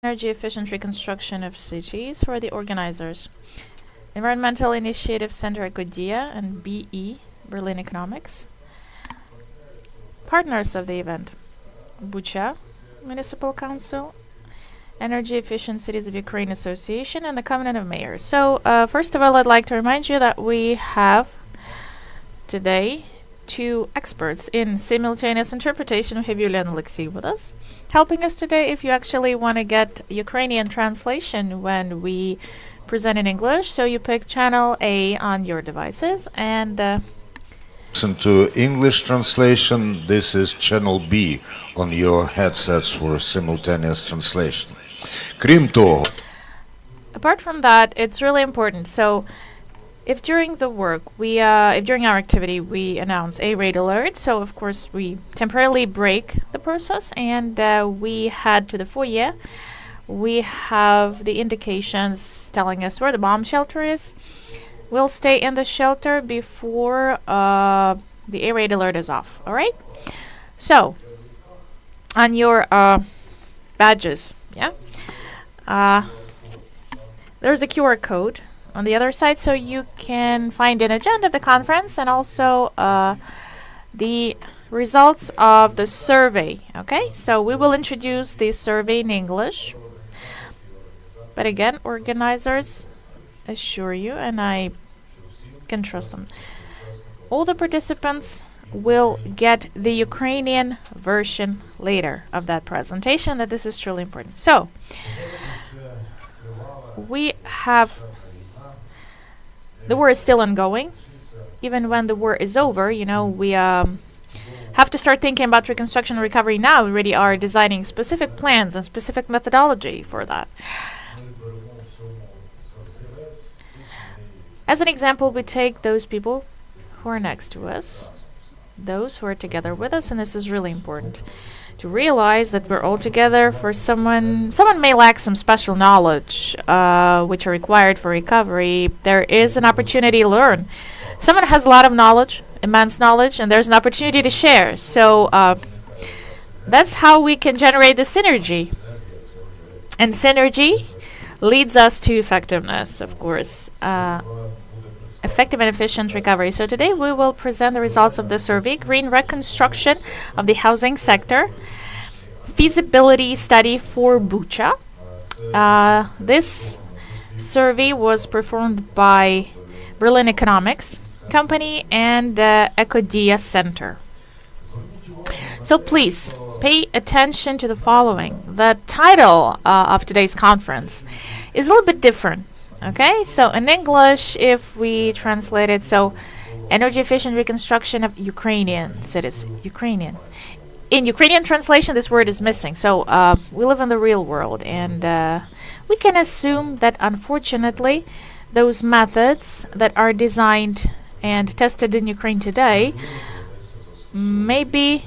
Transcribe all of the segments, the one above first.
Energy efficient reconstruction of cities for the organizers. Environmental Initiatives Center Ecoaction and BE, Berlin Economics. Partners of the event: Bucha Municipal Council, Energy Efficient Cities of Ukraine Association, and the Covenant of Mayors. So, first of all, I'd like to remind you that we have today two experts in simultaneous interpretation. We have Yulia and Alexei with us, helping us today. If you actually want to get Ukrainian translation when we present in English, so you pick channel A on your devices and listen to English translation. This is channel B on your headsets for simultaneous translation. Крім того, apart from that, it's really important. So if during the work if during our activity we announce a raid alert, so of course we temporarily break the process and we head to the foyer. We have the indications telling us where the bomb shelter is. We'll stay in the shelter before the A raid alert is off. All right. So on your badges, there's a QR code on the other side, so you can find an agenda of the conference and also the results of the survey. Okay, so we will introduce the survey in English, but again, organizers assure you, and I can trust them, all the participants will get the Ukrainian version later of that presentation, that this is truly important. So we have, the war is still ongoing. Even when the war is over, we have to start thinking about reconstruction and recovery now. We already are designing specific plans and specific methodology for that. As an example, we take those people who are next to us, those who are together with us, and this is really important to realize that we're all together for someone may lack some special knowledge which are required for recovery. There is an opportunity to learn. Someone has a lot of knowledge, immense knowledge, and there's an opportunity to share. So that's how we can generate the synergy. And synergy leads us to effectiveness, of course. Effective and efficient recovery. So today we will present the results of the survey, Green Reconstruction of the Housing Sector, Feasibility Study for Bucha. This survey was performed by Berlin Economics Company and Ecoaction Center. So please pay attention to the following. The title of today's conference is a little bit different. Okay, so in English, if we translate it, so energy efficient reconstruction of Ukrainian cities. Ukrainian. In Ukrainian translation, this word is missing. So we live in the real world, and we can assume that unfortunately, those methods that are designed and tested in Ukraine today, maybe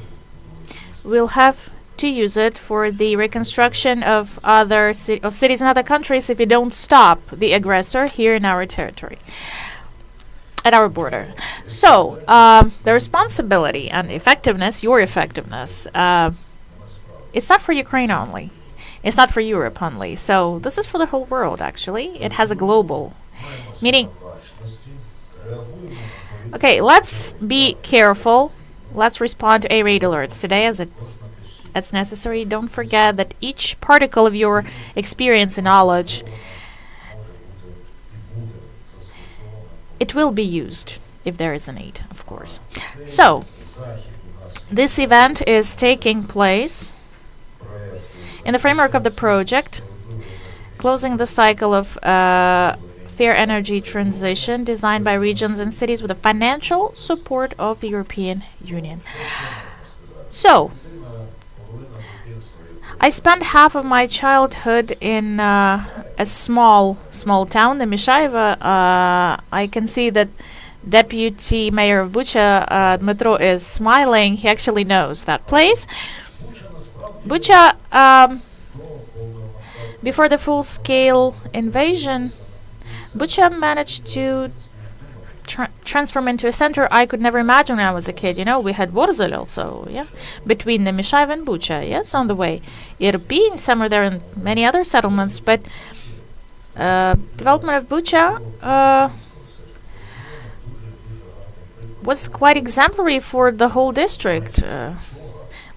we'll have to use it for the reconstruction of other cities in other countries if we don't stop the aggressor here in our territory, at our border. So the responsibility and effectiveness, your effectiveness, it's not for Ukraine only. It's not for Europe only. So this is for the whole world, actually. It has a global meaning. Okay, let's be careful. Let's respond to A-raid alerts today as that's necessary. Don't forget that each particle of your experience and knowledge, it will be used if there is a need, of course. So, this event is taking place in the framework of the project, closing the cycle of fair energy transition designed by regions and cities with the financial support of the European Union. So, I spent half of my childhood in a small town, the Mishaeva. I can see that Deputy Mayor of Bucha, Dmitro, is smiling. He actually knows that place. Bucha, before the full-scale invasion, Bucha managed to transform into a center I could never imagine when I was a kid. We had Worzel also, yeah, between the Mishaeva and Bucha, yes, on the way. Irpin, somewhere there, and many other settlements, but development of Bucha was quite exemplary for the whole district.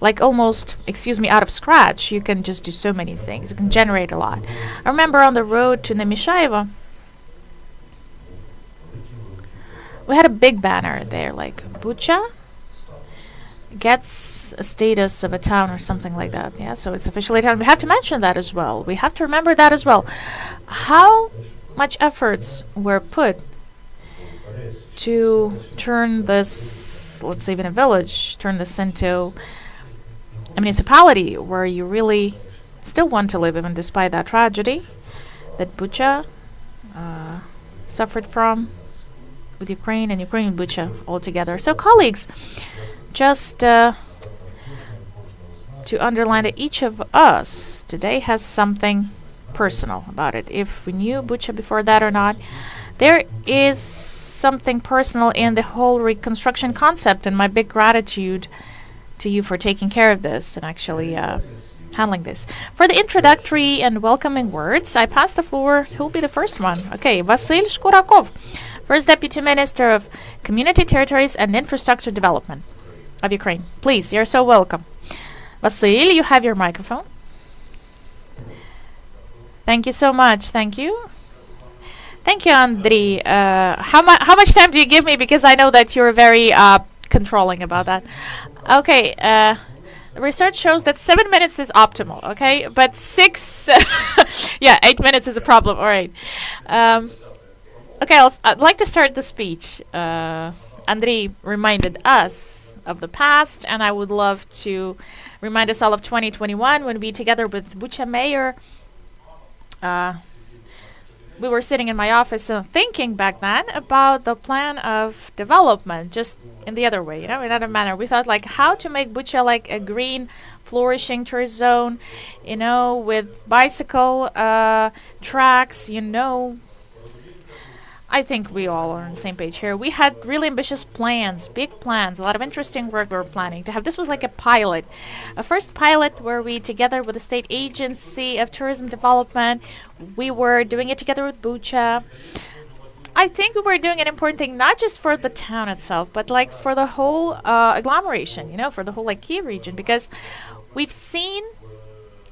Like almost, out of scratch. You can just do so many things. You can generate a lot. I remember on the road to Nemishaeva, we had a big banner there, like Bucha gets a status of a town or something like that. Yeah, so it's officially a town. We have to mention that as well. We have to remember that as well. How much efforts were put to turn this, let's say even a village, turn this into a municipality where you really still want to live, even despite that tragedy that Bucha suffered from with Ukraine and Ukrainian Bucha altogether. So, colleagues, just to underline that each of us today has something personal about it. If we knew Bucha before that or not, there is something personal in the whole reconstruction concept, and my big gratitude to you for taking care of this and actually handling this. For the introductory and welcoming words, I pass the floor. Who will be the first one? Okay, Vasyl Shkurakov, First Deputy Minister of Community, Territories and Infrastructure Development of Ukraine. Please, you're so welcome. Vasyl, you have your microphone. Thank you so much. Thank you. Thank you, Andriy. How much time do you give me? Because I know that you're very controlling about that. Okay, research shows that 7 minutes is optimal, okay? But 8 minutes is a problem, all right. Okay, I'd like to start the speech. Andriy reminded us of the past, and I would love to remind us all of 2021 when we, together with Bucha Mayor, we were sitting in my office thinking back then about the plan of development, just in the other way, in another manner. We thought like how to make Bucha like a green, flourishing tourist zone, with bicycle tracks, I think we all are on the same page here. We had really ambitious plans, big plans, a lot of interesting work we were planning to have. This was like a pilot, a first pilot where we, together with the State Agency of Tourism Development, we were doing it together with Bucha. I think we were doing an important thing, not just for the town itself, but like for the whole agglomeration, for the whole like Kiev region, because we've seen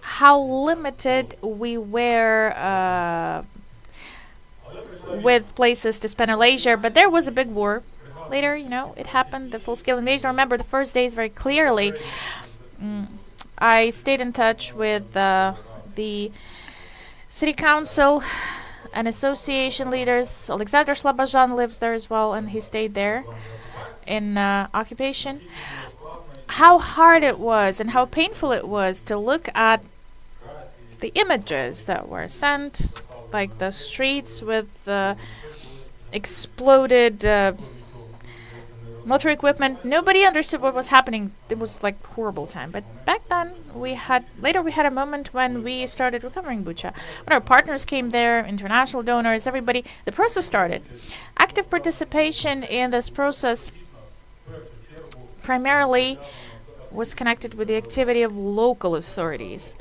how limited we were with places to spend our leisure, but there was a big war later, it happened, the full-scale invasion. I remember the first days very clearly. I stayed in touch with the city council and association leaders. Alexander Slobozhan lives there as well, and he stayed there in occupation. How hard it was and how painful it was to look at the images that were sent, like the streets with exploded military equipment. Nobody understood what was happening. It was like horrible time. But back then, we had a moment when we started recovering Bucha. When our partners came there, international donors, everybody, the process started. Active participation in this process primarily was connected with the activity of local authorities.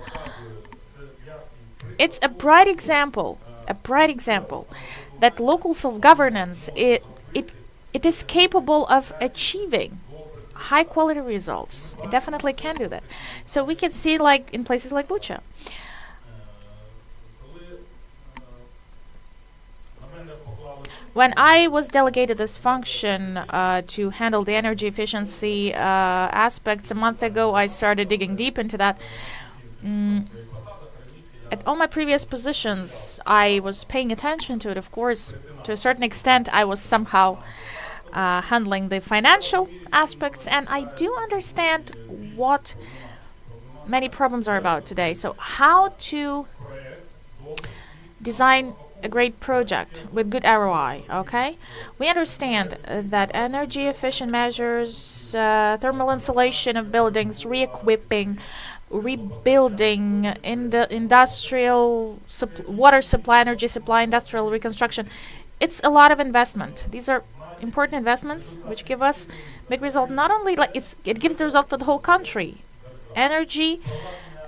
It's a bright example that local self-governance, it is capable of achieving high quality results. It definitely can do that. So we can see like in places like Bucha. When I was delegated this function to handle the energy efficiency aspects a month ago, I started digging deep into that. At all my previous positions, I was paying attention to it, of course. To a certain extent, I was somehow handling the financial aspects, and I do understand what many problems are about today. So how to design a great project with good ROI, okay? We understand that energy efficient measures, thermal insulation of buildings, re-equipping, rebuilding, industrial water supply, energy supply, industrial reconstruction. It's a lot of investment. These are important investments which give us big result. Not only like it gives the result for the whole country. Energy,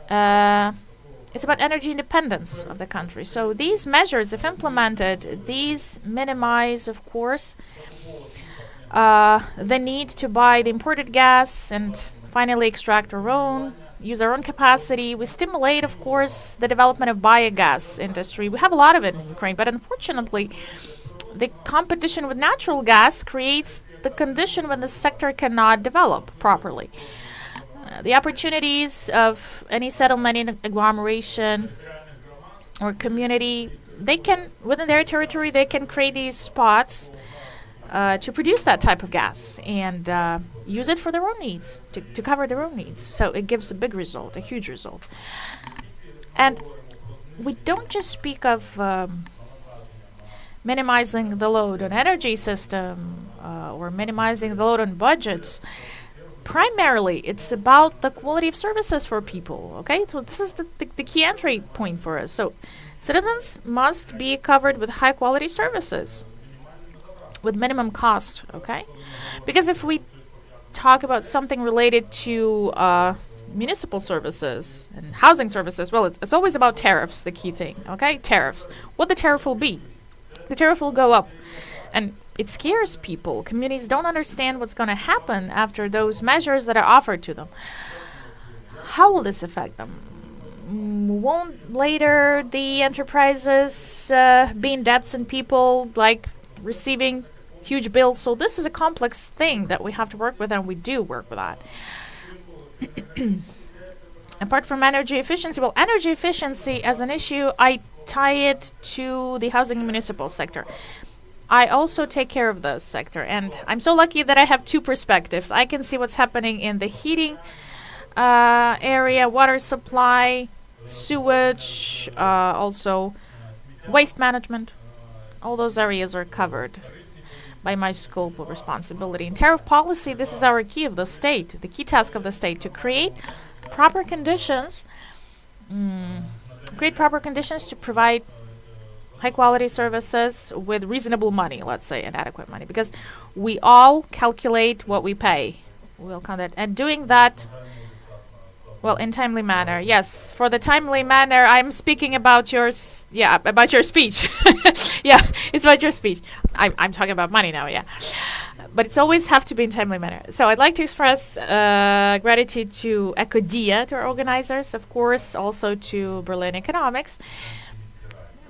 it's about energy independence of the country. So these measures, if implemented, these minimize, of course, the need to buy the imported gas and finally extract our own, use our own capacity. We stimulate, of course, the development of biogas industry. We have a lot of it in Ukraine, but unfortunately, the competition with natural gas creates the condition when the sector cannot develop properly. The opportunities of any settlement in agglomeration or community, they can, within their territory, they can create these spots to produce that type of gas and use it for their own needs, to cover their own needs. So it gives a big result, a huge result. And we don't just speak of minimizing the load on energy system or minimizing the load on budgets. Primarily, it's about the quality of services for people, okay? So this is the key entry point for us. So citizens must be covered with high-quality services with minimum cost, okay? Because if we talk about something related to municipal services and housing services, well, it's always about tariffs, the key thing, okay? Tariffs. What the tariff will be. The tariff will go up. And it scares people. Communities don't understand what's going to happen after those measures that are offered to them. How will this affect them? Won't later the enterprises be in debts and people like receiving huge bills? So this is a complex thing that we have to work with, and we do work with that. Apart from energy efficiency, well, energy efficiency as an issue, I tie it to the housing and municipal sector. I also take care of the sector, and I'm so lucky that I have two perspectives. I can see what's happening in the heating area, water supply, sewage, also waste management. All those areas are covered by my scope of responsibility. In tariff policy, this is our key of the state, the key task of the state, to create proper conditions, to provide high-quality services with reasonable money, let's say, and adequate money, because we all calculate what we pay. We'll count that. And doing that, well, in timely manner. Yes, for the timely manner, I'm speaking about about your speech. Yeah, it's about your speech. I'm talking about money now, yeah. But it's always have to be in timely manner. So I'd like to express gratitude to Ecodia, to our organizers, of course, also to Berlin Economics,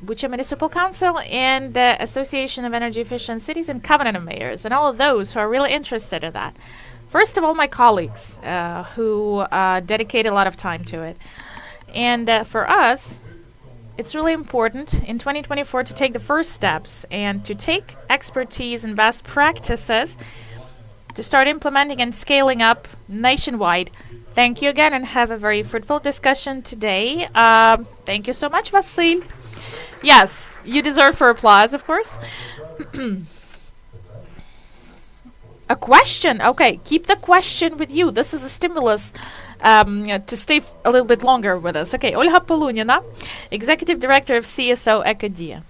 Bucha Municipal Council, and the Association of Energy Efficient Cities and Covenant of Mayors, and all of those who are really interested in that. First of all, my colleagues who dedicate a lot of time to it. And for us, it's really important in 2024 to take the first steps and to take expertise and best practices to start implementing and scaling up nationwide. Thank you again, and have a very fruitful discussion today. Thank you so much, Vasil. Yes, you deserve for applause, of course. A question. Okay, keep the question with you. This is a stimulus to stay a little bit longer with us. Okay, Olga Polunina, Executive Director of CSO Ecodia.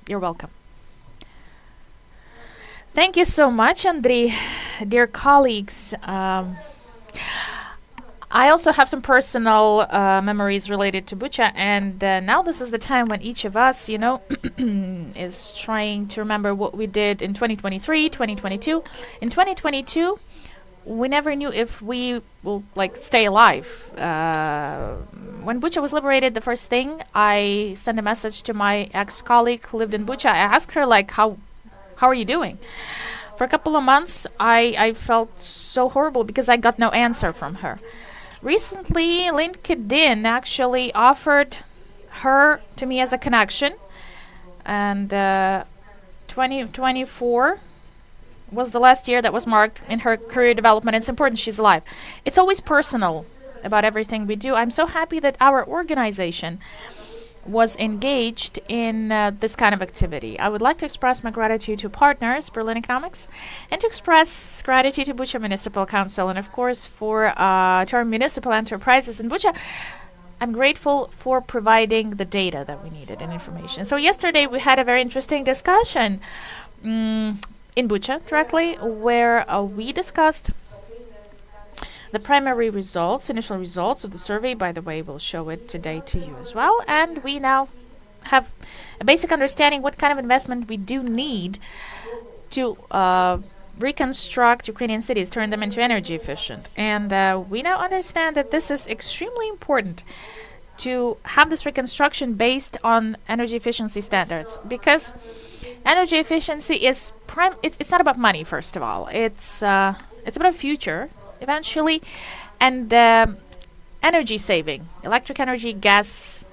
You're welcome. Thank you so much, Andrei. Dear colleagues, I also have some personal memories related to Bucha, and now this is the time when each of us, is trying to remember what we did in 2023, 2022. In 2022, we never knew if we will stay alive. When Bucha was liberated, the first thing, I sent a message to my ex-colleague who lived in Bucha. I asked her, how are you doing? For a couple of months, I felt so horrible because I got no answer from her. Recently, LinkedIn actually offered her to me as a connection, and 2024 was the last year that was marked in her career development. It's important she's alive. It's always personal about everything we do. I'm so happy that our organization was engaged in this kind of activity. I would like to express my gratitude to partners, Berlin Economics, and to express gratitude to Bucha Municipal Council, and of course to our municipal enterprises in Bucha. I'm grateful for providing the data that we needed and information. So yesterday we had a very interesting discussion. in Bucha directly, where we discussed the primary results, initial results of the survey. By the way, we'll show it today to you as well. And we now have a basic understanding what kind of investment we do need to reconstruct Ukrainian cities, turn them into energy efficient. And we now understand that this is extremely important to have this reconstruction based on energy efficiency standards, because energy efficiency is it's not about money, first of all. It's about future eventually, and energy saving, electric energy, gas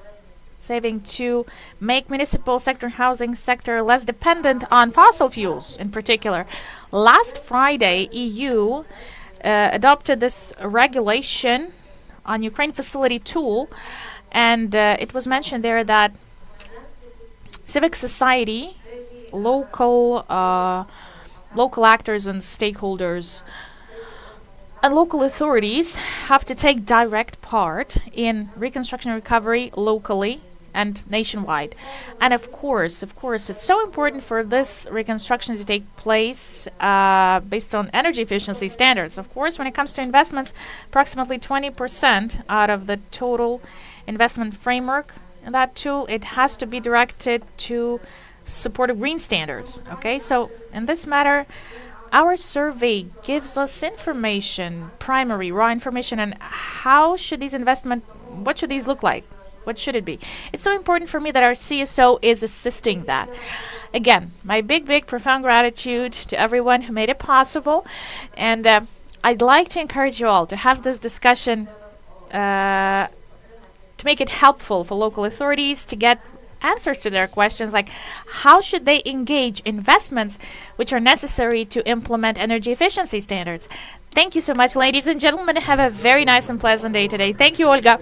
saving, to make municipal sector, housing sector less dependent on fossil fuels in particular. Last Friday, EU adopted this regulation on Ukraine facility tool, and it was mentioned there that civic society, local actors and stakeholders, and local authorities have to take direct part in reconstruction and recovery locally and nationwide. And of course, it's so important for this reconstruction to take place based on energy efficiency standards. Of course, when it comes to investments, approximately 20% out of the total investment framework in that tool, it has to be directed to support green standards. Okay, so in this matter, our survey gives us information, primary, raw information, and how should these what should these look like? What should it be? It's so important for me that our CSO is assisting that. Again, my big, profound gratitude to everyone who made it possible. And I'd like to encourage you all to have this discussion to make it helpful for local authorities to get answers to their questions, like how should they engage investments which are necessary to implement energy efficiency standards. Thank you so much, ladies and gentlemen. Have a very nice and pleasant day today. Thank you, Olga.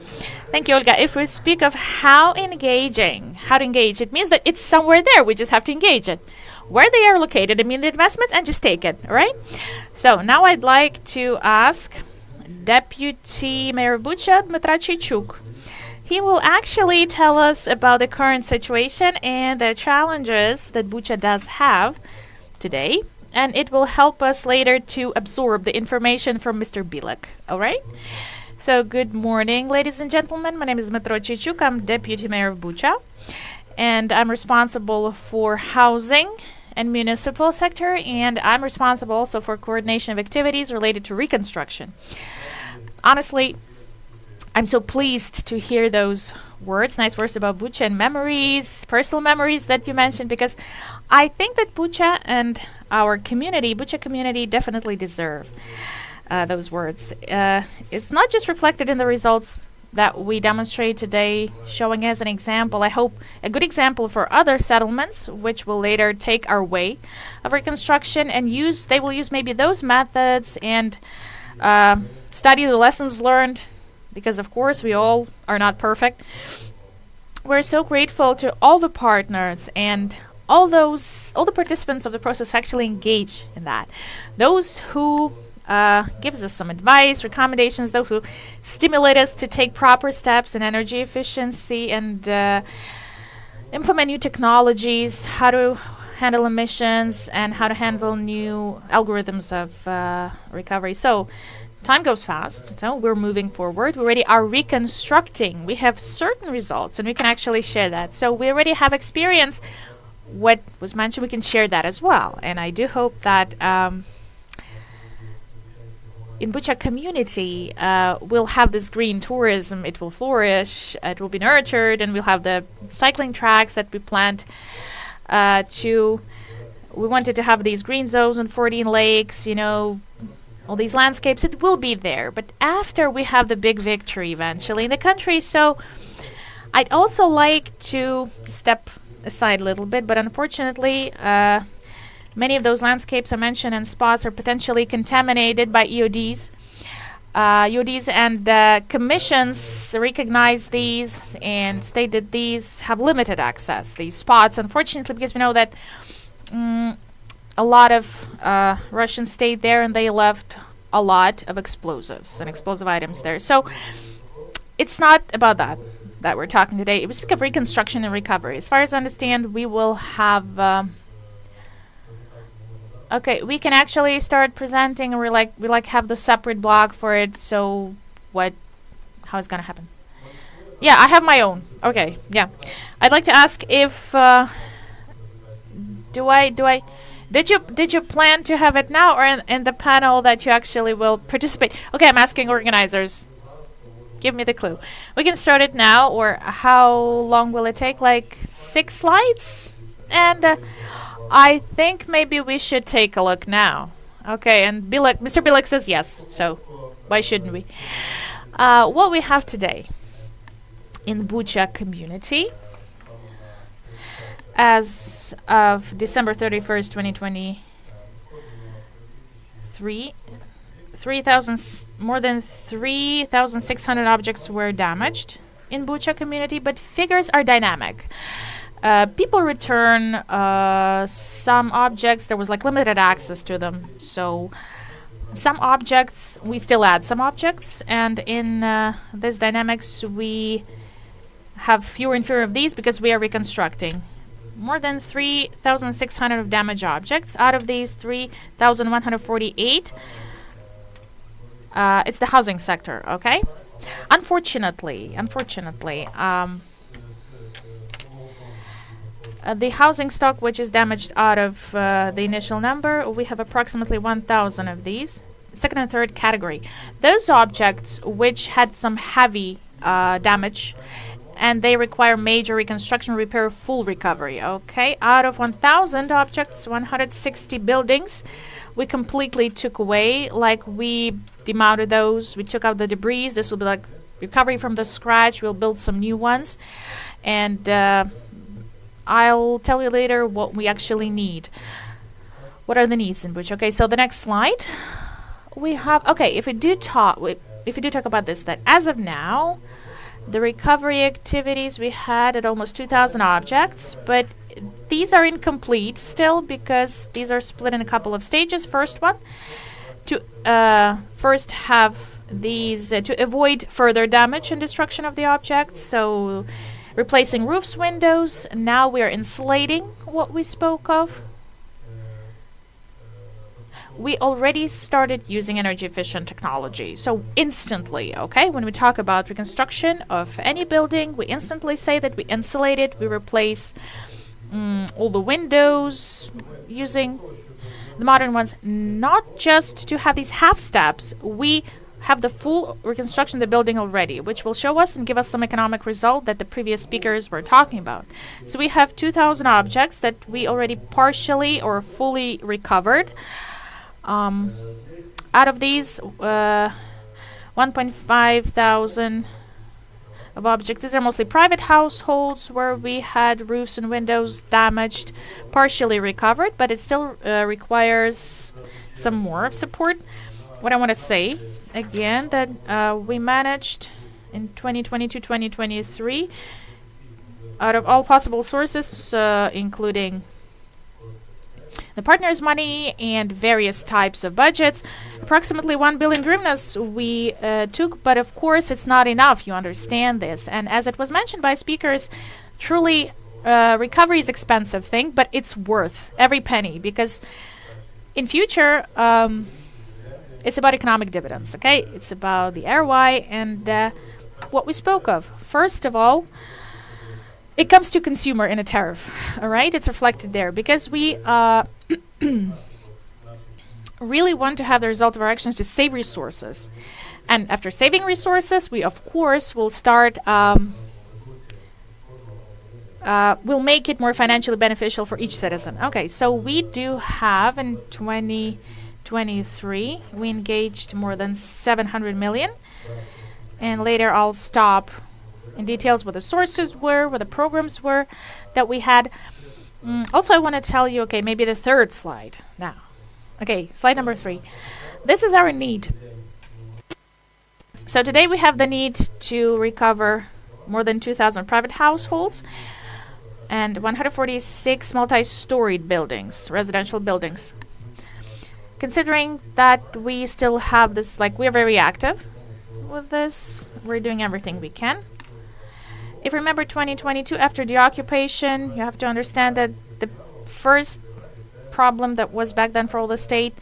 If we speak of how to engage, it means that it's somewhere there. We just have to engage it. Where they are located, the investments, and just take it, all right? So now I'd like to ask Deputy Mayor of Bucha, Dmytro Chechuk. He will actually tell us about the current situation and the challenges that Bucha does have today, and it will help us later to absorb the information from Mr. Bilek. All right? So good morning, ladies and gentlemen. My name is Dmytro Chechuk. I'm Deputy Mayor of Bucha, and I'm responsible for housing and municipal sector, and I'm responsible also for coordination of activities related to reconstruction. Honestly, I'm so pleased to hear those nice words about Bucha and memories, personal memories that you mentioned, because I think that Bucha and our community, Bucha community, definitely deserve those words. It's not just reflected in the results that we demonstrate today, showing as an example, I hope, a good example for other settlements, which will later take our way of reconstruction and they will use maybe those methods and study the lessons learned, because of course we all are not perfect. We're so grateful to all the partners and all the participants of the process who actually engage in that. Those who gives us some advice, recommendations, those who stimulate us to take proper steps in energy efficiency and implement new technologies, how to handle emissions and how to handle new algorithms of recovery. So time goes fast, so we're moving forward. We already are reconstructing. We have certain results, and we can actually share that. So we already have experience. What was mentioned, we can share that as well. And I do hope that in Bucha community, we'll have this green tourism. It will flourish. It will be nurtured, and we'll have the cycling tracks that we planned we wanted to have these green zones and 14 lakes, all these landscapes. It will be there, but after we have the big victory eventually in the country. So I'd also like to step aside a little bit, but unfortunately many of those landscapes I mentioned and spots are potentially contaminated by EODs. And commissions recognize these and state that these have limited access, these spots, unfortunately, because we know that a lot of Russians stayed there and they left a lot of explosives and explosive items there. So it's not about that we're talking today. We speak of reconstruction and recovery. As far as I understand, we will have Okay, we can actually start presenting, and we have the separate blog for it. So what? How it's gonna happen? Yeah, I have my own. Okay, yeah. I'd like to ask if did you plan to have it now or in the panel that you actually will participate? Okay, I'm asking organizers. Give me the clue. We can start it now, or how long will it take? Like 6 slides? And I think maybe we should take a look now. Okay, and Mr. Bilek says yes, so why shouldn't we? What we have today in Bucha community as of December 31st, 2023, more than 3,600 objects were damaged in Bucha community, but figures are dynamic. People return some objects. There was like limited access to them, so some objects we still add some objects, and in this dynamics we have fewer and fewer of these because we are reconstructing. More than 3,600 of damaged objects. Out of these, 3,148. It's the housing sector, okay? Unfortunately, the housing stock, which is damaged out of the initial number, we have approximately 1,000 of these. Second and third category. Those objects which had some heavy damage and they require major reconstruction, repair, full recovery, okay? Out of 1,000 objects, 160 buildings, we completely took away, like we demounted those, we took out the debris. This will be like recovery from the scratch. We'll build some new ones. And I'll tell you later what we actually need. What are the needs in Bucha? Okay, so the next slide. We have, okay, if we do talk about this, that as of now, the recovery activities we had at almost 2,000 objects, but these are incomplete still because these are split in a couple of stages. First one, to first have these to avoid further damage and destruction of the objects. So replacing roofs, windows. Now we are insulating what we spoke of. We already started using energy efficient technology. So instantly, okay, when we talk about reconstruction of any building, we instantly say that we insulate it, we replace all the windows using the modern ones, not just to have these half steps. We have the full reconstruction of the building already, which will show us and give us some economic result that the previous speakers were talking about. So we have 2,000 objects that we already partially or fully recovered. Out of these, 1.5 thousand of objects. These are mostly private households where we had roofs and windows damaged, partially recovered, but it still requires some more support. What I want to say again, that we managed in 2022-2023 out of all possible sources, including the partners' money and various types of budgets, approximately 1 billion hryvnias we took, but of course it's not enough, you understand this. And as it was mentioned by speakers, truly recovery is an expensive thing, but it's worth every penny, because in future it's about economic dividends, okay? It's about the ROI and what we spoke of. First of all, it comes to consumer in a tariff, all right? It's reflected there because we really want to have the result of our actions to save resources. And after saving resources, we of course will start, we'll make it more financially beneficial for each citizen. Okay, so we do have in 2023, we engaged more than 700 million. And later I'll stop in details what the sources were, what the programs were that we had. Also, I want to tell you, okay, maybe the third slide now. Okay, slide number 3. This is our need. So today we have the need to recover more than 2,000 private households and 146 multi-storied buildings, residential buildings. Considering that we still have this, like, we're very active with this, we're doing everything we can. If you remember 2022, after the occupation, you have to understand that the first problem that was back then for all the state.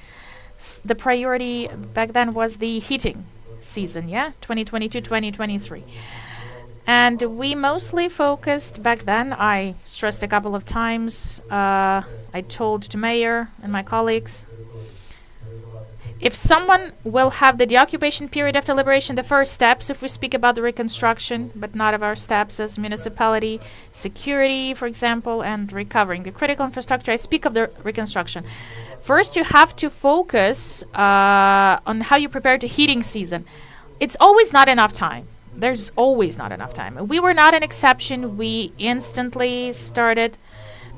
The priority back then was the heating season, 2022-2023. And we mostly focused back then, I stressed a couple of times, I told to mayor and my colleagues, if someone will have the deoccupation period after liberation, the first steps, if we speak about the reconstruction, but not of our steps as municipality, security, for example, and recovering the critical infrastructure, I speak of the reconstruction. First, you have to focus on how you prepare to heating season. It's always not enough time. There's always not enough time. We were not an exception. We instantly started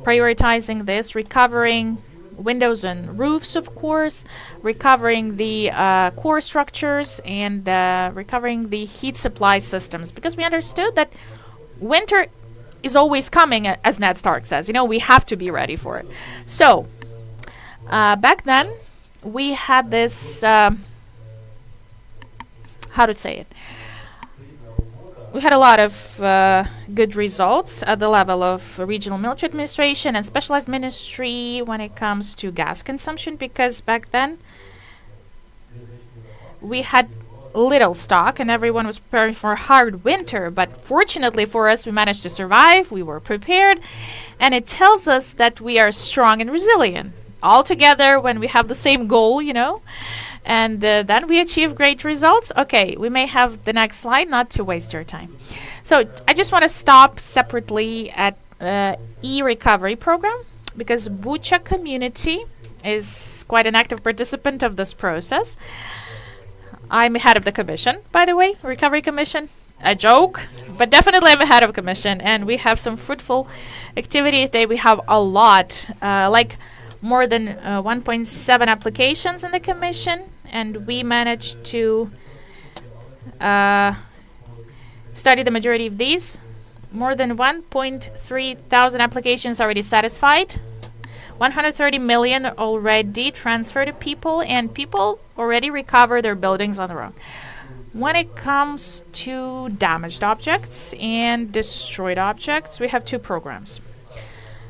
prioritizing this, recovering windows and roofs, of course, recovering the core structures, and recovering the heat supply systems, because we understood that winter is always coming, as Ned Stark says. We have to be ready for it. So, back then, we had this, how to say it? We had a lot of good results at the level of regional military administration and specialized ministry when it comes to gas consumption, because back then we had little stock and everyone was preparing for a hard winter. But fortunately for us, we managed to survive. We were prepared. And it tells us that we are strong and resilient all together when we have the same goal, And then we achieve great results. Okay, we may have the next slide, not to waste your time. So I just want to stop separately at e-recovery program, because Bucha community is quite an active participant of this process. I'm head of the commission, by the way, recovery commission. A joke, but definitely I'm head of commission, and we have some fruitful activity today. We have a lot, like more than 1.7 applications in the commission, and we managed to study the majority of these. More than 1.3 thousand applications already satisfied, 130 million already transferred to people, and people already recover their buildings on their own. When it comes to damaged objects and destroyed objects, we have two programs.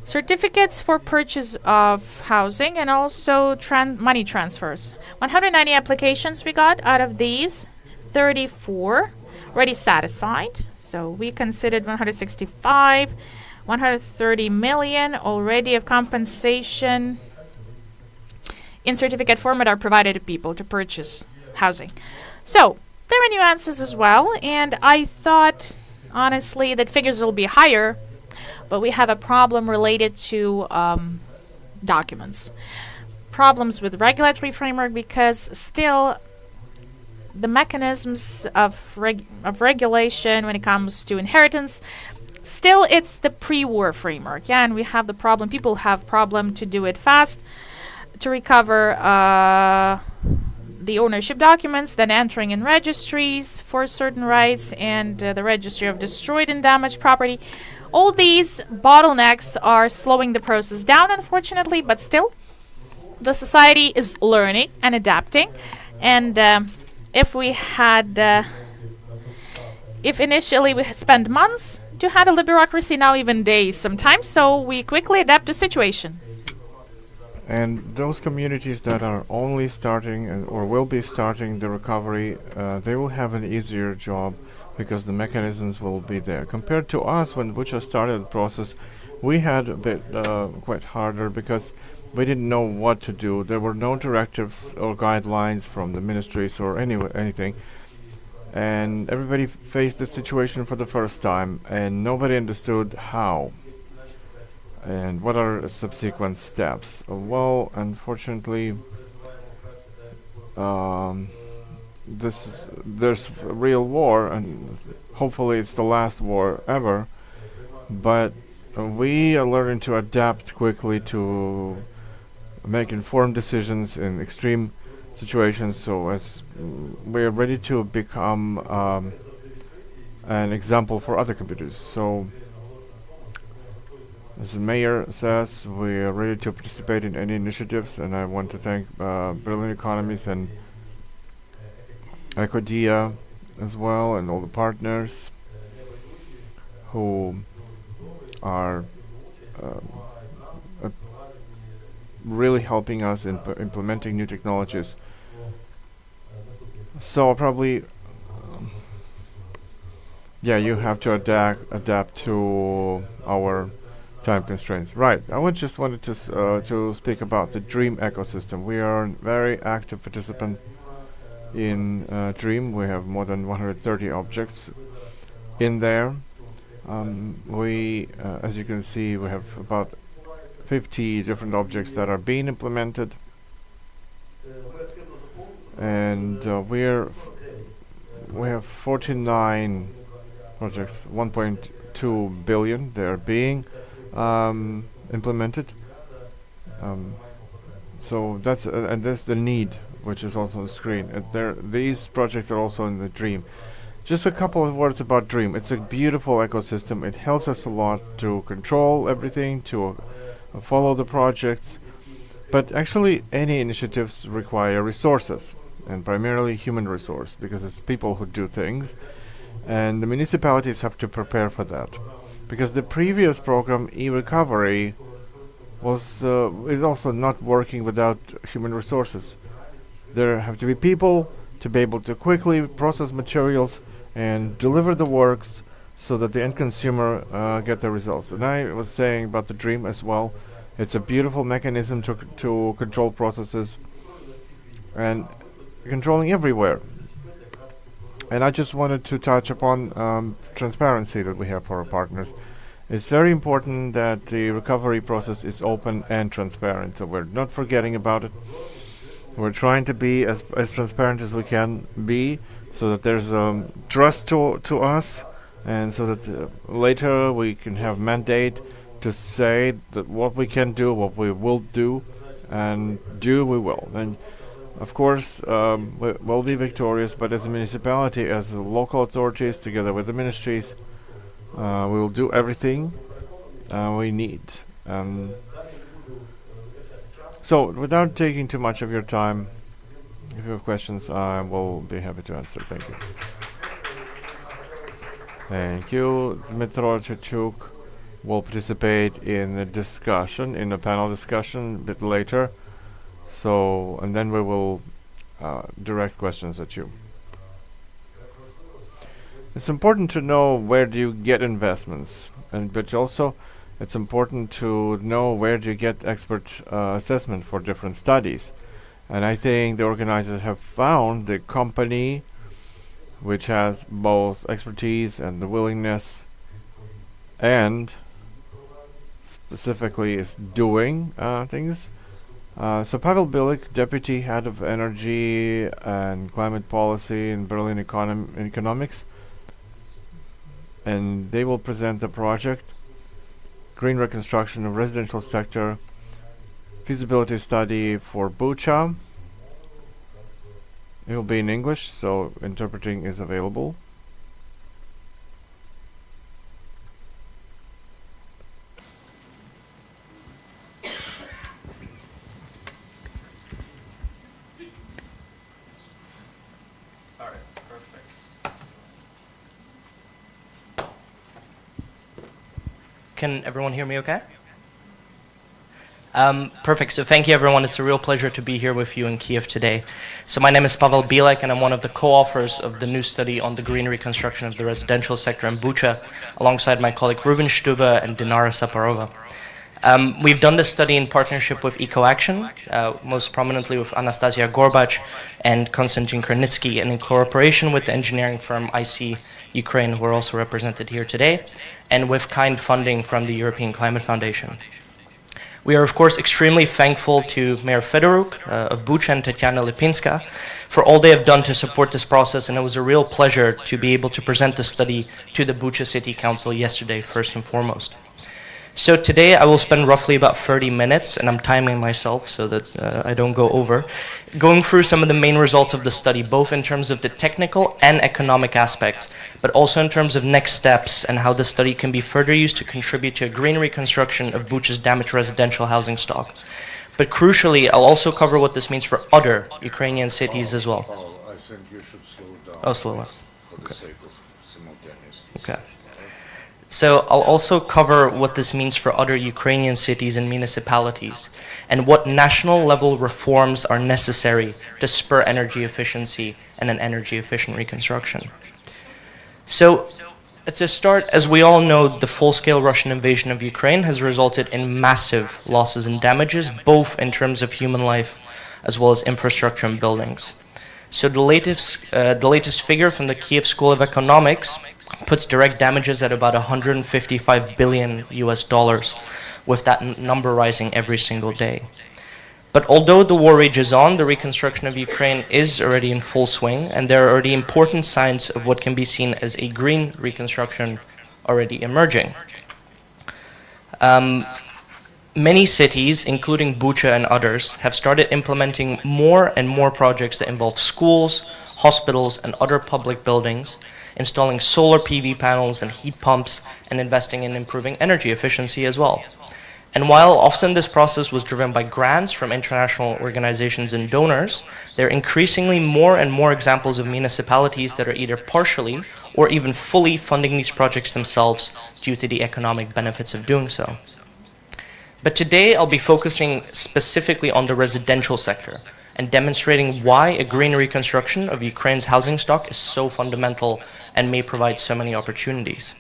Certificates for purchase of housing and also money transfers. 190 applications we got. Out of these, 34 already satisfied. So we considered 165, 130 million already of compensation in certificate format are provided to people to purchase housing. So there are nuances as well, and I thought, honestly, that figures will be higher, but we have a problem related to documents. Problems with regulatory framework, because still the mechanisms of regulation when it comes to inheritance, still it's the pre-war framework. And we have the problem, people have problem to do it fast, to recover the ownership documents, then entering in registries for certain rights, and the registry of destroyed and damaged property. All these bottlenecks are slowing the process down, unfortunately, but still, the society is learning and adapting. And if initially we spent months to handle the bureaucracy, now even days sometimes, so we quickly adapt to situation. And those communities that are only starting or will be starting the recovery, they will have an easier job because the mechanisms will be there. Compared to us, when Bucha started the process, we had a bit quite harder because we didn't know what to do. There were no directives or guidelines from the ministries or anything. And everybody faced the situation for the first time, and nobody understood how. And what are subsequent steps? Well, unfortunately, there's a real war, and hopefully it's the last war ever. But we are learning to adapt quickly to make informed decisions in extreme situations. So as we are ready to become an example for other communities. So, as the mayor says, we are ready to participate in any initiatives, and I want to thank Berlin Economies and Ecodia as well, and all the partners who are really helping us in implementing new technologies. So probably, yeah, you have to adapt to our time constraints. Right. Just wanted to speak about the DREAM ecosystem. We are a very active participant in DREAM. We have more than 130 objects in there. As you can see, we have about 50 different objects that are being implemented, and we have 49 projects, 1.2 billion. They are being implemented. So that's and that's the need, which is also on the screen. These projects are also in the DREAM. Just a couple of words about DREAM. It's a beautiful ecosystem. It helps us a lot to control everything, to follow the projects. But actually, any initiatives require resources, and primarily human resource, because it's people who do things, and the municipalities have to prepare for that. Because the previous program, e-recovery, is also not working without human resources. There have to be people to be able to quickly process materials and deliver the works so that the end consumer get the results. And I was saying about the DREAM as well. It's a beautiful mechanism to control processes and controlling everywhere. And I just wanted to touch upon transparency that we have for our partners. It's very important that the recovery process is open and transparent. So we're not forgetting about it. We're trying to be as transparent as we can be, so that there's trust to us, and so that later we can have mandate to say that what we can do, what we will do, and we will. And of course, we'll be victorious, but as a municipality, as local authorities, together with the ministries, we will do everything we need. So, without taking too much of your time, if you have questions, I will be happy to answer. Thank you. Thank you. Dmytro Chechuk will participate in the discussion, in a panel discussion a bit later. So, and then we will direct questions at you. It's important to know where do you get investments, but also it's important to know where do you get expert assessment for different studies. And I think the organizers have found the company which has both expertise and the willingness, and specifically is doing things. So Pavel Bilik, Deputy Head of Energy and Climate Policy in Berlin Economics, and they will present the project, Green Reconstruction of Residential Sector, Feasibility Study for Bucha. It will be in English, so interpreting is available. Can everyone hear me okay? Perfect. So thank you, everyone. It's a real pleasure to be here with you in Kiev today. So my name is Pavel Bilek, and I'm one of the co-authors of the new study on the green reconstruction of the residential sector in Bucha, alongside my colleague Ruven Stuba and Dinara Saparova. We've done this study in partnership with Ecoaction, most prominently with Anastasia Gorbach and Konstantin Kranitsky, and in cooperation with the engineering firm IC Ukraine, who are also represented here today, and with kind funding from the European Climate Foundation. We are, of course, extremely thankful to Mayor Fedoruk of Bucha and Tatiana Lipinska for all they have done to support this process, and it was a real pleasure to be able to present the study to the Bucha City Council yesterday, first and foremost. So today I will spend roughly about 30 minutes, and I'm timing myself so that I don't go over, going through some of the main results of the study, both in terms of the technical and economic aspects, but also in terms of next steps and how the study can be further used to contribute to a green reconstruction of Bucha's damaged residential housing stock. But crucially, I'll also cover what this means for other Ukrainian cities as well. I think you should slow down. Oh, slower. For the sake of simultaneous. Okay. So I'll also cover what this means for other Ukrainian cities and municipalities, and what national level reforms are necessary to spur energy efficiency and an energy efficient reconstruction. So to start, as we all know, the full-scale Russian invasion of Ukraine has resulted in massive losses and damages, both in terms of human life as well as infrastructure and buildings. So the latest figure from the Kiev School of Economics puts direct damages at about 155 billion US dollars, with that number rising every single day. But although the war rages on, the reconstruction of Ukraine is already in full swing, and there are already important signs of what can be seen as a green reconstruction already emerging. Many cities, including Bucha and others, have started implementing more and more projects that involve schools, hospitals, and other public buildings, installing solar PV panels and heat pumps, and investing in improving energy efficiency as well. And while often this process was driven by grants from international organizations and donors, there are increasingly more and more examples of municipalities that are either partially or even fully funding these projects themselves due to the economic benefits of doing so. But today I'll be focusing specifically on the residential sector and demonstrating why a green reconstruction of Ukraine's housing stock is so fundamental and may provide so many opportunities.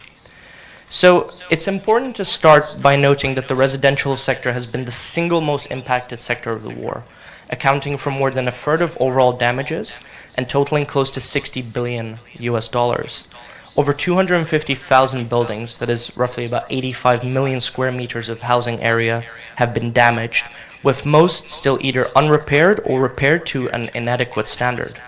So it's important to start by noting that the residential sector has been the single most impacted sector of the war, accounting for more than a third of overall damages and totaling close to 60 billion US dollars. Over 250,000 buildings, that is roughly about 85 million square meters of housing area, have been damaged, with most still either unrepaired or repaired to an inadequate standard.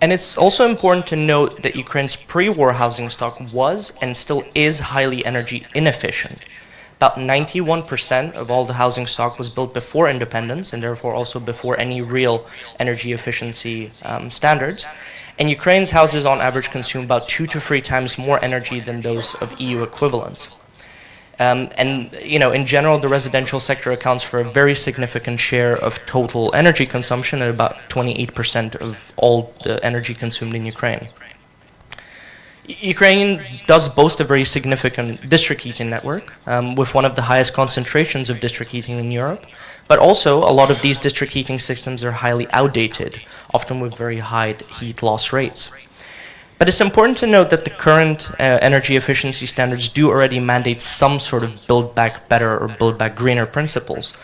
And it's also important to note that Ukraine's pre-war housing stock was and still is highly energy inefficient. About 91% of all the housing stock was built before independence, and therefore also before any real energy efficiency standards. And Ukraine's houses on average consume about 2 to 3 times more energy than those of EU equivalents. In general, the residential sector accounts for a very significant share of total energy consumption at about 28% of all the energy consumed in Ukraine. Ukraine does boast a very significant district heating network, with one of the highest concentrations of district heating in Europe, but also a lot of these district heating systems are highly outdated, often with very high heat loss rates. But it's important to note that the current energy efficiency standards do already mandate some sort of build back better or build back greener principles.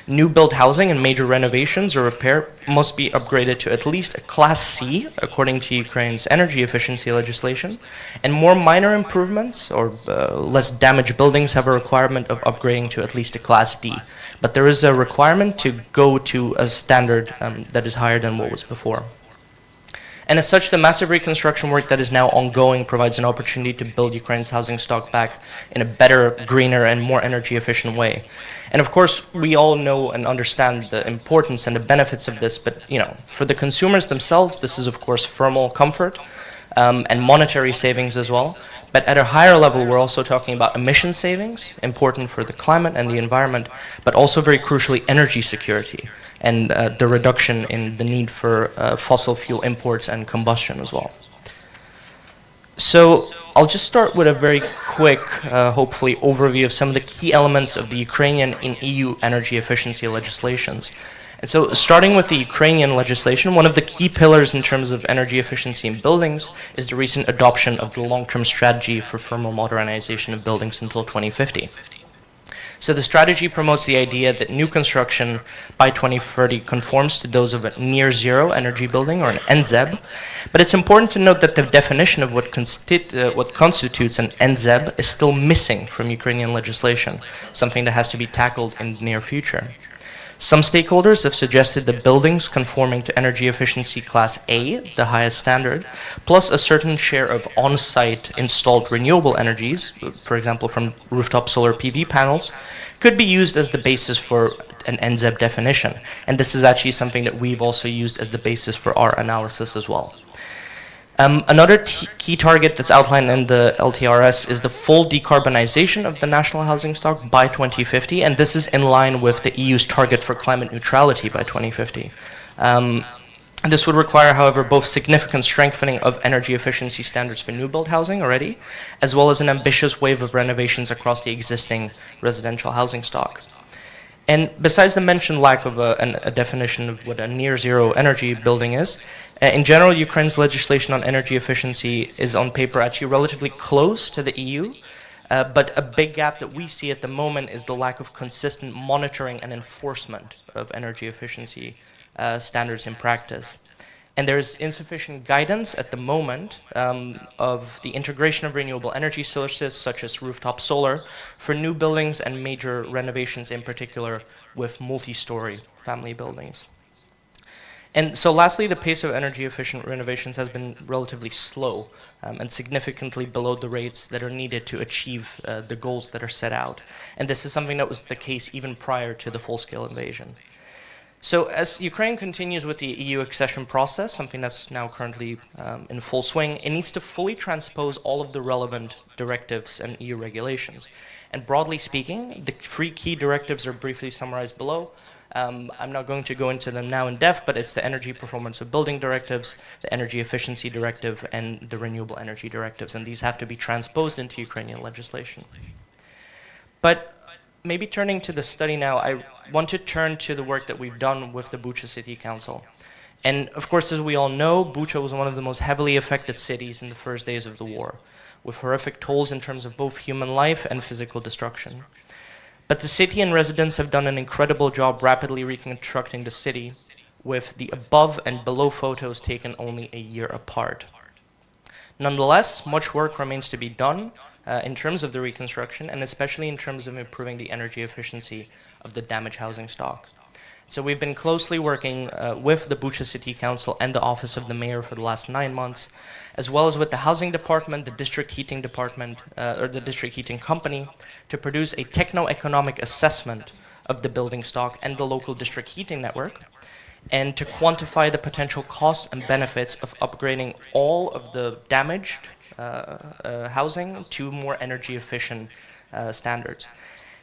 New build housing and major renovations or repair must be upgraded to at least a Class C, according to Ukraine's energy efficiency legislation, and more minor improvements or less damaged buildings have a requirement of upgrading to at least a Class D. But there is a requirement to go to a standard that is higher than what was before. And as such, the massive reconstruction work that is now ongoing provides an opportunity to build Ukraine's housing stock back in a better, greener, and more energy efficient way. And of course, we all know and understand the importance and the benefits of this, but for the consumers themselves, this is of course thermal comfort and monetary savings as well. But at a higher level, we're also talking about emission savings, important for the climate and the environment, but also very crucially energy security and the reduction in the need for fossil fuel imports and combustion as well. So I'll just start with a very quick, hopefully, overview of some of the key elements of the Ukrainian and EU energy efficiency legislations. And so starting with the Ukrainian legislation, one of the key pillars in terms of energy efficiency in buildings is the recent adoption of the long-term strategy for thermal modernization of buildings until 2050. So the strategy promotes the idea that new construction by 2030 conforms to those of a near-zero energy building, or an NZEB. But it's important to note that the definition of what constitutes an NZEB is still missing from Ukrainian legislation, something that has to be tackled in the near future. Some stakeholders have suggested that buildings conforming to energy efficiency class A, the highest standard, plus a certain share of on-site installed renewable energies, for example from rooftop solar PV panels, could be used as the basis for an NZEB definition. And this is actually something that we've also used as the basis for our analysis as well. Another key target that's outlined in the LTRS is the full decarbonization of the national housing stock by 2050, and this is in line with the EU's target for climate neutrality by 2050. This would require, however, both significant strengthening of energy efficiency standards for new build housing already, as well as an ambitious wave of renovations across the existing residential housing stock. And besides the mentioned lack of a definition of what a near zero energy building is, in general, Ukraine's legislation on energy efficiency is on paper actually relatively close to the EU, but a big gap that we see at the moment is the lack of consistent monitoring and enforcement of energy efficiency standards in practice. And there's insufficient guidance at the moment of the integration of renewable energy sources, such as rooftop solar, for new buildings and major renovations in particular with multi-story family buildings. And so lastly, the pace of energy efficient renovations has been relatively slow and significantly below the rates that are needed to achieve the goals that are set out. And this is something that was the case even prior to the full-scale invasion. So as Ukraine continues with the EU accession process, something that's now currently in full swing, it needs to fully transpose all of the relevant directives and EU regulations. And broadly speaking, the three key directives are briefly summarized below. I'm not going to go into them now in depth, but it's the Energy Performance of Building Directives, the Energy Efficiency Directive, and the Renewable Energy Directives, and these have to be transposed into Ukrainian legislation. But maybe turning to the study now, I want to turn to the work that we've done with the Bucha City Council. And of course, as we all know, Bucha was one of the most heavily affected cities in the first days of the war, with horrific tolls in terms of both human life and physical destruction. But the city and residents have done an incredible job rapidly reconstructing the city, with the above and below photos taken only a year apart. Nonetheless, much work remains to be done in terms of the reconstruction, and especially in terms of improving the energy efficiency of the damaged housing stock. So we've been closely working with the Bucha City Council and the Office of the Mayor for the last 9 months, as well as with the Housing Department, the District Heating Department, or the District Heating Company, to produce a techno-economic assessment of the building stock and the local district heating network, and to quantify the potential costs and benefits of upgrading all of the damaged housing to more energy efficient standards.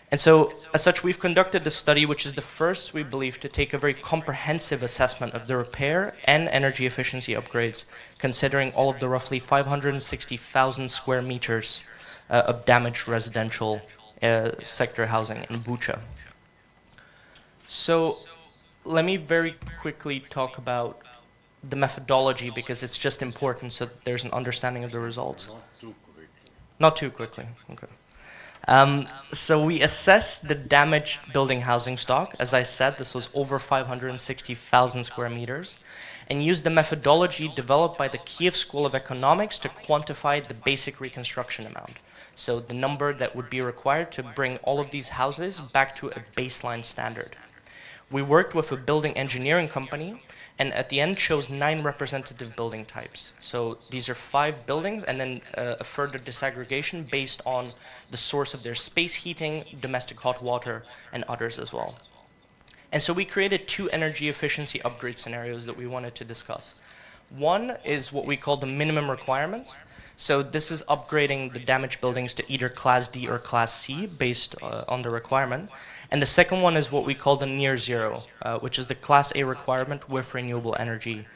And so, as such, we've conducted this study, which is the first, we believe, to take a very comprehensive assessment of the repair and energy efficiency upgrades, considering all of the roughly 560,000 square meters of damaged residential sector housing in Bucha. So, let me very quickly talk about the methodology, because it's just important so that there's an understanding of the results. Not too quickly. Okay. So we assessed the damaged building housing stock. As I said, this was over 560,000 square meters, and used the methodology developed by the Kiev School of Economics to quantify the basic reconstruction amount. So the number that would be required to bring all of these houses back to a baseline standard. We worked with a building engineering company, and at the end chose 9 representative building types. So these are 5 buildings, and then a further disaggregation based on the source of their space heating, domestic hot water, and others as well. And so we created 2 energy efficiency upgrade scenarios that we wanted to discuss. One is what we call the minimum requirements. So this is upgrading the damaged buildings to either Class D or Class C based on the requirement. And the second one is what we call the near zero, which is the Class A requirement with renewable energy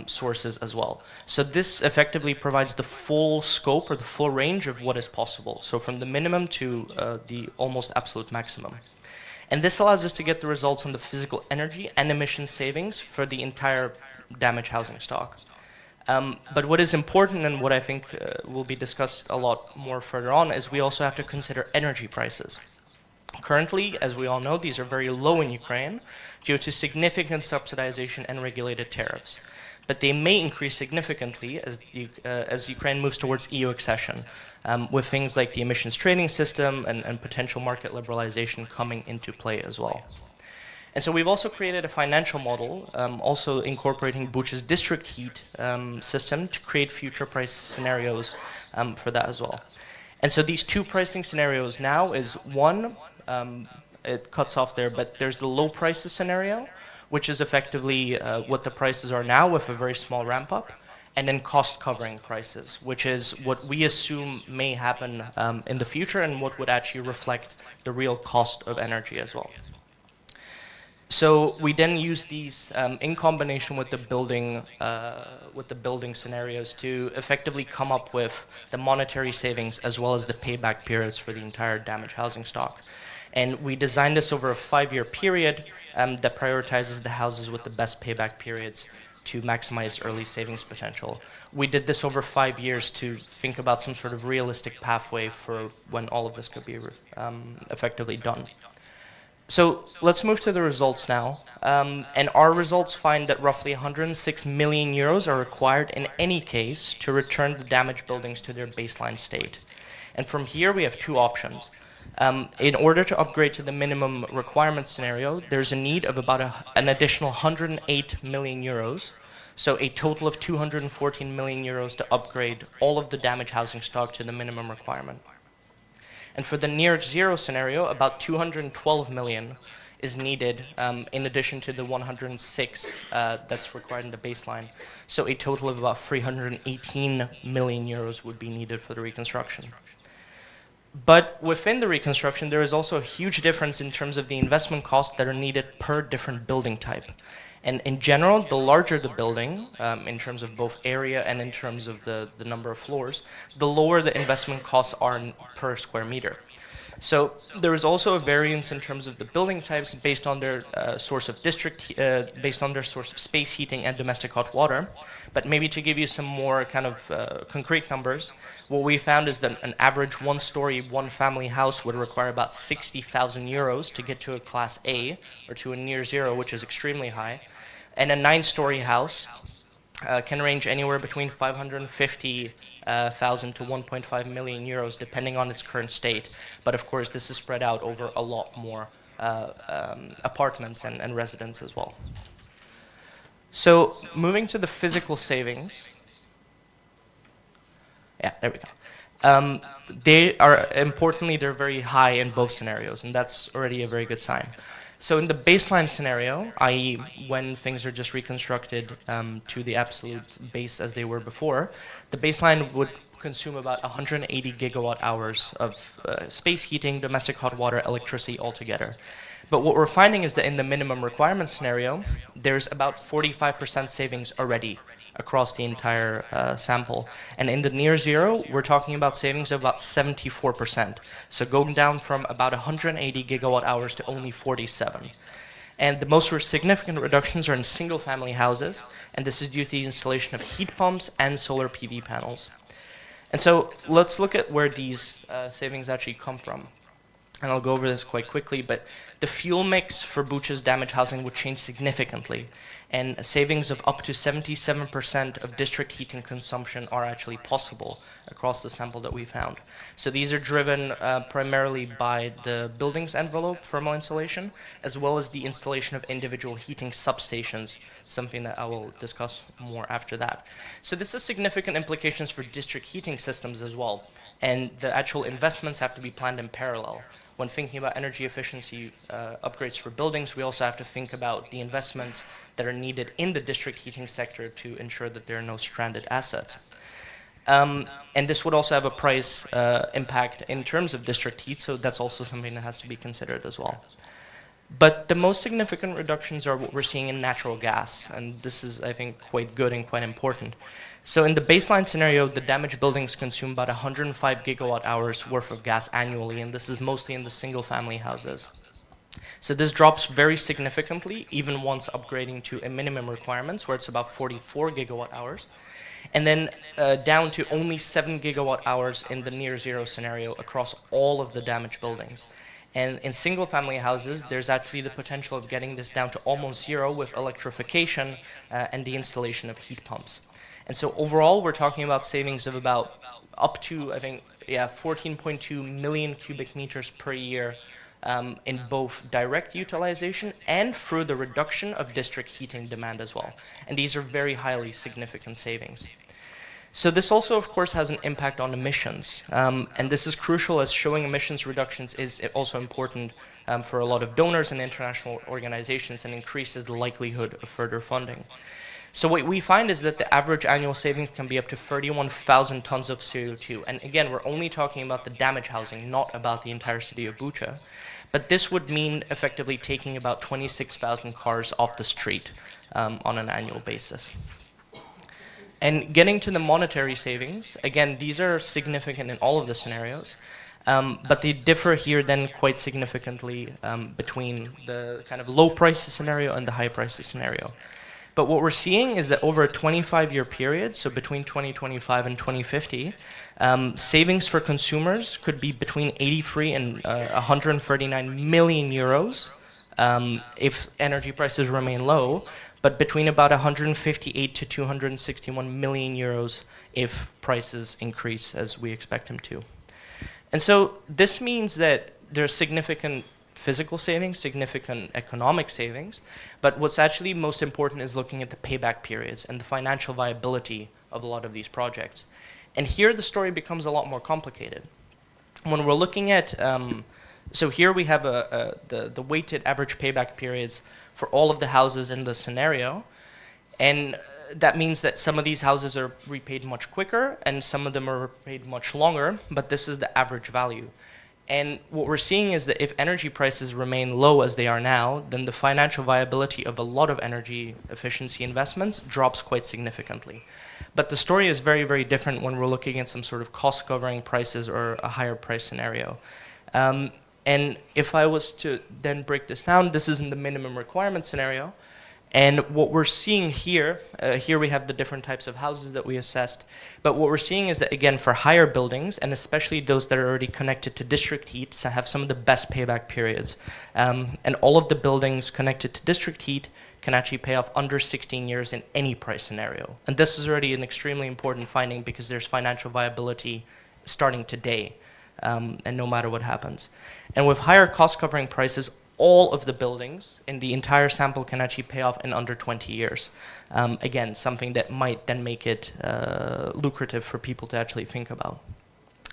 sources as well. So this effectively provides the full scope or the full range of what is possible. So from the minimum to the almost absolute maximum. And this allows us to get the results on the physical energy and emission savings for the entire damaged housing stock. But what is important, and what I think will be discussed a lot more further on, is we also have to consider energy prices. Currently, as we all know, these are very low in Ukraine due to significant subsidization and regulated tariffs. But they may increase significantly as Ukraine moves towards EU accession, with things like the emissions trading system and potential market liberalization coming into play as well. And so we've also created a financial model, also incorporating Bucha's district heat system to create future price scenarios for that as well. And so these 2 pricing scenarios now is one, it cuts off there, but there's the low prices scenario, which is effectively what the prices are now with a very small ramp up, and then cost covering prices, which is what we assume may happen in the future and what would actually reflect the real cost of energy as well. So we then use these in combination with the building scenarios to effectively come up with the monetary savings as well as the payback periods for the entire damaged housing stock. And we designed this over a 5-year period that prioritizes the houses with the best payback periods to maximize early savings potential. We did this over 5 years to think about some sort of realistic pathway for when all of this could be effectively done. So let's move to the results now. And our results find that roughly 106 million euros are required in any case to return the damaged buildings to their baseline state. And from here we have two options. In order to upgrade to the minimum requirement scenario, there's a need of about an additional 108 million euros, so a total of 214 million euros to upgrade all of the damaged housing stock to the minimum requirement. And for the near zero scenario, about 212 million is needed in addition to the 106 that's required in the baseline. So a total of about 318 million euros would be needed for the reconstruction. But within the reconstruction, there is also a huge difference in terms of the investment costs that are needed per different building type. And in general, the larger the building, in terms of both area and in terms of the number of floors, the lower the investment costs are per square meter. So there is also a variance in terms of the building types based on their source of based on their source of space heating and domestic hot water. But maybe to give you some more kind of concrete numbers, what we found is that an average one-story, one-family house would require about 60,000 euros to get to a class A or to a near zero, which is extremely high. And a 9-story house can range anywhere between 550,000 to 1.5 million euros, depending on its current state. But of course, this is spread out over a lot more apartments and residents as well. So moving to the physical savings. Yeah, there we go. They're very high in both scenarios, and that's already a very good sign. So in the baseline scenario, i.e. when things are just reconstructed to the absolute base as they were before, the baseline would consume about 180 gigawatt hours of space heating, domestic hot water, electricity altogether. But what we're finding is that in the minimum requirement scenario, there's about 45% savings already across the entire sample. And in the near zero, we're talking about savings of about 74%. So going down from about 180 gigawatt hours to only 47. And the most significant reductions are in single family houses, and this is due to the installation of heat pumps and solar PV panels. And so let's look at where these savings actually come from. And I'll go over this quite quickly, but the fuel mix for Bucha's damaged housing would change significantly, and savings of up to 77% of district heating consumption are actually possible across the sample that we found. So these are driven primarily by the building's envelope thermal insulation, as well as the installation of individual heating substations, something that I will discuss more after that. So this has significant implications for district heating systems as well, and the actual investments have to be planned in parallel. When thinking about energy efficiency upgrades for buildings, we also have to think about the investments that are needed in the district heating sector to ensure that there are no stranded assets. And this would also have a price impact in terms of district heat, so that's also something that has to be considered as well. But the most significant reductions are what we're seeing in natural gas, and this is, I think, quite good and quite important. So in the baseline scenario, the damaged buildings consume about 105 gigawatt hours worth of gas annually, and this is mostly in the single family houses. So this drops very significantly, even once upgrading to a minimum requirements, where it's about 44 gigawatt hours, and then down to only 7 gigawatt hours in the near zero scenario across all of the damaged buildings. And in single family houses, there's actually the potential of getting this down to almost zero with electrification and the installation of heat pumps. And so overall, we're talking about savings of about up to, I think, 14.2 million cubic meters per year in both direct utilization and through the reduction of district heating demand as well. And these are very highly significant savings. So this also, of course, has an impact on emissions. And this is crucial, as showing emissions reductions is also important for a lot of donors and international organizations, and increases the likelihood of further funding. So what we find is that the average annual savings can be up to 31,000 tons of CO2. And again, we're only talking about the damaged housing, not about the entire city of Bucha. But this would mean effectively taking about 26,000 cars off the street on an annual basis. And getting to the monetary savings, again, these are significant in all of the scenarios, but they differ here then quite significantly between the kind of low prices scenario and the high prices scenario. But what we're seeing is that over a 25-year period, so between 2025 and 2050, savings for consumers could be between 83 and 139 million euros if energy prices remain low, but between about 158 to 261 million euros if prices increase as we expect them to. And so this means that there's significant physical savings, significant economic savings, but what's actually most important is looking at the payback periods and the financial viability of a lot of these projects. And here the story becomes a lot more complicated. When we're looking at, so here we have the weighted average payback periods for all of the houses in the scenario, and that means that some of these houses are repaid much quicker and some of them are repaid much longer, but this is the average value. And what we're seeing is that if energy prices remain low as they are now, then the financial viability of a lot of energy efficiency investments drops quite significantly. But the story is very, very different when we're looking at some sort of cost-covering prices or a higher price scenario. And if I was to then break this down, this is in the minimum requirement scenario. And what we're seeing here, here we have the different types of houses that we assessed, but what we're seeing is that, again, for higher buildings, and especially those that are already connected to district heat, so have some of the best payback periods. And all of the buildings connected to district heat can actually pay off under 16 years in any price scenario. And this is already an extremely important finding because there's financial viability starting today, and no matter what happens. And with higher cost-covering prices, all of the buildings in the entire sample can actually pay off in under 20 years. Again, something that might then make it lucrative for people to actually think about.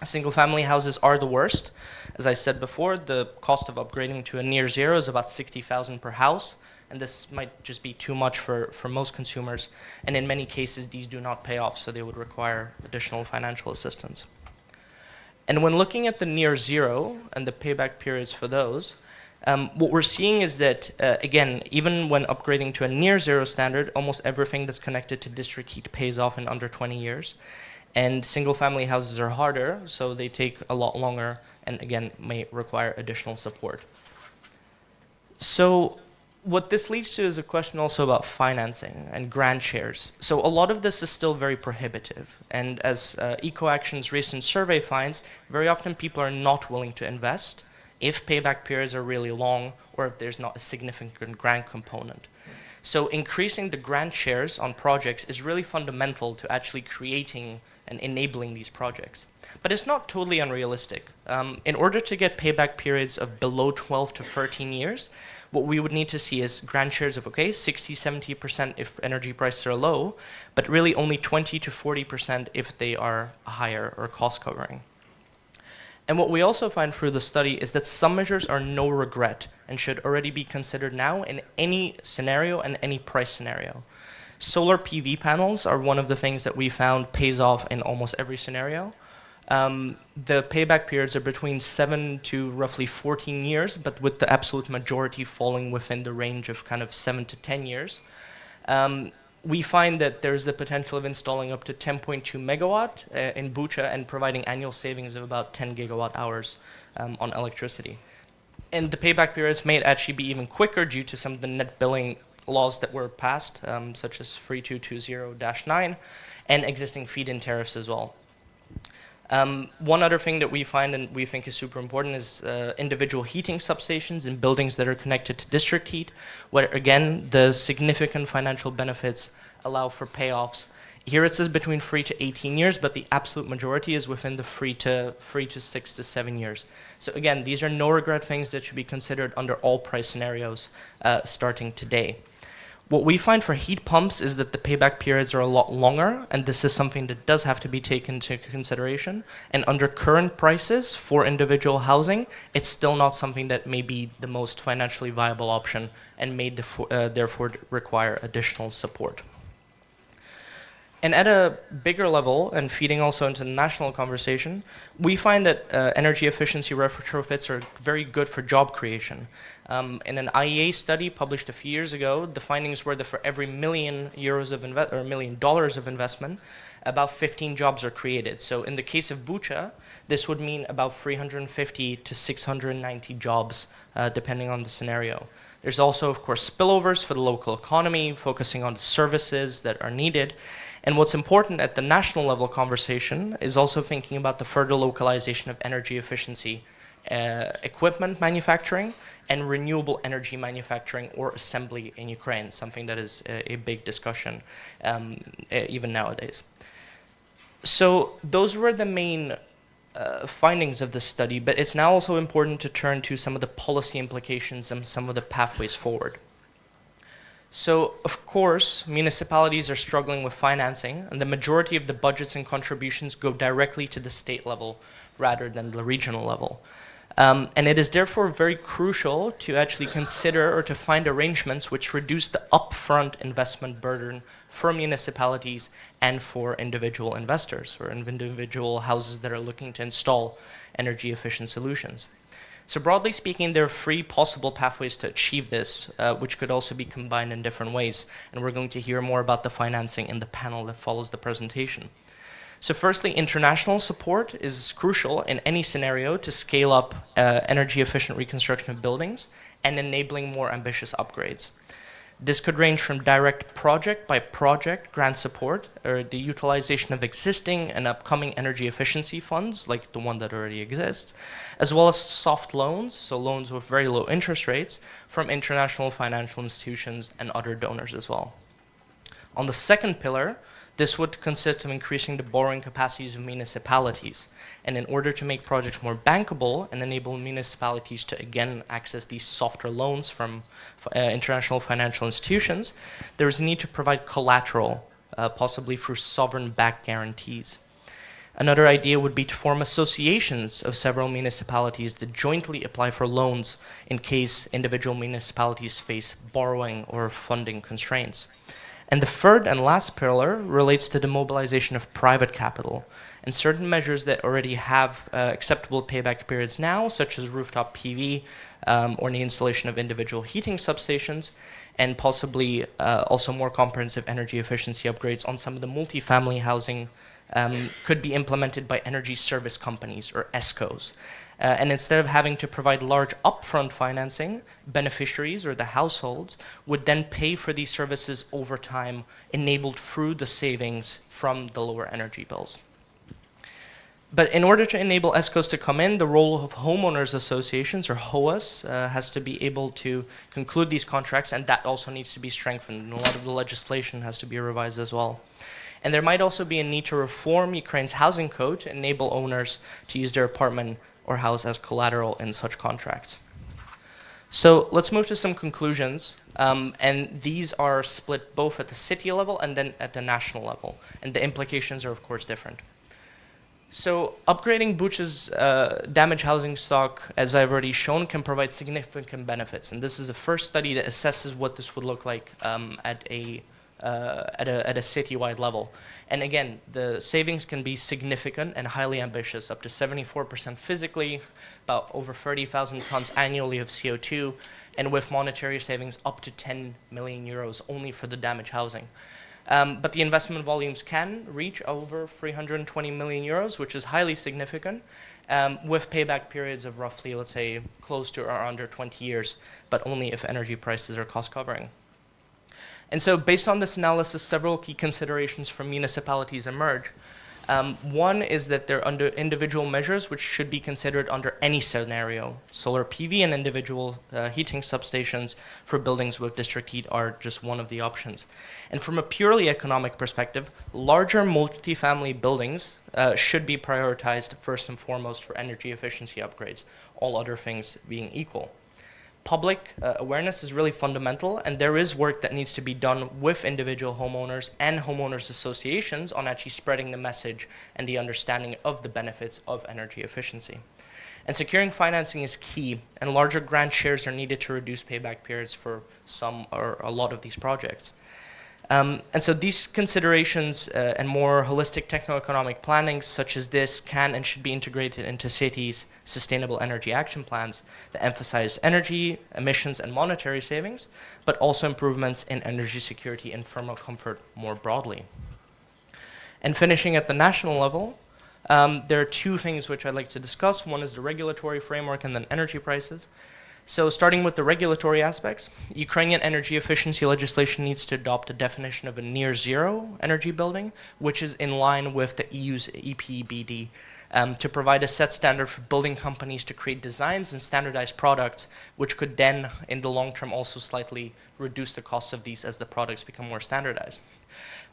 Single-family houses are the worst. As I said before, the cost of upgrading to a near zero is about 60,000 per house, and this might just be too much for most consumers. And in many cases, these do not pay off, so they would require additional financial assistance. And when looking at the near zero and the payback periods for those, what we're seeing is that, again, even when upgrading to a near zero standard, almost everything that's connected to district heat pays off in under 20 years. And single-family houses are harder, so they take a lot longer and, again, may require additional support. So what this leads to is a question also about financing and grant shares. So a lot of this is still very prohibitive. And as Ecoaction's recent survey finds, very often people are not willing to invest if payback periods are really long or if there's not a significant grant component. So increasing the grant shares on projects is really fundamental to actually creating and enabling these projects. But it's not totally unrealistic. In order to get payback periods of below 12 to 13 years, what we would need to see is grant shares of, okay, 60-70% if energy prices are low, but really only 20 to 40% if they are higher or cost covering. And what we also find through the study is that some measures are no regret and should already be considered now in any scenario and any price scenario. Solar PV panels are one of the things that we found pays off in almost every scenario. The payback periods are between 7 to roughly 14 years, but with the absolute majority falling within the range of kind of 7 to 10 years. We find that there's the potential of installing up to 10.2 megawatt in Bucha and providing annual savings of about 10 gigawatt hours on electricity. And the payback periods may actually be even quicker due to some of the net billing laws that were passed, such as 3220-9, and existing feed-in tariffs as well. One other thing that we find and we think is super important is individual heating substations in buildings that are connected to district heat, where again, the significant financial benefits allow for payoffs. Here it says between 3 to 18 years, but the absolute majority is within the 3 to 6 to 7 years. So again, these are no regret things that should be considered under all price scenarios starting today. What we find for heat pumps is that the payback periods are a lot longer, and this is something that does have to be taken into consideration. And under current prices for individual housing, it's still not something that may be the most financially viable option and may therefore require additional support. And at a bigger level, and feeding also into the national conversation, we find that energy efficiency retrofits are very good for job creation. In an IEA study published a few years ago, the findings were that for every $1 million of investment, about 15 jobs are created. So in the case of Bucha, this would mean about 350 to 690 jobs, depending on the scenario. There's also, of course, spillovers for the local economy, focusing on the services that are needed. And what's important at the national level conversation is also thinking about the further localization of energy efficiency equipment manufacturing and renewable energy manufacturing or assembly in Ukraine, something that is a big discussion even nowadays. So those were the main findings of the study, but it's now also important to turn to some of the policy implications and some of the pathways forward. So, of course, municipalities are struggling with financing, and the majority of the budgets and contributions go directly to the state level rather than the regional level. And it is therefore very crucial to actually consider or to find arrangements which reduce the upfront investment burden for municipalities and for individual investors or individual houses that are looking to install energy efficient solutions. So broadly speaking, there are three possible pathways to achieve this, which could also be combined in different ways. And we're going to hear more about the financing in the panel that follows the presentation. So firstly, international support is crucial in any scenario to scale up energy efficient reconstruction of buildings and enabling more ambitious upgrades. This could range from direct project by project grant support or the utilization of existing and upcoming energy efficiency funds like the one that already exists, as well as soft loans, so loans with very low interest rates from international financial institutions and other donors as well. On the second pillar, this would consist of increasing the borrowing capacities of municipalities. And in order to make projects more bankable and enable municipalities to again access these softer loans from international financial institutions, there is a need to provide collateral, possibly through sovereign-backed guarantees. Another idea would be to form associations of several municipalities that jointly apply for loans in case individual municipalities face borrowing or funding constraints. And the third and last pillar relates to the mobilization of private capital and certain measures that already have acceptable payback periods now, such as rooftop PV or the installation of individual heating substations, and possibly also more comprehensive energy efficiency upgrades on some of the multifamily housing could be implemented by energy service companies or ESCOs. And instead of having to provide large upfront financing, beneficiaries or the households would then pay for these services over time, enabled through the savings from the lower energy bills. But in order to enable ESCOs to come in, the role of homeowners associations, or HOAs, has to be able to conclude these contracts, and that also needs to be strengthened. And a lot of the legislation has to be revised as well. And there might also be a need to reform Ukraine's housing code to enable owners to use their apartment or house as collateral in such contracts. So let's move to some conclusions, and these are split both at the city level and then at the national level, and the implications are of course different. So upgrading Bucha's damaged housing stock, as I've already shown, can provide significant benefits, and this is the first study that assesses what this would look like at a citywide level. And again, the savings can be significant and highly ambitious, up to 74% physically, about over 30,000 tons annually of CO2, and with monetary savings up to 10 million euros only for the damaged housing. But the investment volumes can reach over 320 million euros, which is highly significant, with payback periods of roughly, let's say, close to or under 20 years, but only if energy prices are cost covering. And so based on this analysis, several key considerations from municipalities emerge. One is that they're under individual measures which should be considered under any scenario. Solar PV and individual heating substations for buildings with district heat are just one of the options. And from a purely economic perspective, larger multifamily buildings should be prioritized first and foremost for energy efficiency upgrades, all other things being equal. Public awareness is really fundamental, and there is work that needs to be done with individual homeowners and homeowners associations on actually spreading the message and the understanding of the benefits of energy efficiency. And securing financing is key, and larger grant shares are needed to reduce payback periods for some or a lot of these projects. And so these considerations and more holistic techno-economic planning such as this can and should be integrated into cities' sustainable energy action plans that emphasize energy, emissions, and monetary savings, but also improvements in energy security and thermal comfort more broadly. And finishing at the national level, there are two things which I'd like to discuss. One is the regulatory framework and then energy prices. So starting with the regulatory aspects, Ukrainian energy efficiency legislation needs to adopt a definition of a near zero energy building, which is in line with the EU's EPBD, to provide a set standard for building companies to create designs and standardized products, which could then, in the long term, also slightly reduce the cost of these as the products become more standardized.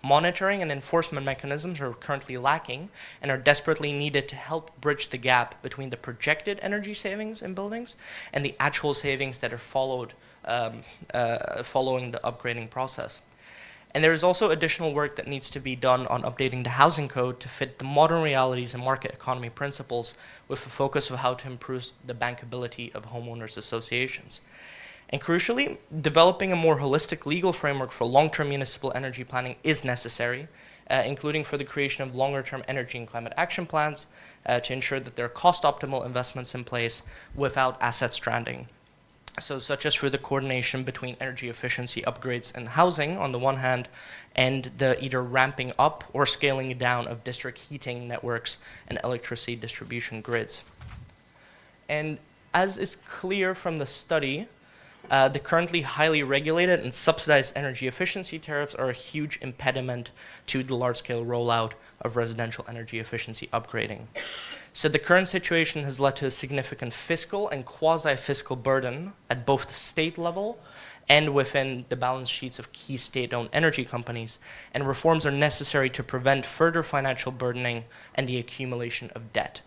Monitoring and enforcement mechanisms are currently lacking and are desperately needed to help bridge the gap between the projected energy savings in buildings and the actual savings that are following the upgrading process. And there is also additional work that needs to be done on updating the housing code to fit the modern realities and market economy principles with a focus of how to improve the bankability of homeowners associations. And crucially, developing a more holistic legal framework for long-term municipal energy planning is necessary, including for the creation of longer-term energy and climate action plans to ensure that there are cost-optimal investments in place without asset stranding. So such as through the coordination between energy efficiency upgrades and housing on the one hand, and the either ramping up or scaling down of district heating networks and electricity distribution grids. And as is clear from the study, the currently highly regulated and subsidized energy efficiency tariffs are a huge impediment to the large-scale rollout of residential energy efficiency upgrading. So the current situation has led to a significant fiscal and quasi-fiscal burden at both the state level and within the balance sheets of key state-owned energy companies, and reforms are necessary to prevent further financial burdening and the accumulation of debt.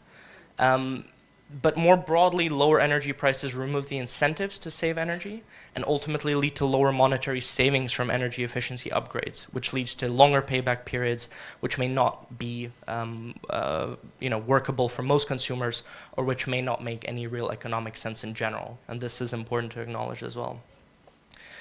But more broadly, lower energy prices remove the incentives to save energy and ultimately lead to lower monetary savings from energy efficiency upgrades, which leads to longer payback periods, which may not be workable for most consumers, or which may not make any real economic sense in general. And this is important to acknowledge as well.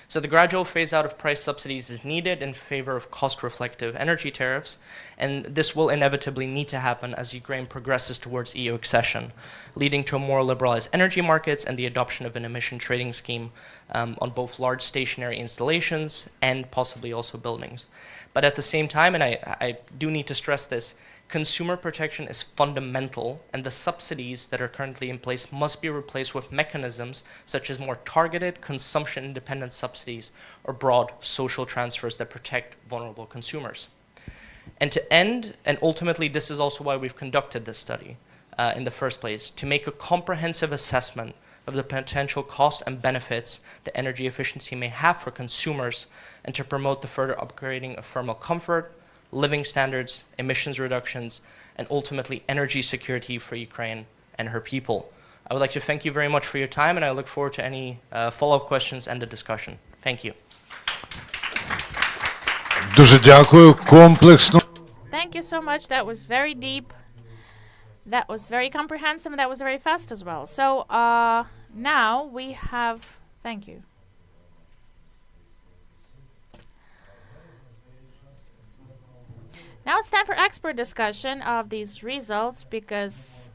So the gradual phase out of price subsidies is needed in favor of cost-reflective energy tariffs, and this will inevitably need to happen as Ukraine progresses towards EU accession, leading to more liberalized energy markets and the adoption of an emission trading scheme on both large stationary installations and possibly also buildings. But at the same time, and I do need to stress this, consumer protection is fundamental, and the subsidies that are currently in place must be replaced with mechanisms such as more targeted consumption-independent subsidies or broad social transfers that protect vulnerable consumers. And to end, and ultimately this is also why we've conducted this study in the first place, to make a comprehensive assessment of the potential costs and benefits that energy efficiency may have for consumers, and to promote the further upgrading of thermal comfort, living standards, emissions reductions, and ultimately energy security for Ukraine and her people. I would like to thank you very much for your time, and I look forward to any follow-up questions and the discussion. Thank you. Дуже дякую, комплексно. Thank you so much. That was very deep. That was very comprehensive, and that was very fast as well. So now we have... Thank you. Now it's time for expert discussion of these results, because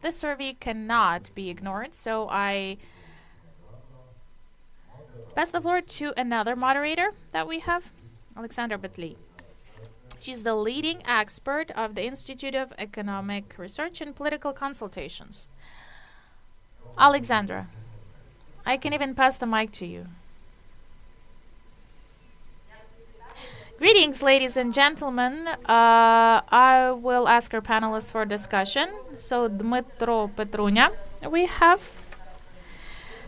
this survey cannot be ignored. So I pass the floor to another moderator that we have, Alexandra Batli. She's the leading expert of the Institute of Economic Research and Political Consultations. Alexandra, I can even pass the mic to you. Greetings, ladies and gentlemen. I will ask our panelists for discussion. So, Dmytro Petrunya, we have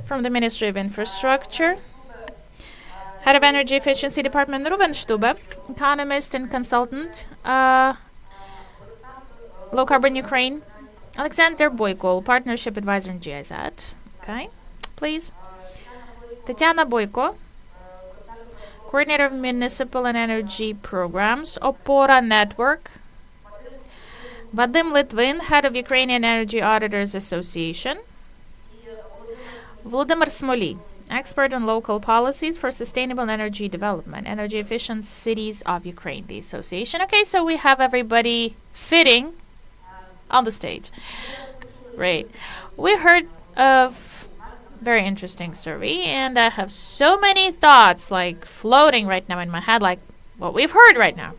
from the Ministry of Infrastructure, Head of Energy Efficiency Department, Ruven, economist and consultant, Low Carbon Ukraine, Alexander Boyko, Partnership Advisor in GIZ. Okay, please. Tatiana Boyko, Coordinator of Municipal and Energy Programs, Opora Network. Vadim Litvin, Head of Ukrainian Energy Auditors Association. Volodymyr Smoly, expert on local policies for sustainable energy development, energy efficient cities of Ukraine, the association. Okay, so we have everybody fitting on the stage. Great. We heard of very interesting survey, and I have so many thoughts like floating right now in my head, like what we've heard right now.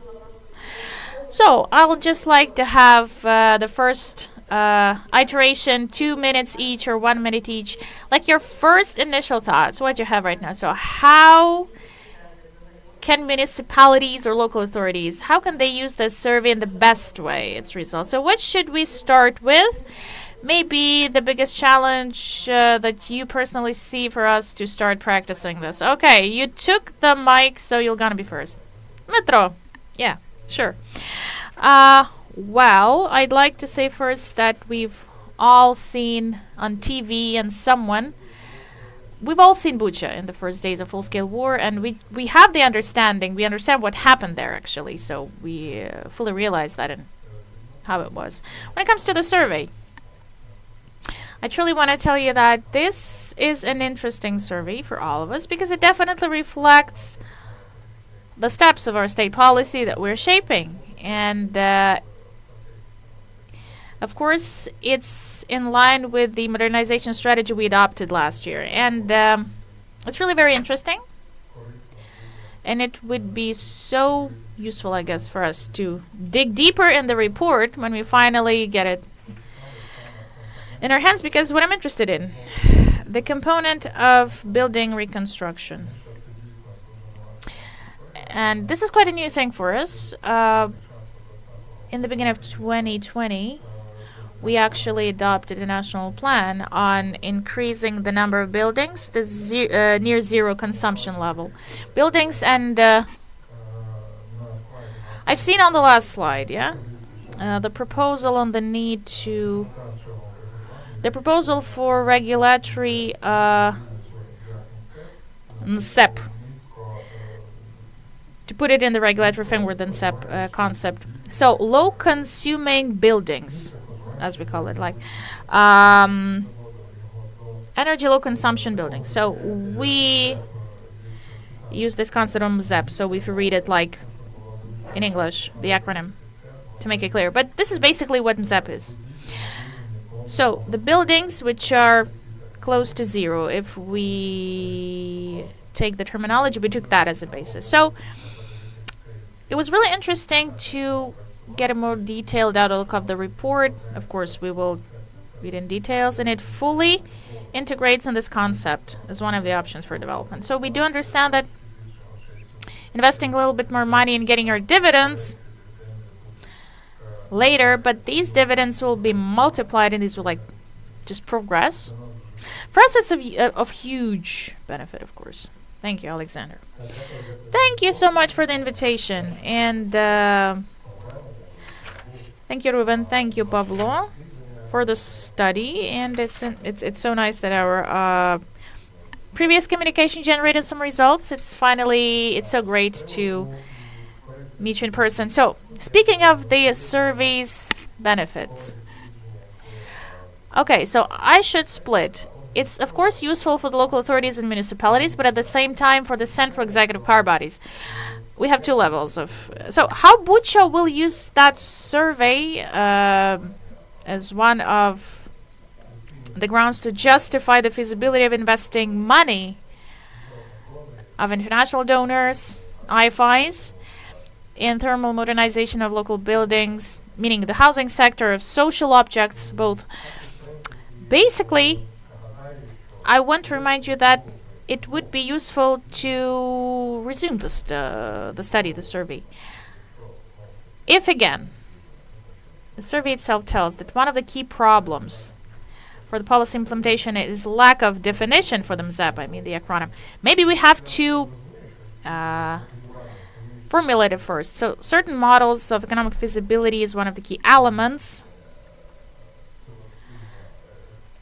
So I'll just like to have the first iteration, 2 minutes each or 1 minute each, like your first initial thoughts, what you have right now. So how can municipalities or local authorities, how can they use this survey in the best way, its results? So what should we start with? Maybe the biggest challenge that you personally see for us to start practicing this. Okay, you took the mic, so you're gonna be first. Metro. Yeah, sure. Well, I'd like to say first that we've all seen on TV and we've all seen Bucha in the first days of full-scale war, and we have the understanding, we understand what happened there actually, so we fully realize that and how it was. When it comes to the survey, I truly want to tell you that this is an interesting survey for all of us because it definitely reflects the steps of our state policy that we're shaping. And of course, it's in line with the modernization strategy we adopted last year. And it's really very interesting. And it would be so useful, I guess, for us to dig deeper in the report when we finally get it in our hands, because what I'm interested in, the component of building reconstruction. And this is quite a new thing for us. In the beginning of 2020, we actually adopted a national plan on increasing the number of buildings, the near zero consumption level. Buildings and I've seen on the last slide, yeah? The proposal on the need to... The proposal for regulatory NSEP, to put it in the regulatory framework, the NSEP concept. So low consuming buildings, as we call it, like energy low consumption buildings. So we use this concept on MZEP. So if you read it like in English, the acronym, to make it clear. But this is basically what MZEP is. So the buildings which are close to zero, if we take the terminology, we took that as a basis. So it was really interesting to get a more detailed outlook of the report. Of course, we will read in details, and it fully integrates in this concept as one of the options for development. So we do understand that investing a little bit more money and getting our dividends later, but these dividends will be multiplied and these will like just progress. For us, it's of huge benefit, of course. Thank you, Alexander. Thank you so much for the invitation. And thank you, Ruben. Thank you, Pavlo, for the study. And it's so nice that our previous communication generated some results. It's so great to meet you in person. So, speaking of the survey's benefits. Okay, so I should split. It's, of course, useful for the local authorities and municipalities, but at the same time for the central executive power bodies. We have two levels of... So, how Bucha will use that survey as one of the grounds to justify the feasibility of investing money of international donors, IFIs, in thermal modernization of local buildings, meaning the housing sector, of social objects, both. Basically, I want to remind you that it would be useful to resume the study, the survey. If, again, the survey itself tells that one of the key problems for the policy implementation is lack of definition for the MZEP, I mean the acronym, maybe we have to formulate it first. So certain models of economic feasibility is one of the key elements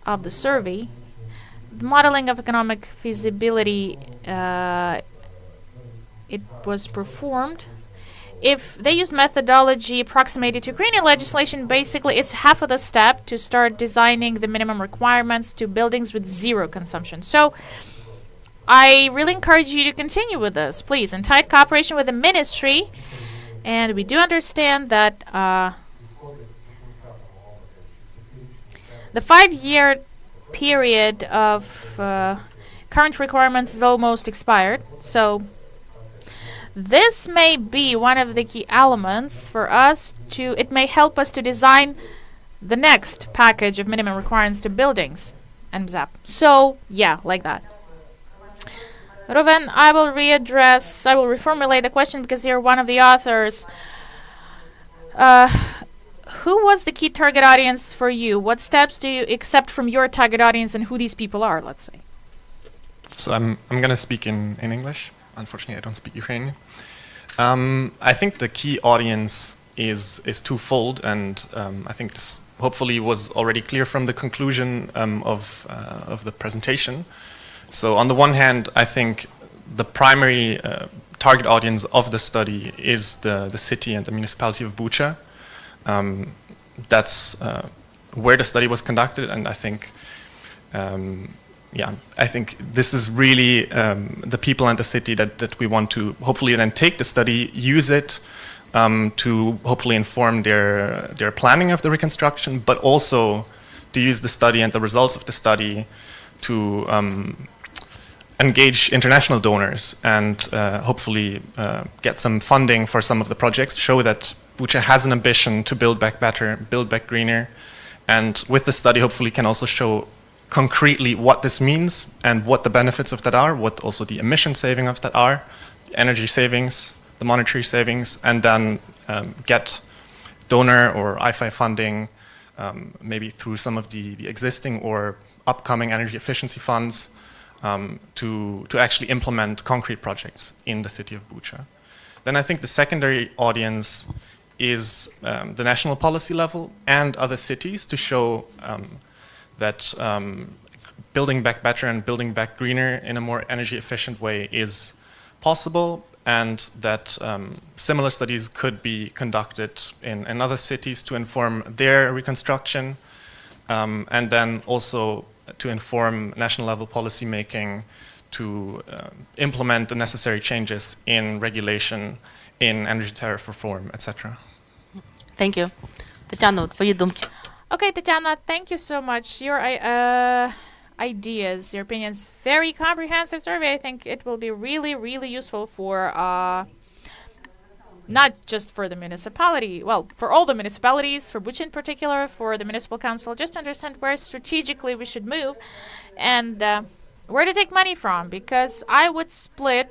of the survey. The modeling of economic feasibility, it was performed. If they use methodology approximated to Ukrainian legislation, basically it's half of the step to start designing the minimum requirements to buildings with zero consumption. So I really encourage you to continue with this, please, in tight cooperation with the ministry. And we do understand that the 5-year period of current requirements is almost expired. So this may be one of the key elements for us to, it may help us to design the next package of minimum requirements to buildings and MZAP. So, yeah, like that. Ruven, I will reformulate the question because you're one of the authors. Who was the key target audience for you? What steps do you accept from your target audience and who these people are, let's say? So I'm going to speak in English. Unfortunately, I don't speak Ukrainian. I think the key audience is twofold, and I think this hopefully was already clear from the conclusion of the presentation. So on the one hand, I think the primary target audience of the study is the city and the municipality of Bucha. That's where the study was conducted, and I think I think this is really the people and the city that we want to hopefully then take the study, use it to hopefully inform their planning of the reconstruction, but also to use the study and the results of the study to engage international donors and hopefully get some funding for some of the projects, show that Bucha has an ambition to build back better, build back greener, and with the study hopefully can also show concretely what this means and what the benefits of that are, what also the emission saving of that are, the energy savings, the monetary savings, and then get donor or IFI funding, maybe through some of the existing or upcoming energy efficiency funds to actually implement concrete projects in the city of Bucha. Then I think the secondary audience is the national policy level and other cities to show that building back better and building back greener in a more energy efficient way is possible, and that similar studies could be conducted in other cities to inform their reconstruction, and then also to inform national level policy making to implement the necessary changes in regulation, in energy tariff reform, etc. Thank you. Тетяно, твої думки. Okay, Tatiana, thank you so much. Your ideas, your opinions, very comprehensive survey. I think it will be really, really useful for not just for the municipality, well, for all the municipalities, for Bucha in particular, for the municipal council, just to understand where strategically we should move and where to take money from, because I would split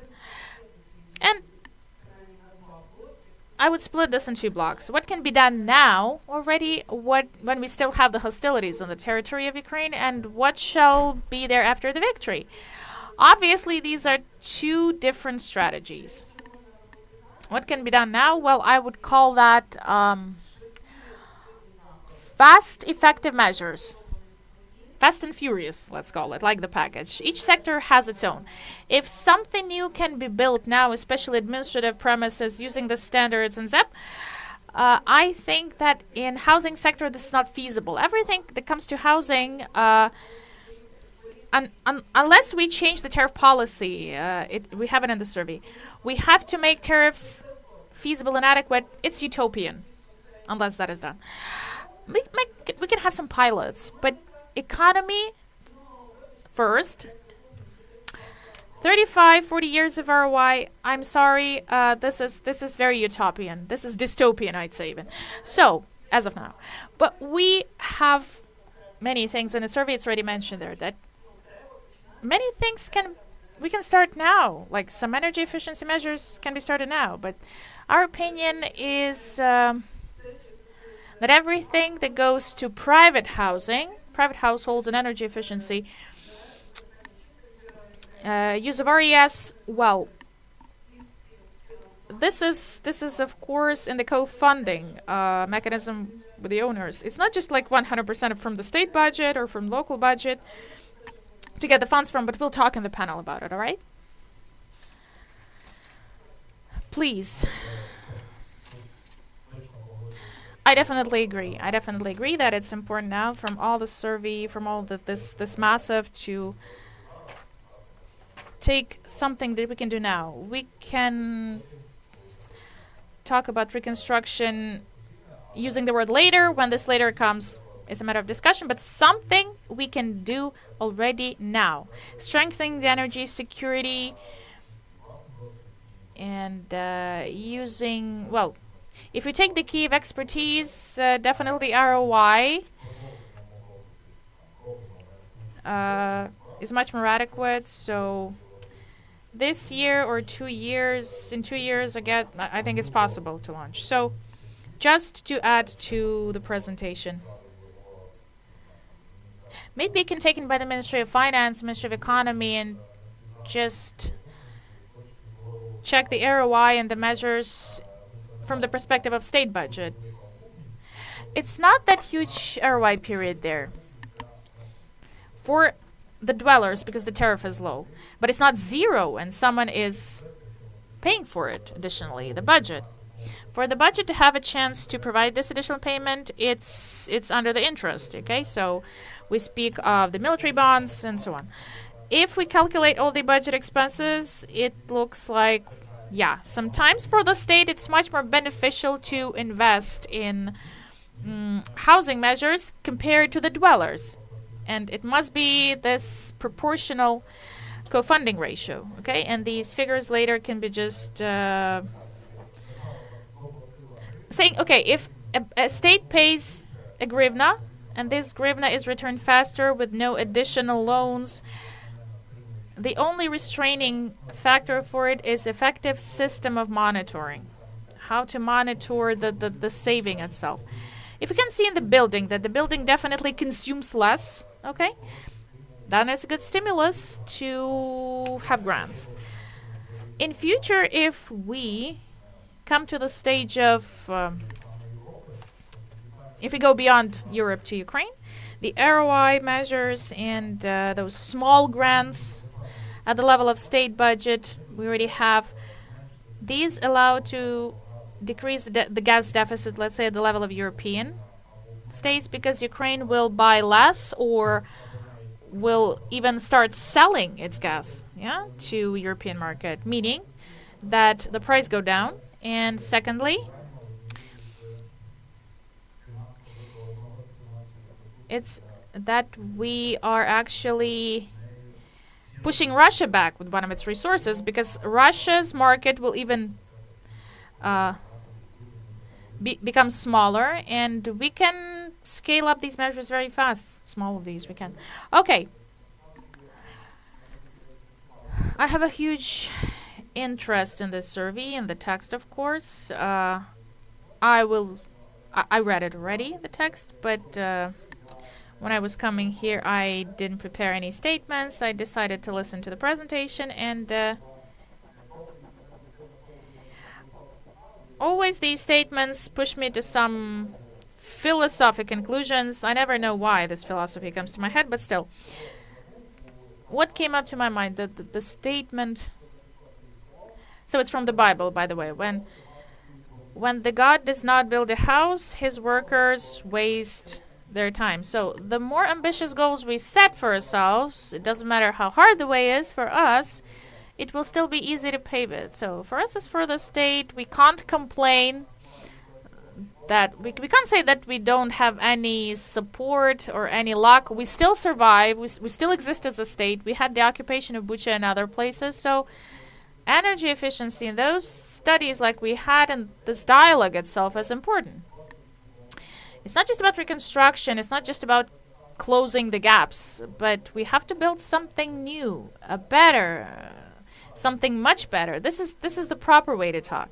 this in 2 blocks. What can be done now already, when we still have the hostilities on the territory of Ukraine, and what shall be there after the victory? Obviously, these are 2 different strategies. What can be done now? Well, I would call that fast, effective measures. Fast and furious, let's call it, like the package. Each sector has its own. If something new can be built now, especially administrative premises using the standards and ZEP, I think that in housing sector this is not feasible. Everything that comes to housing, unless we change the tariff policy, we have it in the survey, we have to make tariffs feasible and adequate. It's utopian, unless that is done. We can have some pilots, but economy first. 35-40 years of ROI, I'm sorry, this is very utopian. This is dystopian, I'd say even. So, as of now. But we have many things in the survey, it's already mentioned there, that many things we can start now. Like some energy efficiency measures can be started now. But our opinion is that everything that goes to private housing, private households and energy efficiency, use of RES, well, this is of course in the co-funding mechanism with the owners. It's not just like 100% from the state budget or from local budget to get the funds from, but we'll talk in the panel about it, all right? Please. I definitely agree. I definitely agree that it's important now from all the survey, from all this massive to take something that we can do now. We can talk about reconstruction using the word later. When this later comes, it's a matter of discussion, but something we can do already now. Strengthening the energy security and using, well, if you take the key of expertise, definitely ROI is much more adequate. So this year or 2 years, in 2 years, again, I think it's possible to launch. So just to add to the presentation, maybe it can be taken by the Ministry of Finance, Ministry of Economy, and just check the ROI and the measures from the perspective of state budget. It's not that huge ROI period there for the dwellers because the tariff is low, but it's not zero and someone is paying for it additionally, the budget. For the budget to have a chance to provide this additional payment, it's under the interest, okay? So we speak of the military bonds and so on. If we calculate all the budget expenses, it looks like, yeah, sometimes for the state it's much more beneficial to invest in housing measures compared to the dwellers. And it must be this proportional co-funding ratio, okay? And these figures later can be just saying, okay, if a state pays a grivna and this grivna is returned faster with no additional loans, the only restraining factor for it is effective system of monitoring. How to monitor the saving itself. If you can see in the building that the building definitely consumes less, okay, then it's a good stimulus to have grants. In future, if we come to the stage of, if we go beyond Europe to Ukraine, the ROI measures and those small grants at the level of state budget, we already have. These allow to decrease the gas deficit, let's say, at the level of European states, because Ukraine will buy less or will even start selling its gas, yeah, to European market, meaning that the price go down. And secondly, it's that we are actually pushing Russia back with one of its resources, because Russia's market will even become smaller, and we can scale up these measures very fast. Small of these we can. Okay. I have a huge interest in this survey and the text, of course. I read it already, the text, but when I was coming here, I didn't prepare any statements. I decided to listen to the presentation, and always these statements push me to some philosophic conclusions. I never know why this philosophy comes to my head, but still. What came up to my mind? The statement. So it's from the Bible, by the way. When the God does not build a house, his workers waste their time. So the more ambitious goals we set for ourselves, it doesn't matter how hard the way is for us, it will still be easy to pave it. So for us as for the state, we can't complain that we can't say that we don't have any support or any luck. We still survive. We still exist as a state. We had the occupation of Bucha and other places. So energy efficiency in those studies like we had and this dialogue itself is important. It's not just about reconstruction. It's not just about closing the gaps, but we have to build something new, a better, something much better. This is the proper way to talk.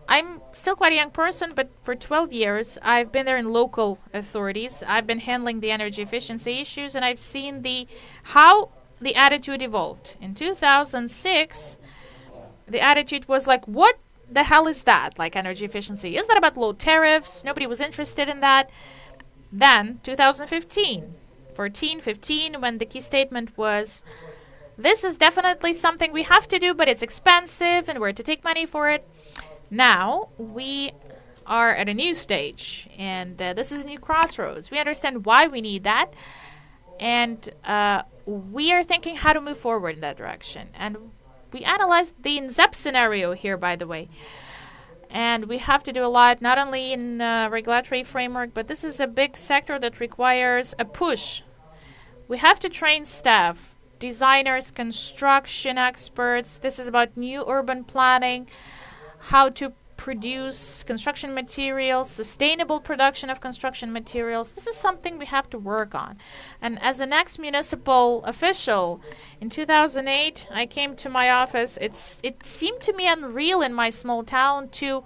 I'm still quite a young person, but for 12 years, I've been there in local authorities. I've been handling the energy efficiency issues, and I've seen how the attitude evolved. In 2006, the attitude was like, what the hell is that? Like energy efficiency? Is that about low tariffs? Nobody was interested in that. Then 2015, 15, when the key statement was, this is definitely something we have to do, but it's expensive and we're to take money for it. Now we are at a new stage, and this is a new crossroads. We understand why we need that, and we are thinking how to move forward in that direction. And we analyzed the NZEP scenario here, by the way. And we have to do a lot, not only in regulatory framework, but this is a big sector that requires a push. We have to train staff, designers, construction experts. This is about new urban planning, how to produce construction materials, sustainable production of construction materials. This is something we have to work on. And as an ex-municipal official, in 2008, I came to my office. It seemed to me unreal in my small town to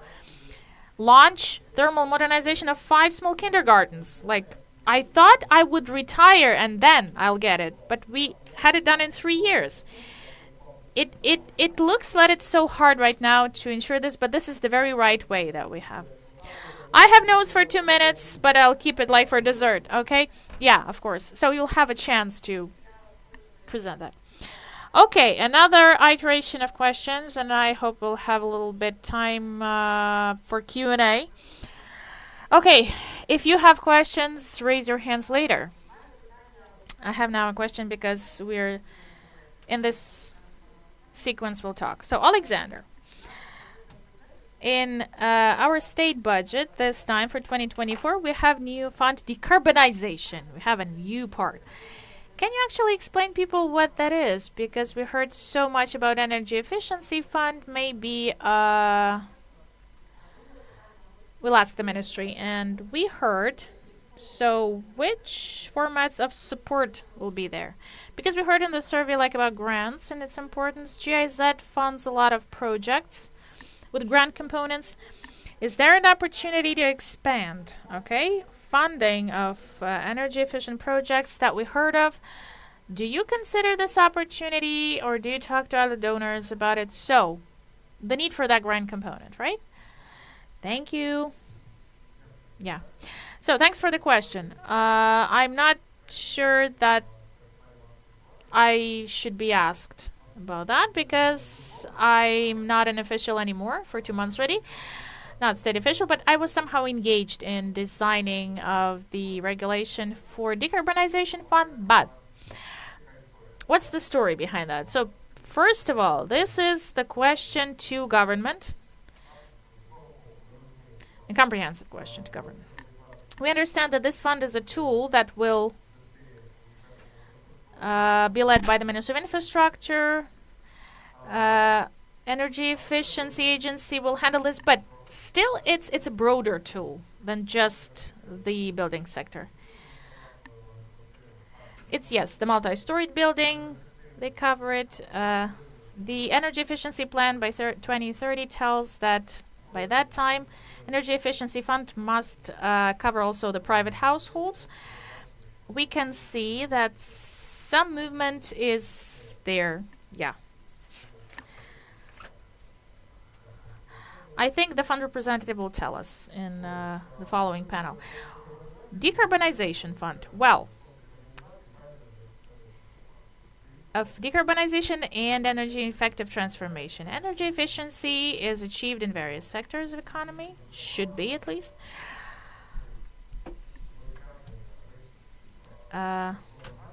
launch thermal modernization of 5 small kindergartens. Like, I thought I would retire and then I'll get it, but we had it done in 3 years. It looks that it's so hard right now to ensure this, but this is the very right way that we have. I have notes for 2 minutes, but I'll keep it like for dessert, okay? Yeah, of course. So you'll have a chance to present that. Okay, another iteration of questions, and I hope we'll have a little bit time for Q&A. Okay, if you have questions, raise your hands later. I have now a question because we're in this sequence we'll talk. So, Alexander, in our state budget this time for 2024, we have new fund decarbonization. We have a new part. Can you actually explain people what that is? Because we heard so much about energy efficiency fund. Maybe we'll ask the ministry. And we heard, so which formats of support will be there? Because we heard in the survey like about grants and its importance. GIZ funds a lot of projects with grant components. Is there an opportunity to expand, okay, funding of energy efficient projects that we heard of? Do you consider this opportunity, or do you talk to other donors about it? So, the need for that grant component, right? Thank you. Yeah. So, thanks for the question. I'm not sure that I should be asked about that because I'm not an official anymore for 2 months already. Not state official, but I was somehow engaged in designing of the regulation for decarbonization fund. But what's the story behind that? So first of all, this is the question to government, a comprehensive question to government. We understand that this fund is a tool that will be led by the Ministry of Infrastructure. Energy Efficiency Agency will handle this, but still it's a broader tool than just the building sector. It's, yes, the multi-storied building, they cover it. The Energy Efficiency Plan by 2030 tells that by that time, Energy Efficiency Fund must cover also the private households. We can see that some movement is there, yeah. I think the fund representative will tell us in the following panel. Decarbonization fund. Well, of decarbonization and energy effective transformation. Energy efficiency is achieved in various sectors of economy, should be at least.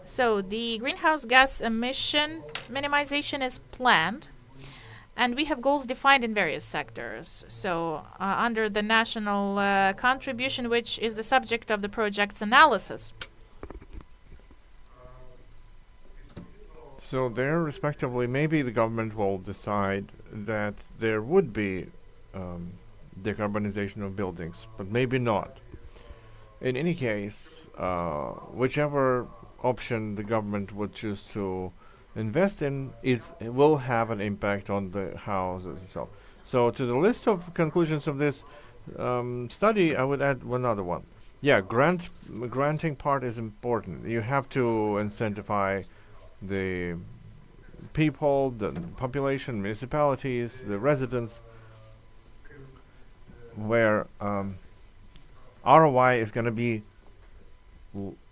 So the greenhouse gas emission minimization is planned. And we have goals defined in various sectors. So under the national contribution, which is the subject of the project's analysis. So there, respectively, maybe the government will decide that there would be decarbonization of buildings, but maybe not. In any case, whichever option the government would choose to invest in, it will have an impact on the houses itself. So to the list of conclusions of this study, I would add one other one. Yeah, granting part is important. You have to incentivize the people, the population, municipalities, the residents, where ROI is going to be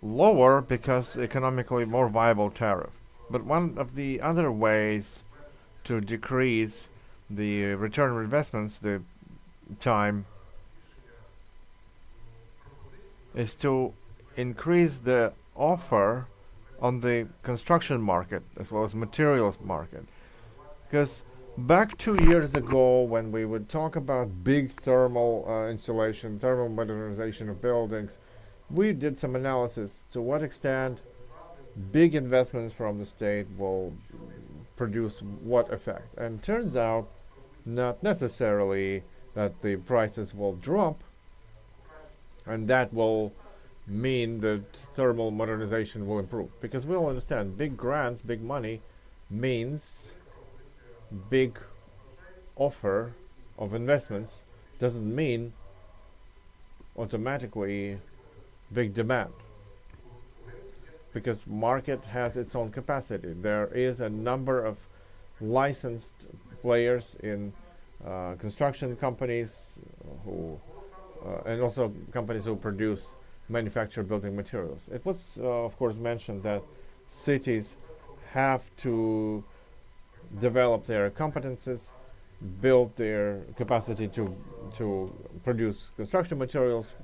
lower because economically more viable tariff. But one of the other ways to decrease the return on investments, the time, is to increase the offer on the construction market as well as materials market. Because back 2 years ago, when we would talk about big thermal insulation, thermal modernization of buildings, we did some analysis to what extent big investments from the state will produce what effect. And turns out not necessarily that the prices will drop, and that will mean that thermal modernization will improve. Because we all understand big grants, big money means big offer of investments doesn't mean automatically big demand, because market has its own capacity. There is a number of licensed players in construction companies who and also companies who manufacture building materials. It was of course mentioned that cities have to develop their competences, build their capacity to produce construction materials.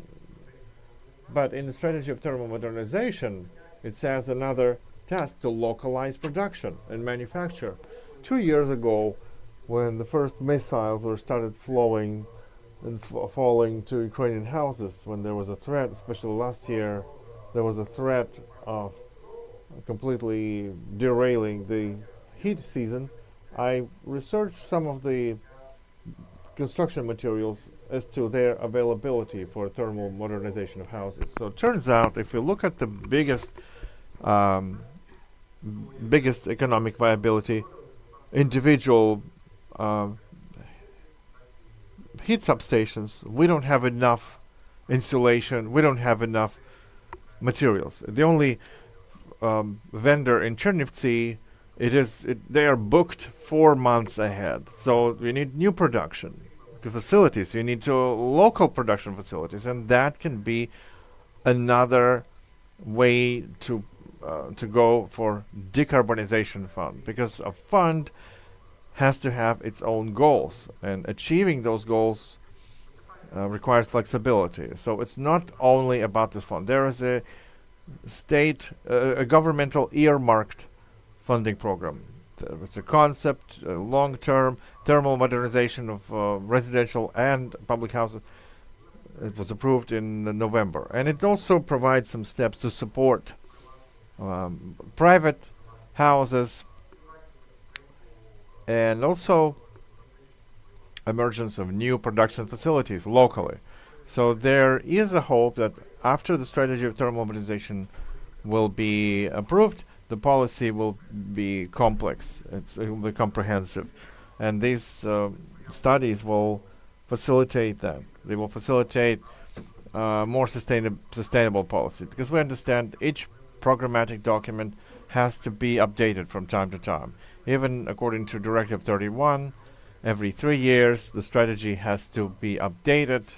But in the strategy of thermal modernization, it says another task: to localize production and manufacture. 2 years ago, when the first missiles were started flowing and falling to Ukrainian houses, when there was a threat, especially last year, there was a threat of completely derailing the heat season, I researched some of the construction materials as to their availability for thermal modernization of houses. So it turns out, if you look at the biggest economic viability, individual heat substations, we don't have enough insulation, we don't have enough materials. The only vendor in Chernivtsi, they are booked 4 months ahead. So we need new production facilities, you need local production facilities, and that can be another way to go for decarbonization fund, because a fund has to have its own goals, and achieving those goals requires flexibility. So it's not only about this fund. There is a governmental earmarked funding program. It's a concept, long-term thermal modernization of residential and public houses. It was approved in November, and it also provides some steps to support private houses and also emergence of new production facilities locally. So there is a hope that after the strategy of thermal modernization will be approved, the policy will be complex. It will be comprehensive, and these studies will facilitate that. They will facilitate more sustainable policy, because we understand each programmatic document has to be updated from time to time. Even according to Directive 31, every 3 years the strategy has to be updated.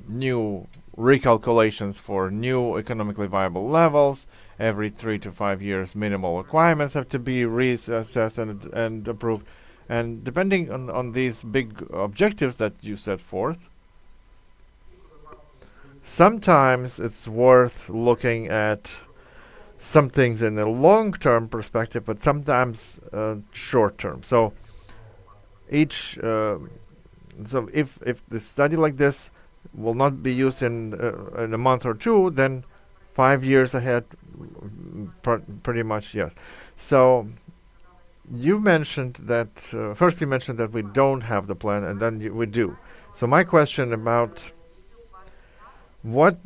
New recalculations for new economically viable levels. Every 3 to 5 years minimal requirements have to be reassessed and approved. And depending on these big objectives that you set forth, sometimes it's worth looking at some things in a long-term perspective, but sometimes short-term. So each so if the study like this will not be used in a month or two, then 5 years ahead, pretty much, yes. So you mentioned that first you mentioned that we don't have the plan, and then we do. So my question about what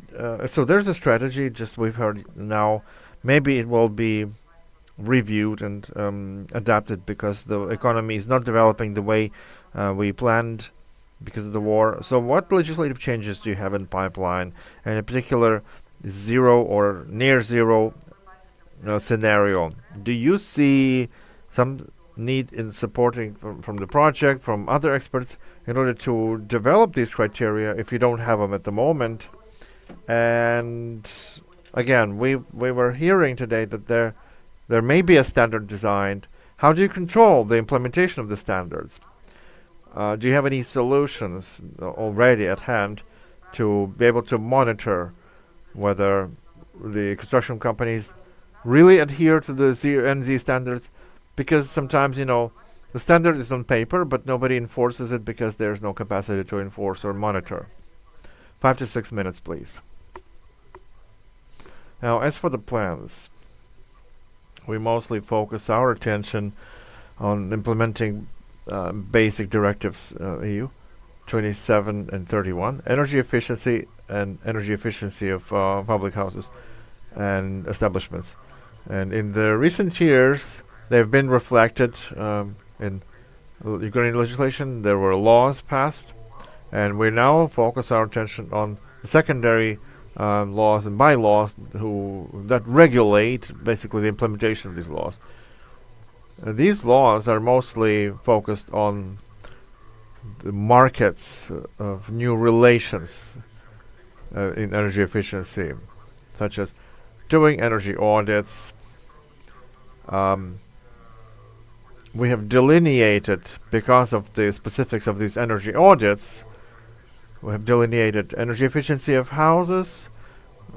so there's a strategy, just we've heard now. Maybe it will be reviewed and adapted because the economy is not developing the way we planned because of the war. So what legislative changes do you have in pipeline, and in particular zero or near zero scenario? Do you see some need in supporting from the project, from other experts, in order to develop these criteria if you don't have them at the moment? And again, we were hearing today that there may be a standard designed. How do you control the implementation of the standards? Do you have any solutions already at hand to be able to monitor whether the construction companies really adhere to the NZ standards, because sometimes, the standard is on paper, but nobody enforces it because there's no capacity to enforce or monitor. 5 to 6 minutes, please. Now, as for the plans, we mostly focus our attention on implementing basic directives, EU 27 and 31, energy efficiency and energy efficiency of public houses and establishments. And in the recent years, they've been reflected in Ukrainian legislation. There were laws passed, and we now focus our attention on the secondary laws and bylaws that regulate basically the implementation of these laws. These laws are mostly focused on the markets of new relations in energy efficiency, such as doing energy audits. We have delineated, because of the specifics of these energy audits, we have delineated energy efficiency of houses.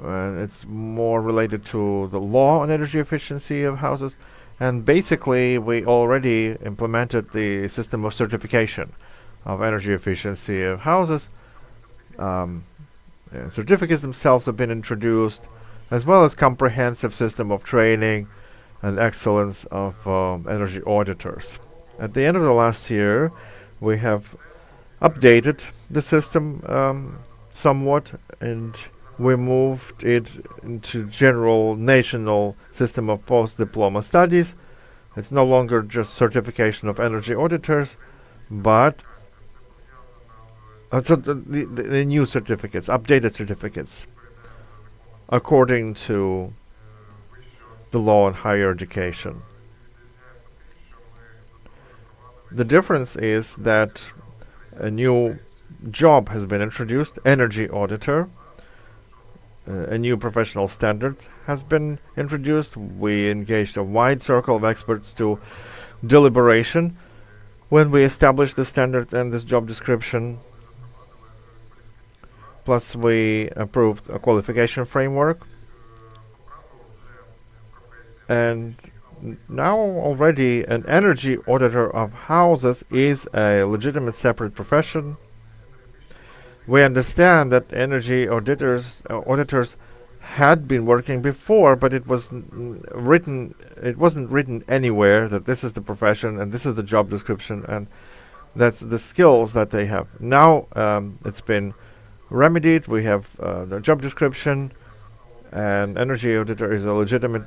It's more related to the law on energy efficiency of houses. And basically, we already implemented the system of certification of energy efficiency of houses. Certificates themselves have been introduced, as well as comprehensive system of training and excellence of energy auditors. At the end of the last year, we have updated the system somewhat, and we moved it into general national system of post-diploma studies. It's no longer just certification of energy auditors, but so the new certificates, updated certificates, according to the law on higher education. The difference is that a new job has been introduced, energy auditor. A new professional standard has been introduced. We engaged a wide circle of experts to deliberation when we established the standard and this job description. Plus, we approved a qualification framework. And now already an energy auditor of houses is a legitimate separate profession. We understand that energy auditors had been working before, but it wasn't written anywhere that this is the profession and this is the job description and that's the skills that they have. Now it's been remedied. We have the job description, and energy auditor is a legitimate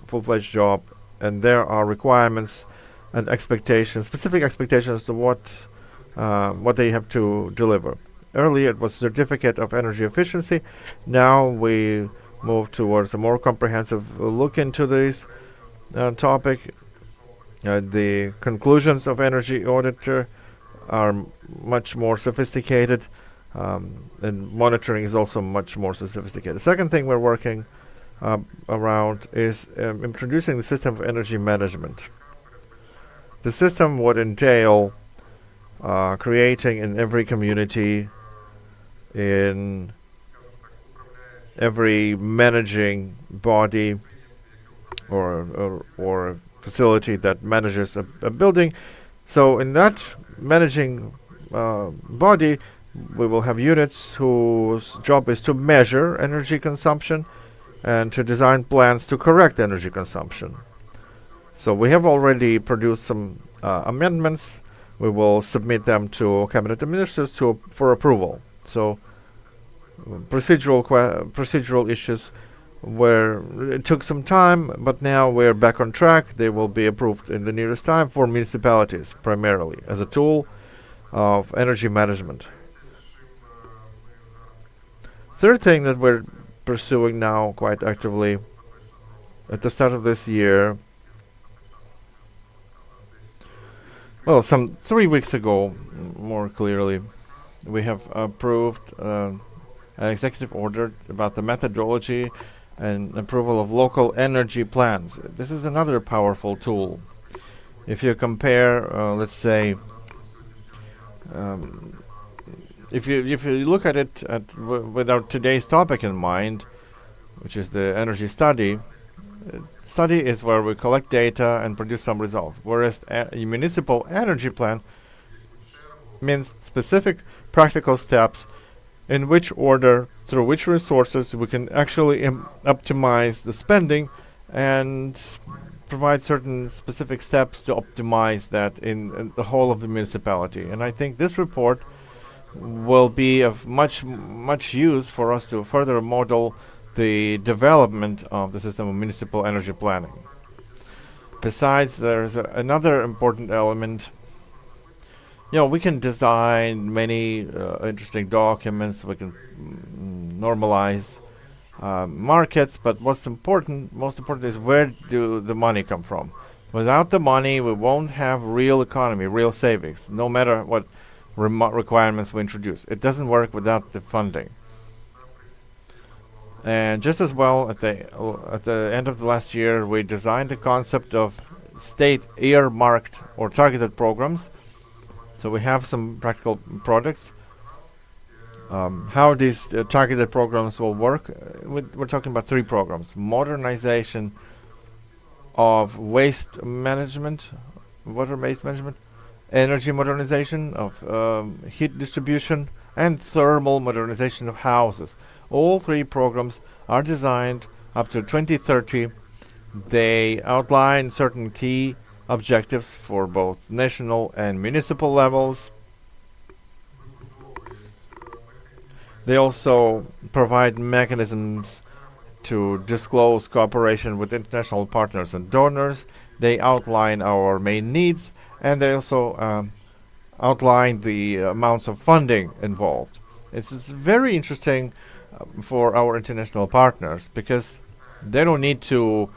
full-fledged job, and there are requirements and expectations, specific expectations to what they have to deliver. Earlier it was certificate of energy efficiency. Now we move towards a more comprehensive look into this topic. The conclusions of energy auditor are much more sophisticated, and monitoring is also much more sophisticated. The second thing we're working around is introducing the system of energy management. The system would entail creating in every community, in every managing body or facility that manages a building. So in that managing body, we will have units whose job is to measure energy consumption and to design plans to correct energy consumption. So we have already produced some amendments. We will submit them to Cabinet of Ministers for approval. So procedural issues where it took some time, but now we're back on track. They will be approved in the nearest time for municipalities, primarily, as a tool of energy management. Third thing that we're pursuing now quite actively at the start of this year, well, some 3 weeks ago, more clearly, we have approved an executive order about the methodology and approval of local energy plans. This is another powerful tool. If you compare, let's say, if you look at it with our today's topic in mind, which is the energy study. Study is where we collect data and produce some results, whereas a municipal energy plan means specific practical steps in which order, through which resources we can actually optimize the spending and provide certain specific steps to optimize that in the whole of the municipality. And I think this report will be of much use for us to further model the development of the system of municipal energy planning. Besides, there's another important element. We can design many interesting documents. We can normalize markets, but most important is, where do the money come from? Without the money, we won't have real economy, real savings, no matter what requirements we introduce. It doesn't work without the funding. And just as well, at the end of the last year, we designed the concept of state earmarked or targeted programs. So we have some practical products. How these targeted programs will work, we're talking about 3 programs: modernization of waste management, water-based management, energy modernization of heat distribution, and thermal modernization of houses. All 3 programs are designed up to 2030. They outline certain key objectives for both national and municipal levels. They also provide mechanisms to disclose cooperation with international partners and donors. They outline our main needs, and they also outline the amounts of funding involved. It's very interesting for our international partners, because they don't need to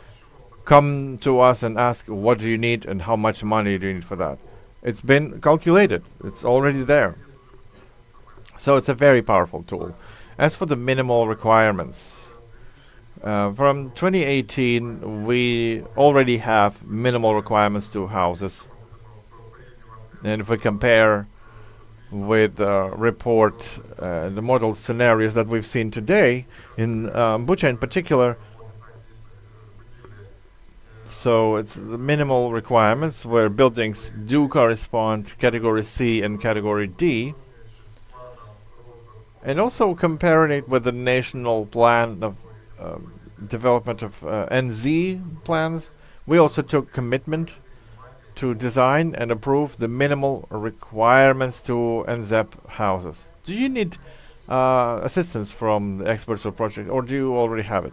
come to us and ask, what do you need and how much money do you need for that? It's been calculated. It's already there. So it's a very powerful tool. As for the minimal requirements, from 2018, we already have minimal requirements to houses. And if we compare with the report, the model scenarios that we've seen today, in Bucha in particular, so it's the minimal requirements where buildings do correspond to category C and category D. And also comparing it with the national plan of development of NZ plans, we also took commitment to design and approve the minimal requirements to NZEP houses. Do you need assistance from the experts or project, or do you already have it?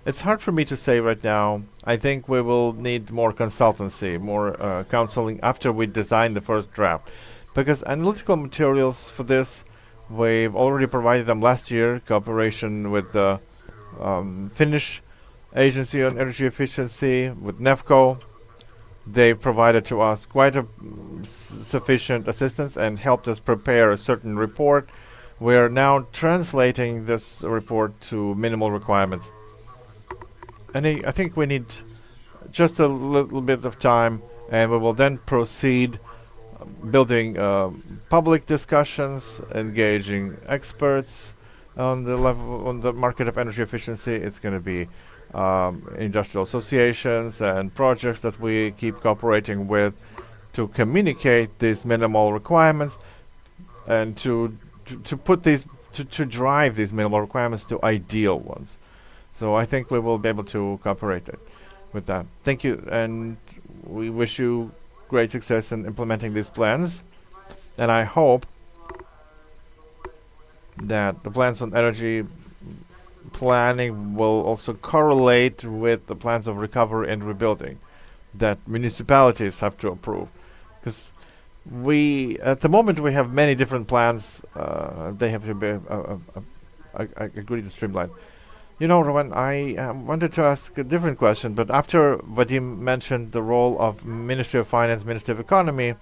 It's hard for me to say right now. I think we will need more consultancy, more counseling after we design the first draft. Because analytical materials for this, we've already provided them last year, cooperation with the Finnish Agency on Energy Efficiency, with NEFCO. They've provided to us quite a sufficient assistance and helped us prepare a certain report. We're now translating this report to minimal requirements. And I think we need just a little bit of time, and we will then proceed building public discussions, engaging experts on the level, on the market of energy efficiency. It's going to be industrial associations and projects that we keep cooperating with to communicate these minimal requirements and to put these to drive these minimal requirements to ideal ones. So I think we will be able to cooperate with that. Thank you, and we wish you great success in implementing these plans. And I hope that the plans on energy planning will also correlate with the plans of recovery and rebuilding that municipalities have to approve. Because at the moment, we have many different plans. They have to be agreed to streamline. Roman, I wanted to ask a different question, but after Vadim mentioned the role of Ministry of Finance, Ministry of Economy,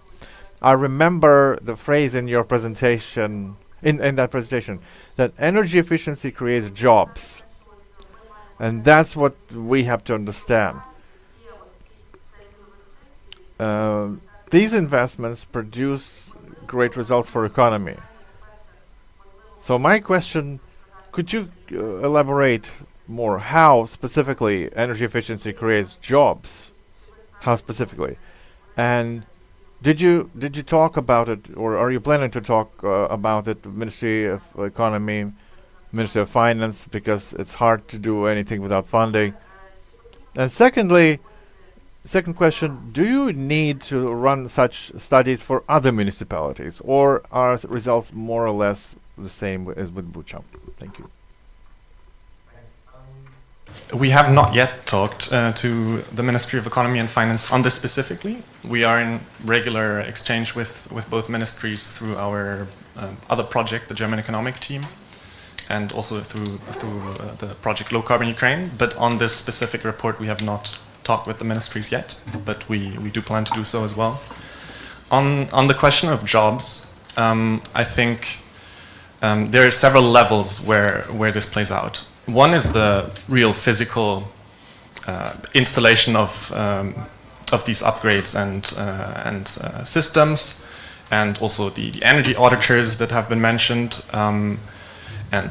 I remember the phrase in your presentation, in that presentation, that energy efficiency creates jobs. And that's what we have to understand. These investments produce great results for economy. So my question, could you elaborate more how specifically energy efficiency creates jobs. How specifically? And did you talk about it, or are you planning to talk about it, Ministry of Economy, Ministry of Finance, because it's hard to do anything without funding? And secondly, second question, do you need to run such studies for other municipalities, or are results more or less the same as with Bucha? Thank you. We have not yet talked to the Ministry of Economy and Finance on this specifically. We are in regular exchange with both ministries through our other project, the German Economic Team, and also through the project Low Carbon Ukraine. But on this specific report, we have not talked with the ministries yet, but we do plan to do so as well. On the question of jobs, I think there are several levels where this plays out. One is the real physical installation of these upgrades and systems, and also the energy auditors that have been mentioned, and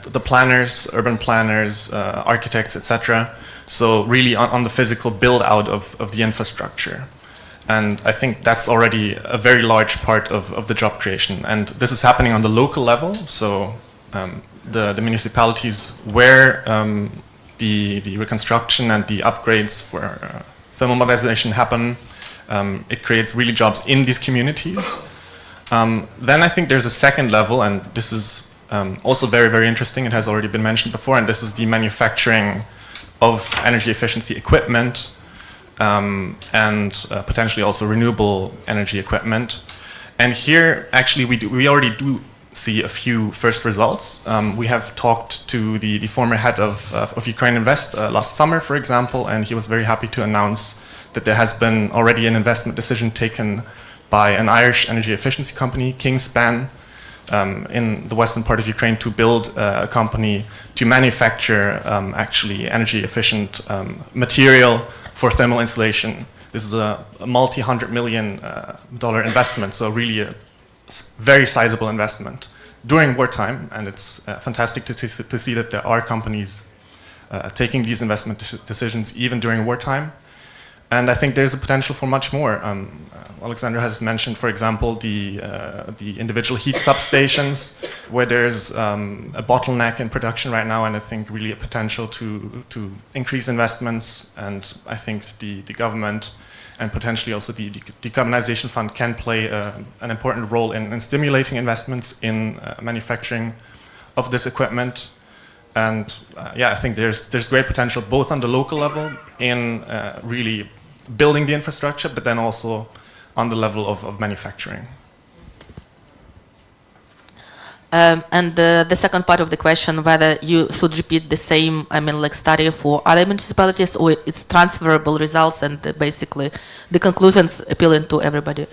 the planners, urban planners, architects, etc. So really on the physical build out of the infrastructure. And I think that's already a very large part of the job creation. And this is happening on the local level. So the municipalities where the reconstruction and the upgrades for thermal modernization happen, it creates really jobs in these communities. Then I think there's a second level, and this is also very, very interesting. It has already been mentioned before, and this is the manufacturing of energy efficiency equipment and potentially also renewable energy equipment. And here, actually, we already do see a few first results. We have talked to the former head of Ukraine Invest last summer, for example, and he was very happy to announce that there has been already an investment decision taken by an Irish energy efficiency company, Kingspan, in the western part of Ukraine, to build a company to manufacture actually energy efficient material for thermal insulation. This is a multi-$100 million investment, so really a very sizable investment during wartime, and it's fantastic to see that there are companies taking these investment decisions even during wartime. And I think there's a potential for much more. Alexander has mentioned, for example, the individual heat substations, where there's a bottleneck in production right now, and I think really a potential to increase investments. And I think the government and potentially also the decarbonization fund can play an important role in stimulating investments in manufacturing of this equipment. And yeah, I think there's great potential both on the local level in really building the infrastructure, but then also on the level of manufacturing. And the second part of the question, whether you should repeat the same, study for other municipalities, or it's transferable results and basically the conclusions appealing to everybody?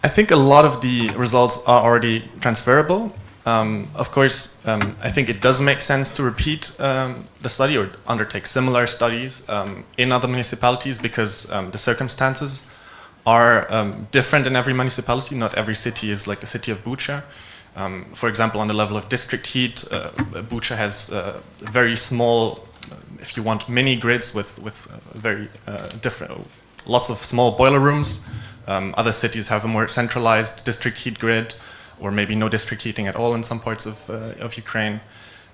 I think a lot of the results are already transferable. Of course, I think it does make sense to repeat the study or undertake similar studies in other municipalities, because the circumstances are different in every municipality. Not every city is like the city of Bucha. For example, on the level of district heat, Bucha has very small, if you want, mini grids with very different, lots of small boiler rooms. Other cities have a more centralized district heat grid, or maybe no district heating at all in some parts of Ukraine.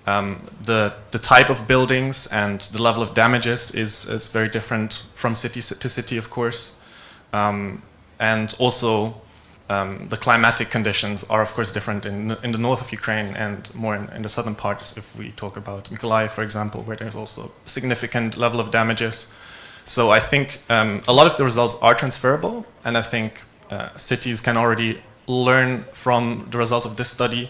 The type of buildings and the level of damages is very different from city to city, of course. And also the climatic conditions are, of course, different in the north of Ukraine and more in the southern parts, if we talk about Mykolaiv, for example, where there's also a significant level of damages. So I think a lot of the results are transferable, and I think cities can already learn from the results of this study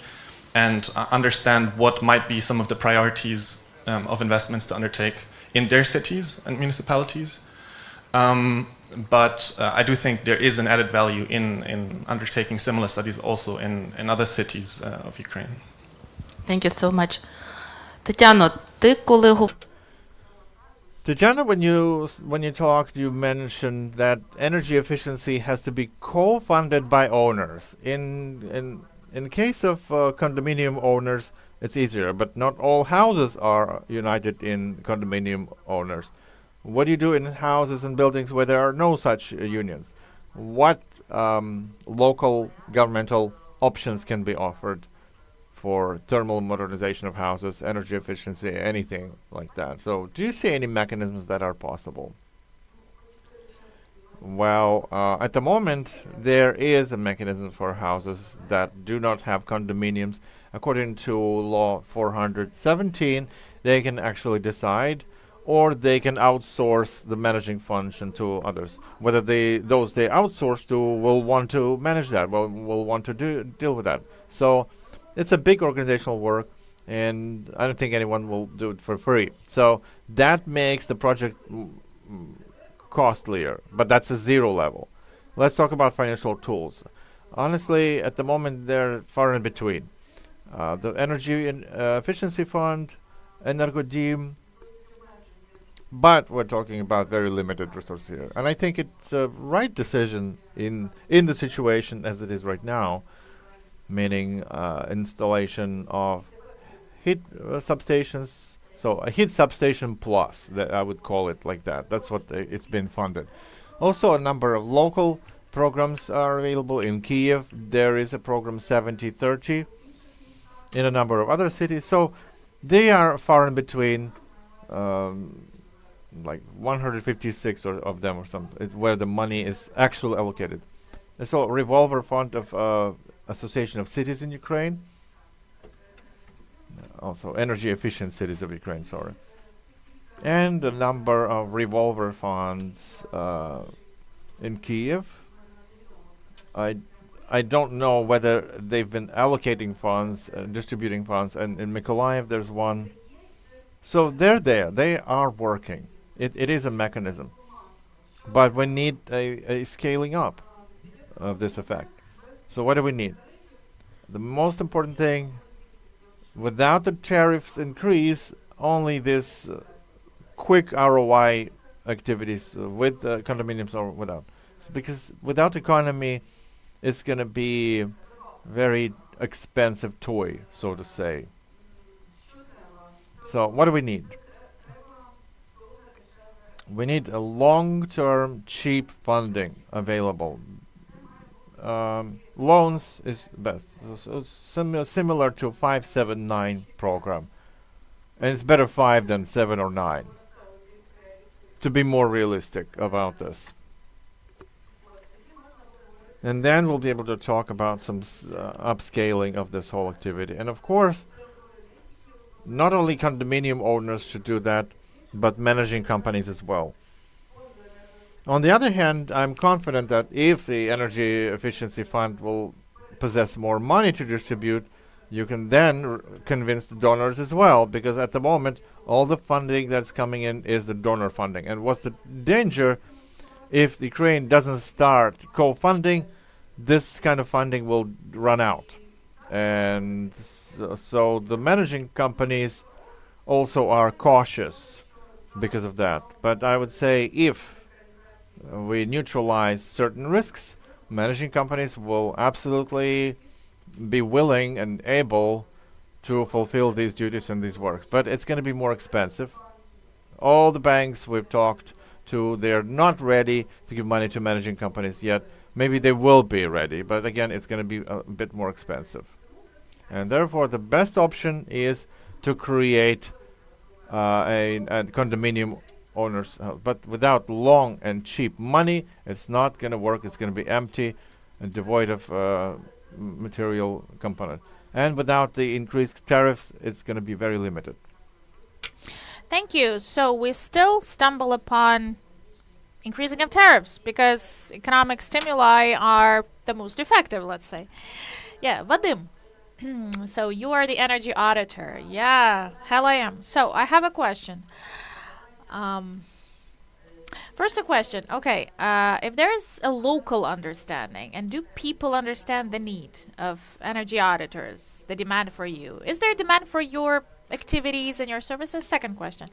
and understand what might be some of the priorities of investments to undertake in their cities and municipalities. But I do think there is an added value in undertaking similar studies also in other cities of Ukraine. Thank you so much. Тетяно, ти коли Tatiana, when you talked, you mentioned that energy efficiency has to be co-funded by owners. In case of condominium owners, it's easier. But not all houses are united in condominium owners. What do you do in houses and buildings where there are no such unions? What local governmental options can be offered for thermal modernization of houses, energy efficiency, anything like that? So do you see any mechanisms that are possible? Well, at the moment, there is a mechanism for houses that do not have condominiums. According to Law 417, they can actually decide, or they can outsource the managing function to others. Whether those they outsource to will want to manage that, will want to deal with that. So it's a big organizational work, and I don't think anyone will do it for free. So that makes the project costlier, but that's a zero level. Let's talk about financial tools. Honestly, at the moment, they're far in between. The Energy Efficiency Fund, Energodim, but we're talking about very limited resources here. And I think it's a right decision in the situation as it is right now, meaning installation of heat substations. So a heat substation plus, that I would call it like that. That's what it's been funded. Also, a number of local programs are available. In Kiev, there is a program 7030 in a number of other cities. So they are far in between, like 156 of them or something, where the money is actually allocated. And so revolver fund of Association of Cities in Ukraine, also energy efficient cities of Ukraine, sorry. And a number of revolver funds in Kiev. I don't know whether they've been allocating funds, distributing funds, and in Mykolaiv there's one. So they're there, they are working. It is a mechanism. But we need a scaling up of this effect. So what do we need? The most important thing, without the tariffs increase, only this quick ROI activities with condominiums or without. Because without economy, it's going to be very expensive toy, so to say. So what do we need? We need a long-term, cheap funding available. Loans is best. So similar to 579 program. And it's better 5 than 7 or 9. To be more realistic about this. And then we'll be able to talk about some upscaling of this whole activity. And of course, not only condominium owners should do that, but managing companies as well. On the other hand, I'm confident that if the Energy Efficiency Fund will possess more money to distribute, you can then convince the donors as well, because at the moment, all the funding that's coming in is the donor funding. And what's the danger? If the Ukraine doesn't start co-funding, this kind of funding will run out. And so the managing companies also are cautious because of that. But I would say if we neutralize certain risks, managing companies will absolutely be willing and able to fulfill these duties and these works. But it's going to be more expensive. All the banks we've talked to, they're not ready to give money to managing companies yet. Maybe they will be ready, but again, it's going to be a bit more expensive. And therefore, the best option is to create a condominium owners, but without long and cheap money, it's not going to work. It's going to be empty and devoid of material component. And without the increased tariffs, it's going to be very limited. Thank you. So we still stumble upon increasing of tariffs because economic stimuli are the most effective, let's say. Yeah, Vadim. So you are the energy auditor. Yeah, hell I am. So I have a question. First a question. Okay, if there is a local understanding, and do people understand the need of energy auditors, the demand for you? Is there demand for your activities and your services? Second question.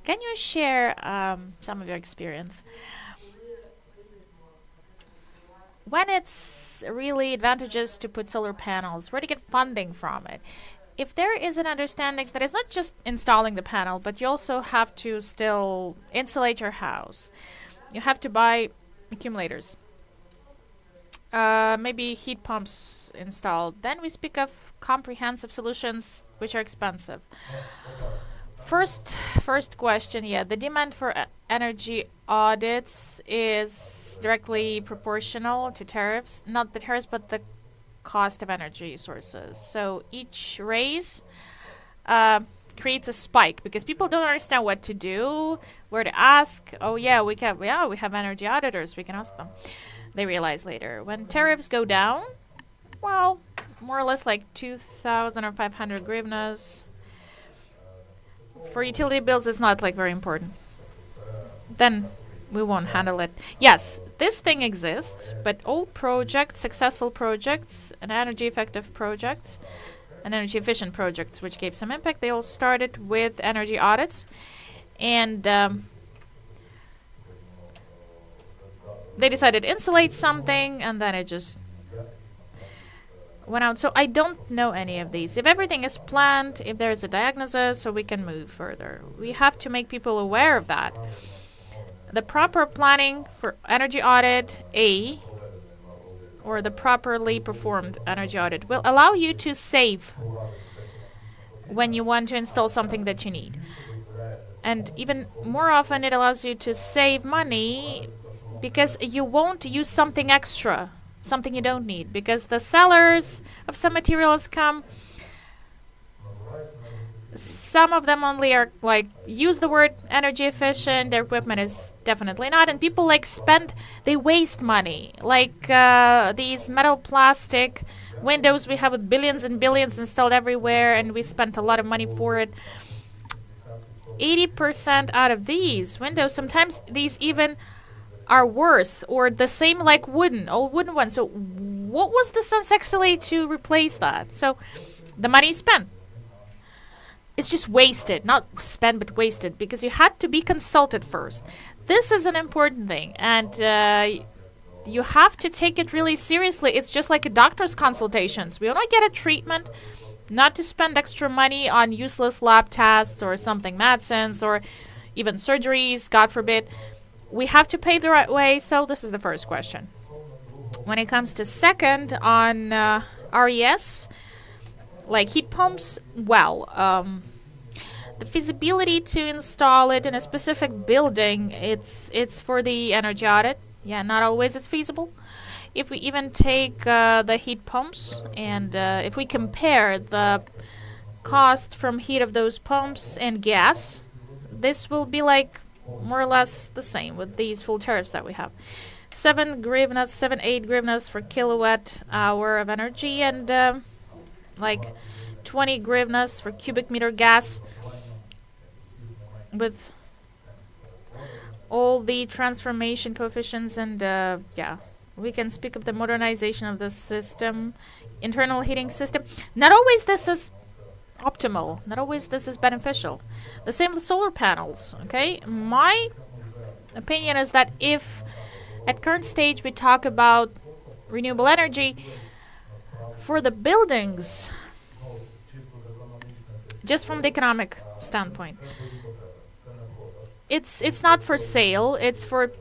Can you share some of your experience? When it's really advantageous to put solar panels, where to get funding from it? if there is an understanding that it's not just installing the panel, but you also have to still insulate your house. You have to buy accumulators. Maybe heat pumps installed. Then we speak of comprehensive solutions which are expensive. First question, yeah, the demand for energy audits is directly proportional to tariffs, not the tariffs, but the cost of energy sources. So each raise creates a spike because people don't understand what to do, where to ask. Oh yeah, we have energy auditors. We can ask them. They realize later when tariffs go down, well, more or less like 2,000 or 500 hryvnias. For utility bills, it's not like very important. Then we won't handle it. Yes, this thing exists, but all projects, successful projects, and energy effective projects, and energy efficient projects, which gave some impact, they all started with energy audits, and they decided to insulate something, and then it just went out. So I don't know any of these. If everything is planned, if there is a diagnosis, so we can move further. We have to make people aware of that. The proper planning for energy audit A, or the properly performed energy audit, will allow you to save when you want to install something that you need. And even more often, it allows you to save money because you won't use something extra, something you don't need, because the sellers of some materials come. Some of them only are like use the word energy efficient. Their equipment is definitely not, and people like they waste money. Like these metal plastic windows we have with billions and billions installed everywhere, and we spent a lot of money for it. 80% out of these windows, sometimes these even are worse or the same like old wooden ones. So what was the sense actually to replace that? So the money spent. It's just wasted, not spent, but wasted, because you had to be consulted first. This is an important thing, and you have to take it really seriously. It's just like a doctor's consultations. We want to get a treatment, not to spend extra money on useless lab tests or something, medicines, or even surgeries, God forbid. We have to pay the right way, so this is the first question. When it comes to second on RES, like heat pumps, well, the feasibility to install it in a specific building, it's for the energy audit. Yeah, not always it's feasible. If we even take the heat pumps and if we compare the cost from heat of those pumps and gas, this will be like more or less the same with these full tariffs that we have. 7, 8 hryvnias for kilowatt hour of energy, and like 20 hryvnias for cubic meter gas, with all the transformation coefficients. And yeah, we can speak of the modernization of the system, internal heating system. Not always this is optimal, not always this is beneficial. The same with solar panels. Okay, my opinion is that if at current stage we talk about renewable energy for the buildings, just from the economic standpoint, it's not for sale, it's for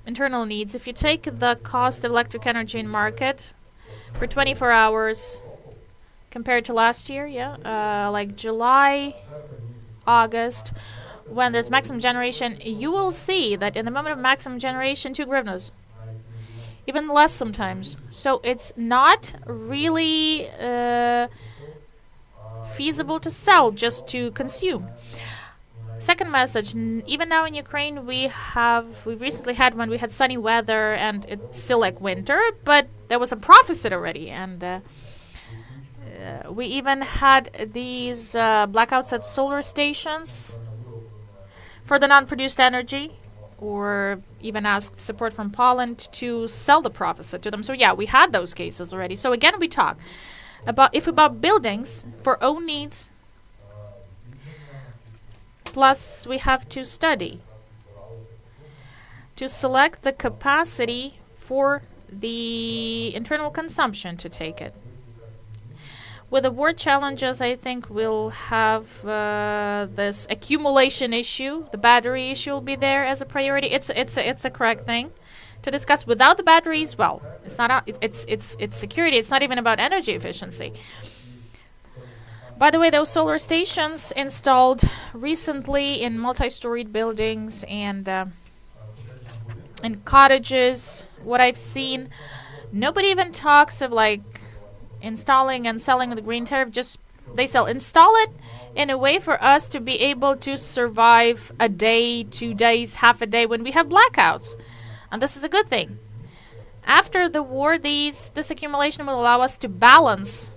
internal needs. If you take the cost of electric energy in market for 24 hours compared to last year, like July, August, when there's maximum generation, you will see that in the moment of maximum generation, 2 hryvnias, even less sometimes. So it's not really feasible to sell, just to consume. Second message, even now in Ukraine we recently had when we had sunny weather and it's still like winter, but there was a deficit already, and we even had these blackouts at solar stations for the non-produced energy, or even asked support from Poland to sell the deficit to them. So yeah, we had those cases already. So again, we talk about buildings for own needs, plus we have to study to select the capacity for the internal consumption to take it. With the war challenges, I think we'll have this accumulation issue. The battery issue will be there as a priority. It's a correct thing to discuss. Without the batteries, well, it's not. It's security. It's not even about energy efficiency. By the way, those solar stations installed recently in multi-storied buildings and in cottages, what I've seen, nobody even talks of like installing and selling the green tariff. Just they install it in a way for us to be able to survive a day, 2 days, half a day when we have blackouts. And this is a good thing. After the war, this accumulation will allow us to balance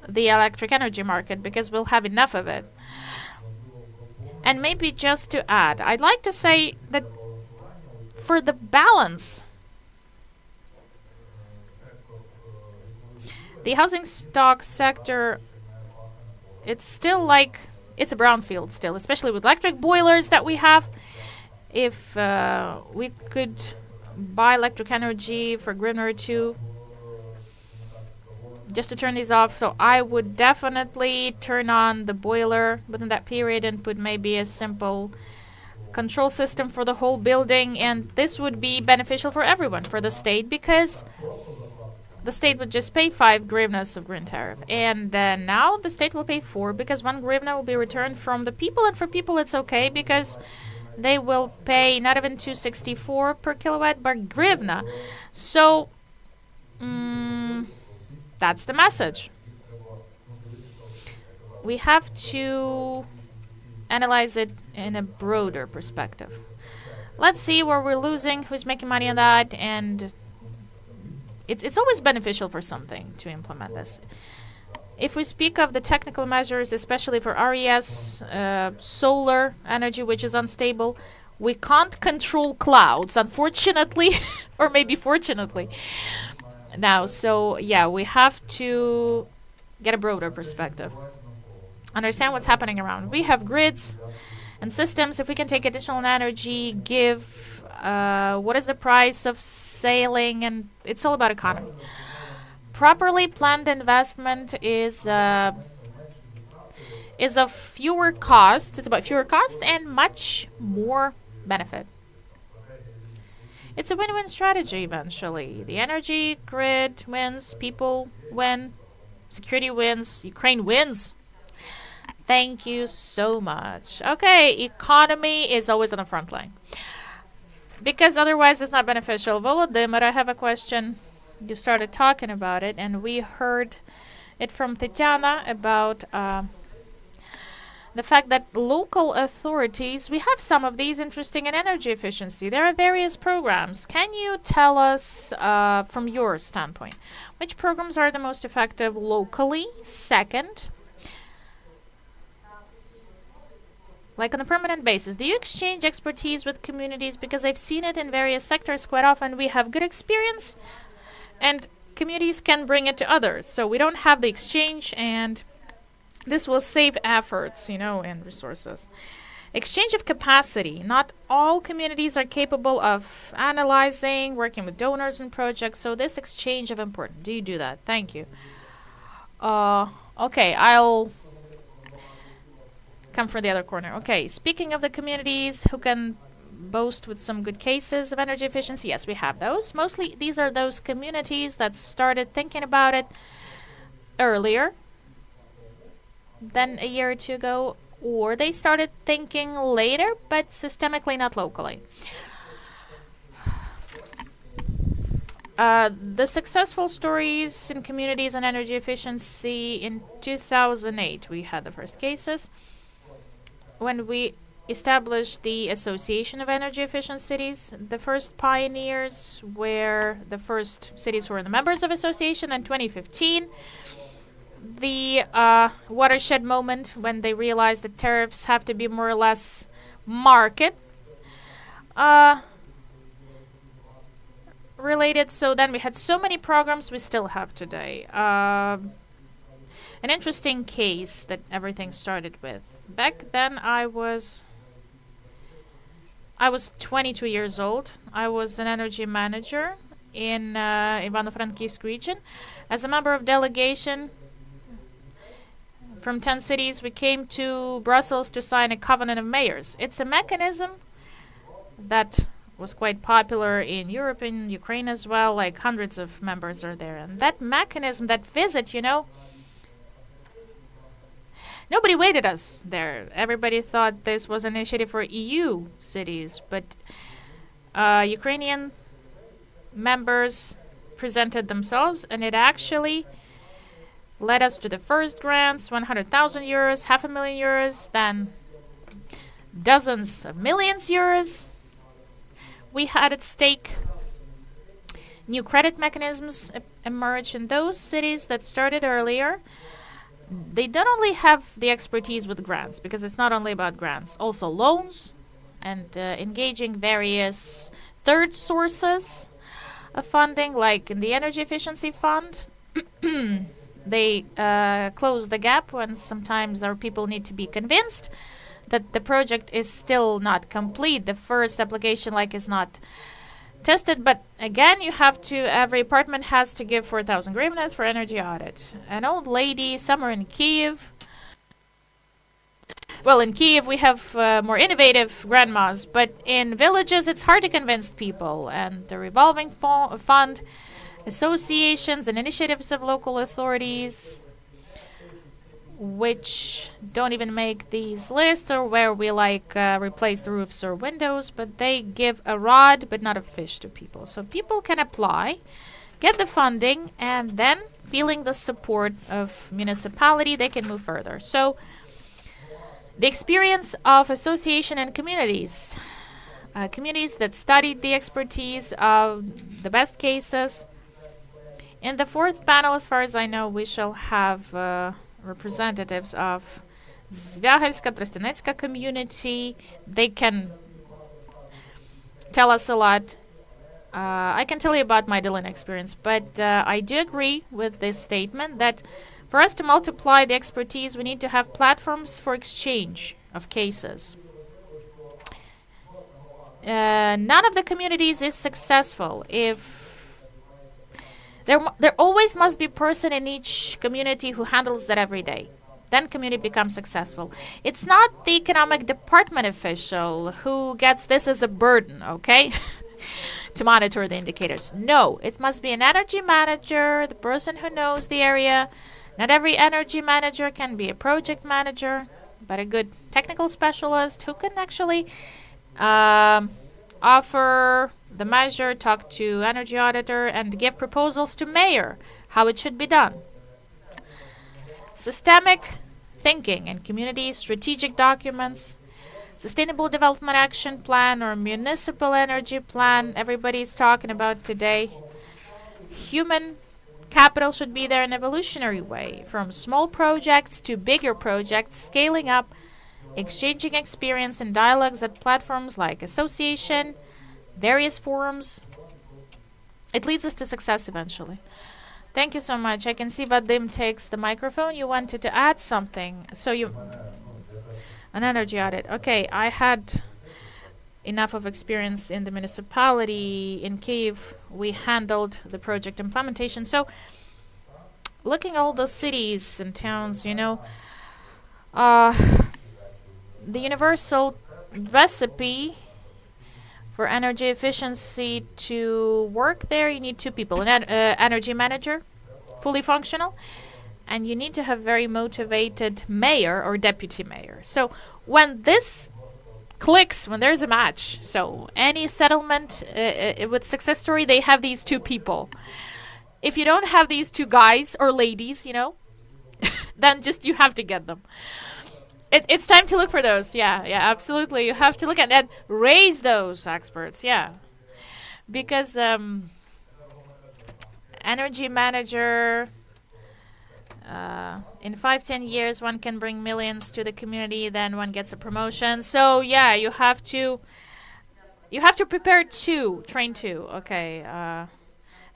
the electric energy market because we'll have enough of it. And maybe just to add, I'd like to say that for the balance, the housing stock sector, it's still like, it's a brownfield still, especially with electric boilers that we have. If we could buy electric energy for hryvnia or two, just to turn these off. So I would definitely turn on the boiler within that period and put maybe a simple control system for the whole building, and this would be beneficial for everyone, for the state, because the state would just pay 5 hryvnias of green tariff, and now the state will pay 4 because 1 hryvnia will be returned from the people, and for people it's okay because they will pay not even 264 per kilowatt but hryvnia. So that's the message. We have to analyze it in a broader perspective. Let's see where we're losing, who's making money on that, and it's always beneficial for something to implement this. If we speak of the technical measures, especially for RES, solar energy, which is unstable, we can't control clouds, unfortunately, or maybe fortunately. Now, so yeah, we have to get a broader perspective. Understand what's happening around. We have grids and systems. If we can take additional energy, give what is the price of sailing, and it's all about economy. Properly planned investment is of fewer costs. It's about fewer costs and much more benefit. It's a win-win strategy eventually. The energy grid wins, people win, security wins, Ukraine wins. Thank you so much. Okay, economy is always on the front line, because otherwise it's not beneficial. Volodymyr, I have a question. You started talking about it, and we heard it from Tatiana about the fact that local authorities, we have some of these interesting in energy efficiency. There are various programs. Can you tell us, from your standpoint, which programs are the most effective locally? Second, like on a permanent basis, do you exchange expertise with communities? Because I've seen it in various sectors quite often. We have good experience, and communities can bring it to others. So we don't have the exchange, and this will save efforts, and resources. Exchange of capacity. Not all communities are capable of analyzing, working with donors and projects, so this exchange of important. Do you do that? Thank you. Okay, I'll come from the other corner. Okay, speaking of the communities who can boast with some good cases of energy efficiency, yes, we have those. Mostly these are those communities that started thinking about it earlier than a year or two ago, or they started thinking later, but systemically, not locally. The successful stories in communities on energy efficiency: in 2008, we had the first cases when we established the Association of Energy Efficient Cities. The first pioneers were the first cities who were the members of association. In 2015, the watershed moment when they realized that tariffs have to be more or less market related. So then we had so many programs we still have today. An interesting case that everything started with. Back then I was 22 years old. I was an energy manager in Ivano-Frankivsk region. As a member of delegation, from 10 cities, we came to Brussels to sign a covenant of mayors. It's a mechanism that was quite popular in Europe and Ukraine as well, like hundreds of members are there. And that mechanism, that visit, nobody waited us there. Everybody thought this was an initiative for EU cities, but Ukrainian members presented themselves, and it actually led us to the first grants, 100,000 euros, €500,000, then dozens of millions euros we had at stake. New credit mechanisms emerged in those cities that started earlier. They don't only have the expertise with grants, because it's not only about grants, also loans and engaging various third sources of funding, like in the Energy Efficiency Fund. They close the gap when sometimes our people need to be convinced that the project is still not complete. The first application is not tested, but again, every apartment has to give 4,000 hryvnias for energy audit. An old lady somewhere in Kiev. Well, in Kiev we have more innovative grandmas, but in villages it's hard to convince people. And the revolving fund, associations and initiatives of local authorities, which don't even make these lists, or where we replace the roofs or windows, but they give a rod but not a fish to people. So people can apply, get the funding, and then feeling the support of municipality, they can move further. So the experience of association and communities that studied the expertise of the best cases. In the fourth panel, as far as I know, we shall have representatives of Zviahelska, Trostyanetska community. They can tell us a lot. I can tell you about my Dolina experience, but I do agree with this statement that for us to multiply the expertise, we need to have platforms for exchange of cases. None of the communities is successful if there always must be a person in each community who handles that every day. Then community becomes successful. It's not the economic department official who gets this as a burden, okay? To monitor the indicators. No, it must be an energy manager, the person who knows the area. Not every energy manager can be a project manager, but a good technical specialist who can actually offer the measure, talk to energy auditor, and give proposals to mayor how it should be done. Systemic thinking in community strategic documents, Sustainable Development Action Plan or Municipal Energy Plan, everybody's talking about today. Human capital should be there in an evolutionary way, from small projects to bigger projects, scaling up, exchanging experience and dialogues at platforms like association, various forums. It leads us to success eventually. Thank you so much. I can see Vadim takes the microphone. You wanted to add something. An energy audit. Okay, I had enough of experience in the municipality in Kyiv. We handled the project implementation. So looking at all the cities and towns, the universal recipe for energy efficiency to work there, you need two people, an energy manager, fully functional, and you need to have very motivated mayor or deputy mayor. So when this clicks, when there's a match, so any settlement with success story, they have these two people. If you don't have these two guys or ladies, then just you have to get them. It's time to look for those. Yeah, absolutely. You have to look at that. Raise those experts. Yeah, because energy manager. In 5-10 years, one can bring millions to the community. Then one gets a promotion. So yeah, you have to prepare two, train two. Okay.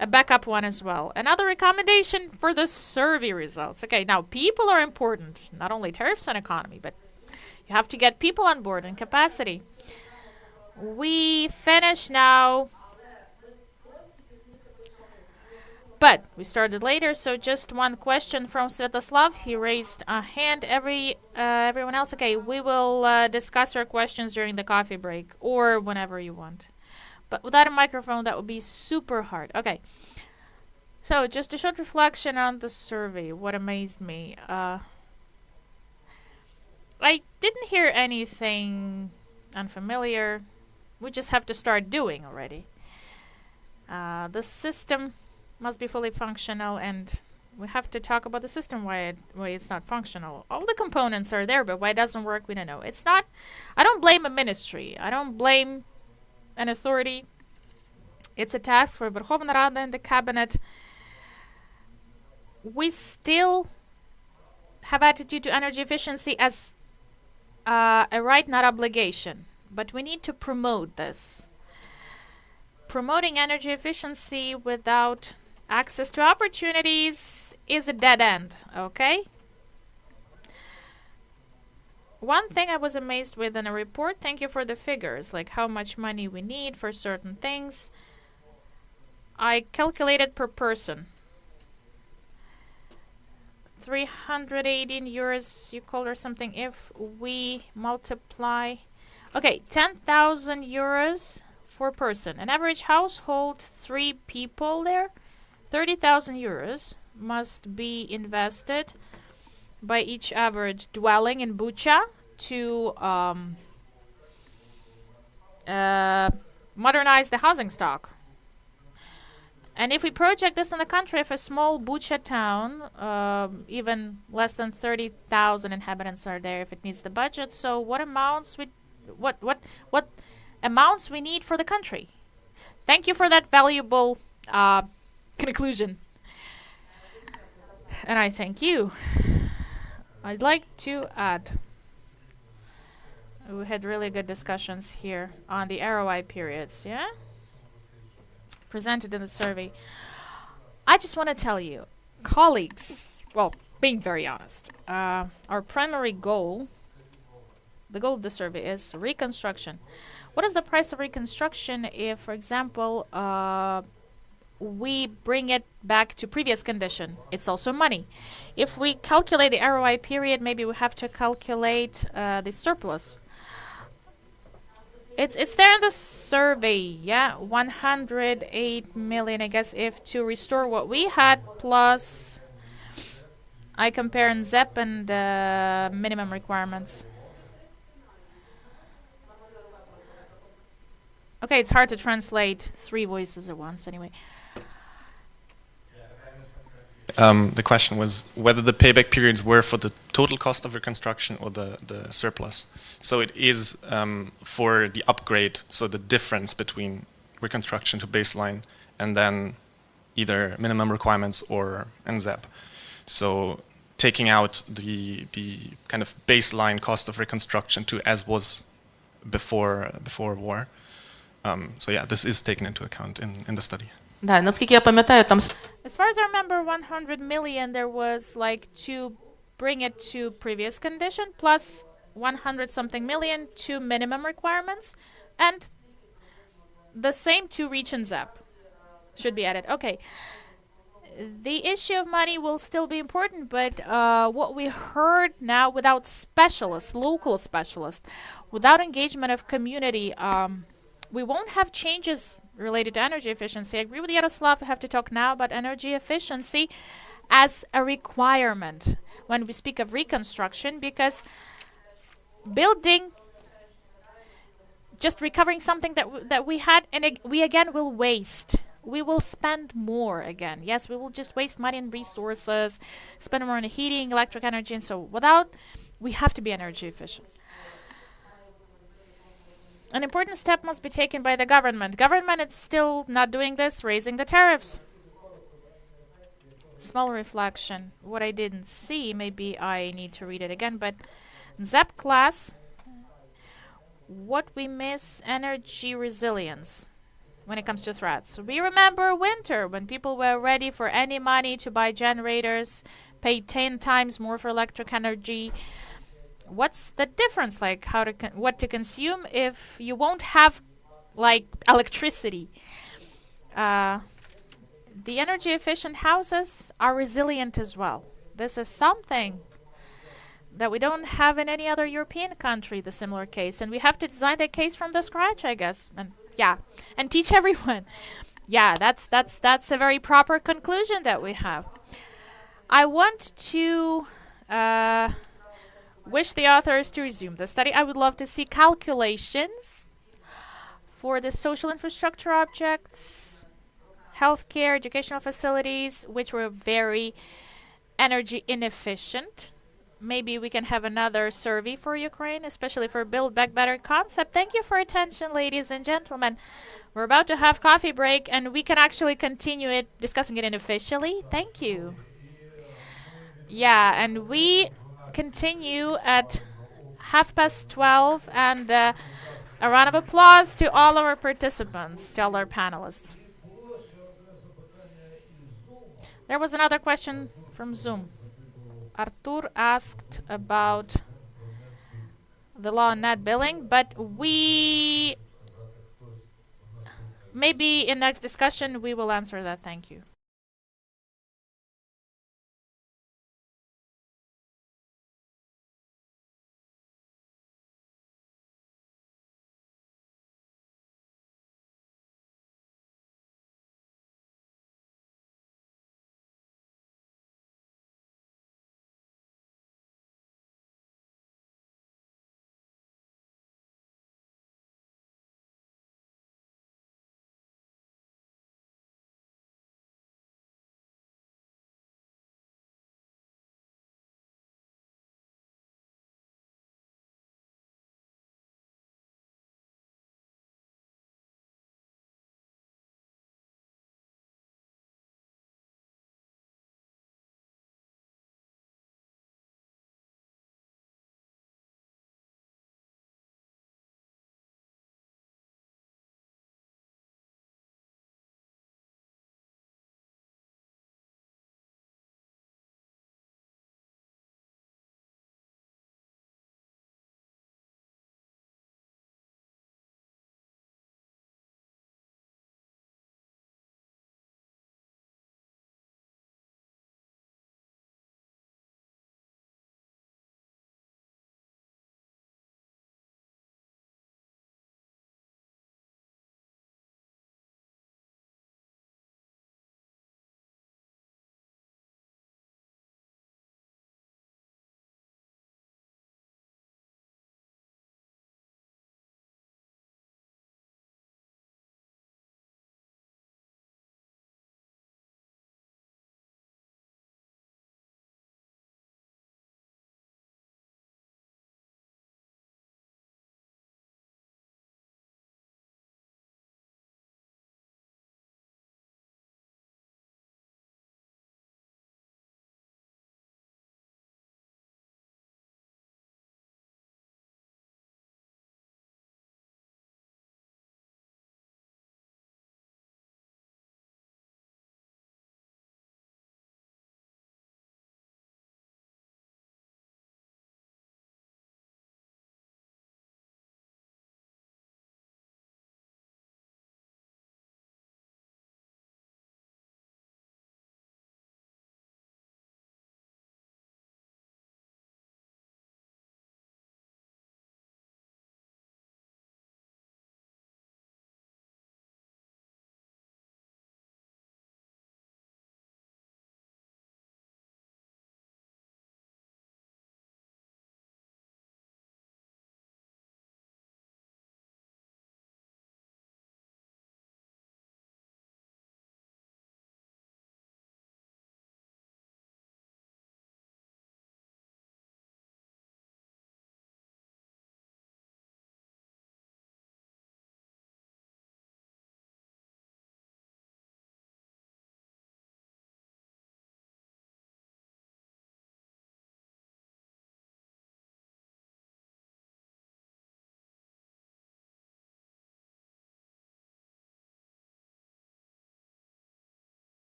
A backup one as well. Another recommendation for the survey results. Okay, now people are important, not only tariffs and economy, but you have to get people on board and capacity. We finish now. But we started later, so just one question from Svetoslav. He raised a hand. Everyone else, okay, we will discuss our questions during the coffee break or whenever you want. But without a microphone, that would be super hard. Okay. So, just a short reflection on the survey. What amazed me. I didn't hear anything unfamiliar. We just have to start doing already. The system must be fully functional, and we have to talk about the system, why it's not functional. All the components are there, but why it doesn't work, we don't know. It's not... I don't blame a ministry. I don't blame an authority. It's a task for Verkhovna Rada and the cabinet. We still have attitude to energy efficiency as a right, not obligation. But we need to promote this. Promoting energy efficiency without access to opportunities is a dead end, okay? One thing I was amazed with in a report, thank you for the figures, like how much money we need for certain things. I calculated per person. 318 euros, you called or something, if we multiply... Okay, 10,000 euros per person. An average household, 3 people there. 30,000 euros must be invested by each average dwelling in Bucha to modernize the housing stock. And if we project this in the country, if a small Bucha town, even less than 30,000 inhabitants are there, if it needs the budget, so what amounts we need for the country? Thank you for that valuable conclusion. And I thank you. I'd like to add, we had really good discussions here on the ROI periods, yeah? Presented in the survey. I just want to tell you, colleagues, well, being very honest, our primary goal, the goal of the survey is reconstruction. What is the price of reconstruction if, for example, we bring it back to previous condition? It's also money. If we calculate the ROI period, maybe we have to calculate the surplus. It's there in the survey, yeah? 108 million, I guess, if to restore what we had, plus I compare in ZEP and minimum requirements. Okay, it's hard to translate 3 voices at once, anyway. The question was whether the payback periods were for the total cost of reconstruction or the surplus. So it is for the upgrade, so the difference between reconstruction to baseline and then either minimum requirements or NZEP. So taking out the kind of baseline cost of reconstruction to as was before war. So yeah, this is taken into account in the study. Да, наскільки я пам'ятаю, там As far as I remember, 100 million there was like to bring it to previous condition, plus 100 something million to minimum requirements, and the same to reach and ZEP should be added. Okay. The issue of money will still be important, but what we heard now, without specialists, local specialists, without engagement of community, we won't have changes related to energy efficiency. I agree with Yaroslav, we have to talk now about energy efficiency as a requirement when we speak of reconstruction, because building, just recovering something that we had, and we again will waste. We will spend more again. Yes, we will just waste money and resources, spend more on heating, electric energy, and so we have to be energy efficient. An important step must be taken by the government. Government is still not doing this, raising the tariffs. Small reflection. What I didn't see, maybe I need to read it again, but ZEP class, what we miss, energy resilience when it comes to threats. We remember winter when people were ready for any money to buy generators, pay 10 times more for electric energy. What's the difference, like what to consume if you won't have like electricity? the energy efficient houses are resilient as well. This is something that we don't have in any other European country, the similar case. And we have to design that case from the scratch, I guess. And yeah, and teach everyone. Yeah, that's a very proper conclusion that we have. I want to wish the authors to resume the study. I would love to see calculations for the social infrastructure objects, healthcare, educational facilities, which were very energy inefficient. Maybe we can have another survey for Ukraine, especially for Build Back Better concept. Thank you for attention, ladies and gentlemen. We're about to have coffee break, and we can actually continue it, discussing it unofficially. Thank you. Yeah, and we continue at 12:30, and a round of applause to all our participants, to all our panelists. There was another question from Zoom. Artur asked about the law on net billing, but maybe in next discussion we will answer that. Thank you.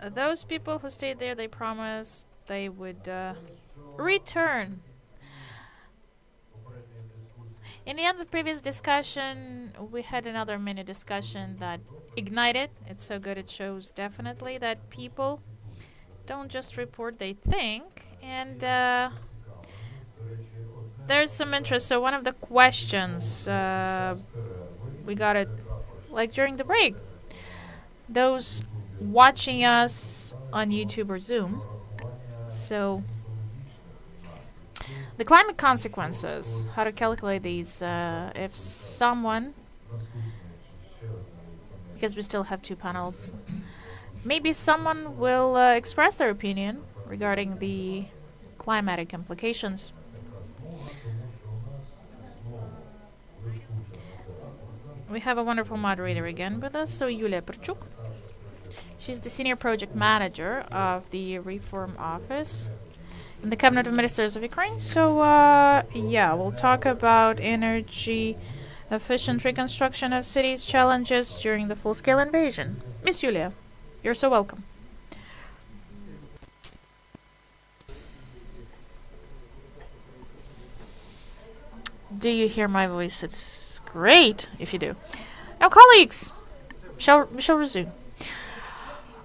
Those people who stayed there, they promised they would return. In the end of the previous discussion, we had another mini discussion that ignited. It's so good, it shows definitely that people don't just report, they think. And there's some interest. So one of the questions, we got it like during the break. Those watching us on YouTube or Zoom. So the climate consequences, how to calculate these, if someone, because we still have two panels, maybe someone will express their opinion regarding the climatic implications. We have a wonderful moderator again with us, so Yulia Perchuk. She's the Senior Project Manager of the Reform Office in the Cabinet of Ministers of Ukraine. So, yeah, we'll talk about energy efficient reconstruction of cities, challenges during the full-scale invasion. Miss Yulia, you're so welcome. Do you hear my voice? It's great if you do. Now, colleagues, we shall resume.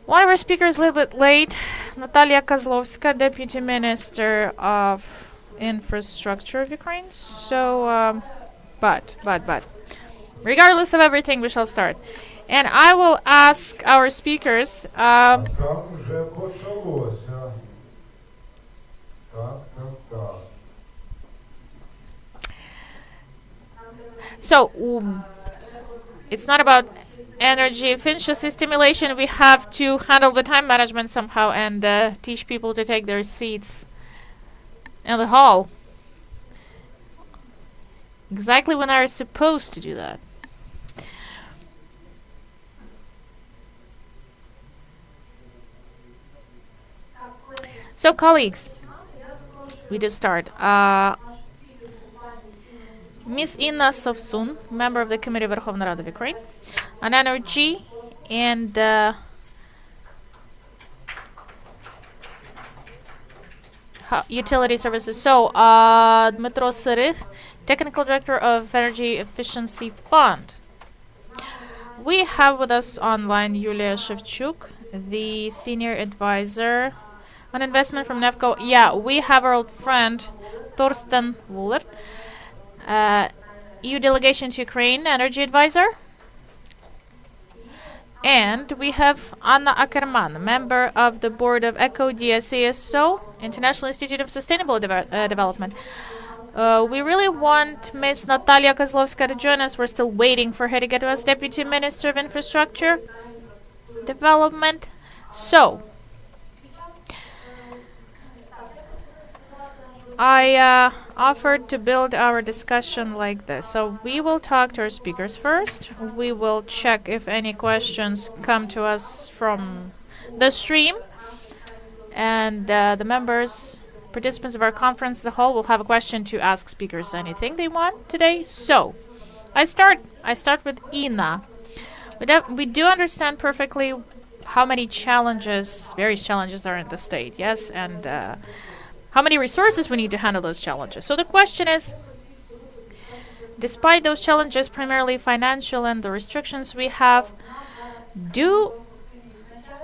One of our speakers a little bit late, Natalia Kozlovska, Deputy Minister of Infrastructure of Ukraine. So, but, regardless of everything, we shall start. And I will ask our speakers, so, it's not about energy efficiency stimulation. We have to handle the time management somehow and teach people to take their seats in the hall exactly when they're supposed to do that. So, colleagues, we just start. Ms. Inna Sovsun, member of the Committee of Verkhovna Rada of Ukraine, on energy and utility services. So, Dmitro Syrih, Technical Director of Energy Efficiency Fund. We have with us online Yulia Shevchuk, the Senior Advisor on Investment from NEFCO. Yeah, we have our old friend Torsten Wuller, EU Delegation to Ukraine Energy Advisor. And we have Anna Ackerman, member of the board of ECO-DSESO, International Institute of Sustainable Development. We really want Ms. Natalia Kozlovska to join us. We're still waiting for her to get to us, Deputy Minister of Infrastructure Development. So, I offered to build our discussion like this. So we will talk to our speakers first. We will check if any questions come to us from the stream. And the members, participants of our conference, the hall, will have a question to ask speakers anything they want today. So I start with Ina. We do understand perfectly how many challenges, various challenges there are in the state, yes? And how many resources we need to handle those challenges. So the question is, despite those challenges, primarily financial and the restrictions we have, do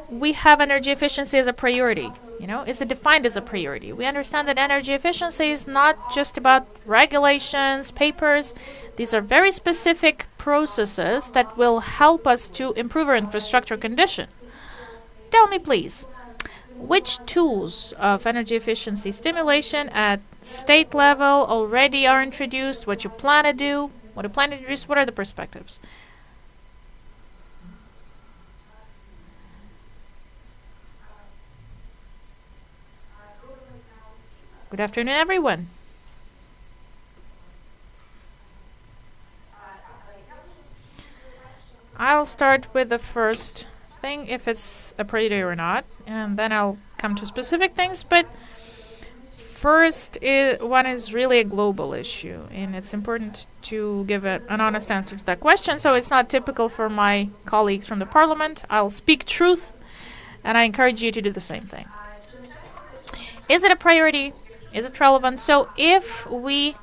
we have energy efficiency as a priority? You know, is it defined as a priority? We understand that energy efficiency is not just about regulations, papers. These are very specific processes that will help us to improve our infrastructure condition. Tell me, please, which tools of energy efficiency stimulation at state level already are introduced? What you plan to do? What you plan to introduce? What are the perspectives? Good afternoon, everyone. I'll start with the first thing, if it's a priority or not, and then I'll come to specific things. But first one is really a global issue, and it's important to give an honest answer to that question. So it's not typical for my colleagues from the parliament. I'll speak truth, and I encourage you to do the same thing. Is it a priority? Is it relevant? So if we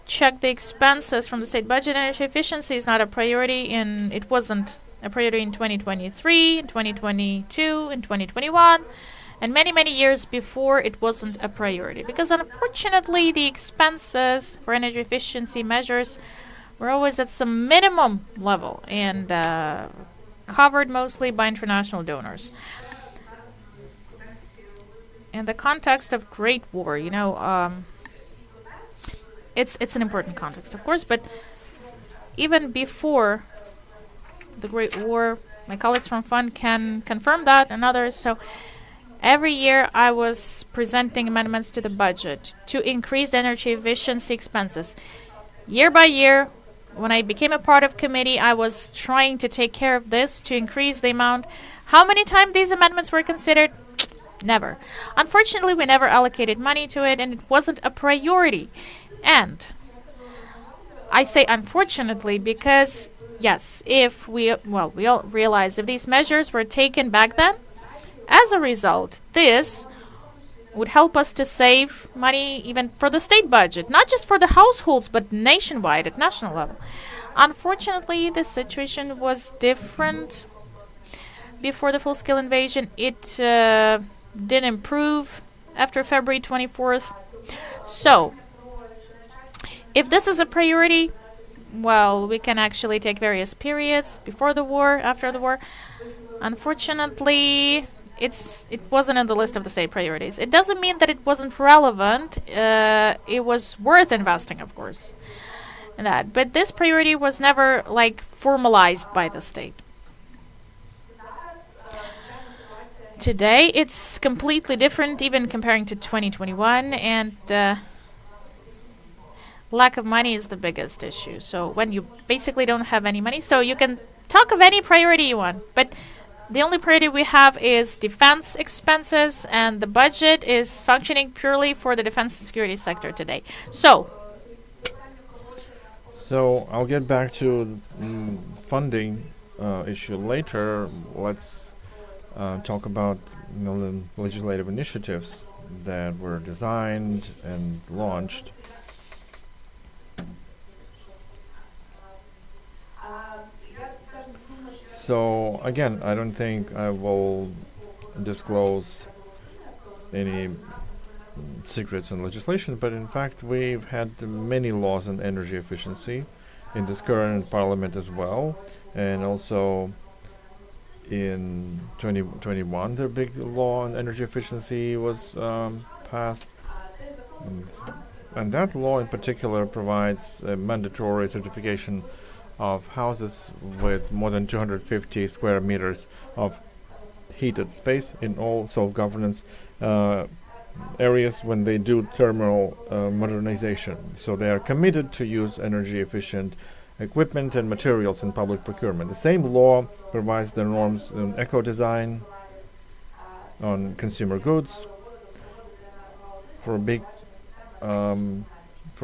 check the expenses from the state budget, energy efficiency is not a priority, and it wasn't a priority in 2023, in 2022, in 2021. And many, many years before, it wasn't a priority. Because unfortunately, the expenses for energy efficiency measures were always at some minimum level and covered mostly by international donors. In the context of Great War, it's an important context, of course, but even before the Great War, my colleagues from Fund can confirm that and others. So every year I was presenting amendments to the budget to increase the energy efficiency expenses. Year by year, when I became a part of committee, I was trying to take care of this, to increase the amount. How many times these amendments were considered? Never. Unfortunately, we never allocated money to it, and it wasn't a priority. And I say unfortunately because, yes, we all realize if these measures were taken back then, as a result, this would help us to save money even for the state budget, not just for the households, but nationwide at national level. Unfortunately, the situation was different before the full-scale invasion. It didn't improve after February 24th. So, if this is a priority, well, we can actually take various periods before the war, after the war. Unfortunately, it wasn't on the list of the state priorities. It doesn't mean that it wasn't relevant. It was worth investing, of course, in that. But this priority was never formalized by the state. Today, it's completely different, even comparing to 2021, and lack of money is the biggest issue. So when you basically don't have any money, so you can talk of any priority you want, but the only priority we have is defense expenses, and the budget is functioning purely for the defense and security sector today. So I'll get back to funding issue later. Let's talk about the legislative initiatives that were designed and launched. So again, I don't think I will disclose any secrets in legislation, but in fact we've had many laws on energy efficiency in this current parliament as well, and also in 2021 the big law on energy efficiency was passed, and that law in particular provides a mandatory certification of houses with more than 250 square meters of heated space in all self-governance areas when they do thermal modernization. So they are committed to use energy efficient equipment and materials in public procurement. The same law provides the norms on eco-design, on consumer goods. For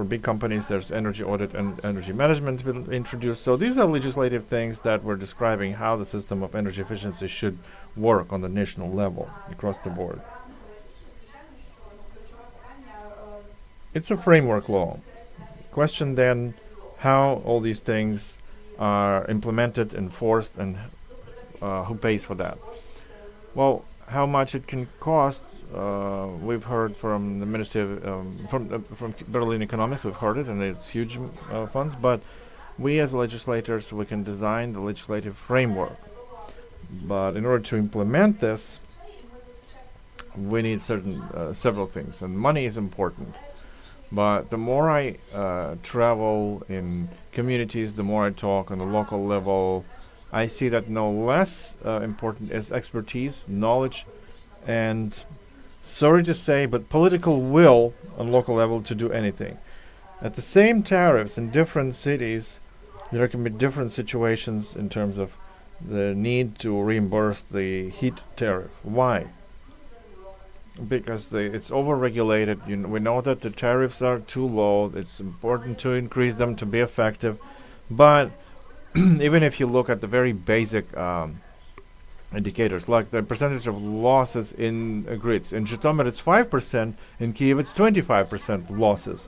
big companies, there's energy audit and energy management will introduced. So these are legislative things that we're describing how the system of energy efficiency should work on the national level across the board. It's a framework law. Question then how all these things are implemented, enforced, and who pays for that. Well, how much it can cost, we've heard from the Ministry of, from Berlin Economics, we've heard it, and it's huge funds, but we as legislators, we can design the legislative framework. But in order to implement this, we need several things, and money is important. But the more I travel in communities, the more I talk on the local level, I see that no less important is expertise, knowledge, and, sorry to say, but political will on local level to do anything. At the same tariffs in different cities, there can be different situations in terms of the need to reimburse the heat tariff. Why? because it's over-regulated. We know that the tariffs are too low. It's important to increase them to be effective. But even if you look at the very basic indicators, like the percentage of losses in grids, in Zhytomyr it's 5%, in Kiev it's 25% losses.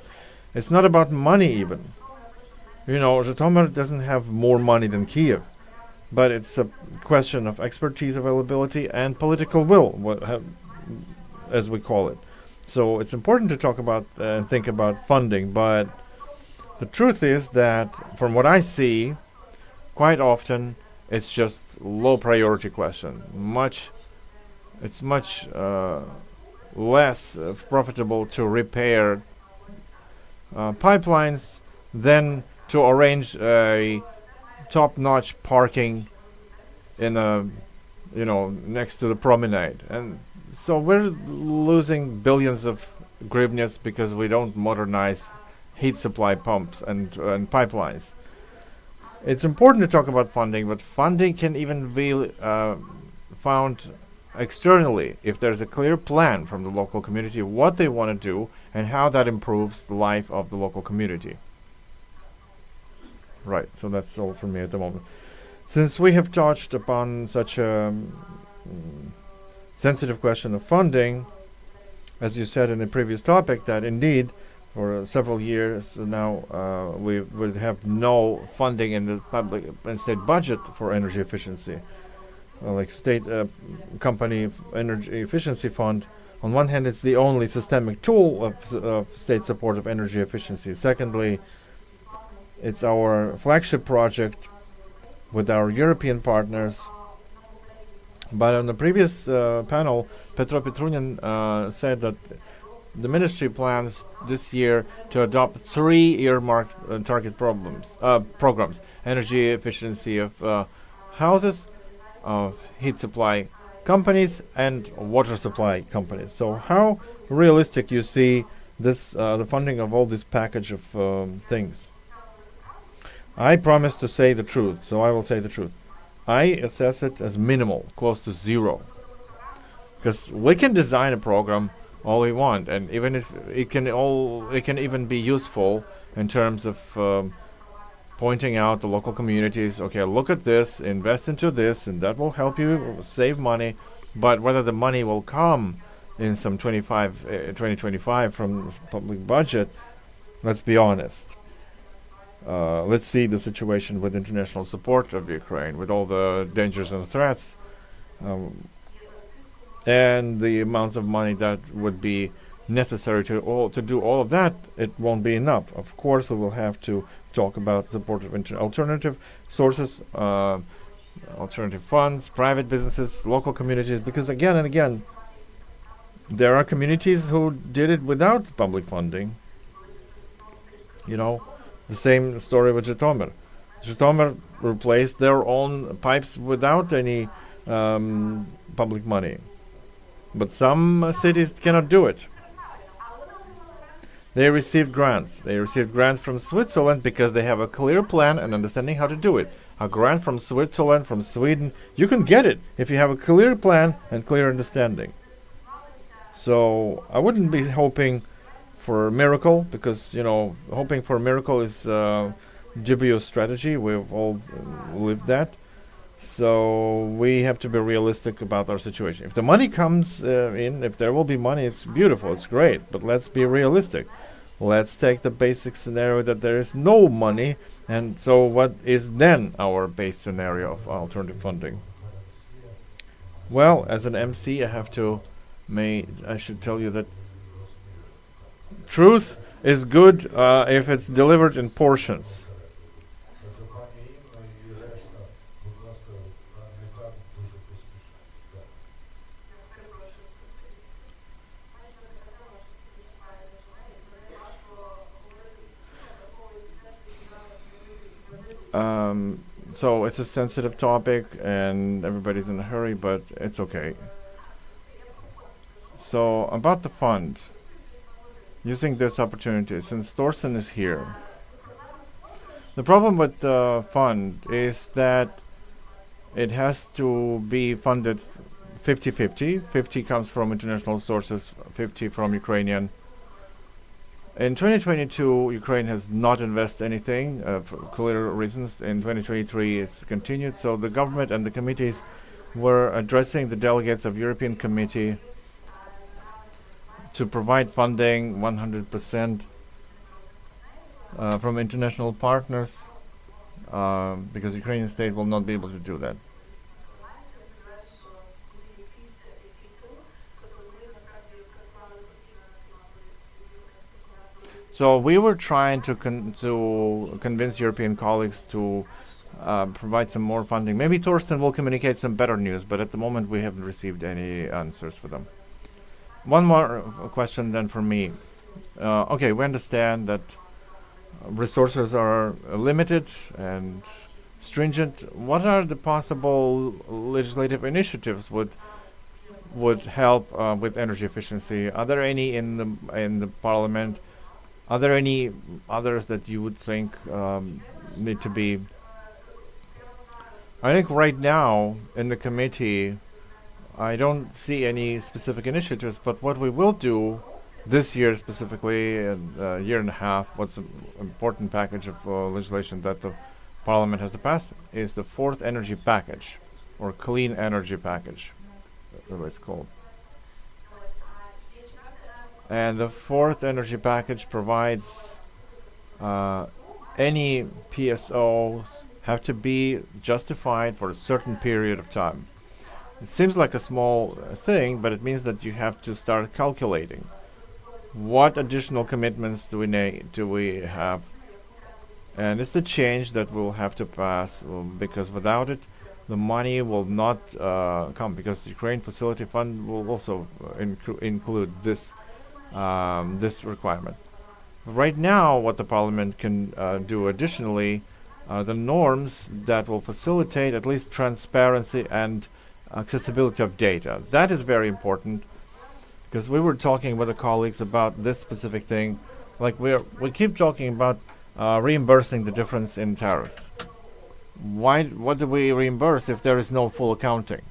It's not about money even. Zhytomyr doesn't have more money than Kiev, but it's a question of expertise availability and political will, as we call it. So it's important to talk about and think about funding, but the truth is that from what I see, quite often it's just low priority question. It's much less profitable to repair pipelines than to arrange a top-notch parking in next to the promenade. And so we're losing billions of hryvnias because we don't modernize heat supply pumps and pipelines. It's important to talk about funding, but funding can even be found externally if there's a clear plan from the local community what they want to do and how that improves the life of the local community. Right, so that's all from me at the moment. Since we have touched upon such a sensitive question of funding, as you said in the previous topic, that indeed for several years now we would have no funding in the public and state budget for energy efficiency. Like state company energy efficiency fund, on one hand it's the only systemic tool of state support of energy efficiency. Secondly, it's our flagship project with our European partners. But on the previous panel, Petro Petrunin said that the ministry plans this year to adopt 3 earmarked target programs: energy efficiency of houses, of heat supply companies, and water supply companies. So how realistic you see this the funding of all this package of things? I promise to say the truth, so I will say the truth. I assess it as minimal, close to zero. Because we can design a program all we want, and even if it can even be useful in terms of pointing out the local communities, okay, look at this, invest into this, and that will help you save money. But whether the money will come in some 2025 from the public budget, let's be honest. Let's see the situation with international support of Ukraine, with all the dangers and threats, and the amounts of money that would be necessary to do all of that. It won't be enough. Of course, we will have to talk about support of alternative sources, alternative funds, private businesses, local communities, because again and again, there are communities who did it without public funding. The same story with Zhytomyr. Zhytomyr replaced their own pipes without any public money. But some cities cannot do it. They received grants. They received grants from Switzerland because they have a clear plan and understanding how to do it. A grant from Switzerland, from Sweden, you can get it if you have a clear plan and clear understanding. So I wouldn't be hoping for a miracle, because hoping for a miracle is dubious strategy. We've all lived that. So we have to be realistic about our situation. If the money comes in, if there will be money, it's beautiful, it's great. But let's be realistic. Let's take the basic scenario that there is no money, and so what is then our base scenario of alternative funding? Well, as an MC, I should tell you that truth is good if it's delivered in portions. So it's a sensitive topic and everybody's in a hurry, but it's okay. So about the fund, using this opportunity, since Thorsten is here, the problem with the fund is that it has to be funded 50-50. 50 comes from international sources, 50 from Ukrainian. In 2022, Ukraine has not invested anything for clear reasons. In 2023, it's continued. So the government and the committees were addressing the delegates of European Committee to provide funding 100% from international partners, because Ukrainian state will not be able to do that. So we were trying to convince European colleagues to provide some more funding. Maybe Torsten will communicate some better news, but at the moment we haven't received any answers for them. One more question then for me. Okay, we understand that resources are limited and stringent. What are the possible legislative initiatives would help with energy efficiency? Are there any in the parliament? Are there any others that you would think need to be? I think right now in the committee, I don't see any specific initiatives, but what we will do this year specifically, a year and a half, what's an important package of legislation that the Parliament has to pass is the fourth energy package, or clean energy package, whatever it's called. And the fourth energy package provides any PSOs have to be justified for a certain period of time. It seems like a small thing, but it means that you have to start calculating what additional commitments do we have, and it's the change that we'll have to pass, because without it, the money will not come, because the Ukraine Facility Fund will also include this this requirement. Right now, what the Parliament can do additionally, the norms that will facilitate at least transparency and accessibility of data. That is very important, because we were talking with the colleagues about this specific thing. Like we keep talking about reimbursing the difference in tariffs. What do we reimburse if there is no full accounting?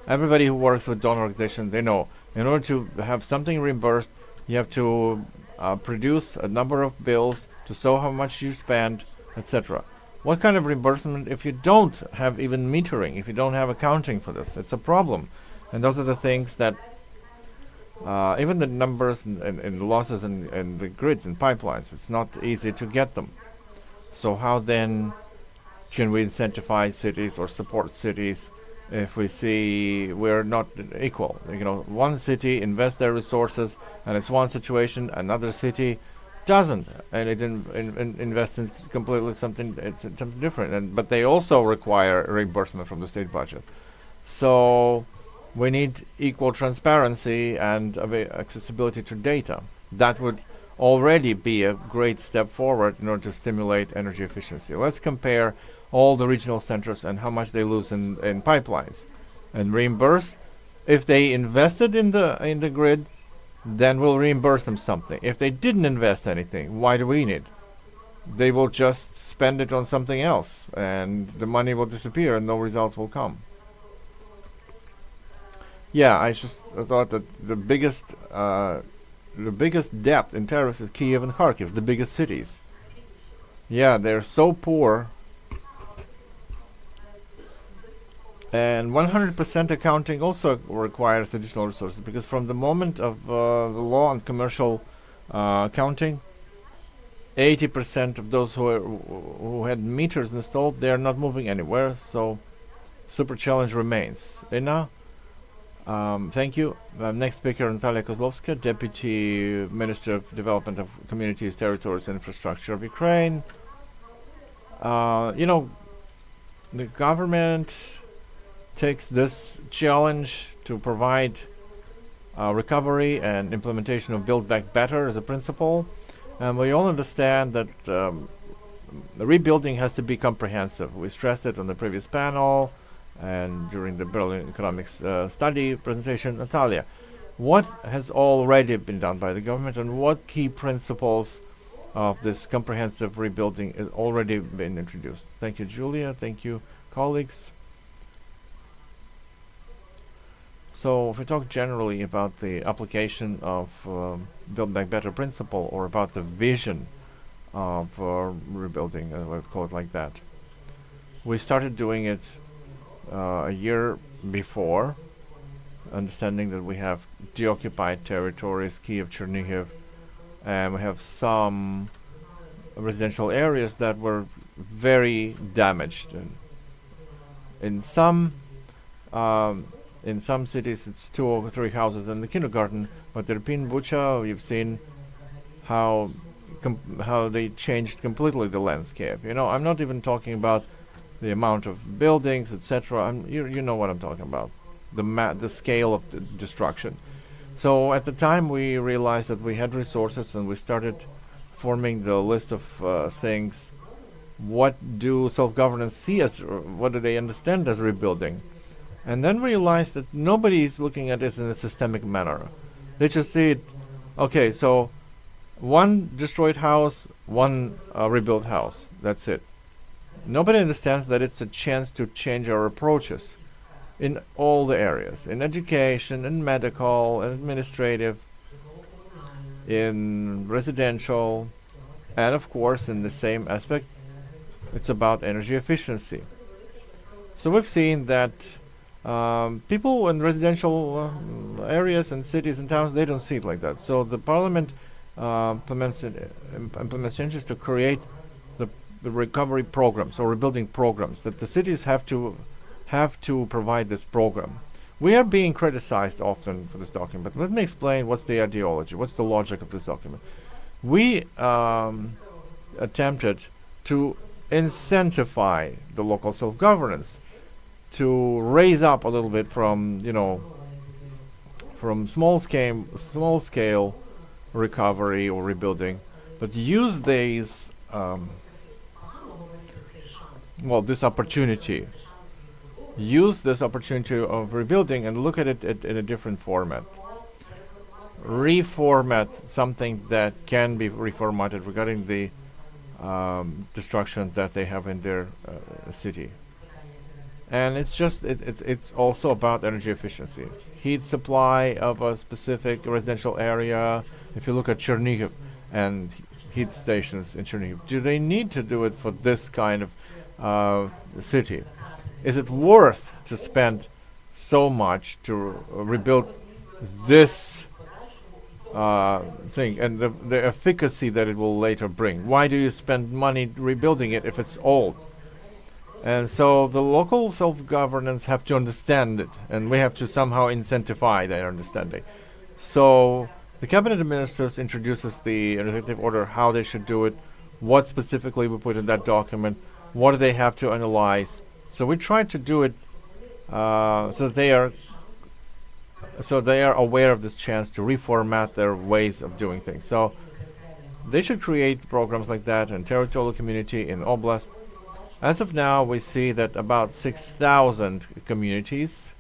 Everybody who works with donor organization, they know in order to have something reimbursed, you have to produce a number of bills to show how much you spend, etc. What kind of reimbursement if you don't have even metering, if you don't have accounting for this? It's a problem. And those are the things that even the numbers and losses and the grids and pipelines, it's not easy to get them. So how then can we incentivize cities or support cities if we see we're not equal? You know, one city invests their resources and it's one situation, another city doesn't, and it invests in completely something different. But they also require reimbursement from the state budget. So we need equal transparency and accessibility to data. That would already be a great step forward in order to stimulate energy efficiency. Let's compare all the regional centers and how much they lose in pipelines, and reimburse. If they invested in the grid, then we'll reimburse them something. If they didn't invest anything, why do we need? They will just spend it on something else, and the money will disappear and no results will come. Yeah, I just thought that the biggest depth in tariffs is Kiev and Kharkiv, the biggest cities. Yeah, they're so poor. And 100% accounting also requires additional resources, because from the moment of the law on commercial accounting, 80% of those who had meters installed, they are not moving anywhere. So, super challenge remains. Ina, thank you. Next speaker, Natalia Kozlovska, Deputy Minister of Development of Communities, Territories and Infrastructure of Ukraine. You know, the government takes this challenge to provide recovery and implementation of Build Back Better as a principle. And we all understand that the rebuilding has to be comprehensive. We stressed it on the previous panel and during the Berlin Economics Study presentation. Natalia, what has already been done by the government, and what key principles of this comprehensive rebuilding has already been introduced? Thank you, Julia. Thank you, colleagues. So if we talk generally about the application of Build Back Better principle, or about the vision of rebuilding, let's call it like that, we started doing it a year before, understanding that we have deoccupied territories, Kiev, Chernihiv, and we have some residential areas that were very damaged. And in some cities it's 2 or 3 houses and the kindergarten, but in Bucha you've seen how they changed completely the landscape. I'm not even talking about the amount of buildings, etc. You know what I'm talking about. The scale of the destruction. So at the time we realized that we had resources, and we started forming the list of things. What do self-governance see as, what do they understand as rebuilding? And then realized that nobody is looking at this in a systemic manner. They just see it, okay, so one destroyed house, one rebuilt house, that's it. Nobody understands that it's a chance to change our approaches in all the areas, in education, in medical, in administrative, in residential, and of course in the same aspect, it's about energy efficiency. So we've seen that people in residential areas and cities and towns, they don't see it like that. So the parliament implements changes to create the recovery programs or rebuilding programs, that the cities have to provide this program. We are being criticized often for this document, but let me explain what's the ideology, what's the logic of this document. We attempted to incentivize the local self-governance to raise up a little bit from small scale recovery or rebuilding, but use these this opportunity. Use this opportunity of rebuilding and look at it in a different format. Reformat something that can be reformatted regarding the destruction that they have in their city. And it's also about energy efficiency. Heat supply of a specific residential area. If you look at Chernihiv and heat stations in Chernihiv, do they need to do it for this kind of city? Is it worth to spend so much to rebuild this thing and the efficacy that it will later bring? Why do you spend money rebuilding it if it's old? And so the local self-governance have to understand it, and we have to somehow incentivize their understanding. So the cabinet of ministers introduces the executive order, how they should do it, what specifically we put in that document, what do they have to analyze. So we try to do it so they are aware of this chance to reformat their ways of doing things. So they should create programs like that in territorial community, in oblast. As of now, we see that about 6,000 communities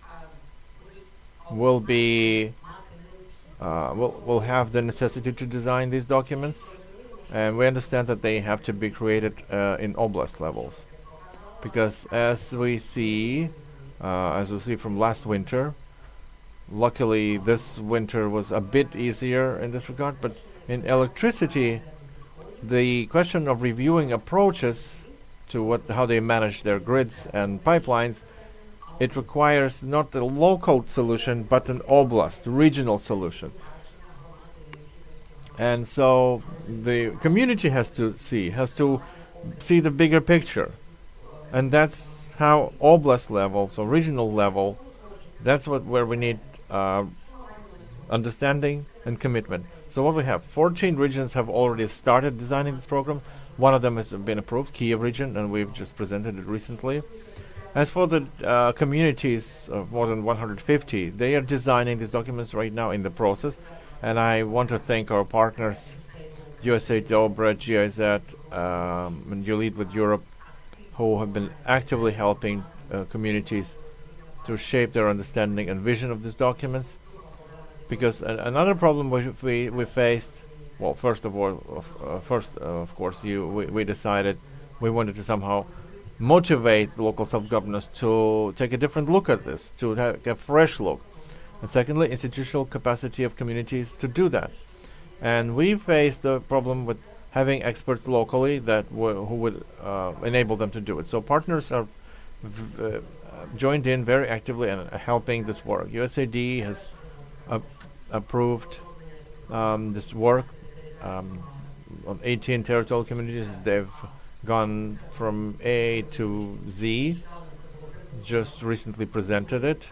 will be will have the necessity to design these documents, and we understand that they have to be created in oblast levels, because as we see from last winter, luckily this winter was a bit easier in this regard, but in electricity, the question of reviewing approaches to how they manage their grids and pipelines, it requires not a local solution but an oblast, regional solution. And so the community has to see the bigger picture, and that's how oblast level, so regional level, that's where we need understanding and commitment. So what we have, 14 regions have already started designing this program. One of them has been approved, Kiev region, and we've just presented it recently. As for the communities of more than 150, they are designing these documents right now in the process. And I want to thank our partners, USA Dobra, GIZ, and You Lead with Europe, who have been actively helping communities to shape their understanding and vision of these documents. Because another problem we faced, well, first of course, we decided we wanted to somehow motivate the local self-governance to take a different look at this, to have a fresh look. And secondly, institutional capacity of communities to do that. And we face the problem with having experts locally that who would enable them to do it. So partners are joined in very actively and helping this work. USAID has approved this work on 18 territorial communities. They've gone from A to Z, just recently presented it.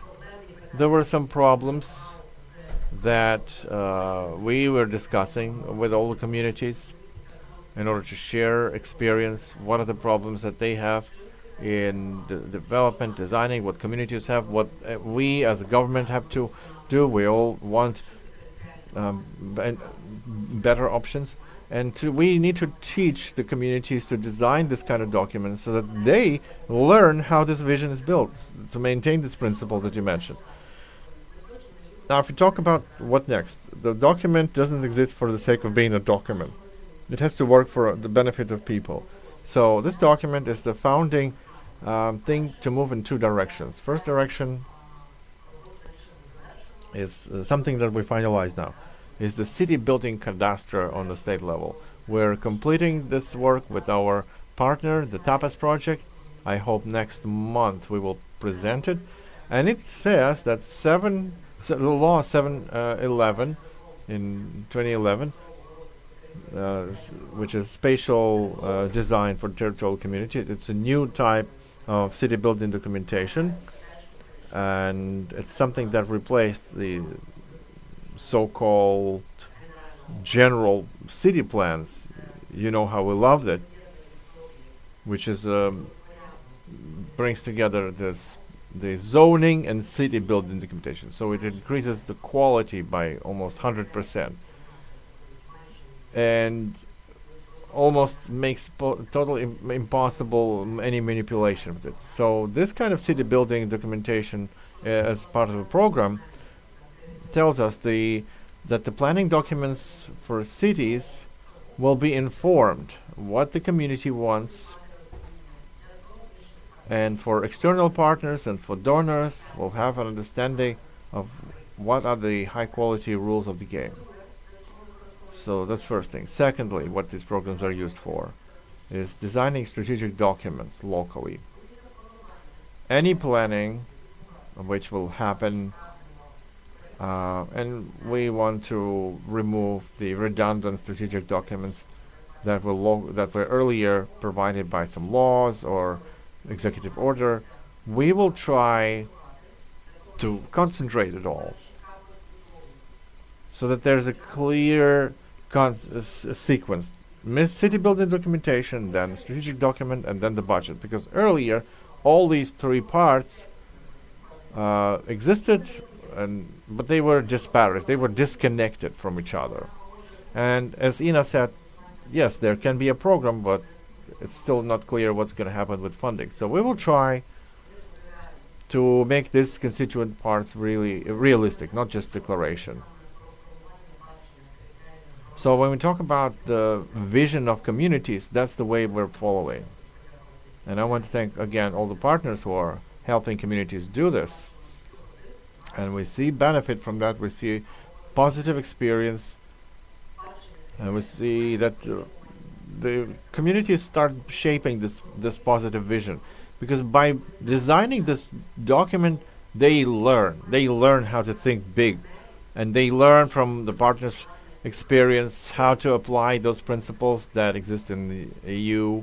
There were some problems that we were discussing with all the communities in order to share experience. What are the problems that they have in development, designing, what communities have, what we as a government have to do. We all want better options. And we need to teach the communities to design this kind of document so that they learn how this vision is built, to maintain this principle that you mentioned. Now, if we talk about what next, the document doesn't exist for the sake of being a document. It has to work for the benefit of people. So this document is the founding thing to move in two directions. First direction is something that we finalize now, is the city building cadastre on the state level. We're completing this work with our partner, the TAPAS project. I hope next month we will present it. And it says that the law 711 in 2011, which is spatial design for territorial communities. It's a new type of city building documentation, and it's something that replaced the so-called general city plans. You know how we loved it, which is brings together the zoning and city building documentation. So it increases the quality by almost 100%. And almost makes totally impossible any manipulation with it. So this kind of city building documentation as part of the program tells us that the planning documents for cities will be informed what the community wants, and for external partners and for donors will have an understanding of what are the high quality rules of the game. So that's first thing. Secondly, what these programs are used for is designing strategic documents locally. Any planning which will happen, and we want to remove the redundant strategic documents that were earlier provided by some laws or executive order. We will try to concentrate it all so that there's a clear sequence. City building documentation, then strategic document, and then the budget. Because earlier, all these three parts existed, but they were disparate. They were disconnected from each other. And as Ina said, yes, there can be a program, but it's still not clear what's going to happen with funding. So we will try to make these constituent parts really realistic, not just declaration. So when we talk about the vision of communities, that's the way we're following. And I want to thank again all the partners who are helping communities do this. And we see benefit from that. We see positive experience. And we see that the communities start shaping this positive vision. Because by designing this document, they learn how to think big. And they learn from the partners' experience how to apply those principles that exist in the EU,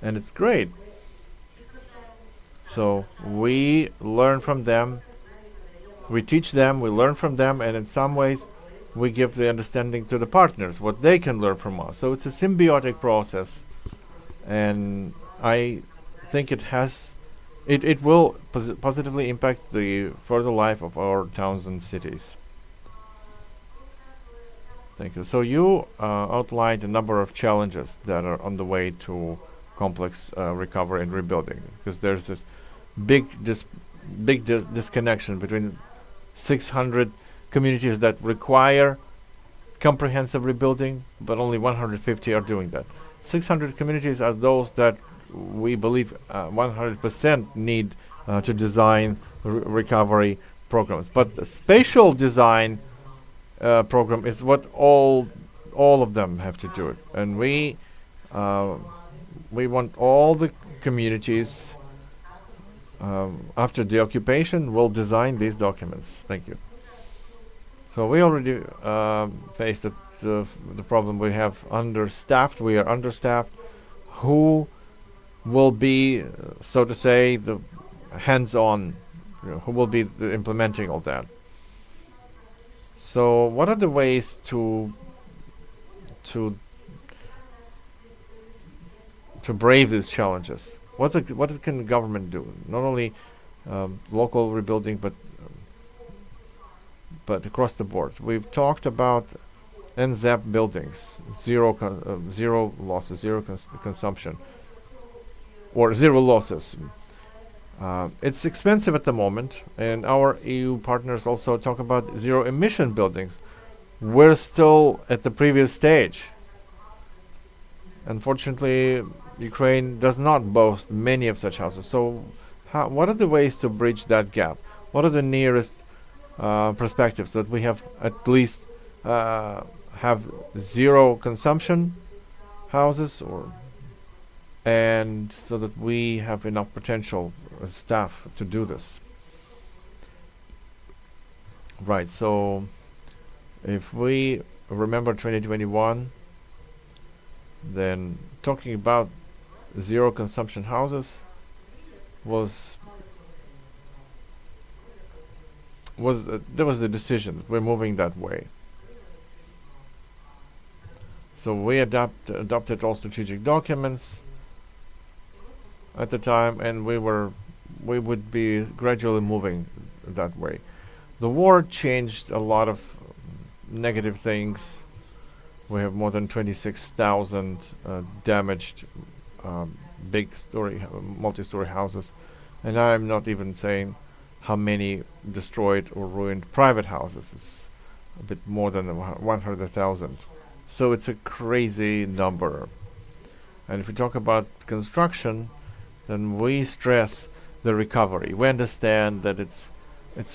and it's great. So we learn from them, we teach them, we learn from them, and in some ways we give the understanding to the partners what they can learn from us. So it's a symbiotic process, and I think it will positively impact the further life of our towns and cities. Thank you. So you outlined a number of challenges that are on the way to complex recovery and rebuilding, because there's this big disconnection between 600 communities that require comprehensive rebuilding, but only 150 are doing that. 600 communities are those that we believe 100% need to design recovery programs. But the spatial design program is what all of them have to do it, and we want all the communities after the occupation will design these documents. Thank you. So we already faced the problem. We have understaffed. We are understaffed. Who will be, so to say, the hands-on? Who will be implementing all that? So, what are the ways to brave these challenges? What can the government do? Not only local rebuilding, but across the board. We've talked about NZEP buildings, zero losses, consumption, or zero losses. It's expensive at the moment, and our EU partners also talk about zero emission buildings. We're still at the previous stage. Unfortunately, Ukraine does not boast many of such houses. So what are the ways to bridge that gap? What are the nearest perspectives that we have at least have zero consumption houses, and so that we have enough potential staff to do this? Right, so if we remember 2021, then talking about zero consumption houses was there was the decision. We're moving that way. So we adopted all strategic documents at the time, and we would be gradually moving that way. The war changed a lot of negative things. We have more than 26,000 damaged big multi-story houses, and I'm not even saying how many destroyed or ruined private houses. It's a bit more than 100,000. So it's a crazy number. And if we talk about construction, then we stress the recovery. We understand that it's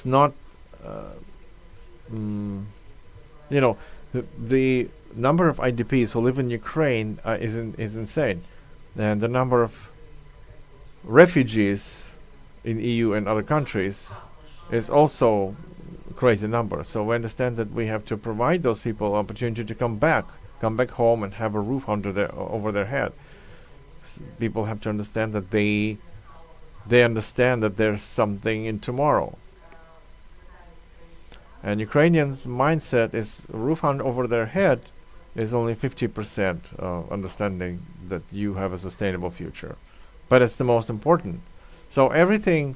not, the number of IDPs who live in Ukraine is insane, and the number of refugees in EU and other countries is also a crazy number. So we understand that we have to provide those people opportunity to come back home and have a roof over their head. People have to understand that they understand that there's something in tomorrow. And Ukrainians' mindset is roof over their head is only 50% understanding that you have a sustainable future. But it's the most important. So everything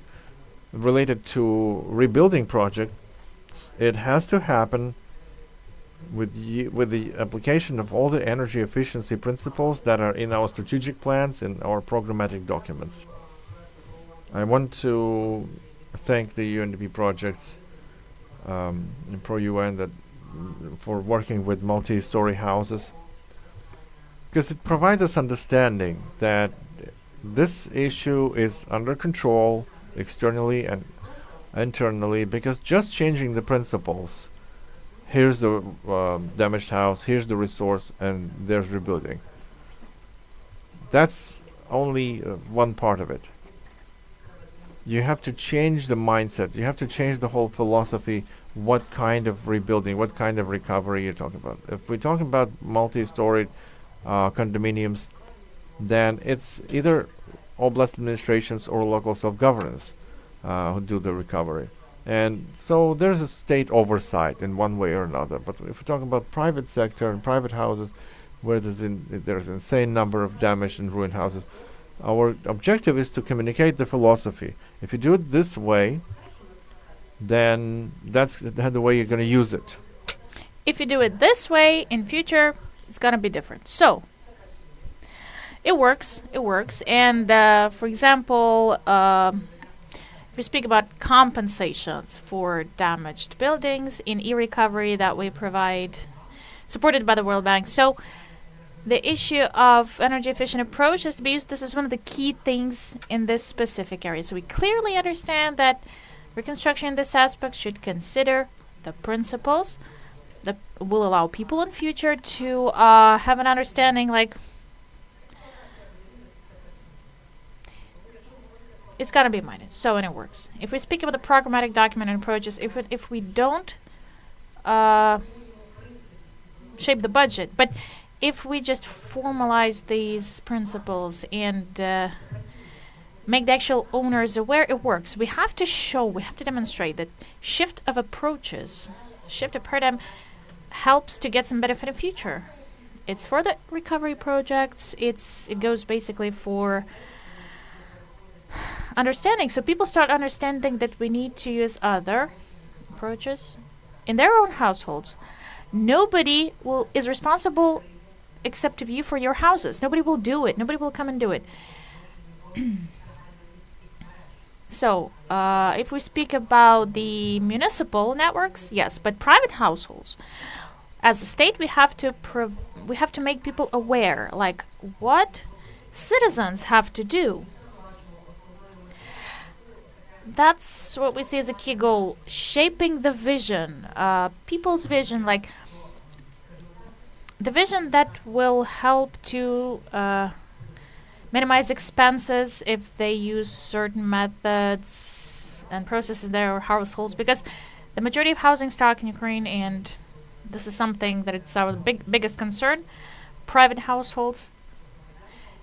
related to rebuilding projects, it has to happen with the application of all the energy efficiency principles that are in our strategic plans and our programmatic documents. I want to thank the UNDP projects pro-UN that for working with multi-story houses, because it provides us understanding that this issue is under control externally and internally, because just changing the principles, here's the damaged house, here's the resource, and there's rebuilding. That's only one part of it. You have to change the mindset. You have to change the whole philosophy. What kind of rebuilding, what kind of recovery you're talking about? If we're talking about multi-story condominiums, then it's either oblast administrations or local self-governance who do the recovery. And so there's a state oversight in one way or another. But if we're talking about private sector and private houses, where there's an insane number of damaged and ruined houses, our objective is to communicate the philosophy. If you do it this way, then that's the way you're going to use it. If you do it this way, in future, it's going to be different. So, it works. And, for example, if we speak about compensations for damaged buildings in e-recovery that we provide, supported by the World Bank. So, the issue of energy efficient approach is to be used. This is one of the key things in this specific area. So we clearly understand that Reconstruction in this aspect should consider the principles that will allow people in future to have an understanding, like it's gotta be minus. So when it works, if we speak about the programmatic document and approaches, if we don't shape the budget, but if we just formalize these principles and make the actual owners aware, it works. We have to demonstrate that shift of approaches, shift of paradigm helps to get some benefit in future. It's for the recovery projects. It goes basically for understanding. So people start understanding that we need to use other approaches in their own households. Nobody is responsible except of you for your houses. Nobody will do it. Nobody will come and do it. So, if we speak about the municipal networks, yes, but private households, as a state, we have to make people aware, like what citizens have to do. That's what we see as a key goal: shaping the vision, people's vision, like the vision that will help to minimize expenses if they use certain methods and processes in their households, because the majority of housing stock in Ukraine, and this is something that it's our biggest concern, private households,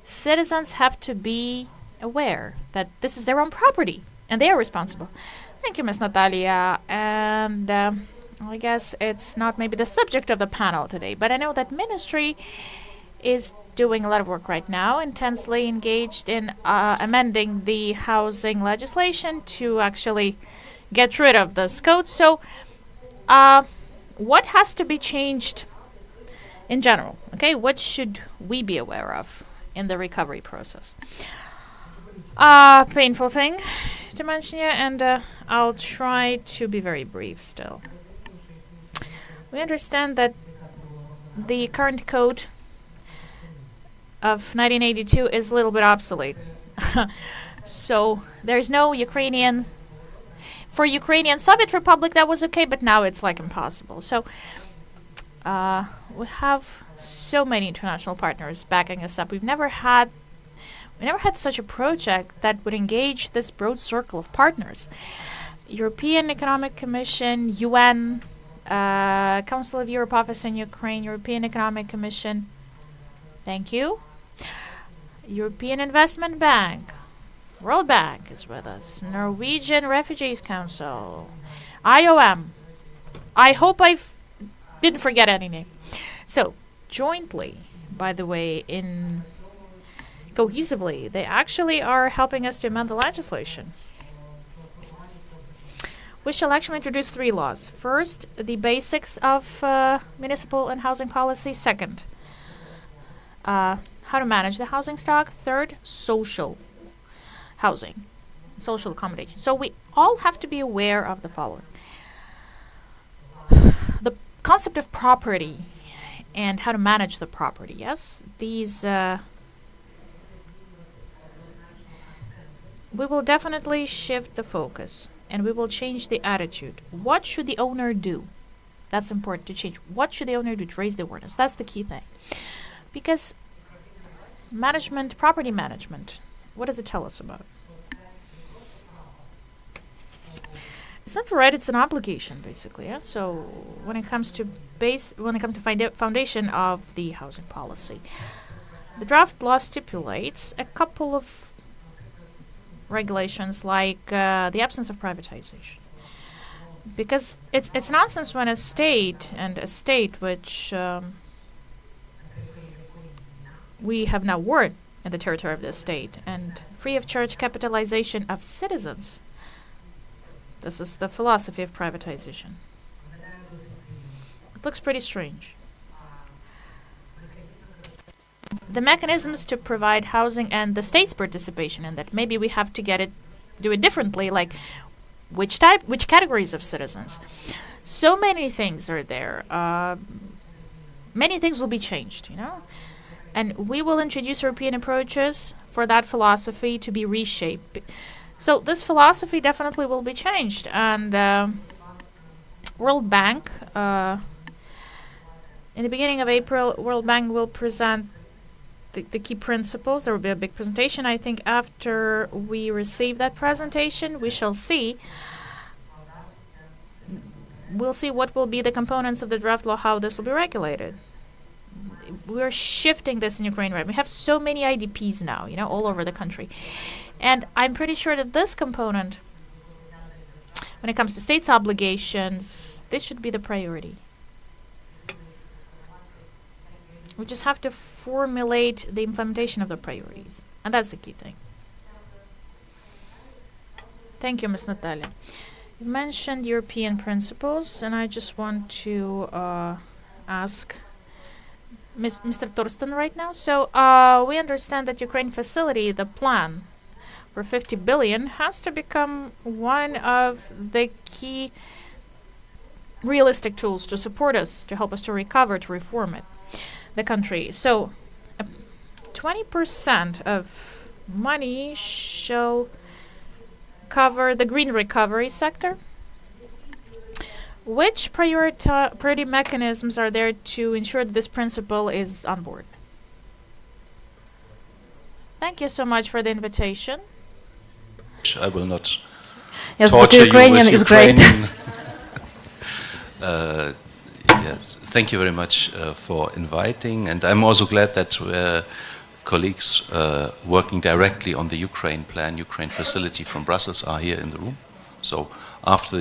citizens have to be aware that this is their own property and they are responsible. Thank you, Ms. Natalia. And I guess it's not maybe the subject of the panel today, but I know that ministry is doing a lot of work right now, intensely engaged in amending the housing legislation to actually get rid of this code. So what has to be changed in general? Okay, what should we be aware of in the recovery process? Painful thing to mention here, and I'll try to be very brief still. We understand that the current code of 1982 is a little bit obsolete. So there's no Ukrainian. For Ukrainian Soviet Republic that was okay, but now it's like impossible. So we have so many international partners backing us up. We never had such a project that would engage this broad circle of partners. European Economic Commission, UN, Council of Europe Office in Ukraine, European Economic Commission. Thank you. European Investment Bank, World Bank is with us, Norwegian Refugees Council, IOM. I hope I didn't forget any name. So, jointly, by the way, cohesively, they actually are helping us to amend the legislation. We shall actually introduce 3 laws. First, the basics of municipal and housing policy. Second, how to manage the housing stock. Third, social housing, social accommodation. So we all have to be aware of the following. The concept of property and how to manage the property. Yes, these we will definitely shift the focus and we will change the attitude. What should the owner do? That's important to change. What should the owner do to raise the awareness? That's the key thing. Because management, property management, what does it tell us about? It's not right, it's an obligation, basically. Yeah? So when it comes to foundation of the housing policy, the draft law stipulates a couple of regulations, like the absence of privatization. Because it's nonsense when a state which we have now word in the territory of the state, and free of charge capitalization of citizens. This is the philosophy of privatization. It looks pretty strange. The mechanisms to provide housing and the state's participation in that, maybe we have to do it differently, like which categories of citizens. So many things are there. Many things will be changed, and we will introduce European approaches for that philosophy to be reshaped. So this philosophy definitely will be changed, and World Bank, in the beginning of April, World Bank will present the key principles. There will be a big presentation. I think after we receive that presentation, we'll see what will be the components of the draft law, how this will be regulated. We're shifting this in Ukraine, right? We have so many IDPs now, all over the country. And I'm pretty sure that this component, when it comes to states' obligations, this should be the priority. We just have to formulate the implementation of the priorities. And that's the key thing. Thank you, Ms. Natalia. You mentioned European principles, and I just want to ask Mr. Torsten right now. So we understand that Ukraine facility, the plan for 50 billion, has to become one of the key realistic tools to support us, to help us to recover, to reform the country. So 20% of money shall cover the green recovery sector. Which priority mechanisms are there to ensure that this principle is on board? Thank you so much for the invitation. I will not Yes, but torture Ukrainian you with is great. Ukrainian. Yes, thank you very much for inviting, and I'm also glad that colleagues working directly on the Ukraine plan, Ukraine facility from Brussels are here in the room. So after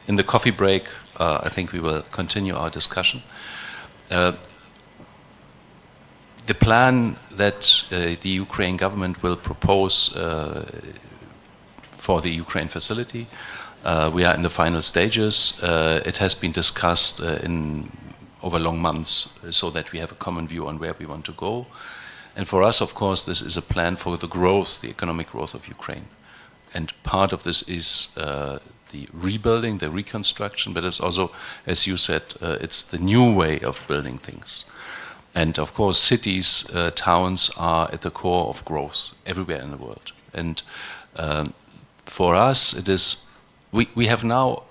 in the coffee break, I think we will continue our discussion. The plan that the Ukraine government will propose for the Ukraine facility, we are in the final stages. It has been discussed over long months so that we have a common view on where we want to go. And for us, of course, this is a plan for the growth, the economic growth of Ukraine. And part of this is the rebuilding, the reconstruction, but it's also, as you said, it's the new way of building things. And of course, cities, towns are at the core of growth everywhere in the world. And for us, it is, we have now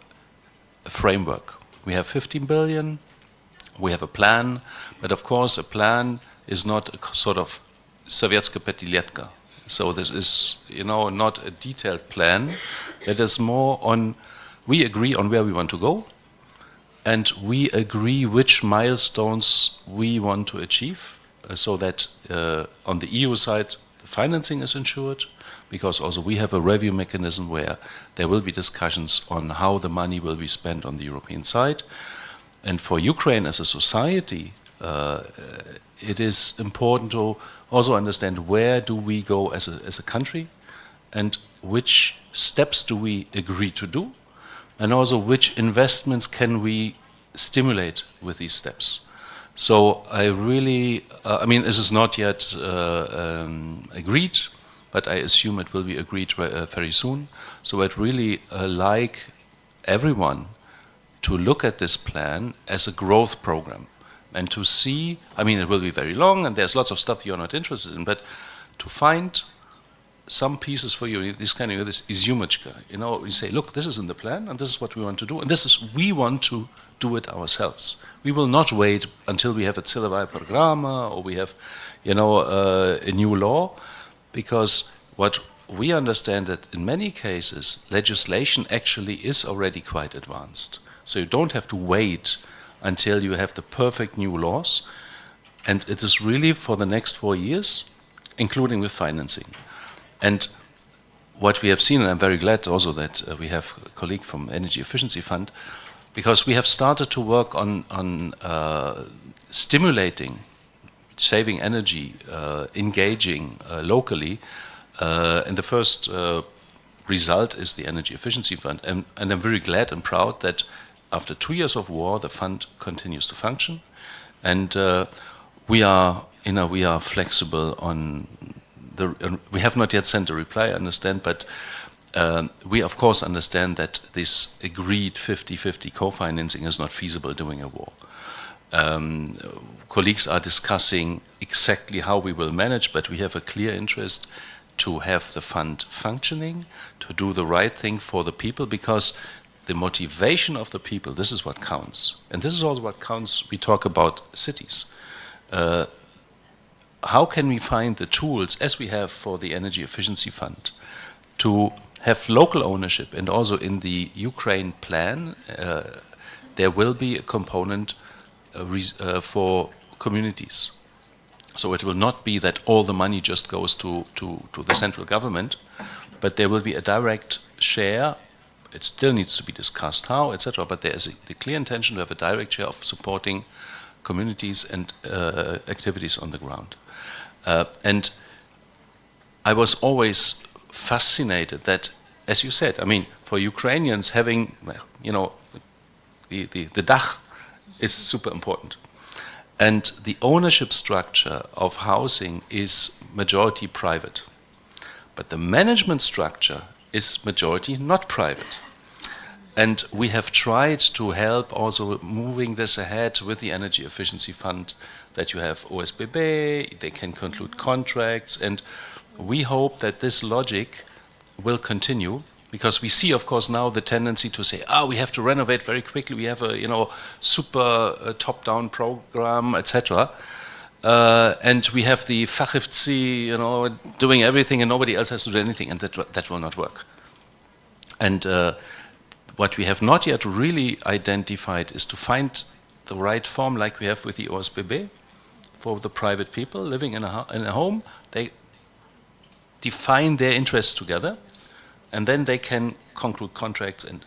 a framework. We have 15 billion, we have a plan, but of course a plan is not a sort of Sovietska petiliyetka. So this is, not a detailed plan. It is more on, we agree on where we want to go, and we agree which milestones we want to achieve, so that on the EU side, the financing is ensured, because also we have a review mechanism where there will be discussions on how the money will be spent on the European side. And for Ukraine as a society, it is important to also understand where do we go as a country, and which steps do we agree to do, and also which investments can we stimulate with these steps. So I really, this is not yet agreed, but I assume it will be agreed very soon. So I'd really like everyone to look at this plan as a growth program and to see, it will be very long and there's lots of stuff you're not interested in, but to find some pieces for you, this kind of, this izumachka, you say, look, this is in the plan and this is what we want to do, and we want to do it ourselves. We will not wait until we have a Cilevae Programa or we have, a new law, because what we understand that in many cases, legislation actually is already quite advanced. So you don't have to wait until you have the perfect new laws, and it is really for the next 4 years, including with financing. And what we have seen, and I'm very glad also that we have a colleague from Energy Efficiency Fund, because we have started to work on stimulating, saving energy, engaging locally, and the first result is the Energy Efficiency Fund. And I'm very glad and proud that after 2 years of war, the fund continues to function, and we are flexible on we have not yet sent a reply, I understand, but we of course understand that this agreed 50-50 co-financing is not feasible during a war. Colleagues are discussing exactly how we will manage, but we have a clear interest to have the fund functioning, to do the right thing for the people, because the motivation of the people, this is what counts. And this is also what counts, we talk about cities. How can we find the tools, as we have for the Energy Efficiency Fund, to have local ownership? And also in the Ukraine plan, there will be a component for communities. So it will not be that all the money just goes to the central government, but there will be a direct share. It still needs to be discussed how, etc. But there is the clear intention to have a direct share of supporting communities and activities on the ground. And I was always fascinated that, as you said, I mean, for Ukrainians having, you know, the Dach is super important. And the ownership structure of housing is majority private. But the management structure is majority not private. And we have tried to help also moving this ahead with the Energy Efficiency Fund, that you have OSBB, they can conclude contracts, and we hope that this logic will continue, because we see, of course, now the tendency to say, we have to renovate very quickly, we have a, you know, super top-down program, etc. And we have the Fachhilfe, you know, doing everything and nobody else has to do anything, and that will not work. And what we have not yet really identified is to find the right form, like we have with the OSBB, for the private people living in a home. They define their interests together, and then they can conclude contracts and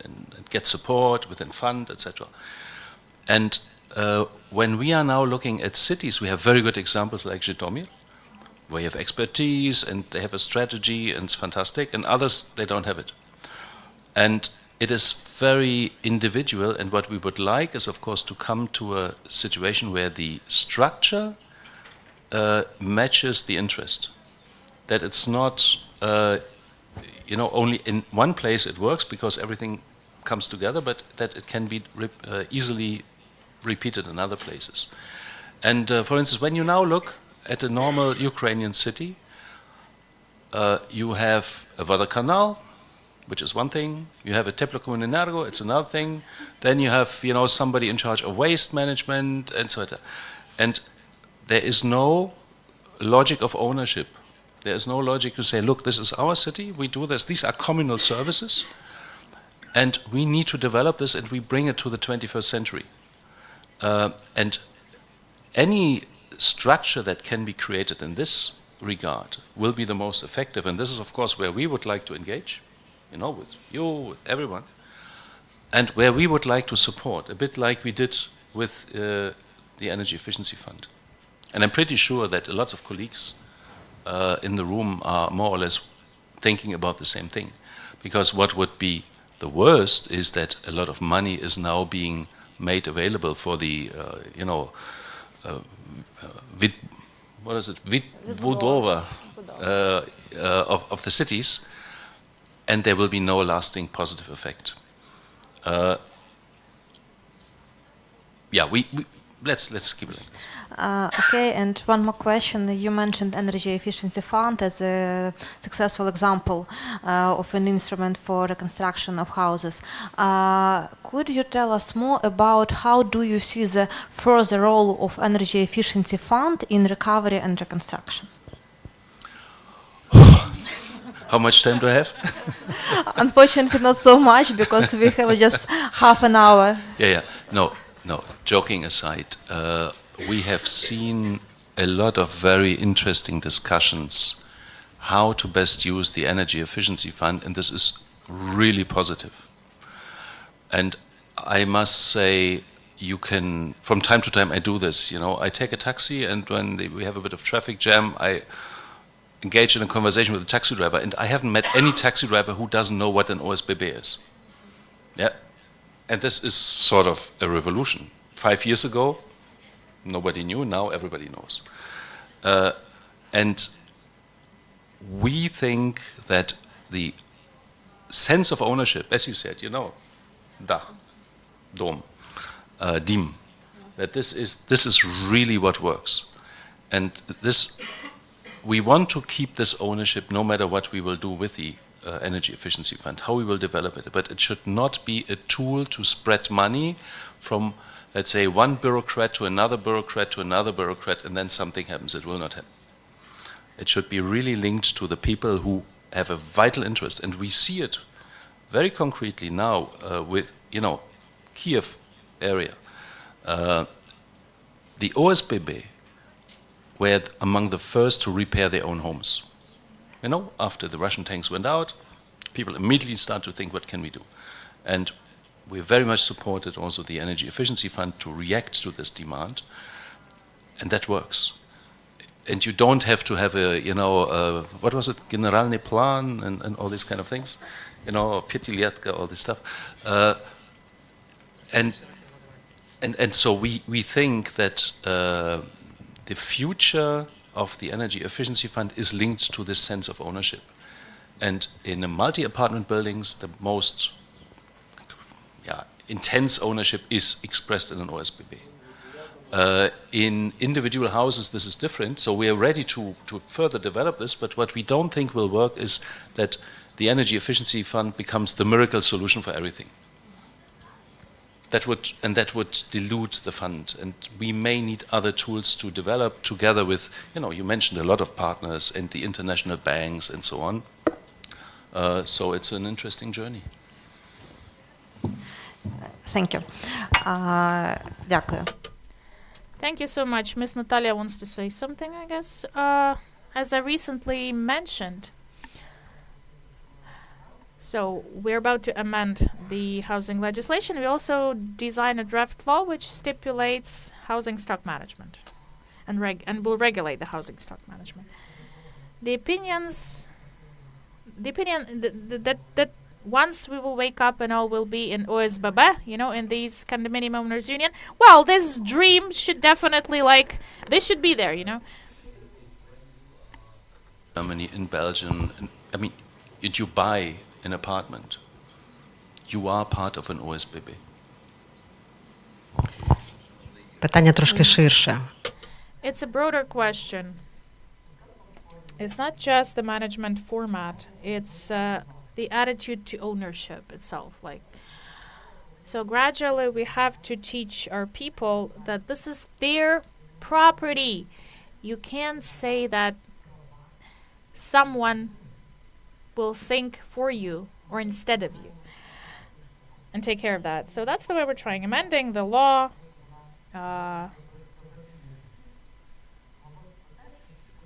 get support within fund, etc. And when we are now looking at cities, we have very good examples like Zhytomyr, where you have expertise and they have a strategy and it's fantastic, and others, they don't have it. And it is very individual, and what we would like is, of course, to come to a situation where the structure matches the interest. That it's not, you know, only in one place it works because everything comes together, but that it can be easily repeated in other places. And for instance, when you now look at a normal Ukrainian city, you have a water canal, which is one thing. You have a Teplokомmunenерго, it's another thing. Then you have, you know, somebody in charge of waste management and so on. And there is no logic of ownership. There is no logic to say, look, this is our city, we do this. These are communal services, and we need to develop this, and we bring it to the 21st century. And any structure that can be created in this regard will be the most effective. And this is, of course, where we would like to engage, you know, with you, with everyone, and where we would like to support, a bit like we did with the Energy Efficiency Fund. And I'm pretty sure that a lot of colleagues in the room are more or less thinking about the same thing. Because what would be the worst is that a lot of money is now being made available for the, you know, what is it? Budova of the cities, and there will be no lasting positive effect. Yeah, let's keep it like this. Okay, and one more question. You mentioned Energy Efficiency Fund as a successful example of an instrument for reconstruction of houses. Could you tell us more about how do you see the further role of Energy Efficiency Fund in recovery and reconstruction? How much time do I have? Unfortunately, not so much, because we have just half an hour. Yeah. No, joking aside, we have seen a lot of very interesting discussions how to best use the Energy Efficiency Fund, and this is really positive. And I must say, you can, from time to time I do this, you know, I take a taxi, and when we have a bit of traffic jam, I engage in a conversation with a taxi driver, and I haven't met any taxi driver who doesn't know what an OSBB is. Yeah, and this is sort of a revolution. 5 years ago, nobody knew, now everybody knows. And we think that the sense of ownership, as you said, you know, Dach, Dom, Dim, that this is really what works. And this we want to keep this ownership no matter what we will do with the energy efficiency fund, how we will develop it. But it should not be a tool to spread money from, let's say, one bureaucrat to another bureaucrat to another bureaucrat, and then something happens. It will not happen. It should be really linked to the people who have a vital interest. And we see it very concretely now with, Kiev area. The OSBB were among the first to repair their own homes. After the Russian tanks went out, people immediately start to think, what can we do? And we very much supported also the Energy Efficiency Fund to react to this demand, and that works. And you don't have to have what was it, Generalny Plan and all these kind of things, Pятилетка, all this stuff. And so we think that the future of the Energy Efficiency Fund is linked to this sense of ownership. And in the multi-apartment buildings, the most intense ownership is expressed in an OSBB. In individual houses, this is different, so we are ready to further develop this, but what we don't think will work is that the Energy Efficiency Fund becomes the miracle solution for everything. That would dilute the fund, and we may need other tools to develop together with, you mentioned a lot of partners and the international banks and so on. So it's an interesting journey. Thank you. Дякую. Thank you so much. Miss Natalia wants to say something, I guess. As I recently mentioned, so we're about to amend the housing legislation. We also design a draft law which stipulates housing stock management and will regulate the housing stock management. The opinion that once we will wake up and all will be in OSBB, in these condominium owners union, well, this dream should definitely this should be there, Germany, in Belgium, if you buy an apartment, you are part of an OSBB. Питання трошки ширше. It's a broader question. It's not just the management format, it's the attitude to ownership itself. So gradually we have to teach our people that this is their property. You can't say that someone will think for you or instead of you and take care of that. So that's the way we're trying. Amending the law.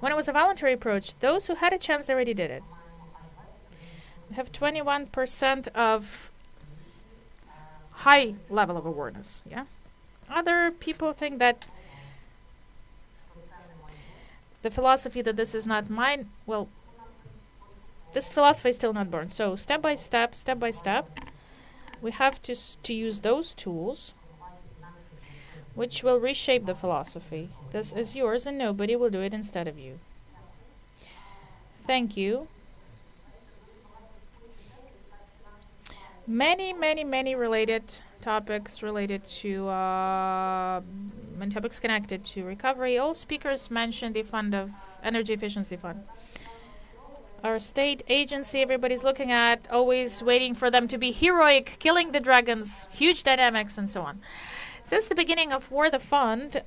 When it was a voluntary approach, those who had a chance, they already did it. We have 21% of high level of awareness, yeah? Other people think that the philosophy that this is not mine, well, this philosophy is still not born. So step by step, we have to use those tools which will reshape the philosophy. This is yours and nobody will do it instead of you. Thank you. Many related topics related to and topics connected to recovery. All speakers mentioned the fund of Energy Efficiency Fund. Our state agency, everybody's looking at, always waiting for them to be heroic, killing the dragons, huge dynamics, and so on. Since the beginning of war, the fund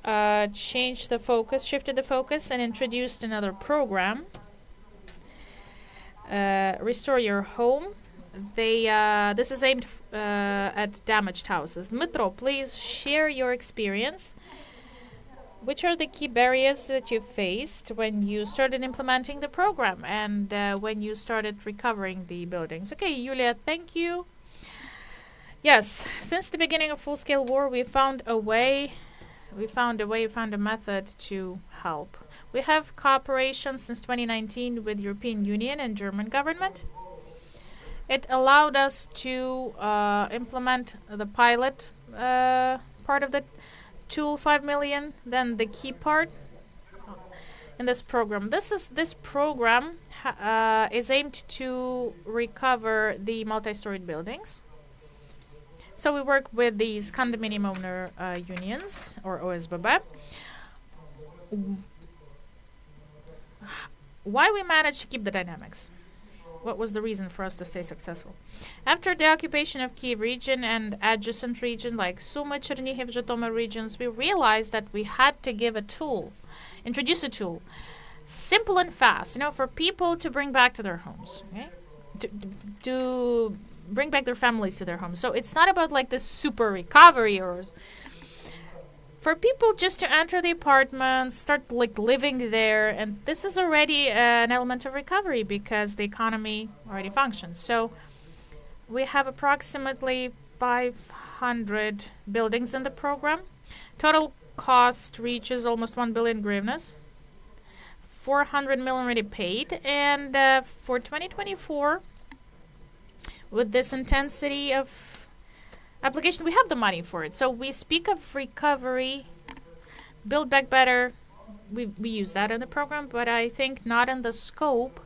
shifted the focus, and introduced another program, Restore Your Home. This is aimed at damaged houses. Dmitro, please share your experience. Which are the key barriers that you faced when you started implementing the program and when you started recovering the buildings? Okay, Yulia, thank you. Yes, since the beginning of full-scale war, we found a method to help. We have cooperation since 2019 with European Union and German government. It allowed us to implement the pilot part of the tool, 5 million, then the key part in this program. This program is aimed to recover the multi-storied buildings. So we work with these condominium owner unions or OSBB. why we managed to keep the dynamics? What was the reason for us to stay successful? After the occupation of Kiev region and adjacent region like Sumy, Chernihiv, Zhytomyr regions, we realized that we had to give a tool, introduce a tool, simple and fast, for people to bring back to their homes, okay? To bring back their families to their homes. So it's not about like this super recovery or for people just to enter the apartments, start like living there, and this is already an element of recovery because the economy already functions. So we have approximately 500 buildings in the program. Total cost reaches almost 1 billion hryvnias. 400 million already paid, and for 2024, with this intensity of application, we have the money for it. So we speak of recovery, build back better. We use that in the program, but I think not in the scope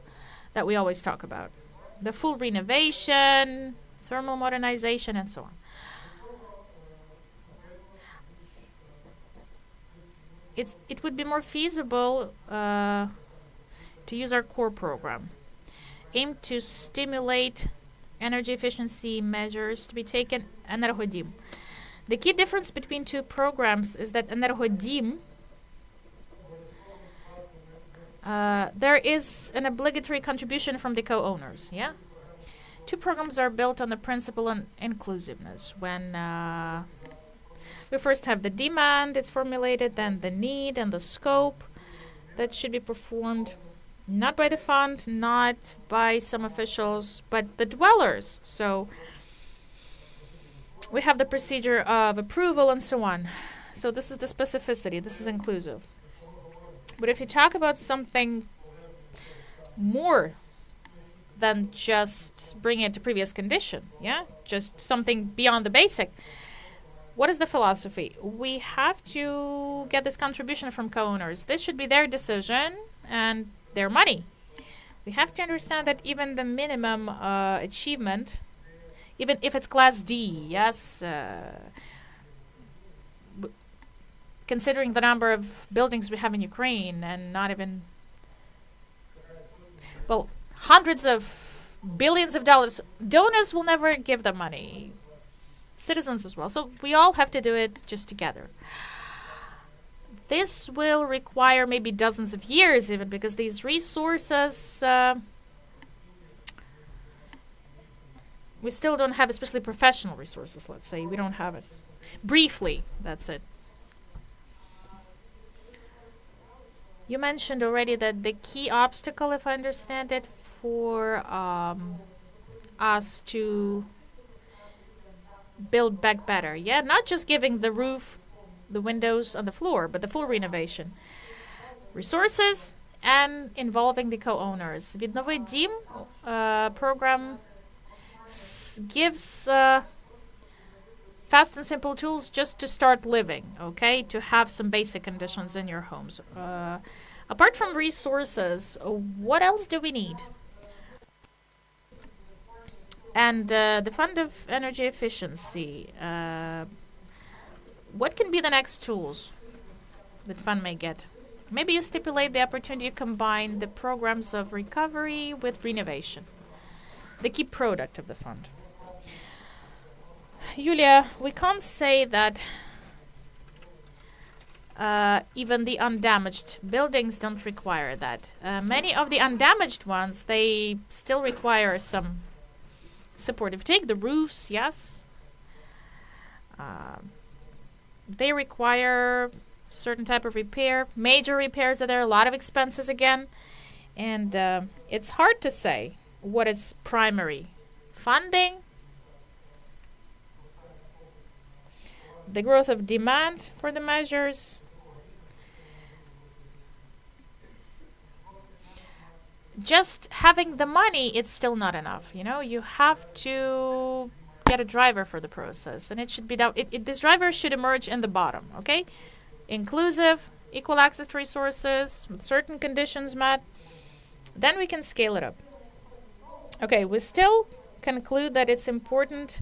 that we always talk about. The full renovation, thermal modernization, and so on. It would be more feasible to use our core program, aimed to stimulate energy efficiency measures to be taken Energodim. The key difference between two programs is that Energodim, there is an obligatory contribution from the co-owners, yeah? Two programs are built on the principle of inclusiveness. When we first have the demand, it's formulated, then the need and the scope that should be performed not by the fund, not by some officials, but the dwellers. So we have the procedure of approval and so on. So this is the specificity. This is inclusive. But if you talk about something more than just bringing it to previous condition, yeah, just something beyond the basic, what is the philosophy? We have to get this contribution from co-owners. This should be their decision and their money. We have to understand that even the minimum achievement, even if it's class D, yes, considering the number of buildings we have in Ukraine and not even, well, hundreds of billions of dollars, donors will never give the money. Citizens as well. So we all have to do it just together. This will require maybe dozens of years even, because these resources, we still don't have, especially professional resources, let's say. We don't have it. Briefly, that's it. You mentioned already that the key obstacle, if I understand it, for us to build back better, yeah? Not just giving the roof, the windows on the floor, but the full renovation. Resources and involving the co-owners. Vidnovy Dim program gives fast and simple tools just to start living, okay? To have some basic conditions in your homes. Apart from resources, what else do we need? And the Fund of Energy Efficiency, what can be the next tools that fund may get? Maybe you stipulate the opportunity to combine the programs of recovery with renovation, the key product of the fund. Yulia, we can't say that even the undamaged buildings don't require that. Many of the undamaged ones, they still require some support. If you take the roofs, yes, they require certain type of repair, major repairs are there, a lot of expenses again, and it's hard to say what is primary. Funding, the growth of demand for the measures, just having the money, it's still not enough. You have to get a driver for the process, and it should be this driver should emerge in the bottom, okay? Inclusive, equal access to resources, with certain conditions met, then we can scale it up. Okay, we still conclude that it's important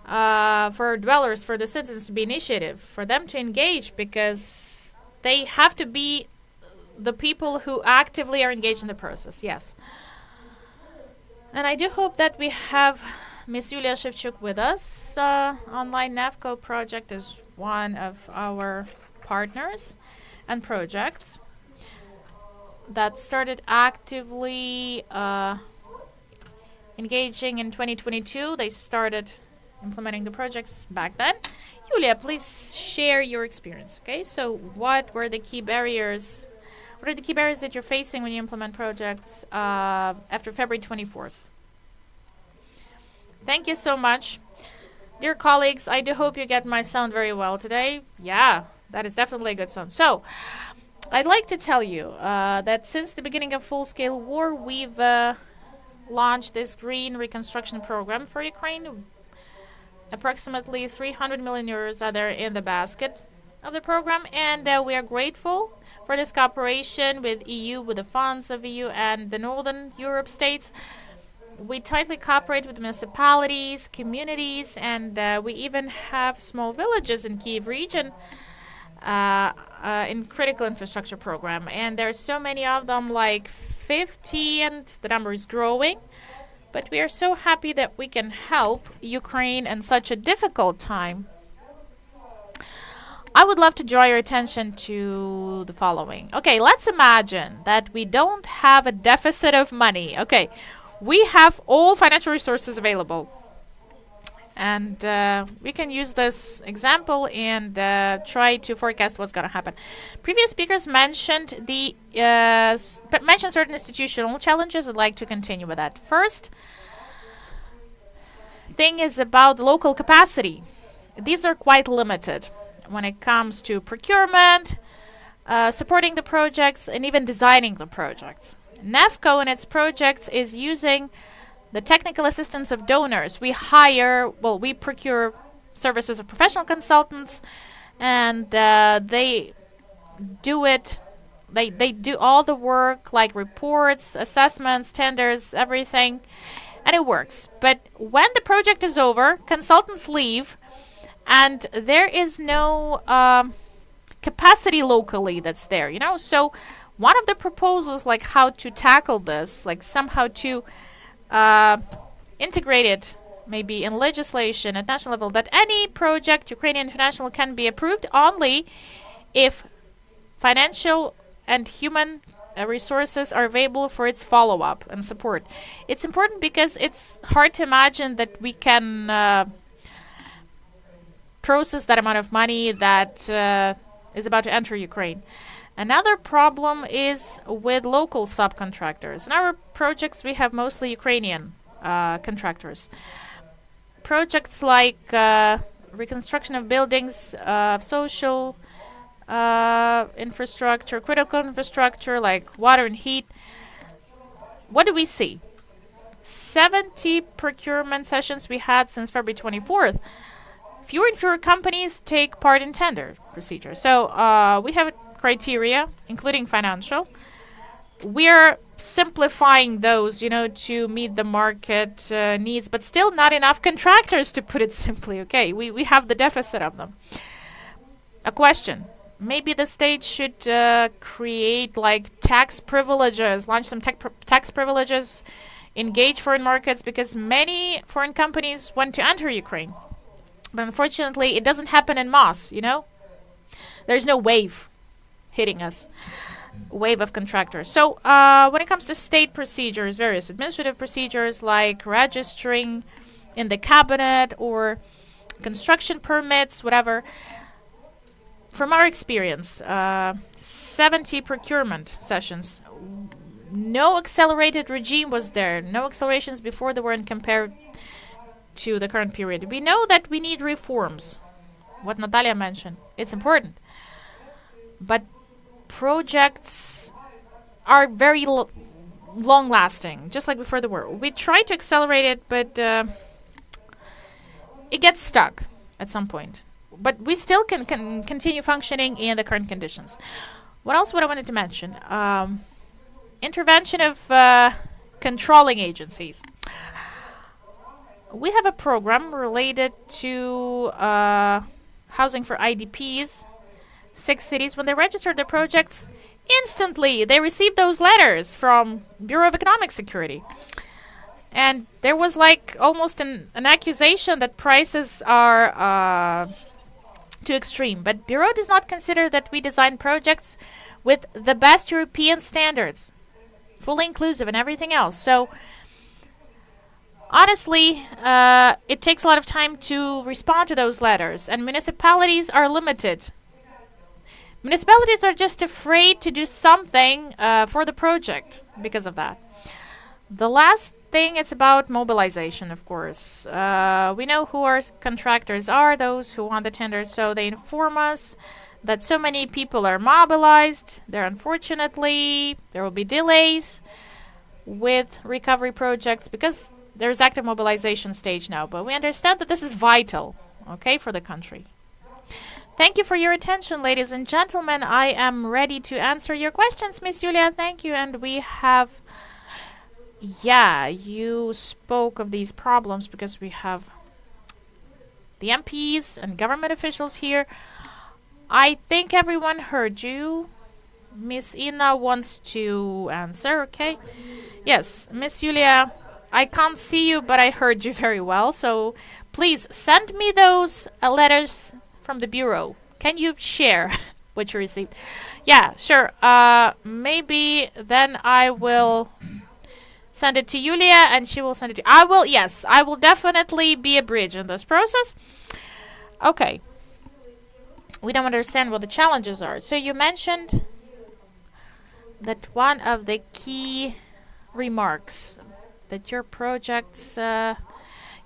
for dwellers, for the citizens to be initiative, for them to engage, because they have to be the people who actively are engaged in the process, yes. And I do hope that we have Ms. Yulia Shevchuk with us. Online NAFCO project is one of our partners and projects that started actively engaging in 2022. They started implementing the projects back then. Yulia, please share your experience, okay? So what were the key barriers? What are the key barriers that you're facing when you implement projects after February 24th? Thank you so much. Dear colleagues, I do hope you get my sound very well today. Yeah, that is definitely a good sound. So, I'd like to tell you that since the beginning of full-scale war, we've launched this green reconstruction program for Ukraine. Approximately 300 million euros are there in the basket of the program, and we are grateful for this cooperation with EU, with the funds of EU and the Northern Europe states. We tightly cooperate with municipalities, communities, and we even have small villages in Kyiv region in critical infrastructure program. And there are so many of them, like 50, and the number is growing. But we are so happy that we can help Ukraine in such a difficult time. I would love to draw your attention to the following. Okay, let's imagine that we don't have a deficit of money. Okay, we have all financial resources available. And we can use this example and try to forecast what's going to happen. Previous speakers mentioned mentioned certain institutional challenges. I'd like to continue with that. First thing is about local capacity. These are quite limited when it comes to procurement, supporting the projects, and even designing the projects. NAFCO in its projects is using the technical assistance of donors. We procure services of professional consultants, and they do it. They do all the work, like reports, assessments, tenders, everything, and it works. But when the project is over, consultants leave, and there is no capacity locally that's there, So one of the proposals, like how to tackle this, like somehow to integrate it maybe in legislation at national level, that any project, Ukrainian international, can be approved only if financial and human resources are available for its follow-up and support. It's important because it's hard to imagine that we can process that amount of money that is about to enter Ukraine. Another problem is with local subcontractors. In our projects, we have mostly Ukrainian contractors. Projects like reconstruction of buildings, social infrastructure, critical infrastructure like water and heat. What do we see? 70 procurement sessions we had since February 24th. Fewer and fewer companies take part in tender procedure. So we have criteria, including financial. We're simplifying those, to meet the market needs, but still not enough contractors, to put it simply. Okay, we have the deficit of them. A question. Maybe the state should create like tax privileges, launch some tax privileges, engage foreign markets, because many foreign companies want to enter Ukraine. But unfortunately, it doesn't happen en masse, There's no wave hitting us, wave of contractors. So when it comes to state procedures, various administrative procedures like registering in the cabinet or construction permits, whatever, from our experience, 70 procurement sessions, no accelerated regime was there, no accelerations before the war and compared to the current period. We know that we need reforms, what Natalia mentioned. It's important. But projects are very long-lasting, just like before the war. We try to accelerate it, but it gets stuck at some point. But we still can continue functioning in the current conditions. What else would I wanted to mention? Intervention of controlling agencies. We have a program related to housing for IDPs. 6 cities, when they register their projects, Instantly, they received those letters from Bureau of Economic Security. And there was like almost an accusation that prices are too extreme. But Bureau does not consider that we design projects with the best European standards, fully inclusive and everything else. So honestly, it takes a lot of time to respond to those letters, and municipalities are limited. Municipalities are just afraid to do something for the project because of that. The last thing, it's about mobilization, of course. We know who our contractors are, those who won the tender, so they inform us that so many people are mobilized. There will be delays with recovery projects because there's active mobilization stage now. But we understand that this is vital, okay, for the country. Thank you for your attention, ladies and gentlemen. I am ready to answer your questions, Miss Yulia. Thank you. And we have... Yeah, you spoke of these problems because we have the MPs and government officials here. I think everyone heard you. Miss Ina wants to answer, okay? Yes, Miss Yulia, I can't see you, but I heard you very well. So please send me those letters from the Bureau. Can you share what you received? Yeah, sure. Maybe then I will send it to Yulia and she will send it to you. I will definitely be a bridge in this process. Okay. We don't understand what the challenges are. So you mentioned that one of the key remarks that your projects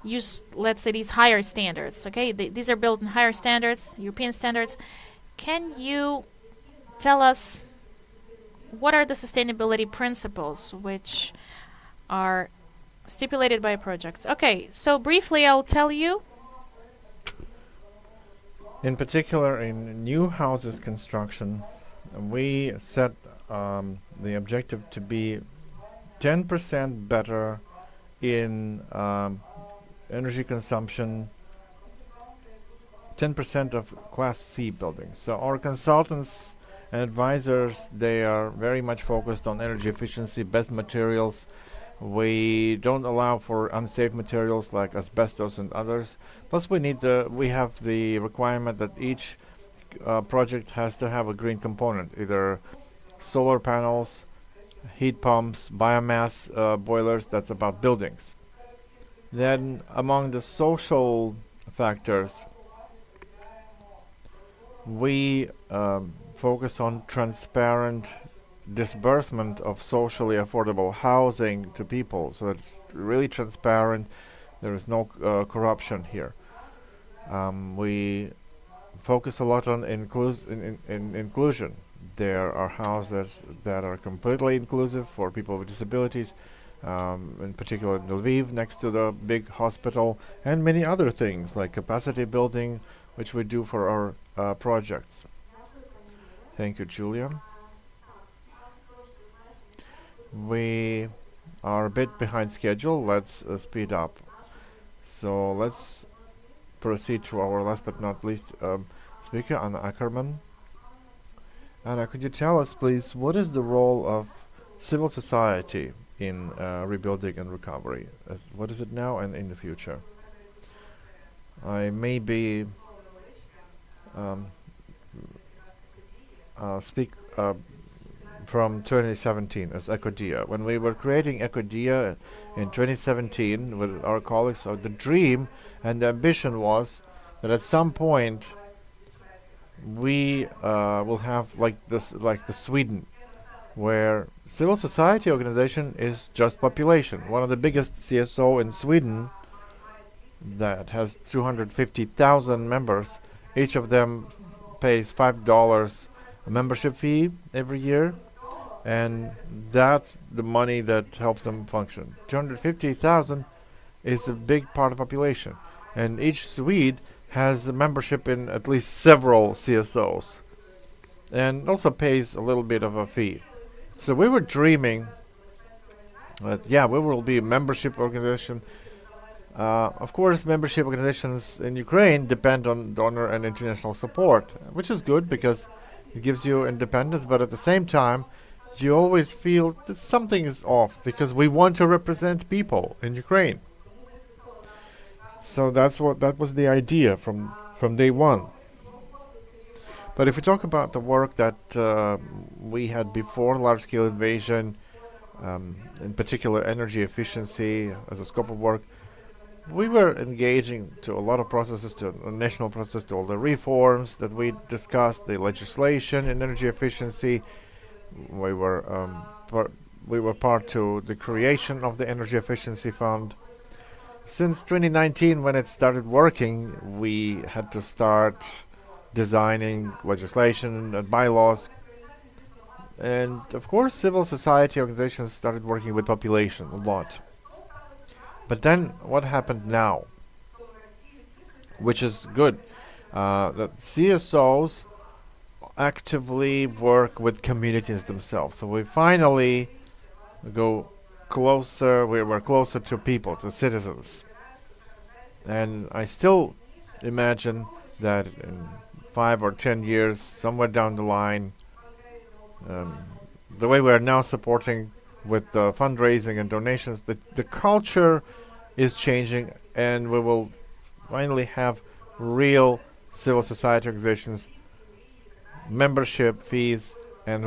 use, let's say, these higher standards. Okay, these are built in higher standards, European standards. Can you tell us what are the sustainability principles which are stipulated by projects? Okay, so briefly I'll tell you. In particular, in new houses construction, we set the objective to be 10% better in energy consumption, 10% of Class C buildings. So our consultants and advisors, they are very much focused on energy efficiency, best materials. We don't allow for unsafe materials like asbestos and others. Plus, we have the requirement that each project has to have a green component, either solar panels, heat pumps, biomass boilers. That's about buildings. Then, among the social factors, we focus on transparent disbursement of socially affordable housing to people, so that it's really transparent. There is no corruption here. We focus a lot on inclusion. There are houses that are completely inclusive for people with disabilities, in particular in Lviv, next to the big hospital, and many other things like capacity building, which we do for our projects. Thank you, Julia. We are a bit behind schedule. Let's speed up. So let's proceed to our last but not least speaker, Anna Ackerman. Anna, could you tell us, please, what is the role of civil society in rebuilding and recovery? What is it now and in the future? I maybe speak from 2017 as Ecodia. When we were creating Ecodia in 2017 with our colleagues, the dream and the ambition was that at some point we will have like the Sweden, where civil society organization is just population. One of the biggest CSO in Sweden that has 250,000 members. Each of them pays $5 a membership fee every year, and that's the money that helps them function. 250,000 is a big part of the population, and each Swede has a membership in at least several CSOs and also pays a little bit of a fee. So we were dreaming that, we will be a membership organization. Of course, membership organizations in Ukraine depend on donor and international support, which is good because it gives you independence, but at the same time, you always feel that something is off because we want to represent people in Ukraine. So that was the idea from day one. But if we talk about the work that we had before large-scale invasion, in particular energy efficiency as a scope of work, we were engaging to a lot of processes, to a national process, to all the reforms that we discussed, the legislation in energy efficiency. We were part to the creation of the Energy Efficiency Fund. Since 2019, when it started working, we had to start designing legislation and bylaws. And of course, civil society organizations started working with population a lot. But then what happened now, which is good, that CSOs actively work with communities themselves. So we finally go closer, we're closer to people, to citizens. And I still imagine that in 5 or 10 years, somewhere down the line, the way we are now supporting with fundraising and donations, the culture is changing, and we will finally have real civil society organizations, membership fees, and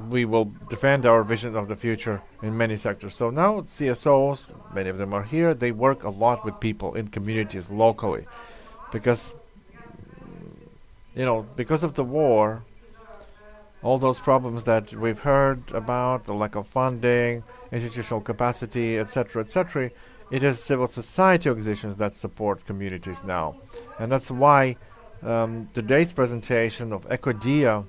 we will defend our vision of the future in many sectors. So now CSOs, many of them are here, they work a lot with people in communities locally, because because of the war, all those problems that we've heard about, the lack of funding, institutional capacity, etc., it is civil society organizations that support communities now. And that's why today's presentation of EcoDia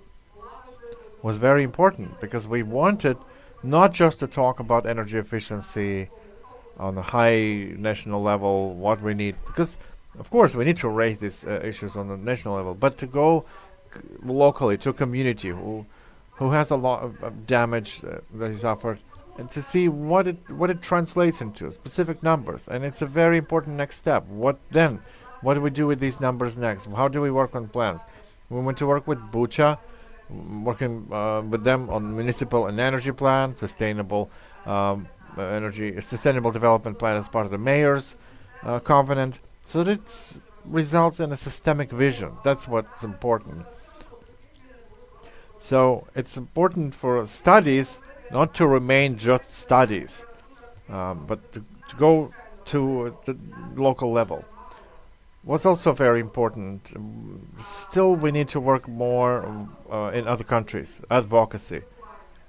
was very important, because we wanted not just to talk about energy efficiency on a high national level, what we need, because of course we need to raise these issues on the national level, but to go locally to a community who has a lot of damage that is suffered, and to see what it translates into specific numbers. And it's a very important next step. What do we do with these numbers next? How do we work on plans? We went to work with Bucha, working with them on municipal and energy plan, sustainable development plan as part of the mayor's covenant. So that it results in a systemic vision. That's what's important. So it's important for studies not to remain just studies, but to go to the local level. What's also very important, still we need to work more in other countries, advocacy.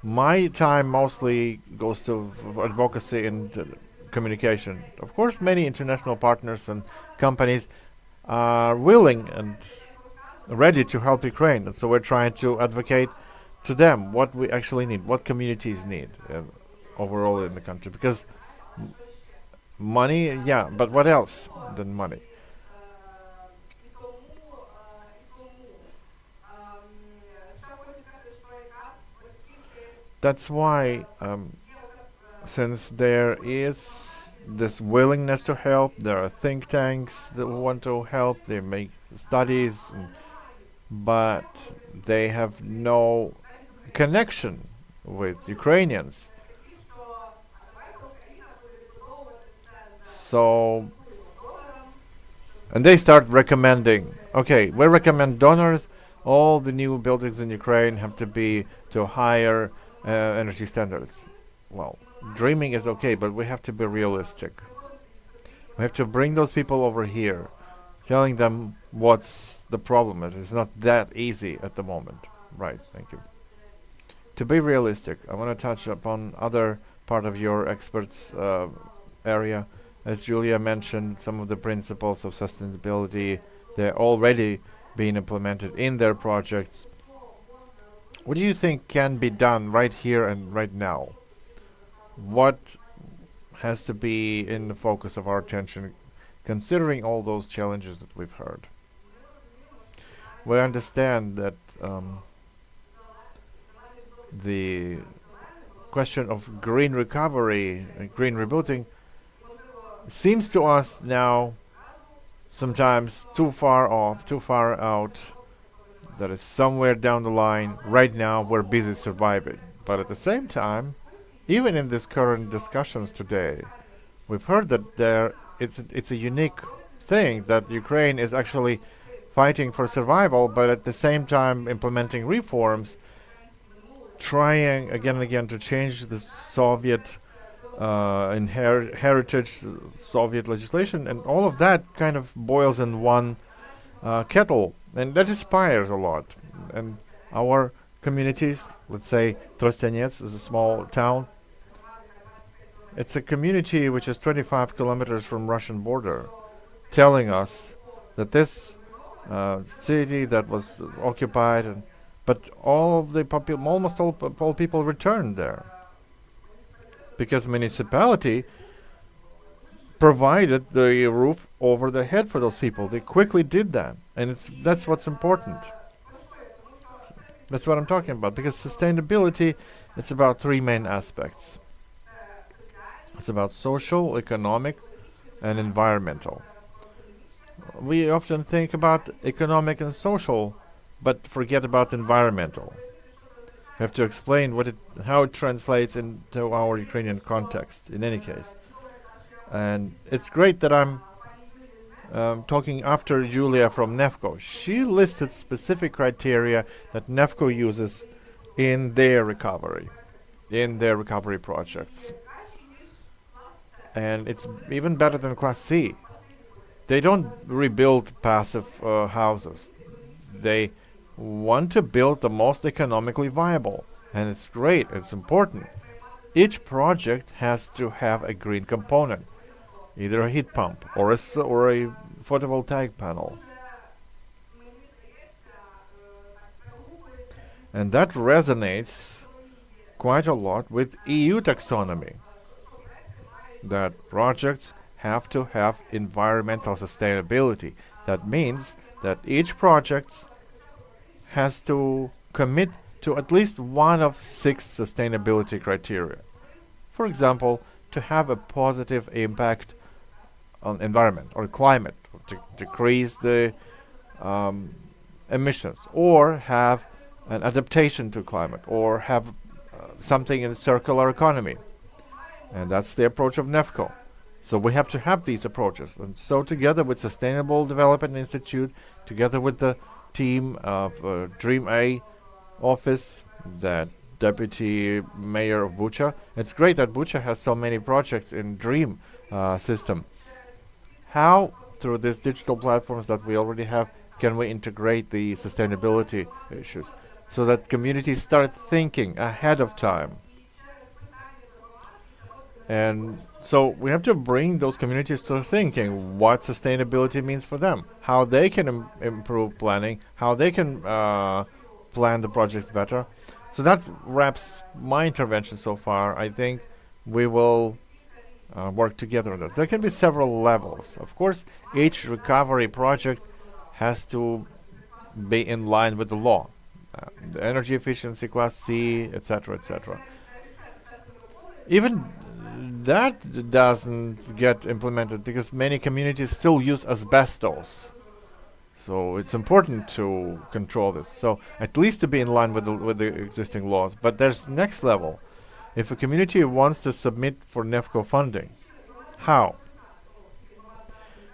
My time mostly goes to advocacy and communication. Of course, many international partners and companies are willing and ready to help Ukraine, and so we're trying to advocate to them what we actually need, what communities need overall in the country. Because money, yeah, but what else than money? That's why, since there is this willingness to help, there are think tanks that want to help, they make studies, but they have no connection with Ukrainians. So, and they start recommending, okay, we recommend donors, all the new buildings in Ukraine have to be to higher energy standards. Well, dreaming is okay, but we have to be realistic. We have to bring those people over here, telling them what's the problem. It is not that easy at the moment. Right, thank you. To be realistic, I want to touch upon other part of your experts area. As Julia mentioned, some of the principles of sustainability, they're already being implemented in their projects. What do you think can be done right here and right now? What has to be in the focus of our attention, considering all those challenges that we've heard? We understand that the question of green recovery and green rebuilding seems to us now sometimes too far off, too far out, that is somewhere down the line. Right now, we're busy surviving. But at the same time, even in these current discussions today, we've heard that it's a unique thing that Ukraine is actually fighting for survival, but at the same time implementing reforms, trying again and again to change the Soviet heritage, Soviet legislation, and all of that kind of boils in one kettle, and that inspires a lot. And our communities, let's say Trostianets is a small town. It's a community which is 25 kilometers from Russian border, telling us that this city that was occupied, but all of the almost all people returned there because municipality provided the roof over their head for those people. They quickly did that, and that's what's important. That's what I'm talking about, because sustainability, it's about three main aspects. It's about social, economic, and environmental. We often think about economic and social, but forget about environmental. We have to explain how it translates into our Ukrainian context, in any case. And it's great that I'm talking after Julia from NEFCO. She listed specific criteria that NEFCO uses in their recovery projects. And it's even better than Class C. They don't rebuild passive houses. They want to build the most economically viable. And it's great, it's important. Each project has to have a green component, either a heat pump or a photovoltaic panel. And that resonates quite a lot with EU taxonomy, that projects have to have environmental sustainability. That means that each project has to commit to at least one of 6 sustainability criteria. For example, to have a positive impact on environment or climate, or to decrease the emissions, or have an adaptation to climate, or have something in the circular economy. And that's the approach of NEFCO. So we have to have these approaches. And so together with Sustainable Development Institute, together with the team of Dream A office, that Deputy Mayor of Bucha, it's great that Bucha has so many projects in Dream system. How, through these digital platforms that we already have, can we integrate the sustainability issues so that communities start thinking ahead of time? And so we have to bring those communities to thinking what sustainability means for them, how they can improve planning, how they can plan the projects better. So that wraps my intervention so far. I think we will work together on that. There can be several levels. Of course, each recovery project has to be in line with the law, the energy efficiency, Class C, etc., etc. Even that doesn't get implemented because many communities still use asbestos. So it's important to control this. So at least to be in line with the existing laws. But there's next level. If a community wants to submit for NEFCO funding, how?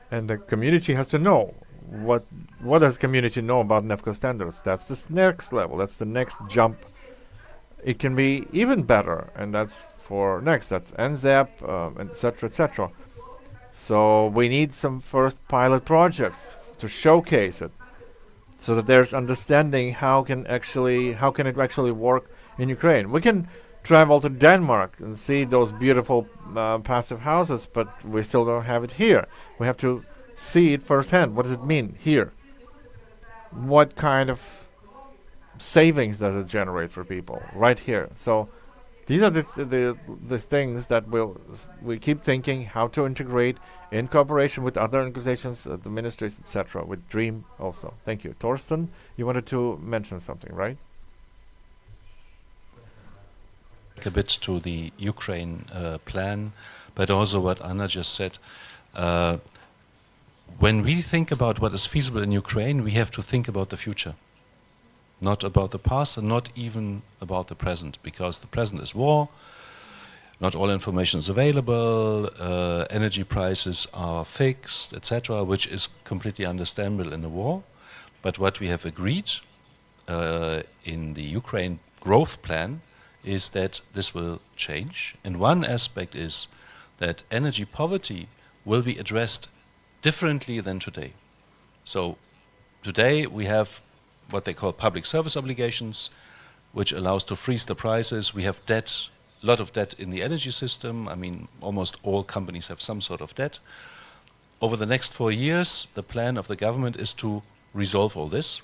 And the community has to know what does community know about NEFCO standards. That's the next level. That's the next jump. It can be even better, and that's for next. That's NZEP, etc., etc. So we need some first pilot projects to showcase it, so that there's understanding how can it actually work in Ukraine. We can travel to Denmark and see those beautiful passive houses, but we still don't have it here. We have to see it firsthand. What does it mean here? What kind of savings does it generate for people right here? So these are the things that we keep thinking how to integrate in cooperation with other organizations, the ministries, etc., with DREAM also. Thank you. Torsten, you wanted to mention something, right? A bit to the Ukraine plan, but also what Anna just said. When we think about what is feasible in Ukraine, we have to think about the future. not about the past and not even about the present, because the present is war. Not all information is available, energy prices are fixed, etc., which is completely understandable in a war. But what we have agreed in the Ukraine growth plan is that this will change. And one aspect is that energy poverty will be addressed differently than today. So today we have what they call public service obligations, which allows to freeze the prices. We have debt, a lot of debt in the energy system. I mean, almost all companies have some sort of debt. Over the next 4 years, the plan of the government is to resolve all this.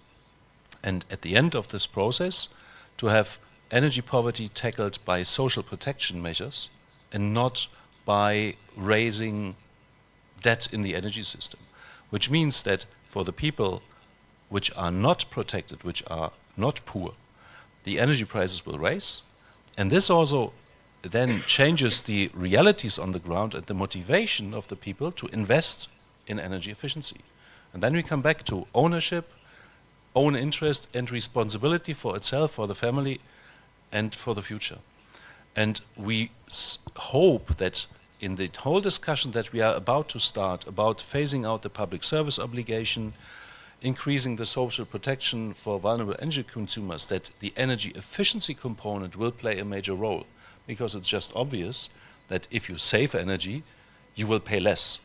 And at the end of this process, to have energy poverty tackled by social protection measures and not by raising debt in the energy system. Which means that for the people which are not protected, which are not poor, the energy prices will rise. And this also then changes the realities on the ground and the motivation of the people to invest in energy efficiency. And then we come back to ownership, own interest and responsibility for itself, for the family and for the future. And we hope that in the whole discussion that we are about to start about phasing out the public service obligation, increasing the social protection for vulnerable energy consumers, that the energy efficiency component will play a major role, because it's just obvious that if you save energy, you will pay less,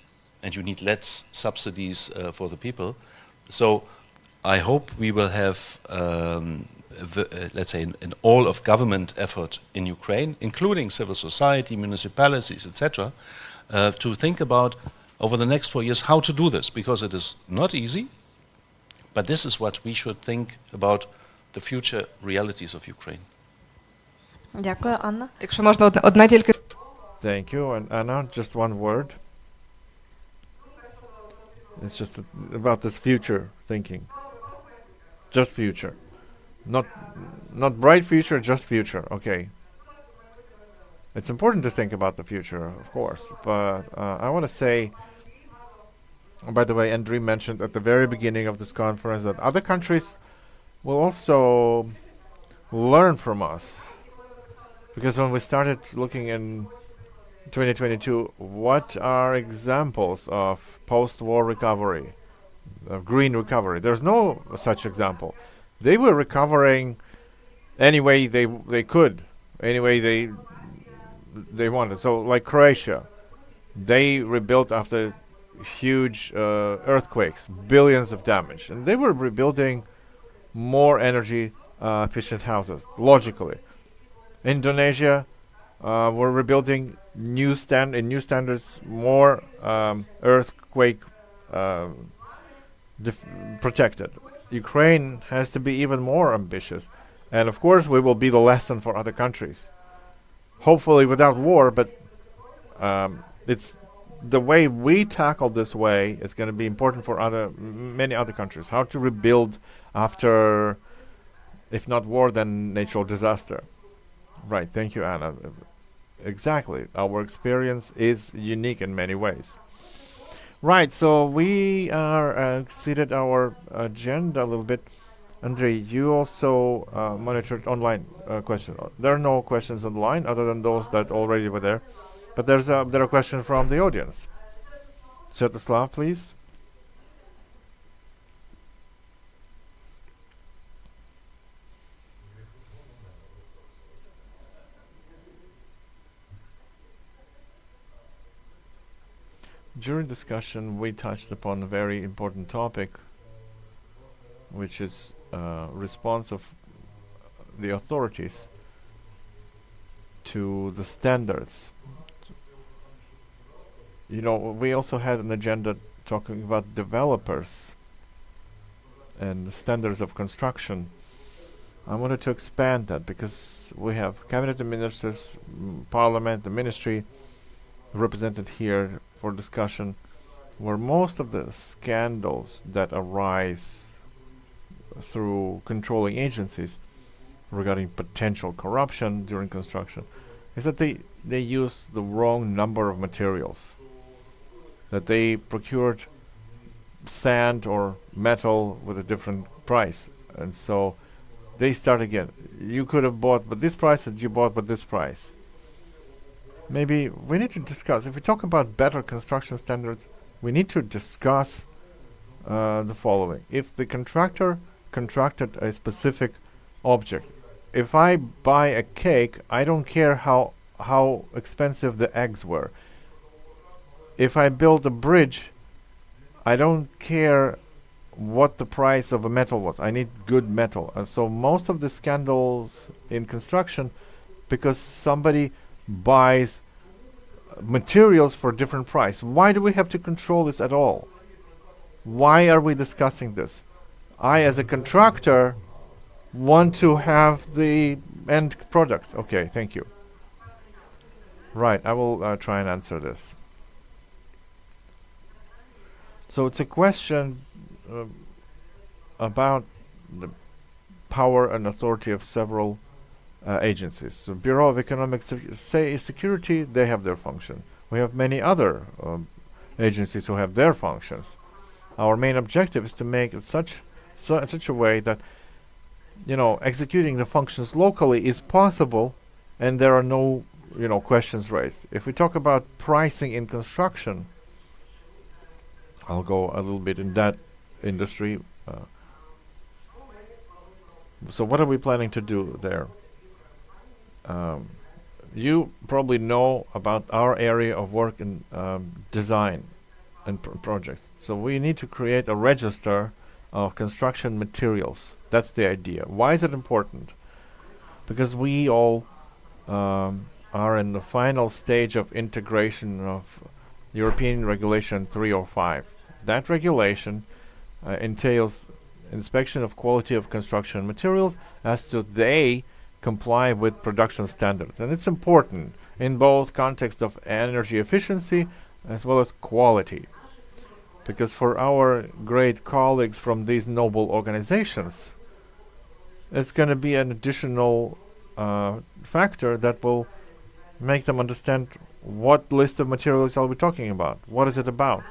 and you need less subsidies for the people. So I hope we will have, let's say, an all-of-government effort in Ukraine, including civil society, municipalities, etc., to think about, over the next 4 years, how to do this, because it is not easy. But this is what we should think about the future realities of Ukraine. Дякую, Анна. Якщо можна, одна тільки Thank you. And Anna, just one word. It's just about this future thinking. Just future. Not bright future, just future. Okay. It's important to think about the future, of course. But I want to say, by the way, Andriy mentioned at the very beginning of this conference that other countries will also learn from us. Because when we started looking in 2022, what are examples of post-war recovery, of green recovery? There's no such example. They were recovering any way they could, any way they wanted. So like Croatia, they rebuilt after huge earthquakes, billions of damage, and they were rebuilding more energy efficient houses, logically. Indonesia were rebuilding new standards, more earthquake protected. Ukraine has to be even more ambitious, and of course we will be the lesson for other countries. Hopefully without war, but it's the way we tackle this way is going to be important for many other countries. How to rebuild after, if not war, then natural disaster. Right, thank you, Anna. Exactly, our experience is unique in many ways. Right, so we are exceeded our agenda a little bit. Andrei, you also monitored online questions. There are no questions on the line other than those that already were there. But there are questions from the audience. Svetoslav, please. During discussion, we touched upon a very important topic, which is response of the authorities to the standards. You know, we also had an agenda talking about developers and the standards of construction. I wanted to expand that because we have cabinet ministers, parliament, the ministry represented here for discussion, where most of the scandals that arise through controlling agencies regarding potential corruption during construction is that they use the wrong number of materials, that they procured sand or metal with a different price, and so they start again. You could have bought but this price, and you bought but this price. Maybe we need to discuss, if we talk about better construction standards, we need to discuss the following. If the contractor contracted a specific object, if I buy a cake, I don't care how expensive the eggs were. If I build a bridge, I don't care what the price of a metal was. I need good metal. And so most of the scandals in construction, because somebody buys materials for different price. Why do we have to control this at all? Why are we discussing this? I, as a contractor, want to have the end product. Okay, thank you. Right, I will try and answer this. So it's a question about the power and authority of several agencies. The Bureau of Economic Security, they have their function. We have many other agencies who have their functions. Our main objective is to make it such a way that, you know, executing the functions locally is possible, and there are no, you know, questions raised. If we talk about pricing in construction, I'll go a little bit in that industry. So what are we planning to do there? You probably know about our area of work in design and projects. So we need to create a register of construction materials. That's the idea. Why is it important? Because we all are in the final stage of integration of European Regulation 305. That regulation entails inspection of quality of construction materials as to they comply with production standards. And it's important in both context of energy efficiency as well as quality. Because for our great colleagues from these noble organizations, it's going to be an additional factor that will make them understand what list of materials are we talking about. What is it about?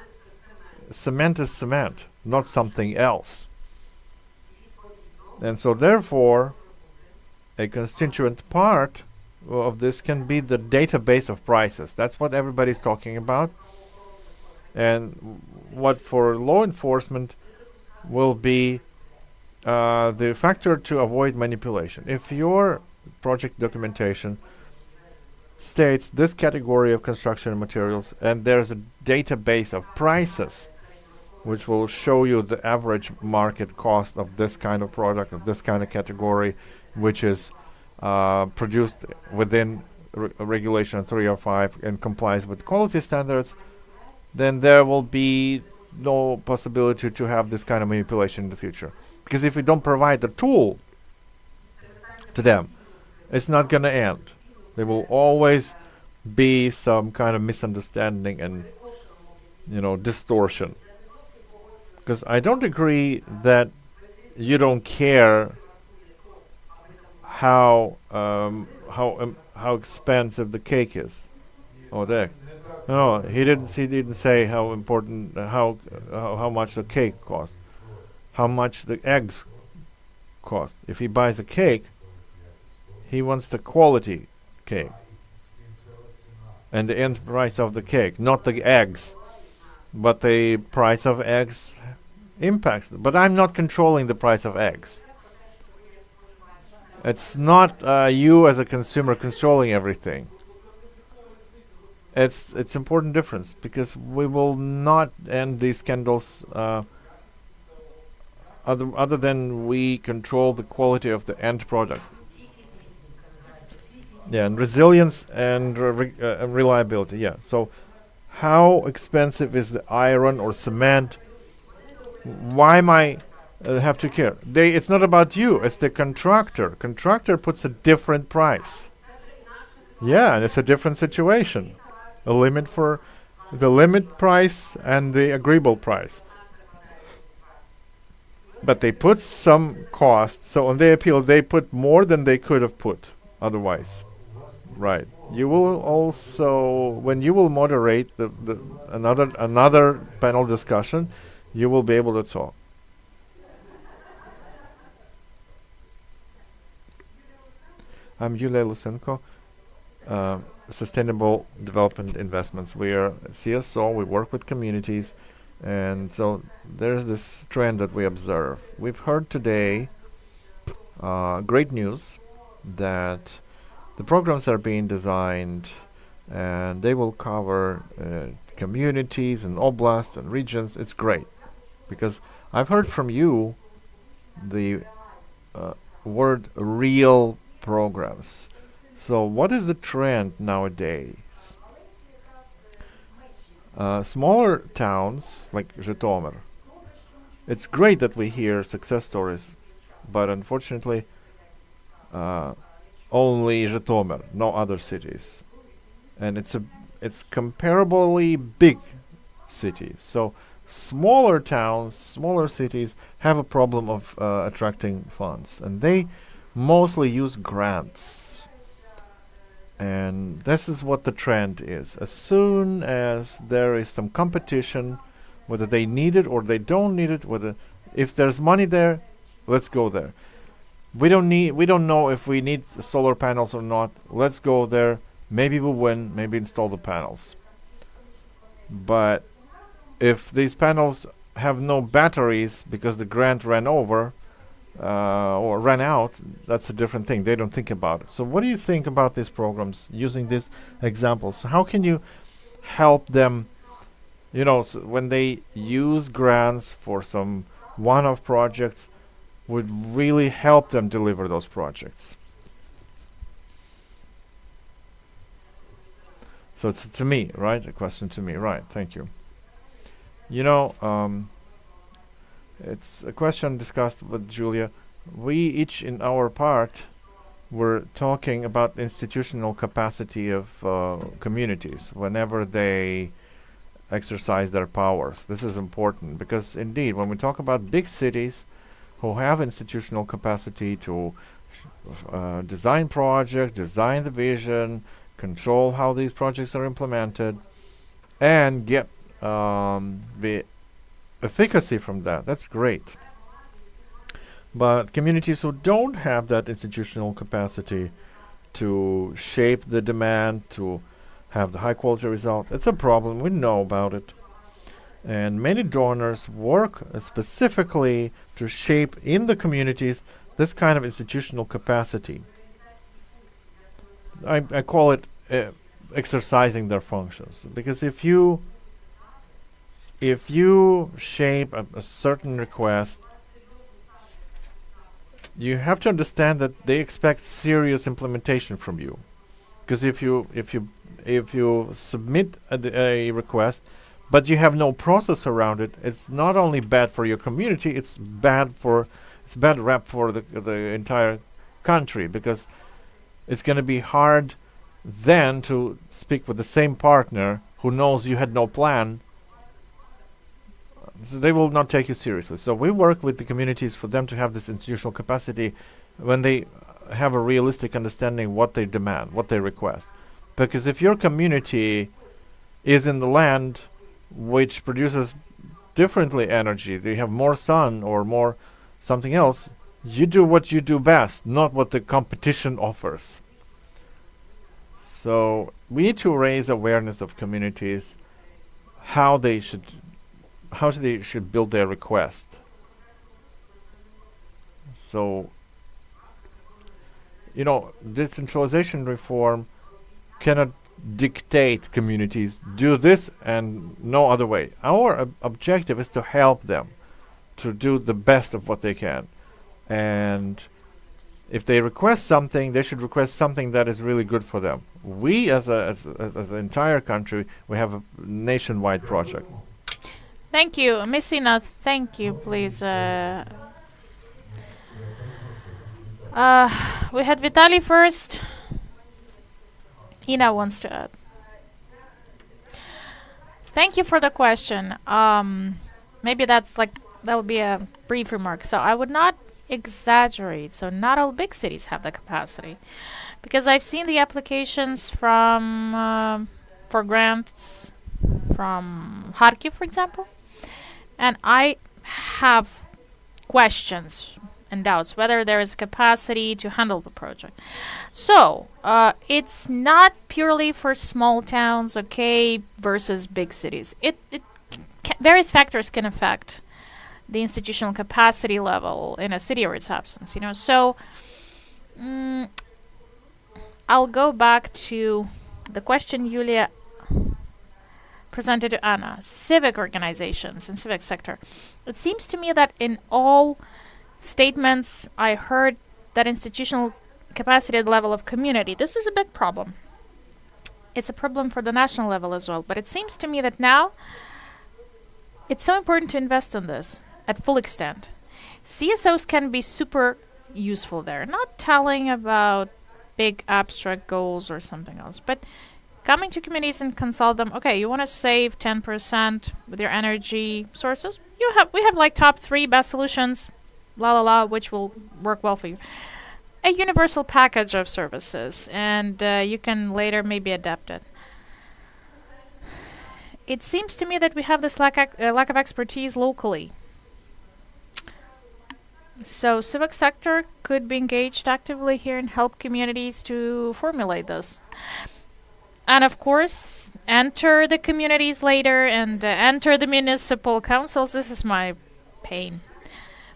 Cement is cement, not something else. And so therefore, a constituent part of this can be the database of prices. That's what everybody's talking about. And what for law enforcement will be the factor to avoid manipulation. If your project documentation states this category of construction materials and there's a database of prices which will show you the average market cost of this kind of product, of this kind of category, which is produced within Regulation 305 and complies with quality standards, then there will be no possibility to have this kind of manipulation in the future. Because if we don't provide the tool to them, it's not going to end. There will always be some kind of misunderstanding and, you know, distortion. Because I don't agree that you don't care how expensive the cake is. Oh, there. No, he didn't say how important how much the cake cost, how much the eggs cost. If he buys a cake, he wants the quality cake and the end price of the cake, not the eggs. But the price of eggs impacts. But I'm not controlling the price of eggs. It's not you as a consumer controlling everything. It's important difference, because we will not end these scandals other than we control the quality of the end product. Yeah, and resilience and reliability. Yeah. So, how expensive is the iron or cement? Why am I have to care? It's not about you. It's the contractor. Contractor puts a different price. Yeah, and it's a different situation. A limit for the limit price and the agreeable price. But they put some cost. So on the appeal, they put more than they could have put otherwise. Right. You will also, when you will moderate another panel discussion, you will be able to talk. I'm Yulia Lusenko, Sustainable Development Investments. We are CSO, we work with communities, and so there's this trend that we observe. We've heard today great news that the programs are being designed and they will cover communities and oblasts and regions. It's great because I've heard from you the word real programs. So what is the trend nowadays? Smaller towns like Zhytomyr, it's great that we hear success stories, but unfortunately only Zhytomyr, no other cities. And it's comparably big city. So smaller towns, smaller cities have a problem of attracting funds, and they mostly use grants. And this is what the trend is. As soon as there is some competition, whether they need it or they don't need it, whether if there's money there, let's go there. We don't know if we need the solar panels or not. Let's go there. Maybe we'll win, maybe install the panels. But if these panels have no batteries because the grant ran over or ran out, that's a different thing. They don't think about it. So what do you think about these programs using these examples? How can you help them, when they use grants for some one-off projects, would really help them deliver those projects? So it's to me, right? A question to me, right? Thank you. It's a question discussed with Julia. We each in our part were talking about institutional capacity of communities whenever they exercise their powers. This is important because indeed when we talk about big cities who have institutional capacity to design projects, design the vision, control how these projects are implemented, and get the efficacy from that. That's great. But communities who don't have that institutional capacity to shape the demand, to have the high quality result, it's a problem. We know about it. And many donors work specifically to shape in the communities this kind of institutional capacity. I call it exercising their functions, because if you shape a certain request, you have to understand that they expect serious implementation from you. Because if you submit a request, but you have no process around it, it's not only bad for your community, it's bad rep for the entire country, because it's going to be hard then to speak with the same partner who knows you had no plan. So they will not take you seriously. So we work with the communities for them to have this institutional capacity when they have a realistic understanding what they demand, what they request. Because if your community is in the land which produces differently energy, they have more sun or more something else, you do what you do best, not what the competition offers. So we need to raise awareness of communities, how they should build their request. So, decentralization reform cannot dictate communities, do this and no other way. Our objective is to help them to do the best of what they can. And if they request something, they should request something that is really good for them. We, as an entire country, we have a nationwide project. Thank you. Messina, thank you, please. We had Vitaly first. Ina wants to add. Thank you for the question. Maybe that would be a brief remark. So I would not exaggerate. So not all big cities have the capacity, because I've seen the applications for grants from Kharkiv, for example, and I have questions and doubts whether there is capacity to handle the project. So it's not purely for small towns, okay, versus big cities. Various factors can affect the institutional capacity level in a city or its absence, you know. So I'll go back to the question Yulia presented to Anna. Civic organizations and civic sector. It seems to me that in all statements I heard that institutional capacity at the level of community. This is a big problem. It's a problem for the national level as well. But it seems to me that now it's so important to invest in this at full extent. CSOs can be super useful there. Not telling about big abstract goals or something else, but coming to communities and consult them. Okay, you want to save 10% with your energy sources? We have like top 3 best solutions, which will work well for you. A universal package of services, and you can later maybe adapt it. It seems to me that we have this lack of expertise locally. So civic sector could be engaged actively here and help communities to formulate this. And of course, enter the communities later and enter the municipal councils. This is my pain.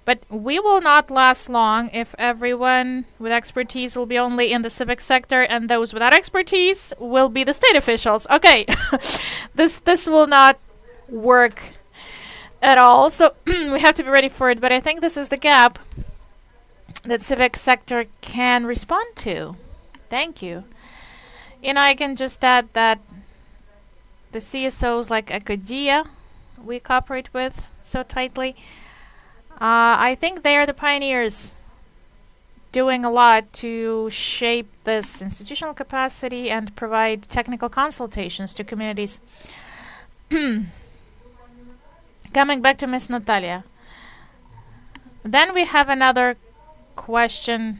But we will not last long if everyone with expertise will be only in the civic sector and those without expertise will be the state officials. Okay, this will not work at all. So we have to be ready for it. But I think this is the gap that civic sector can respond to. Thank you. You know, I can just add that the CSOs like Ecodia we cooperate with so tightly, I think they are the pioneers doing a lot to shape this institutional capacity and provide technical consultations to communities. Coming back to Ms. Natalia. Then we have another question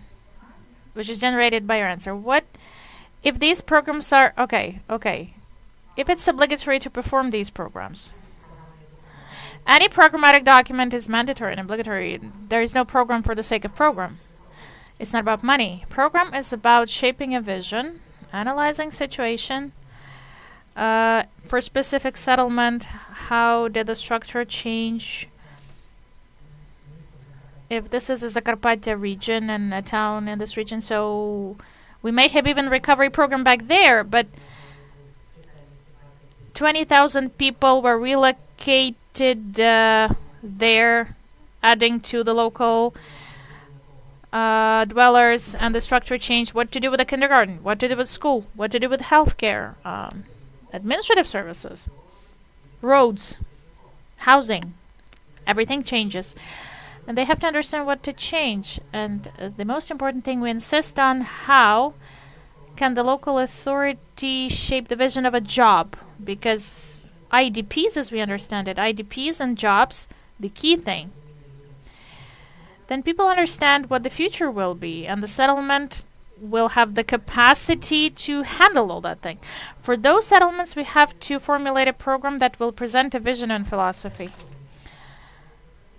which is generated by your answer. What if these programs are okay. If it's obligatory to perform these programs? Any programmatic document is mandatory and obligatory. There is no program for the sake of program. It's not about money. Program is about shaping a vision, analyzing situation, for specific settlement, how did the structure change? If this is a Zakarpattia region and a town in this region, so we may have even recovery program back there, but 20,000 people were relocated there, adding to the local dwellers, and the structure changed. What to do with the kindergarten? What to do with school? What to do with healthcare? Administrative services, roads, housing, everything changes. And they have to understand what to change. And the most important thing, we insist on how can the local authority shape the vision of a job? Because IDPs, as we understand it, IDPs and jobs, the key thing. Then people understand what the future will be, and the settlement will have the capacity to handle all that thing. For those settlements, we have to formulate a program that will present a vision and philosophy.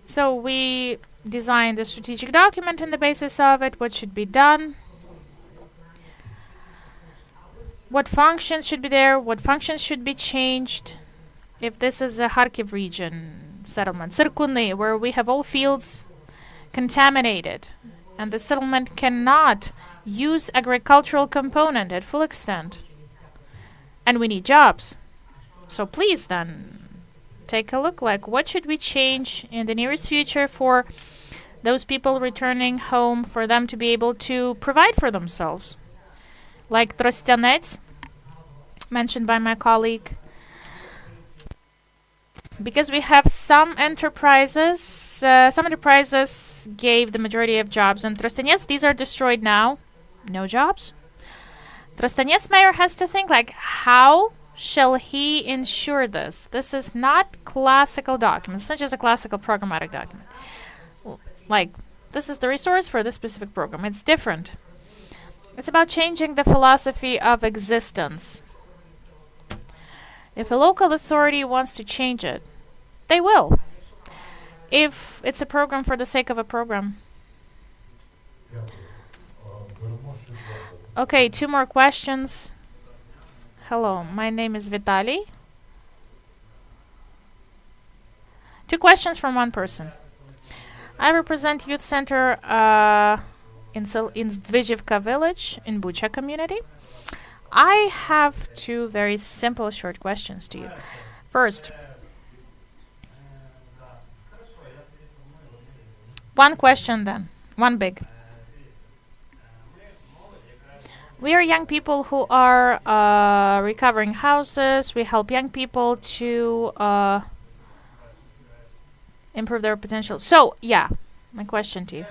So we designed the strategic document on the basis of it, what should be done, what functions should be there, what functions should be changed. If this is a Kharkiv region settlement, Sirkuny, where we have all fields contaminated, and the settlement cannot use agricultural component at full extent, and we need jobs. So please then take a look, like what should we change in the nearest future for those people returning home, for them to be able to provide for themselves. Like Trostianets, mentioned by my colleague. Because we have some enterprises gave the majority of jobs. And Trostianets, these are destroyed now. No jobs. Trostianets mayor has to think, like, how shall he ensure this? This is not classical document. It's not just a classical programmatic document. Like, this is the resource for this specific program. It's different. It's about changing the philosophy of existence. If a local authority wants to change it, they will. If it's a program for the sake of a program, Okay, 2 more questions. Hello, my name is Vitaly. 2 questions from 1 person. I represent Youth Center in Zdvizhivka village in Bucha community. I have 2 very simple short questions to you. First, 1 question then, 1 big. We are young people who are recovering houses. We help young people to improve their potential. So, yeah, my question to you.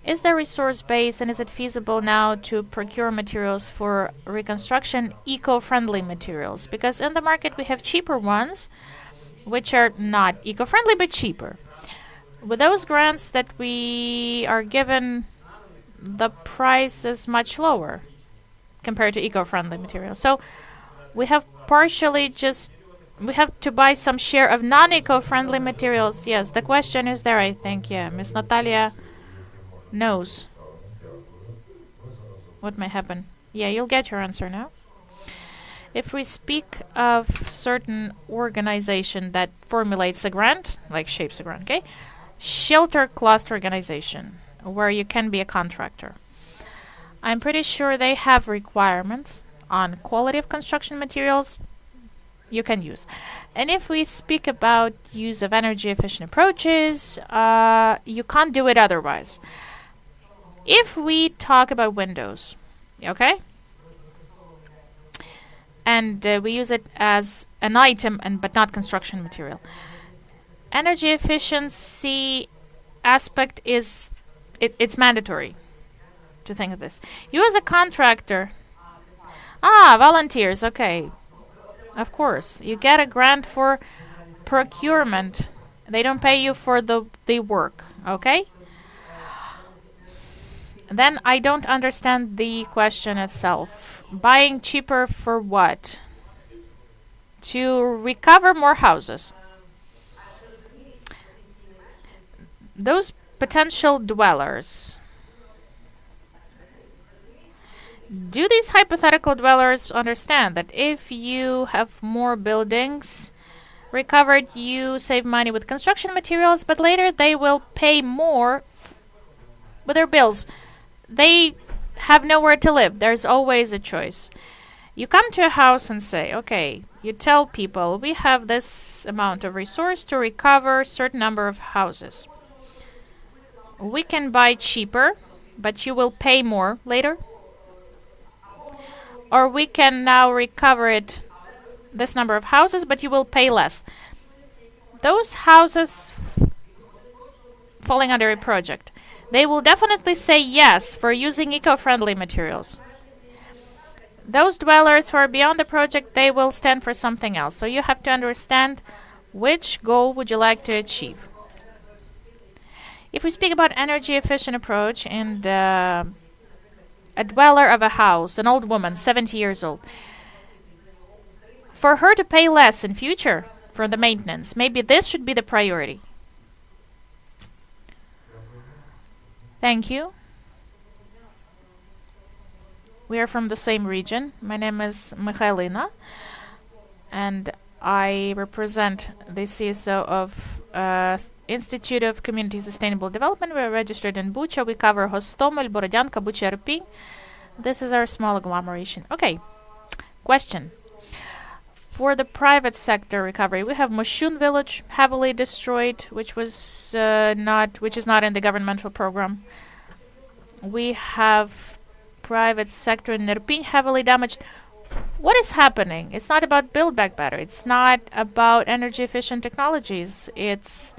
Is there resource base and is it feasible now to procure materials for reconstruction, eco-friendly materials? Because in the market we have cheaper ones, which are not eco-friendly but cheaper. With those grants that we are given, the price is much lower compared to eco-friendly materials. So we have we have to buy some share of non-eco-friendly materials. Yes, the question is there, I think. Yeah, Miss Natalia knows what may happen. Yeah, you'll get your answer now. If we speak of certain organization that formulates a grant, like shapes a grant, okay? Shelter cluster organization, where you can be a contractor. I'm pretty sure they have requirements on quality of construction materials you can use. And if we speak about use of energy efficient approaches, you can't do it otherwise. If we talk about windows, okay? And we use it as an item but not construction material. Energy efficiency aspect is it's mandatory to think of this. You as a contractor, volunteers, okay. Of course, you get a grant for procurement. They don't pay you for the work, okay? Then I don't understand the question itself. Buying cheaper for what? To recover more houses. Those potential dwellers. Do these hypothetical dwellers understand that if you have more buildings recovered, you save money with construction materials, but later they will pay more with their bills? They have nowhere to live. There's always a choice. You come to a house and say, okay, you tell people, we have this amount of resource to recover a certain number of houses. We can buy cheaper, but you will pay more later. Or we can now recover this number of houses, but you will pay less. Those houses falling under a project, they will definitely say yes for using eco-friendly materials. Those dwellers who are beyond the project, they will stand for something else. So you have to understand which goal would you like to achieve. If we speak about energy efficient approach and a dweller of a house, an old woman, 70 years old, for her to pay less in future for the maintenance, maybe this should be the priority. Thank you. We are from the same region. My name is Mikhailina, and I represent the CSO of Institute of Community Sustainable Development. We are registered in Bucha. We cover Hostomel, Borodyanka, Bucha, Irpin. This is our small agglomeration. Okay, question. For the private sector recovery, we have Moshun village heavily destroyed, which is not in the governmental program. We have private sector in Irpin heavily damaged. What is happening? It's not about build back better. It's not about energy efficient technologies. It's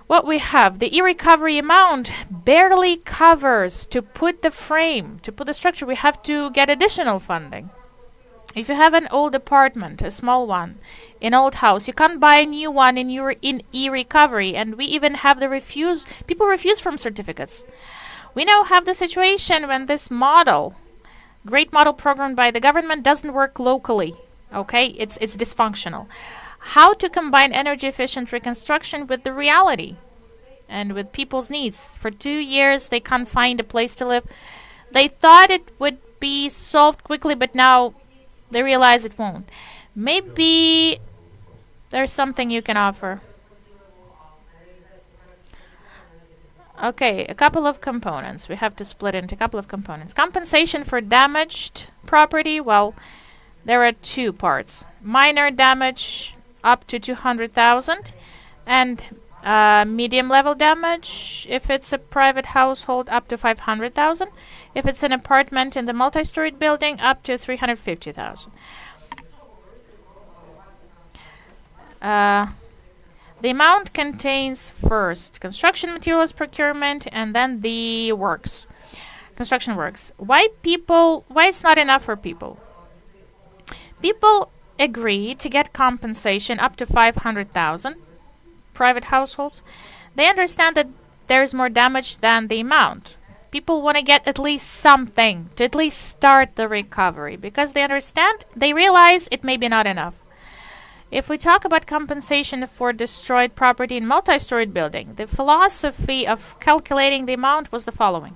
what we have. The e-recovery amount barely covers to put the frame, to put the structure. We have to get additional funding. If you have an old apartment, a small one, an old house, you can't buy a new one in e-recovery. And we even have people refuse from certificates. We now have the situation when this great model programmed by the government doesn't work locally. Okay, it's dysfunctional. How to combine energy efficient reconstruction with the reality and with people's needs? For 2 years they can't find a place to live. They thought it would be solved quickly, but now they realize it won't. Maybe there's something you can offer. Okay, a couple of components. We have to split into a couple of components. Compensation for damaged property. Well, there are two parts. Minor damage up to 200,000 and medium level damage if it's a private household up to 500,000. If it's an apartment in the multi-storied building up to 350,000. The amount contains first construction materials procurement and then the works, construction works. Why it's not enough for people? People agree to get compensation up to 500,000, private households. They understand that there's more damage than the amount. People want to get at least something to at least start the recovery because they realize it may be not enough. If we talk about compensation for destroyed property in multi-storied building, the philosophy of calculating the amount was the following.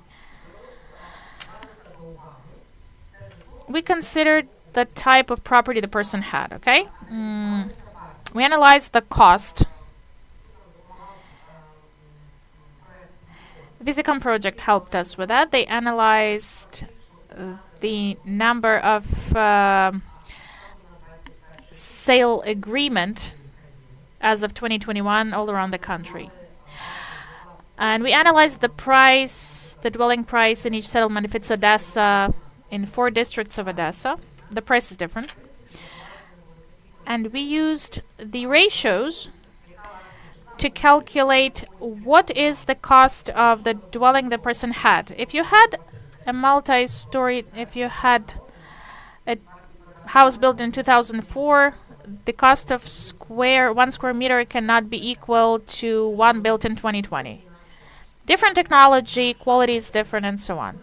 We considered the type of property the person had, okay? We analyzed the cost. Visicom project helped us with that. They analyzed the number of sale agreement as of 2021 all around the country. And we analyzed the price, the dwelling price in each settlement. If it's Odessa, in 4 districts of Odessa, the price is different. And we used the ratios to calculate what is the cost of the dwelling the person had. If you had a multi-story, if you had a house built in 2004, the cost of 1 square meter cannot be equal to one built in 2020. Different technology, quality is different, and so on.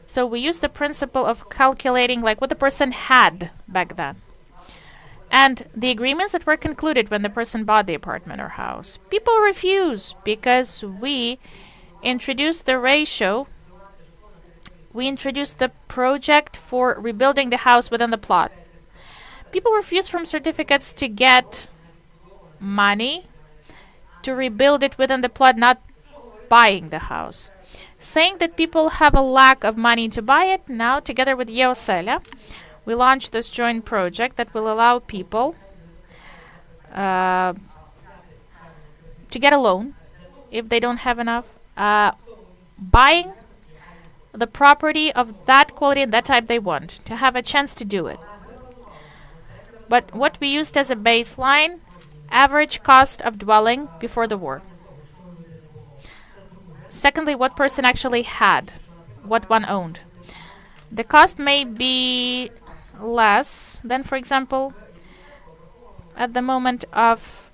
So we use the principle of calculating like what the person had back then. And the agreements that were concluded when the person bought the apartment or house. People refuse because we introduced the ratio. We introduced the project for rebuilding the house within the plot. People refuse from certificates to get money to rebuild it within the plot, not buying the house. Saying that people have a lack of money to buy it, now together with Yeoselia, we launched this joint project that will allow people to get a loan if they don't have enough, buying the property of that quality and that type they want, to have a chance to do it. But what we used as a baseline, average cost of dwelling before the war. Secondly, what person actually had, what one owned. The cost may be less than, for example, at the moment of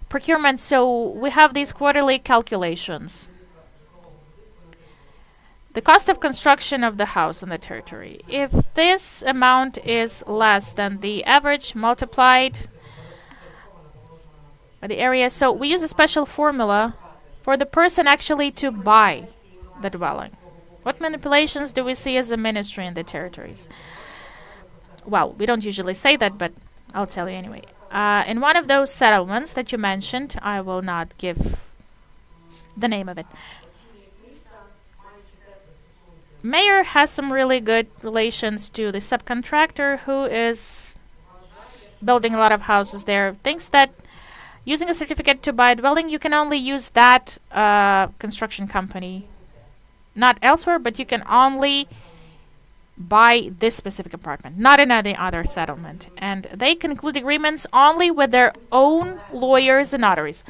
procurement. So we have these quarterly calculations. The cost of construction of the house on the territory. If this amount is less than the average multiplied by the area, so we use a special formula for the person actually to buy the dwelling. What manipulations do we see as a ministry in the territories? Well, we don't usually say that, but I'll tell you anyway. In one of those settlements that you mentioned, I will not give the name of it. Mayor has some really good relations to the subcontractor who is building a lot of houses there. Thinks that using a certificate to buy a dwelling, you can only use that construction company. Not elsewhere, but you can only buy this specific apartment, not in any other settlement. And they conclude agreements only with their own lawyers and notaries.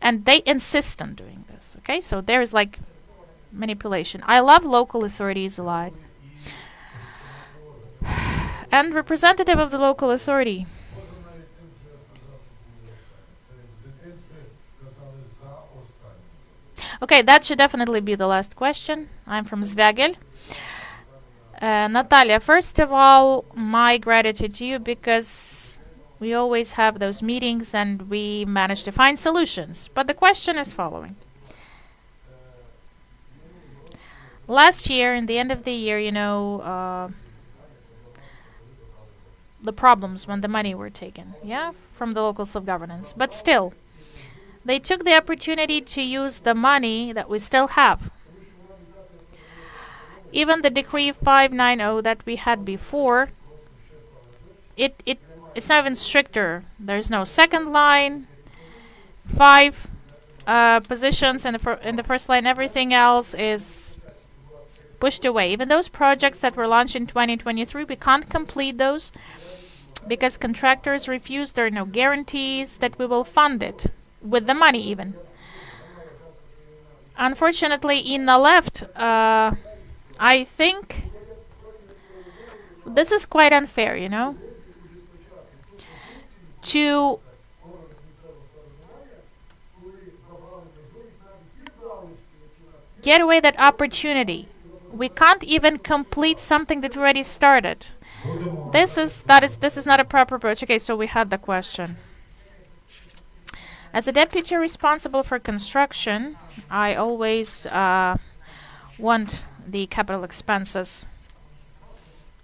And they insist on doing this, okay? So there's like manipulation. I love local authorities a lot. And representative of the local authority. Okay, that should definitely be the last question. I'm from Zvagel. Natalia, first of all, my gratitude to you because we always have those meetings and we manage to find solutions. But the question is following. last year, in the end of the year, the problems when the money were taken, yeah, from the local self-governance. But still, they took the opportunity to use the money that we still have. Even the decree 590 that we had before, it's not even stricter. There's no second line, five positions in the first line. Everything else is pushed away. Even those projects that were launched in 2023, we can't complete those because contractors refuse. There are no guarantees that we will fund it with the money even. Unfortunately, in the left, I think this is quite unfair, to get away that opportunity. We can't even complete something that already started. This is not a proper approach. Okay, so we had the question. As a deputy responsible for construction, I always want the capital expenses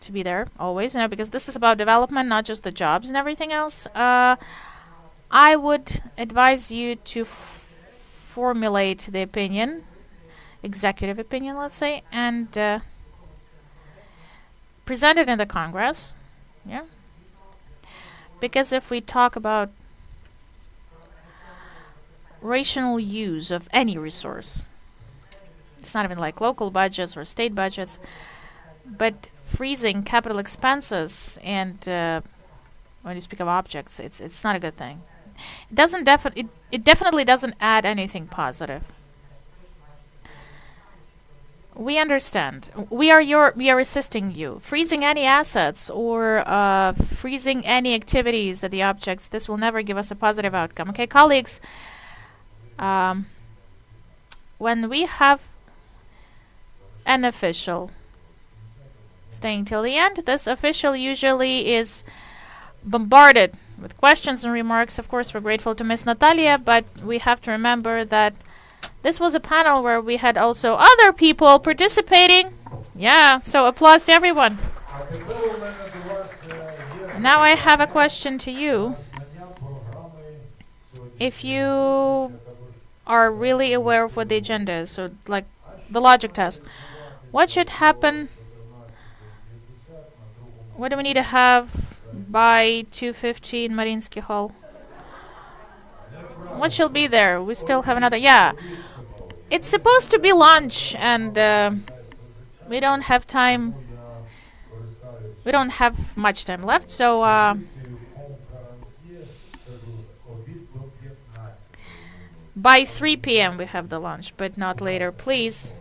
to be there, always, because this is about development, not just the jobs and everything else. I would advise you to formulate the opinion, executive opinion, let's say, and present it in the Congress, yeah? Because if we talk about rational use of any resource, it's not even like local budgets or state budgets, but freezing capital expenses and when you speak of objects, it's not a good thing. It definitely doesn't add anything positive. We understand. We are assisting you. Freezing any assets or freezing any activities at the objects, this will never give us a positive outcome. Okay, colleagues, when we have an official staying till the end, this official usually is bombarded with questions and remarks. Of course, we're grateful to Miss Natalia, but we have to remember that this was a panel where we had also other people participating. Yeah, so applause to everyone. Now I have a question to you. If you are really aware of what the agenda is, so like the logic test, what should happen? What do we need to have by 2:15 Mariinsky Hall? What shall be there? We still have another. Yeah. It's supposed to be lunch, and we don't have time. We don't have much time left, so by 3 p.m. we have the lunch, but not later. Please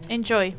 enjoy.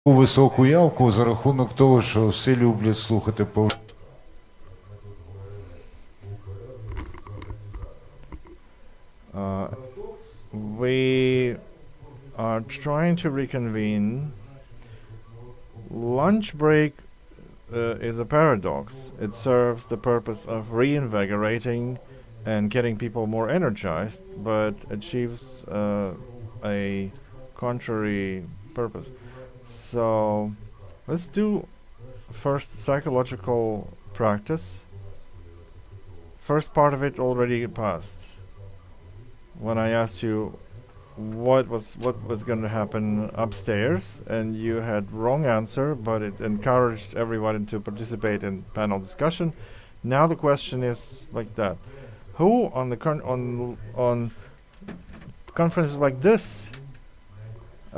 високу явку за рахунок того, що всі люблять слухати We are trying to reconvene. Lunch break is a paradox. It serves the purpose of reinvigorating and getting people more energized, but achieves a contrary purpose. So let's do first psychological practice. First part of it already passed. When I asked you what was going to happen upstairs, and you had wrong answer, but it encouraged everyone to participate in panel discussion. Now the question is like that: who on the on conferences like this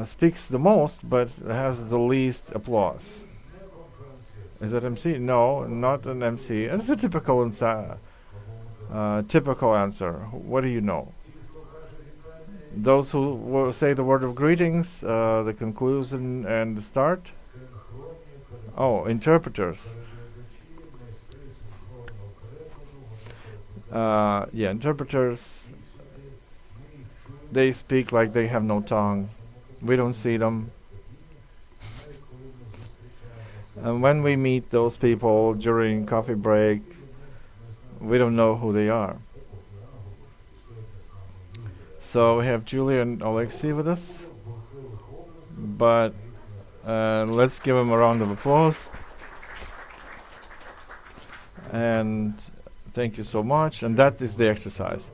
speaks the most but has the least applause? Is that MC? No, not an MC. It's a typical typical answer. What do you know? Those who say the word of greetings, the conclusion and the start? Oh, interpreters. Yeah, interpreters, they speak like they have no tongue. We don't see them. And when we meet those people during coffee break, we don't know who they are. So we have Julia and Alexei with us, but let's give them a round of applause. And thank you so much. And that is the exercise.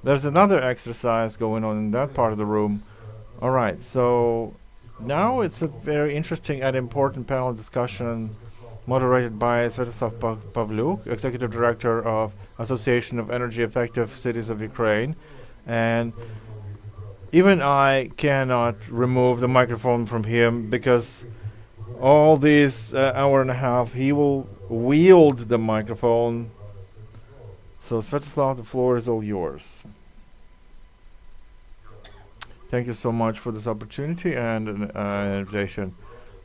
There's another exercise going on in that part of the room. All right, so now it's a very interesting and important panel discussion moderated by Sviatoslav Pavlyuk, Executive Director of Association of Energy Effective Cities of Ukraine. And even I cannot remove the microphone from him because all this hour and a half he will wield the microphone. So Sviatoslav, the floor is all yours. Thank you so much for this opportunity and invitation.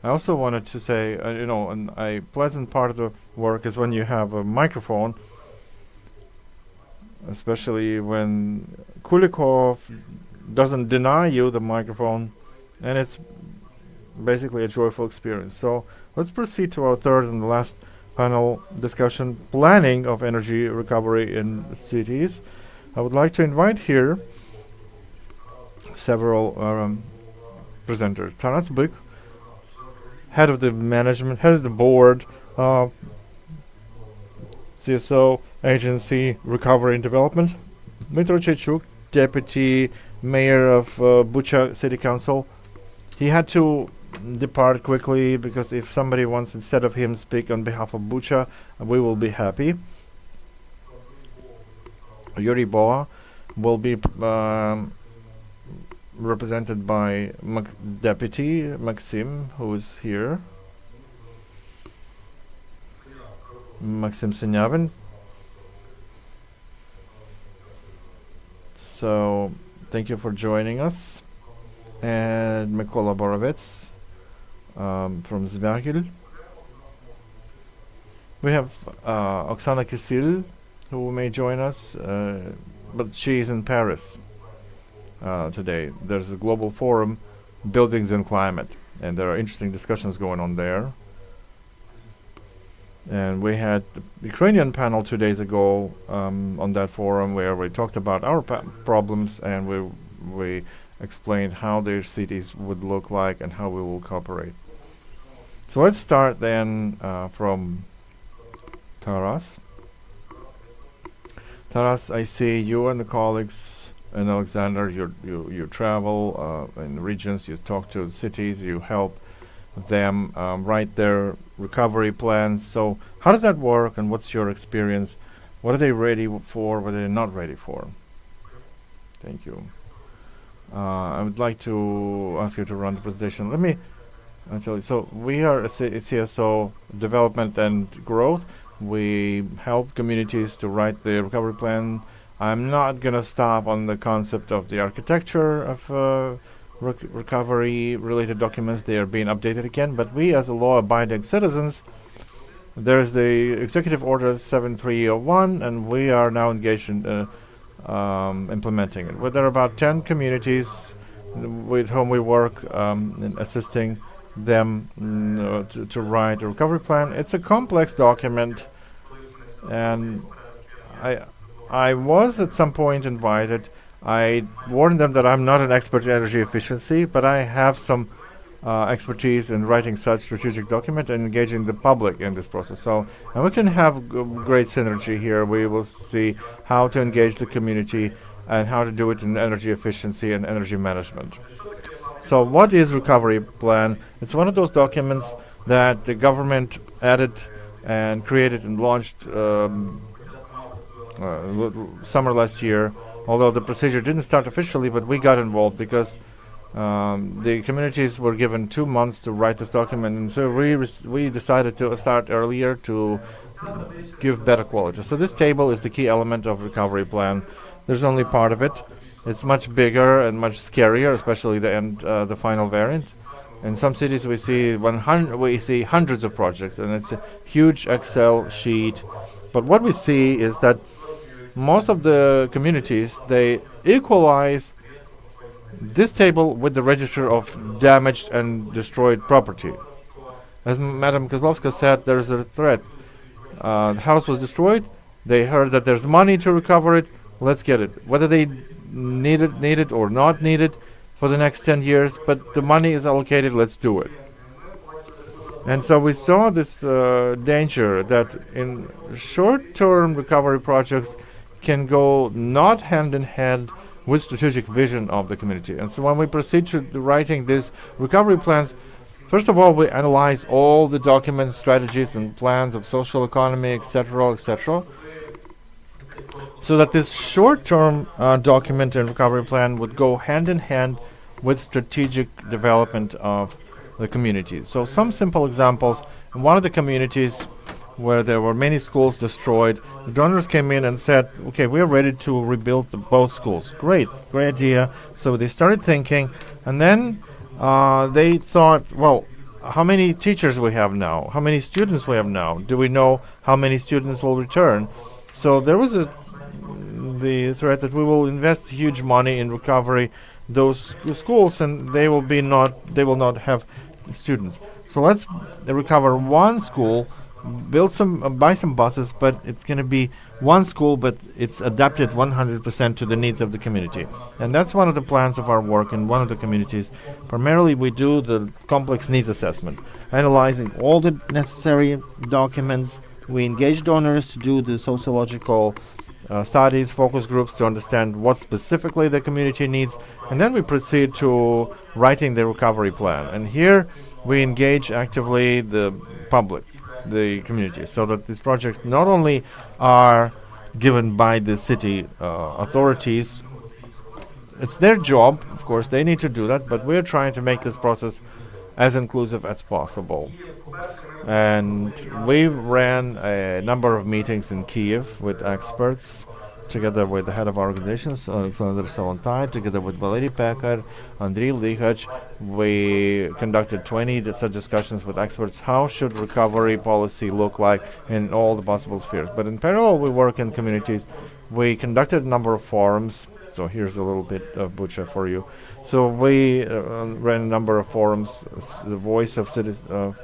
I also wanted to say, a pleasant part of the work is when you have a microphone, especially when Kulikov doesn't deny you the microphone, and it's basically a joyful experience. So let's proceed to our third and last panel discussion, planning of energy recovery in cities. I would like to invite here several presenters. Taras Byk, head of the management, head of the board of CSO Agency Recovery and Development. Dmitro Chechuk, deputy mayor of Bucha City Council. He had to depart quickly because if somebody wants instead of him speak on behalf of Bucha, we will be happy. Yuri Boa will be represented by Deputy Maxim, who is here. Maxim Sinyavin. So thank you for joining us. And Mykola Borovets from Zvagil. We have Oksana Kisil, who may join us, but she is in Paris today. There's a global forum, Buildings and Climate, and there are interesting discussions going on there. And we had the Ukrainian panel 2 days ago on that forum where we talked about our problems, and we explained how their cities would look like and how we will cooperate. So let's start then from Taras. Taras, I see you and the colleagues and Alexander, you travel in regions, you talk to cities, you help them write their recovery plans. So how does that work, and what's your experience? What are they ready for? What are they not ready for? Thank you. I would like to ask you to run the presentation. Let me tell you. So we are a CSO Development and Growth. We help communities to write their recovery plan. I'm not going to stop on the concept of the architecture of recovery-related documents. They are being updated again, but we as a law-abiding citizens, there's the Executive Order 7301, and we are now engaged in implementing it. Well, there are about 10 communities with whom we work in assisting them to write a recovery plan. It's a complex document, and I was at some point invited. I warned them that I'm not an expert in energy efficiency, but I have some expertise in writing such strategic document and engaging the public in this process. So, and we can have great synergy here. We will see how to engage the community and how to do it in energy efficiency and energy management. So what is recovery plan? It's one of those documents that the government added and created and launched summer last year, although the procedure didn't start officially, but we got involved because the communities were given 2 months to write this document, and so we decided to start earlier to give better quality. So this table is the key element of recovery plan. There's only part of it. It's much bigger and much scarier, especially the final variant. In some cities we see hundreds of projects, and it's a huge Excel sheet. But what we see is that most of the communities, they equalize this table with the register of damaged and destroyed property. As Madam Kozlovska said, there's a threat. The house was destroyed. They heard that there's money to recover it. Let's get it. Whether they need it or not need it for the next 10 years, but the money is allocated, let's do it. And so we saw this danger that in short-term recovery projects can go not hand in hand with strategic vision of the community. And so when we proceed to writing these recovery plans, first of all, we analyze all the documents, strategies, and plans of social economy, etc., so that this short-term document and recovery plan would go hand in hand with strategic development of the community. So some simple examples. In one of the communities where there were many schools destroyed, the donors came in and said, okay, we are ready to rebuild both schools. Great idea. So they started thinking, and then they thought, well, how many teachers we have now? How many students we have now? Do we know how many students will return? So there was the threat that we will invest huge money in recovery those schools, and they will not have students. So let's recover one school, buy some buses, but it's going to be one school, but it's adapted 100% to the needs of the community. And that's one of the plans of our work in one of the communities. Primarily, we do the complex needs assessment, analyzing all the necessary documents. We engage donors to do the sociological studies, focus groups to understand what specifically the community needs, and then we proceed to writing the recovery plan. And here we engage actively the public, the community, so that these projects not only are given by the city authorities, it's their job, of course, they need to do that, but we're trying to make this process as inclusive as possible. And we ran a number of meetings in Kiev with experts, together with the head of our organizations, Alexander Solontai, together with Valery Pekar, Andriy Likhach. We conducted 20 such discussions with experts. How should recovery policy look like in all the possible spheres? But in parallel, we work in communities. We conducted a number of forums. So here's a little bit of Bucha for you. So we ran a number of forums, the voice of civil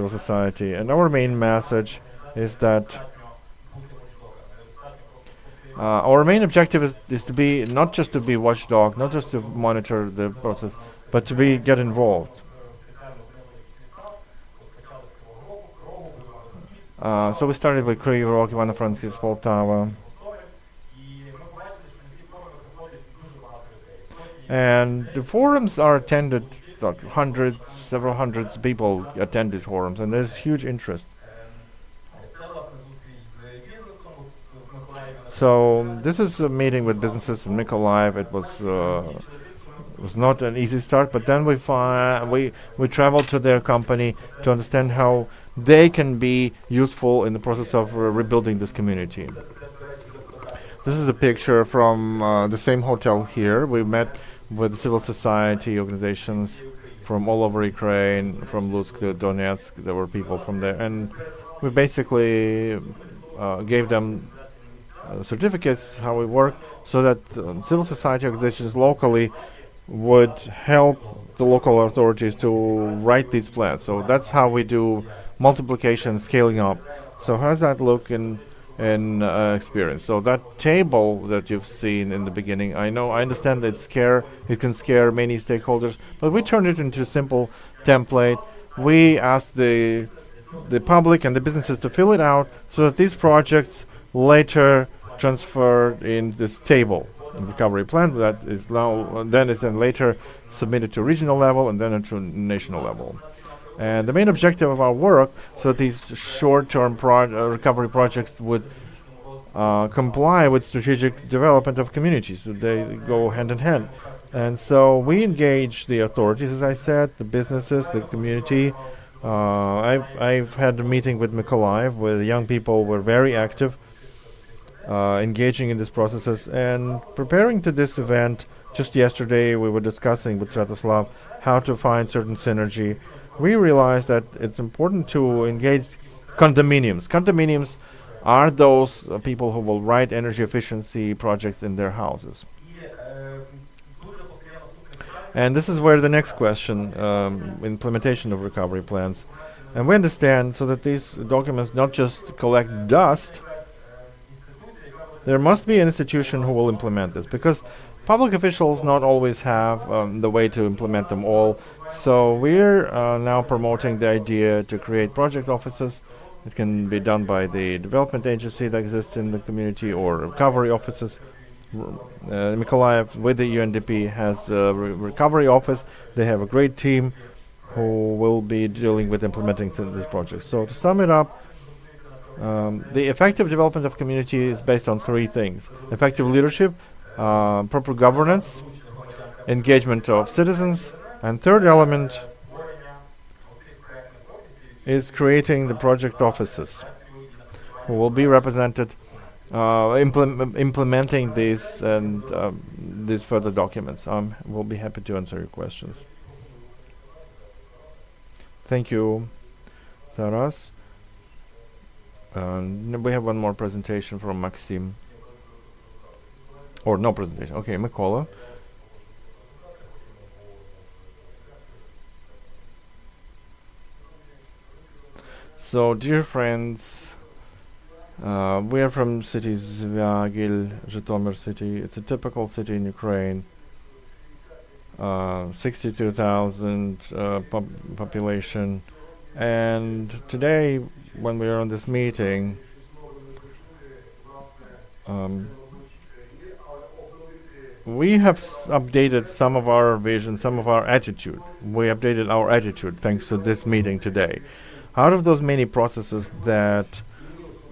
society. And our main message is that our main objective is to be not just to be watchdog, not just to monitor the process, but to get involved. So we started with Kryvyi Rog, Ivano-Frankivsk, Poltava. And the forums are attended, several hundreds of people attend these forums, and there's huge interest. So this is a meeting with businesses in Mykolaiv. It was not an easy start, but then we traveled to their company to understand how they can be useful in the process of rebuilding this community. This is a picture from the same hotel here. We met with civil society organizations from all over Ukraine, from Lutsk to Donetsk. There were people from there, and we basically gave them certificates how we work, so that civil society organizations locally would help the local authorities to write these plans. So that's how we do multiplication, scaling up. So how does that look in experience? So that table that you've seen in the beginning, I understand that it can scare many stakeholders, but we turned it into a simple template. We asked the public and the businesses to fill it out, so that these projects later transferred in this table, recovery plan that is now then later submitted to regional level and then to national level. And the main objective of our work, so that these short-term recovery projects would comply with strategic development of communities. So they go hand in hand. And so we engage the authorities, as I said, the businesses, the community. I've had a meeting with Mykolaiv, where the young people were very active, engaging in these processes and preparing to this event. Just yesterday, we were discussing with Sviatoslav how to find certain synergy. We realized that it's important to engage condominiums. Condominiums are those people who will write energy efficiency projects in their houses. And this is where the next question, implementation of recovery plans. And we understand so that these documents not just collect dust, there must be an institution who will implement this, because public officials not always have the way to implement them all. So we're now promoting the idea to create project offices. It can be done by the development agency that exists in the community, or recovery offices. Mykolaiv with the UNDP has a recovery office. They have a great team who will be dealing with implementing this project. So to sum it up, the effective development of community is based on three things: effective leadership, proper governance, engagement of citizens, and third element is creating the project offices who will be represented implementing these and these further documents. We'll be happy to answer your questions. Thank you, Taras. We have one more presentation from Maxim. Or no presentation. Okay, Mykola. So, dear friends, we are from city Zvyagil, Zhytomyr city. It's a typical city in Ukraine. 62,000 population. And today, when we are on this meeting, we have updated some of our vision, some of our attitude. We updated our attitude thanks to this meeting today. Out of those many processes that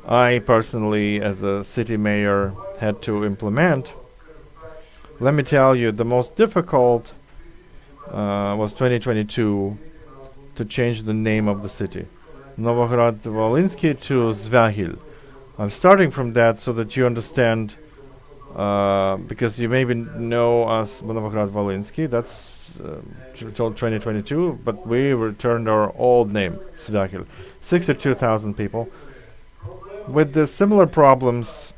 I personally, as a city mayor, had to implement, let me tell you, the most difficult was 2022, to change the name of the city. Novograd-Volynski to Zvyagil. I'm starting from that so that you understand, because you maybe know us, Novograd-Volynski, that's till 2022, but we returned our old name, Zvyagil. 62,000 people with the similar problems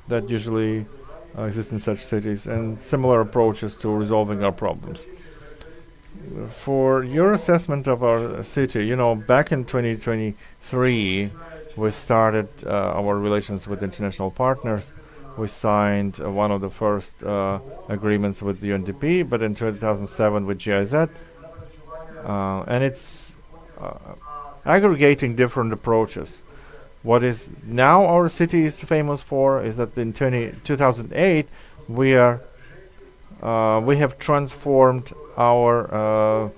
that usually exist in such cities, and similar approaches to resolving our problems. For your assessment of our city, back in 2023, we started our relations with international partners. We signed one of the first agreements with the UNDP, but in 2007 with GIZ. And it's aggregating different approaches. What is now our city is famous for is that in 2008 we have transformed our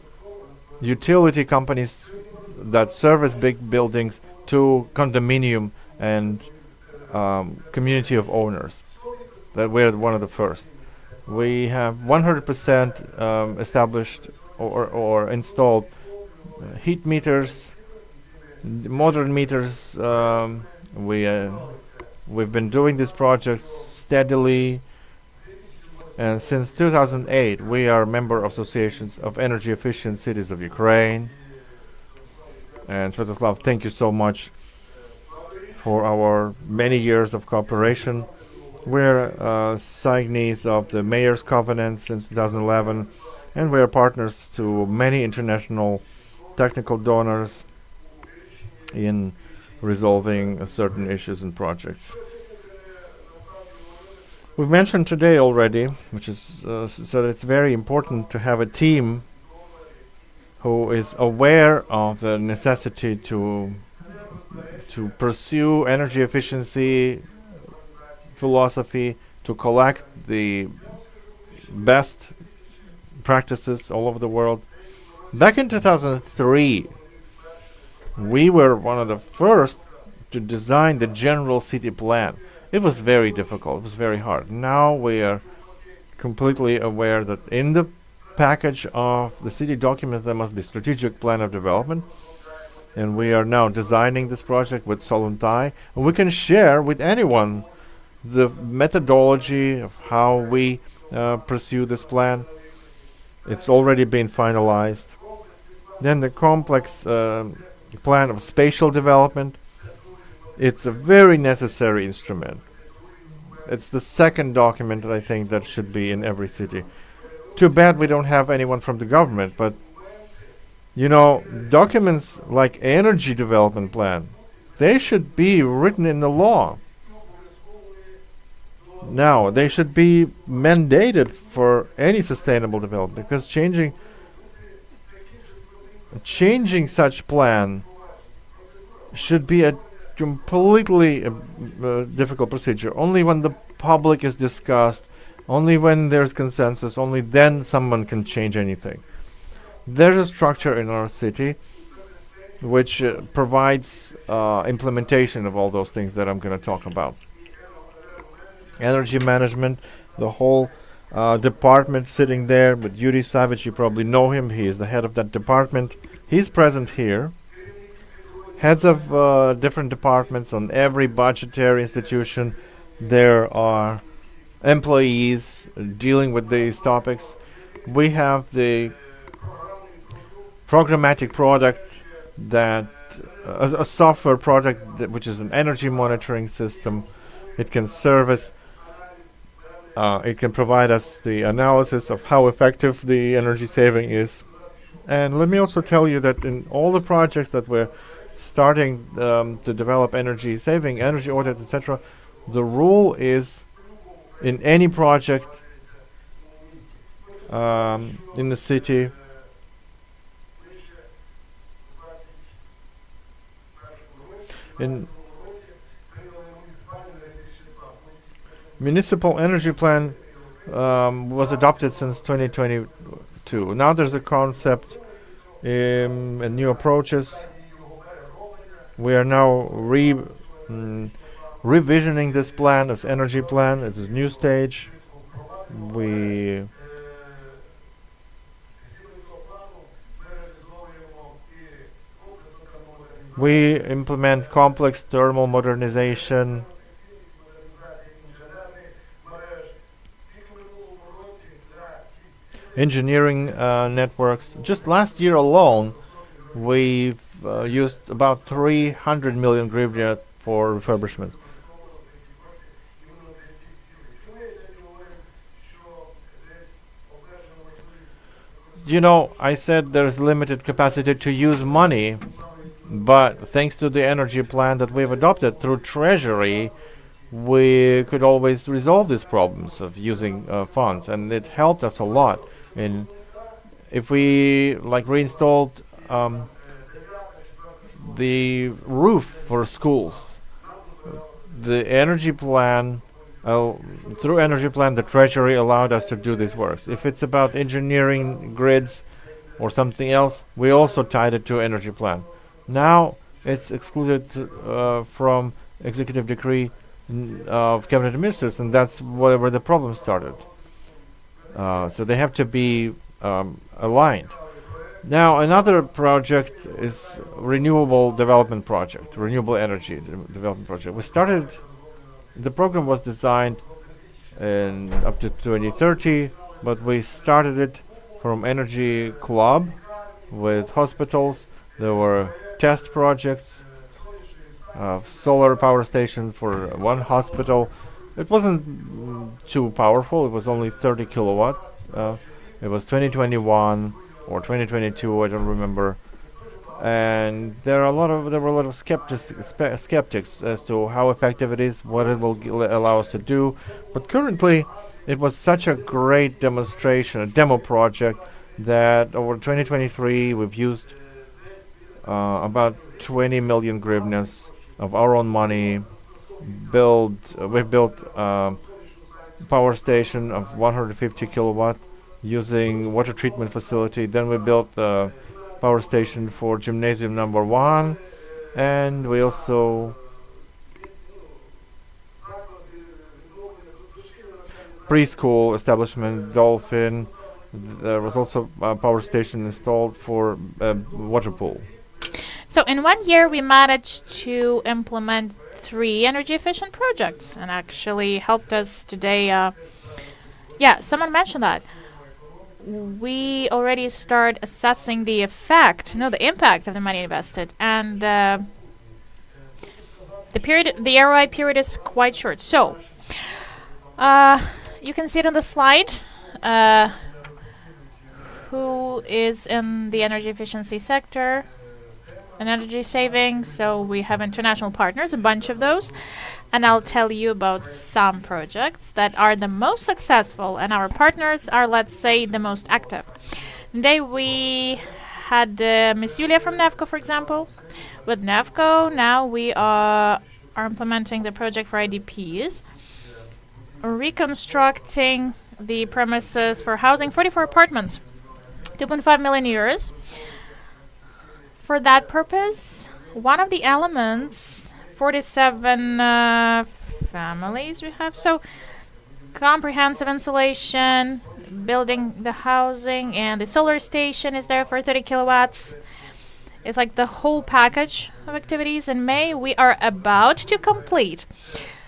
utility companies that service big buildings to condominium and community of owners. That we're one of the first. We have 100% established or installed heat meters, modern meters. We've been doing these projects steadily. And since 2008, we are a member of associations of energy efficient cities of Ukraine. And Svetoslav, thank you so much for our many years of cooperation. We're signees of the Mayor's Covenant since 2011, and we are partners to many international technical donors in resolving certain issues and projects. We've mentioned today already, which is so that it's very important to have a team who is aware of the necessity to pursue energy efficiency philosophy, to collect the best practices all over the world. Back in 2003, we were one of the first to design the general city plan. It was very difficult, it was very hard. Now we are completely aware that in the package of the city documents there must be strategic plan of development, and we are now designing this project with Soluntai, and we can share with anyone the methodology of how we pursue this plan. It's already been finalized. Then the complex plan of spatial development. It's a very necessary instrument. It's the second document that I think that should be in every city. Too bad we don't have anyone from the government, but you know, documents like energy development plan, they should be written in the law. Now, they should be mandated for any sustainable development, because changing such plan should be a completely difficult procedure. Only when the public is discussed, only when there's consensus, only then someone can change anything. There's a structure in our city which provides implementation of all those things that I'm going to talk about. Energy management, the whole department sitting there with Yuri Savage, you probably know him, he is the head of that department. He's present here. Heads of different departments on every budgetary institution, there are employees dealing with these topics. We have the programmatic product that a software project which is an energy monitoring system. It can service, it can provide us the analysis of how effective the energy saving is. And let me also tell you that in all the projects that we're starting to develop energy saving, energy audit, etc., the rule is in any project in the city, in municipal energy plan was adopted since 2022. Now there's a concept and new approaches. We are now revisioning this plan as energy plan. It's a new stage. We implement complex thermal modernization. Engineering networks. Just last year alone, we've used about 300 million hryvnia for refurbishments. You know, I said there's limited capacity to use money, but thanks to the energy plan that we've adopted through Treasury, we could always resolve these problems of using funds, and it helped us a lot. And if we reinstalled the roof for schools, the energy plan, through energy plan, the Treasury allowed us to do these works. If it's about engineering grids or something else, we also tied it to energy plan. Now it's excluded from executive decree of cabinet ministers, and that's where the problem started. So they have to be aligned. Now another project is renewable development project, renewable energy development project. We started, the program was designed in up to 2030, but we started it from energy club with hospitals. There were test projects, solar power station for one hospital. It wasn't too powerful. It was only 30 kilowatt. It was 2021 or 2022. I don't remember. And there were a lot of skeptics as to how effective it is, what it will allow us to do. But currently, it was such a great demonstration, a demo project, that over 2023 we've used about 20 million hryvnias of our own money. We've built a power station of 150 kilowatt using water treatment facility. Then we built a power station for gymnasium number 1, and we also preschool establishment Dolphin. There was also a power station installed for water pool. So in 1 year, we managed to implement 3 energy efficient projects, and actually helped us today. Someone mentioned that. We already start assessing the impact of the money invested, and the ROI period is quite short. So you can see it on the slide. Who is in the energy efficiency sector and energy saving? So we have international partners, a bunch of those, and I'll tell you about some projects that are the most successful, and our partners are, let's say, the most active. Today we had Miss Yulia from NEFCO, for example. With NEFCO, now we are implementing the project for IDPs, reconstructing the premises for housing 44 apartments, 2.5 million euros. For that purpose, one of the elements, 47 families we have, so comprehensive insulation, building the housing, and the solar station is there for 30 kilowatts. It's like the whole package of activities. In May, we are about to complete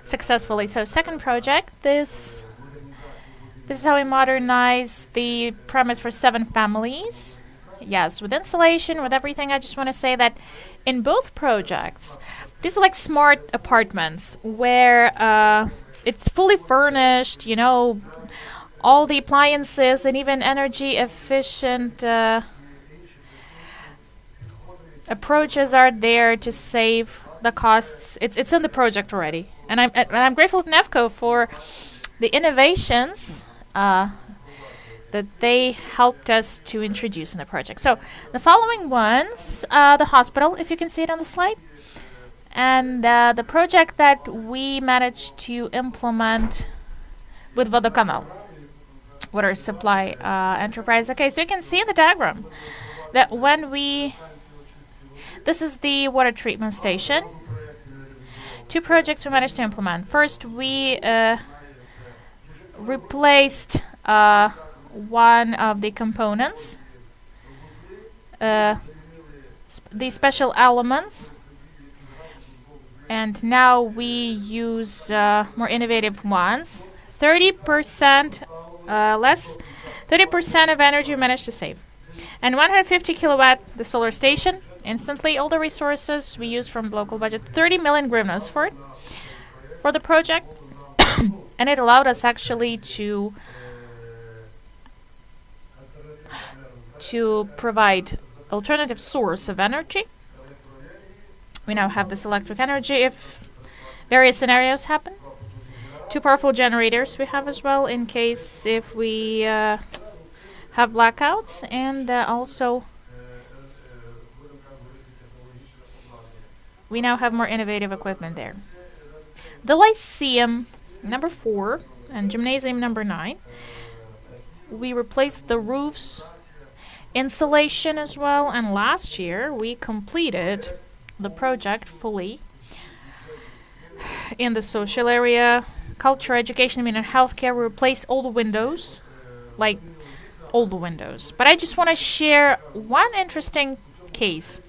successfully. So second project, this is how we modernize the premise for 7 families. Yes, with insulation, with everything. I just want to say that in both projects, these are like smart apartments where it's fully furnished, all the appliances and even energy efficient approaches are there to save the costs. It's in the project already. And I'm grateful to NEFCO for the innovations that they helped us to introduce in the project. So the following ones, the hospital, if you can see it on the slide, and the project that we managed to implement with Vodokanal, water supply enterprise. Okay, so you can see in the diagram that this is the water treatment station. 2 projects we managed to implement. First, we replaced one of the components, the special elements, and now we use more innovative ones. 30% less, 30% of energy we managed to save. And 150 kilowatt, the solar station, instantly all the resources we use from local budget, 30 million hryvnias for the project. And it allowed us actually to provide alternative source of energy. We now have this electric energy if various scenarios happen. 2 powerful generators we have as well in case if we have blackouts, and also we now have more innovative equipment there. The Lyceum number 4 and Gymnasium number 9, we replaced the roofs, insulation as well, and last year we completed the project fully in the social area, culture, education, and healthcare. We replaced all the windows, like all the windows. But I just want to share one interesting case.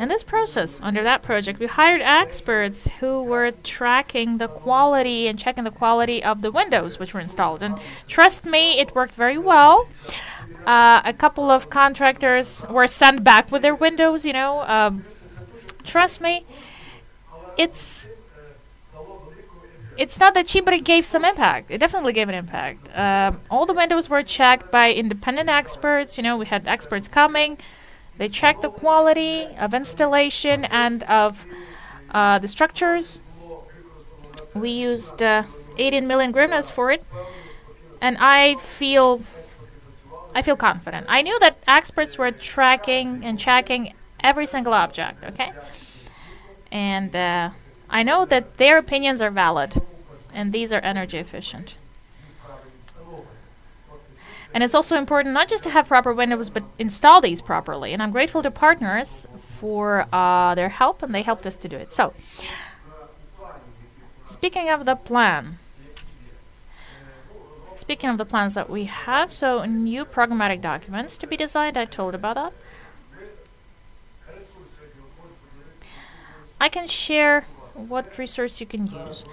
In this process, under that project, we hired experts who were tracking the quality and checking the quality of the windows which were installed. And trust me, it worked very well. A couple of contractors were sent back with their windows, trust me, it's not that cheap, but it gave some impact. It definitely gave an impact. All the windows were checked by independent experts. We had experts coming. They checked the quality of installation and of the structures. We used 18 million hryvnias for it, and I feel confident. I knew that experts were tracking and checking every single object, okay? And I know that their opinions are valid, and these are energy efficient. And it's also important not just to have proper windows, but install these properly. And I'm grateful to partners for their help, and they helped us to do it. So, speaking of the plans that we have, so new programmatic documents to be designed, I told about that. I can share what resource you can use.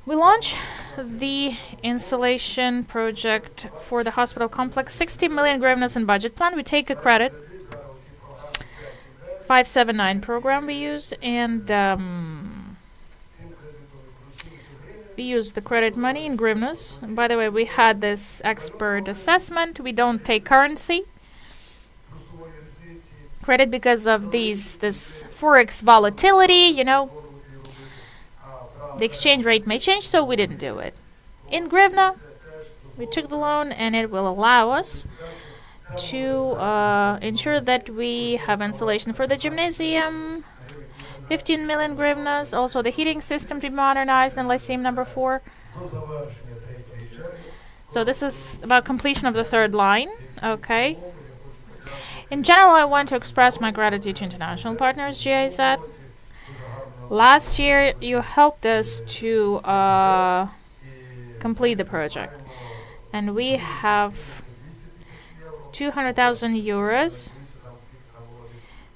We launched the installation project for the hospital complex, 60 million hryvnias in budget plan. We take a credit, 579 program we use, and we use the credit money in hryvnias. And by the way, we had this expert assessment. We don't take currency credit because of this forex volatility, the exchange rate may change, so we didn't do it. In hryvnia, we took the loan, and it will allow us to ensure that we have insulation for the gymnasium, 15 million hryvnias, also the heating system to be modernized in Lyceum number 4. So this is about completion of the third line, okay. In general, I want to express my gratitude to international partners, GIZ. Last year, you helped us to complete the project. And we have 200,000 euros.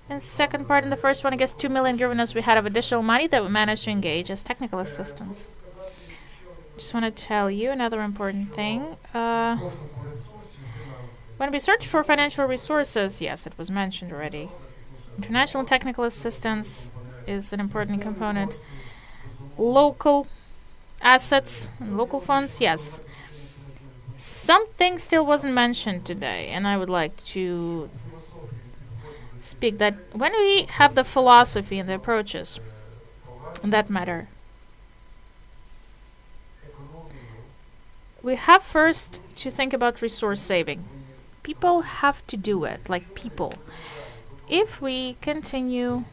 And second part, in the first one, I guess 2 million hryvnias we had of additional money that we managed to engage as technical assistance. Just want to tell you another important thing. When we search for financial resources, yes, it was mentioned already. International technical assistance is an important component. Local assets and local funds, yes. Something still wasn't mentioned today, and I would like to speak that when we have the philosophy and the approaches that matter, we have first to think about resource saving. People have to do it, like people. If we continue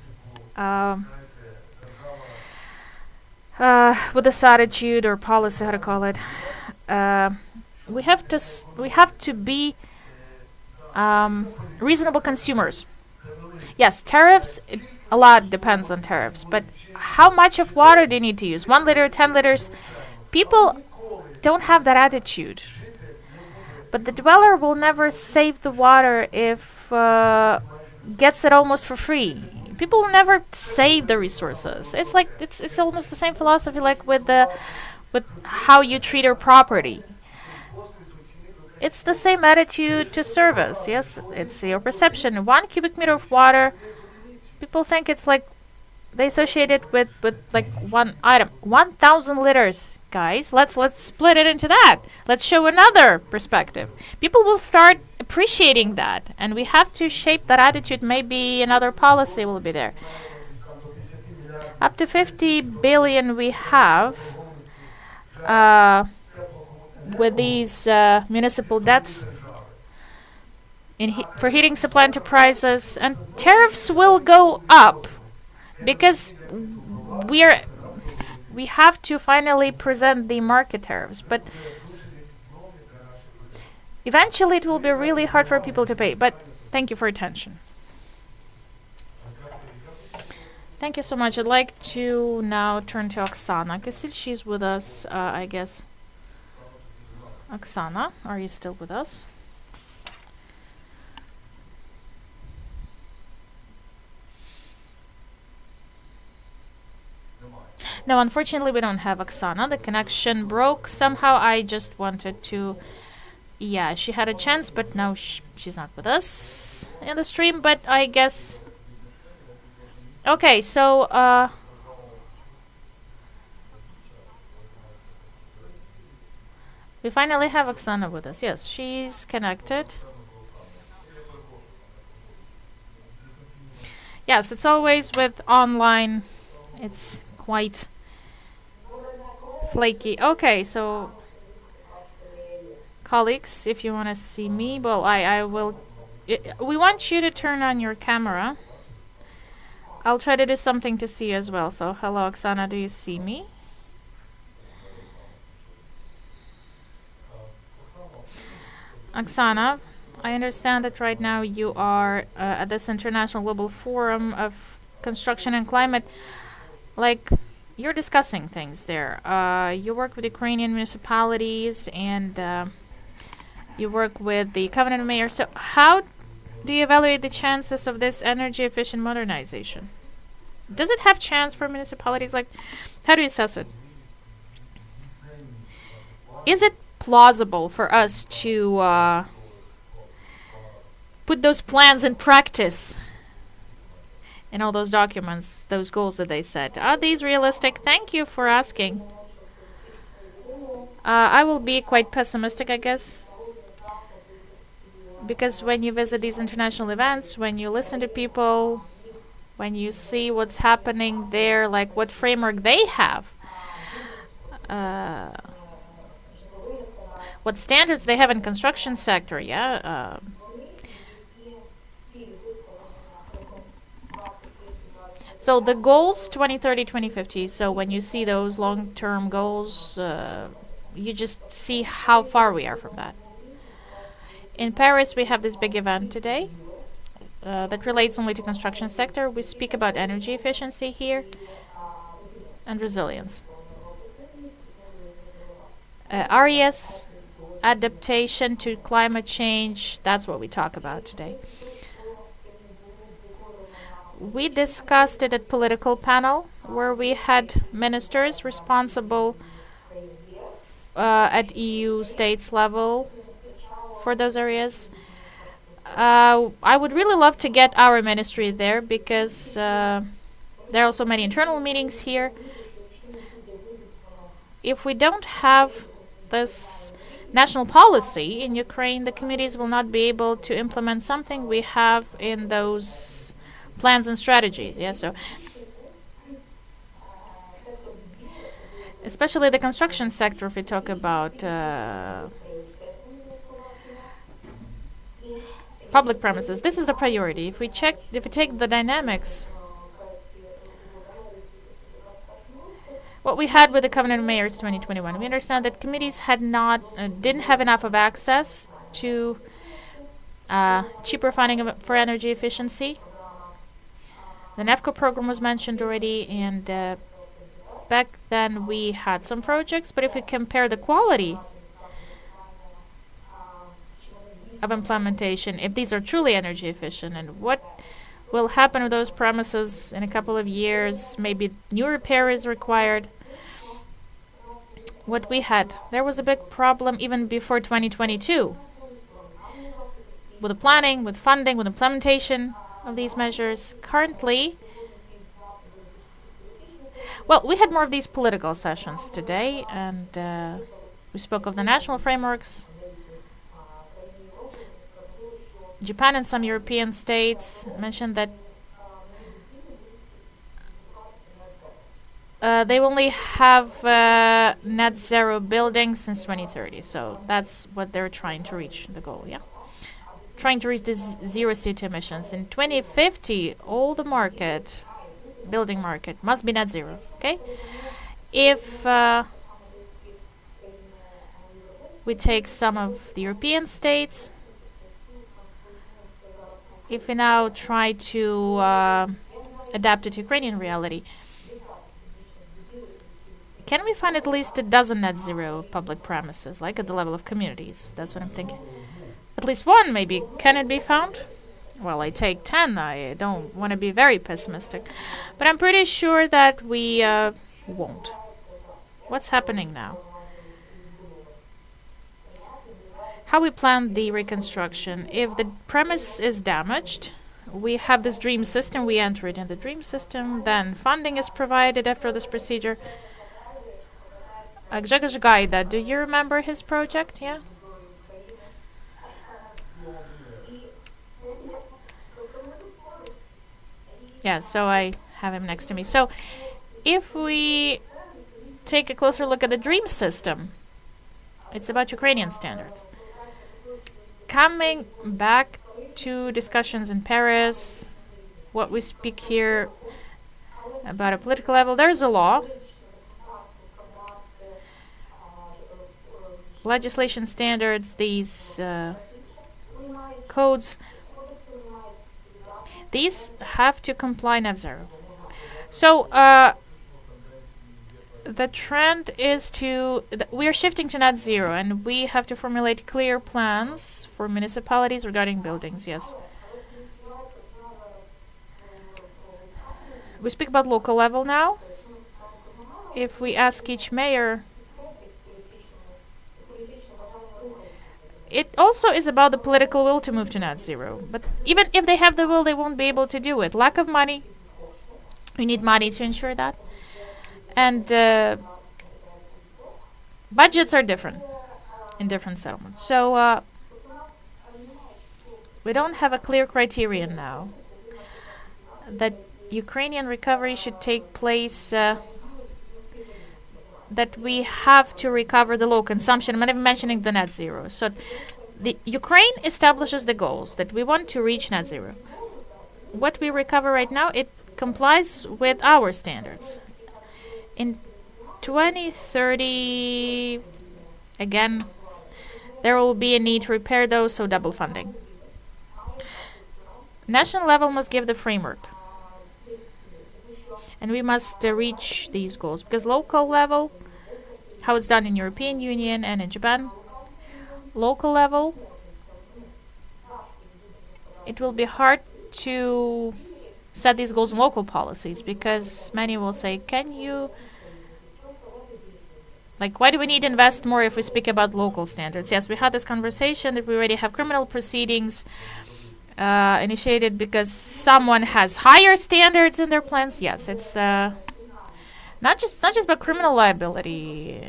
with this attitude or policy, how to call it, we have to be reasonable consumers. Yes, tariffs, a lot depends on tariffs, but how much of water do you need to use? 1 liter, 10 liters? People don't have that attitude. But the dweller will never save the water if gets it almost for free. People will never save the resources. It's like it's almost the same philosophy like with how you treat your property. It's the same attitude to service. Yes, it's your perception. 1 cubic meter of water, people think it's like they associate it with like one item. 1,000 liters, guys. Let's split it into that. Let's show another perspective. People will start appreciating that, and we have to shape that attitude. Maybe another policy will be there. Up to 50 billion we have with these municipal debts for heating supply enterprises, and tariffs will go up. Because we have to finally present the market tariffs, but eventually it will be really hard for people to pay. But thank you for your attention. Thank you so much. I'd like to now turn to Oksana Kasil. She's with us, I guess. Oksana, are you still with us? No, unfortunately, we don't have Oksana. The connection broke. Somehow I just wanted to... Yeah, she had a chance, but now she's not with us in the stream, but I guess... Okay, so, we finally have Oksana with us. Yes, she's connected. Yes, it's always with online. It's quite flaky. Okay, so colleagues, if you want to see me, well, I will. We want you to turn on your camera. I'll try to do something to see you as well. So, hello, Oksana, do you see me? Oksana, I understand that right now you are at this International Global Forum of Construction and Climate. Like, you're discussing things there. You work with Ukrainian municipalities and you work with the Covenant Mayor. So how do you evaluate the chances of this energy efficient modernization? Does it have chance for municipalities? Like, how do you assess it? Is it plausible for us to put those plans in practice in all those documents, those goals that they set? Are these realistic? Thank you for asking. I will be quite pessimistic, I guess, because when you visit these international events, when you listen to people, when you see what's happening there, like what framework they have, what standards they have in construction sector, yeah. So the goals 2030, 2050. So when you see those long-term goals, you just see how far we are from that. In Paris, we have this big event today that relates only to construction sector. We speak about energy efficiency here and resilience. RES, adaptation to climate change, that's what we talk about today. We discussed it at political panel where we had ministers responsible at EU states level for those areas. I would really love to get our ministry there because there are also many internal meetings here. If we don't have this national policy in Ukraine, the communities will not be able to implement something we have in those plans and strategies. Yeah, so especially the construction sector, if we talk about public premises, this is the priority. If we take the dynamics, what we had with the Covenant of Mayors 2021, we understand that committees didn't have enough of access to cheaper funding for energy efficiency. The NEFCO program was mentioned already, and back then we had some projects, but if we compare the quality of implementation, if these are truly energy efficient, and what will happen with those premises in a couple of years, maybe new repair is required. What we had, there was a big problem even before 2022 with the planning, with funding, with implementation of these measures. Currently, well, we had more of these political sessions today, and we spoke of the national frameworks. Japan and some European states mentioned that they only have net zero buildings since 2030. So that's what they're trying to reach, the goal, yeah? Trying to reach this zero CO2 emissions. In 2050, all the building market, must be net zero, okay? If we take some of the European states, if we now try to adapt it to Ukrainian reality, can we find at least a dozen net zero public premises, like at the level of communities? That's what I'm thinking. At least one, maybe. Can it be found? Well, I take 10. I don't want to be very pessimistic. But I'm pretty sure that we won't. What's happening now? How we plan the reconstruction. If the premise is damaged, we have this dream system, we enter it in the dream system, then funding is provided after this procedure. Grzegorz Gajda, do you remember his project? Yeah? Yeah, so I have him next to me. So if we take a closer look at the dream system, it's about Ukrainian standards. Coming back to discussions in Paris, what we speak here about a political level, there's a law. Legislation standards, these codes, these have to comply net zero. So the trend is we are shifting to net zero, and we have to formulate clear plans for municipalities regarding buildings, yes. We speak about local level now. If we ask each mayor, it also is about the political will to move to net zero. But even if they have the will, they won't be able to do it. Lack of money. We need money to ensure that. And budgets are different in different settlements. So we don't have a clear criterion now that Ukrainian recovery should take place, that we have to recover the low consumption. I'm not even mentioning the net zero. So the Ukraine establishes the goals that we want to reach net zero. What we recover right now, it complies with our standards. In 2030, again, there will be a need to repair those, so double funding. National level must give the framework. And we must reach these goals, because local level, how it's done in European Union and in Japan, local level, it will be hard to set these goals in local policies, because many will say, why do we need to invest more if we speak about local standards? Yes, we had this conversation that we already have criminal proceedings initiated because someone has higher standards in their plans. Yes, it's not just about criminal liability.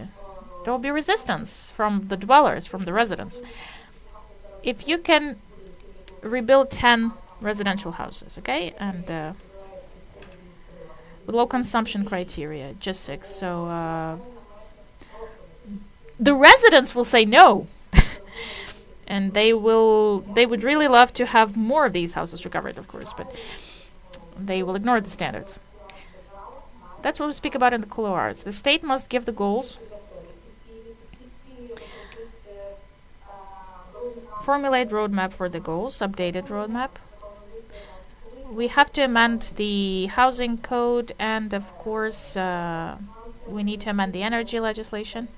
There will be resistance from the dwellers, from the residents. If you can rebuild 10 residential houses, okay, and with low consumption criteria, just 6. So the residents will say no. And they would really love to have more of these houses recovered, of course, but they will ignore the standards. That's what we speak about in the couloirs. The state must give the goals, formulate roadmap for the goals, updated roadmap. We have to amend the housing code, and of course, we need to amend the energy legislation.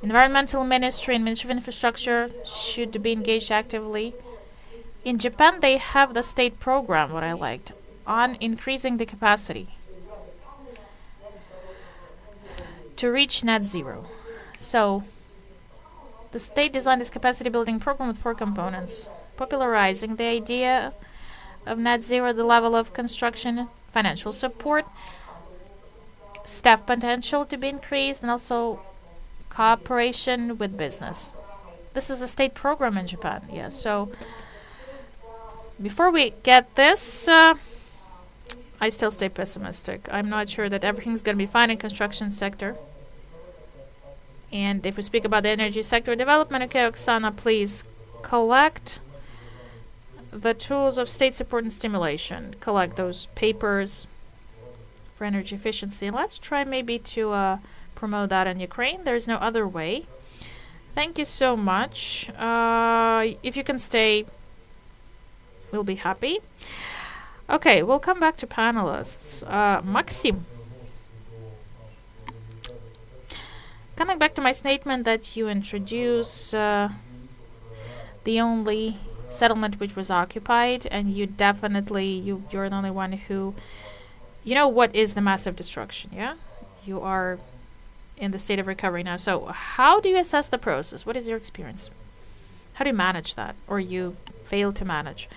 Environmental Ministry and Ministry of Infrastructure should be engaged actively. In Japan, they have the state program, what I liked, on increasing the capacity to reach net zero. So, the state designed this capacity building program with 4 components: popularizing the idea of net zero at the level of construction, financial support, staff potential to be increased, and also cooperation with business. This is a state program in Japan, yes. So before we get this, I still stay pessimistic. I'm not sure that everything's going to be fine in construction sector. And if we speak about the energy sector development, okay, Oksana, please collect the tools of state support and stimulation. Collect those papers for energy efficiency. And let's try maybe to promote that in Ukraine. There's no other way. Thank you so much. If you can stay, we'll be happy. Okay, we'll come back to panelists. Maxim. Coming back to my statement that you introduce the only settlement which was occupied, and you definitely, you're the only one who you know what is the massive destruction, yeah? You are in the state of recovery now. So how do you assess the process? What is your experience? How do you manage that? Or you fail to manage?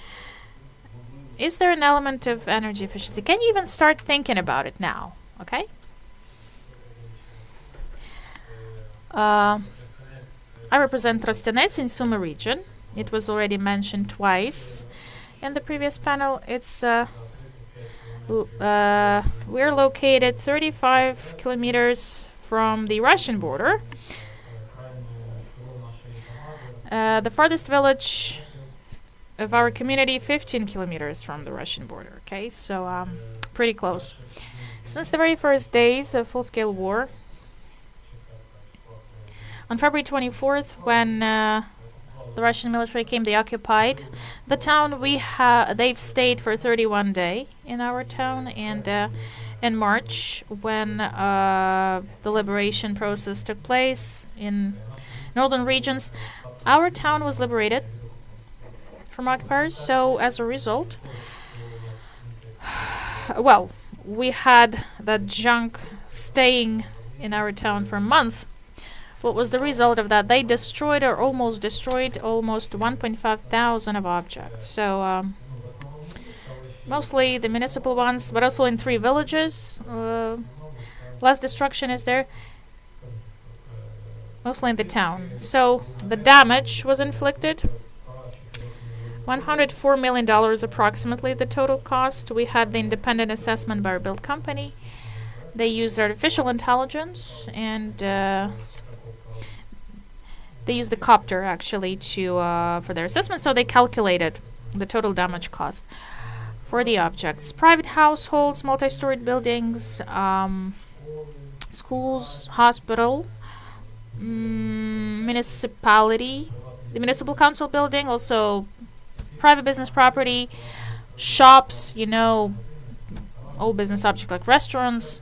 Is there an element of energy efficiency? Can you even start thinking about it now? Okay? I represent Trostianets in Sumy region. It was already mentioned twice in the previous panel. It's we're located 35 kilometers from the Russian border. The farthest village of our community, 15 kilometers from the Russian border. Okay, so pretty close. Since the very first days of full-scale war, on February 24th, when the Russian military came, they occupied the town. They've stayed for 31 days in our town, and in March, when the liberation process took place in northern regions, our town was liberated from occupiers. So as a result, well, we had that junk staying in our town for a month. What was the result of that? They destroyed or almost destroyed almost 1,500 of objects. So mostly the municipal ones, but also in 3 villages. Less destruction is there, mostly in the town. So the damage was inflicted. $104 million approximately the total cost. We had the independent assessment by our build company. They used artificial intelligence, and they used the copter actually to for their assessment, so they calculated the total damage cost for the objects. Private households, multi-storied buildings, schools, hospital, municipality, the municipal council building, also private business property, shops, you know, all business objects like restaurants,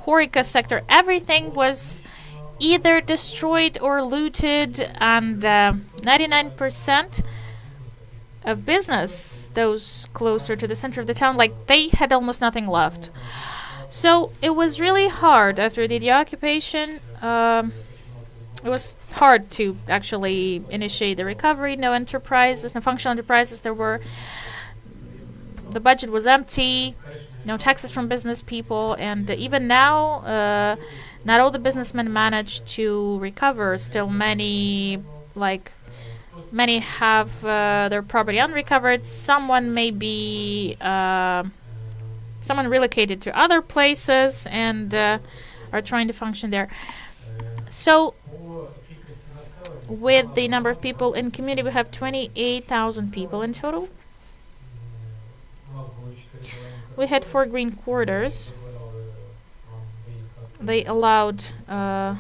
Horeca sector, everything was either destroyed or looted, and 99% of business, those closer to the center of the town, like they had almost nothing left. So it was really hard after the occupation. It was hard to actually initiate the recovery. No enterprises, no functional enterprises. The budget was empty. No taxes from business people, and even now, not all the businessmen managed to recover. Still, many have their property unrecovered. Someone may be someone relocated to other places and are trying to function there. So, with the number of people in community, we have 28,000 people in total. We had 4 green corridors. They allowed the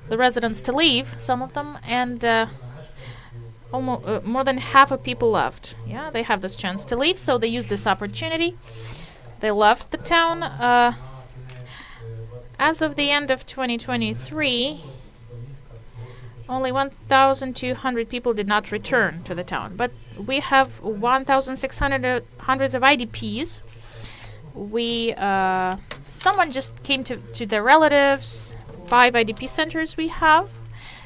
residents to leave, some of them, and almost more than half of people left. Yeah, they have this chance to leave, so they used this opportunity. They left the town. As of the end of 2023, only 1,200 people did not return to the town, but we have 1,600 of IDPs. Someone just came to their relatives. 5 IDP centers we have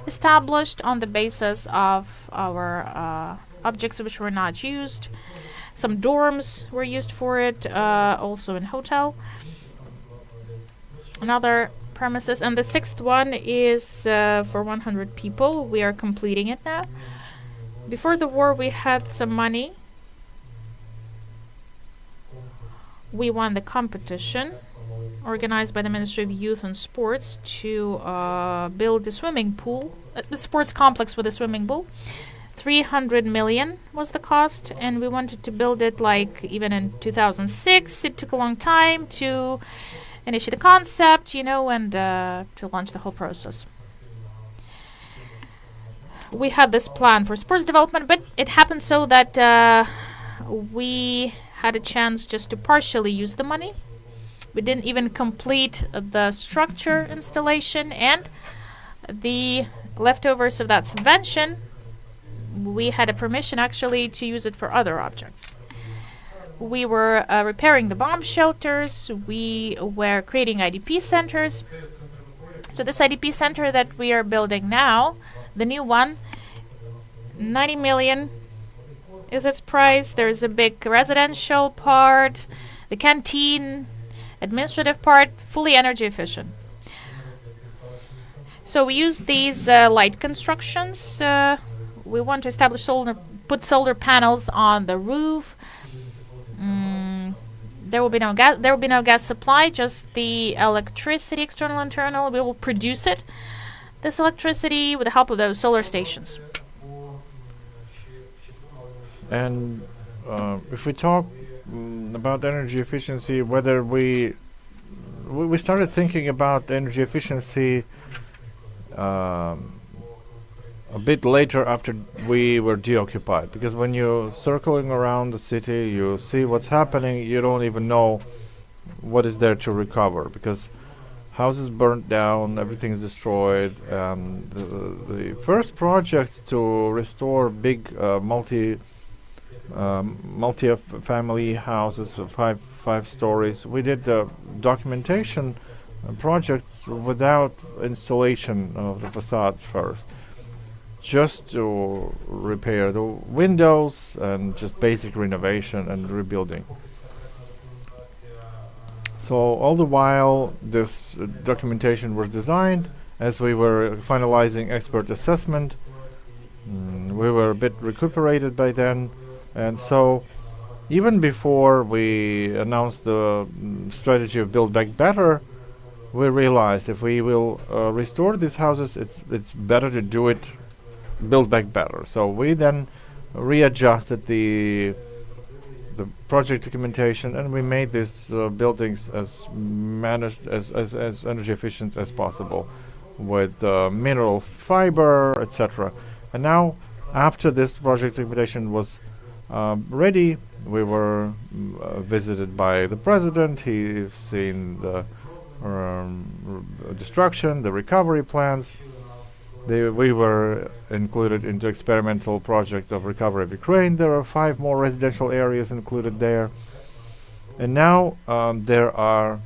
established on the basis of our objects which were not used. Some dorms were used for it, also in hotel and other premises. And the 6th one is for 100 people. We are completing it now. Before the war, we had some money. We won the competition organized by the Ministry of Youth and Sports to build a swimming pool, a sports complex with a swimming pool. 300 million was the cost, and we wanted to build it like even in 2006. It took a long time to initiate the concept, you know, and to launch the whole process. We had this plan for sports development, but it happened so that we had a chance just to partially use the money. We didn't even complete the structure installation, and the leftovers of that subvention, we had a permission actually to use it for other objects. we were repairing the bomb shelters. We were creating IDP centers. So this IDP center that we are building now, the new one, 90 million is its price. There's a big residential part, the canteen, administrative part, fully energy efficient. So we use these light constructions. We want to establish put solar panels on the roof. There will be no gas. There will be no gas supply. Just the electricity, external, internal. We will produce it. This electricity with the help of those solar stations. And if we talk about energy efficiency, whether we started thinking about energy efficiency a bit later after we were deoccupied, because when you're circling around the city, you see what's happening, you don't even know what is there to recover, because houses burnt down, everything is destroyed. The first project to restore big multi-family houses of five stories, we did the documentation projects without installation of the facades first, just to repair the windows and just basic renovation and rebuilding. So all the while this documentation was designed, as we were finalizing expert assessment, we were a bit recuperated by then, and so even before we announced the strategy of Build Back Better, we realized if we will restore these houses, it's better to do it Build Back Better. So we then readjusted the project documentation, and we made these buildings as energy efficient as possible, with mineral fiber, etc. And now, after this project documentation was ready, we were visited by the president. He's seen the destruction, the recovery plans. We were included into experimental project of recovery of Ukraine. There are 5 more residential areas included there. And now there are,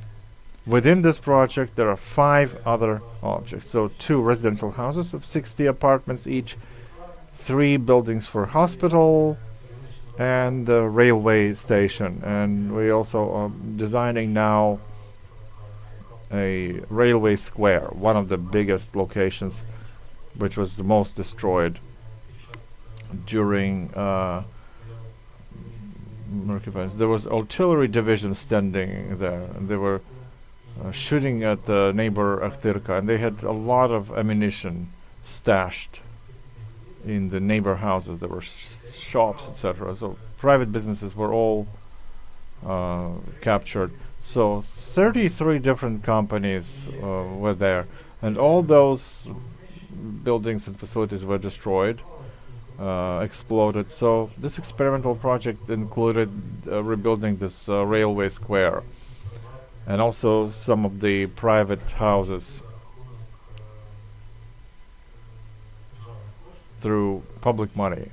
within this project, there are 5 other objects. So 2 residential houses of 60 apartments each, 3 buildings for hospital, and the railway station. And we also are designing now a railway square, one of the biggest locations, which was the most destroyed during there was artillery division standing there, and they were shooting at the neighbor Akhtirka, and they had a lot of ammunition stashed in the neighbor houses. There were shops, etc. So private businesses were all captured. So 33 different companies were there, and all those buildings and facilities were destroyed, exploded. So this experimental project included rebuilding this railway square, and also some of the private houses through public money,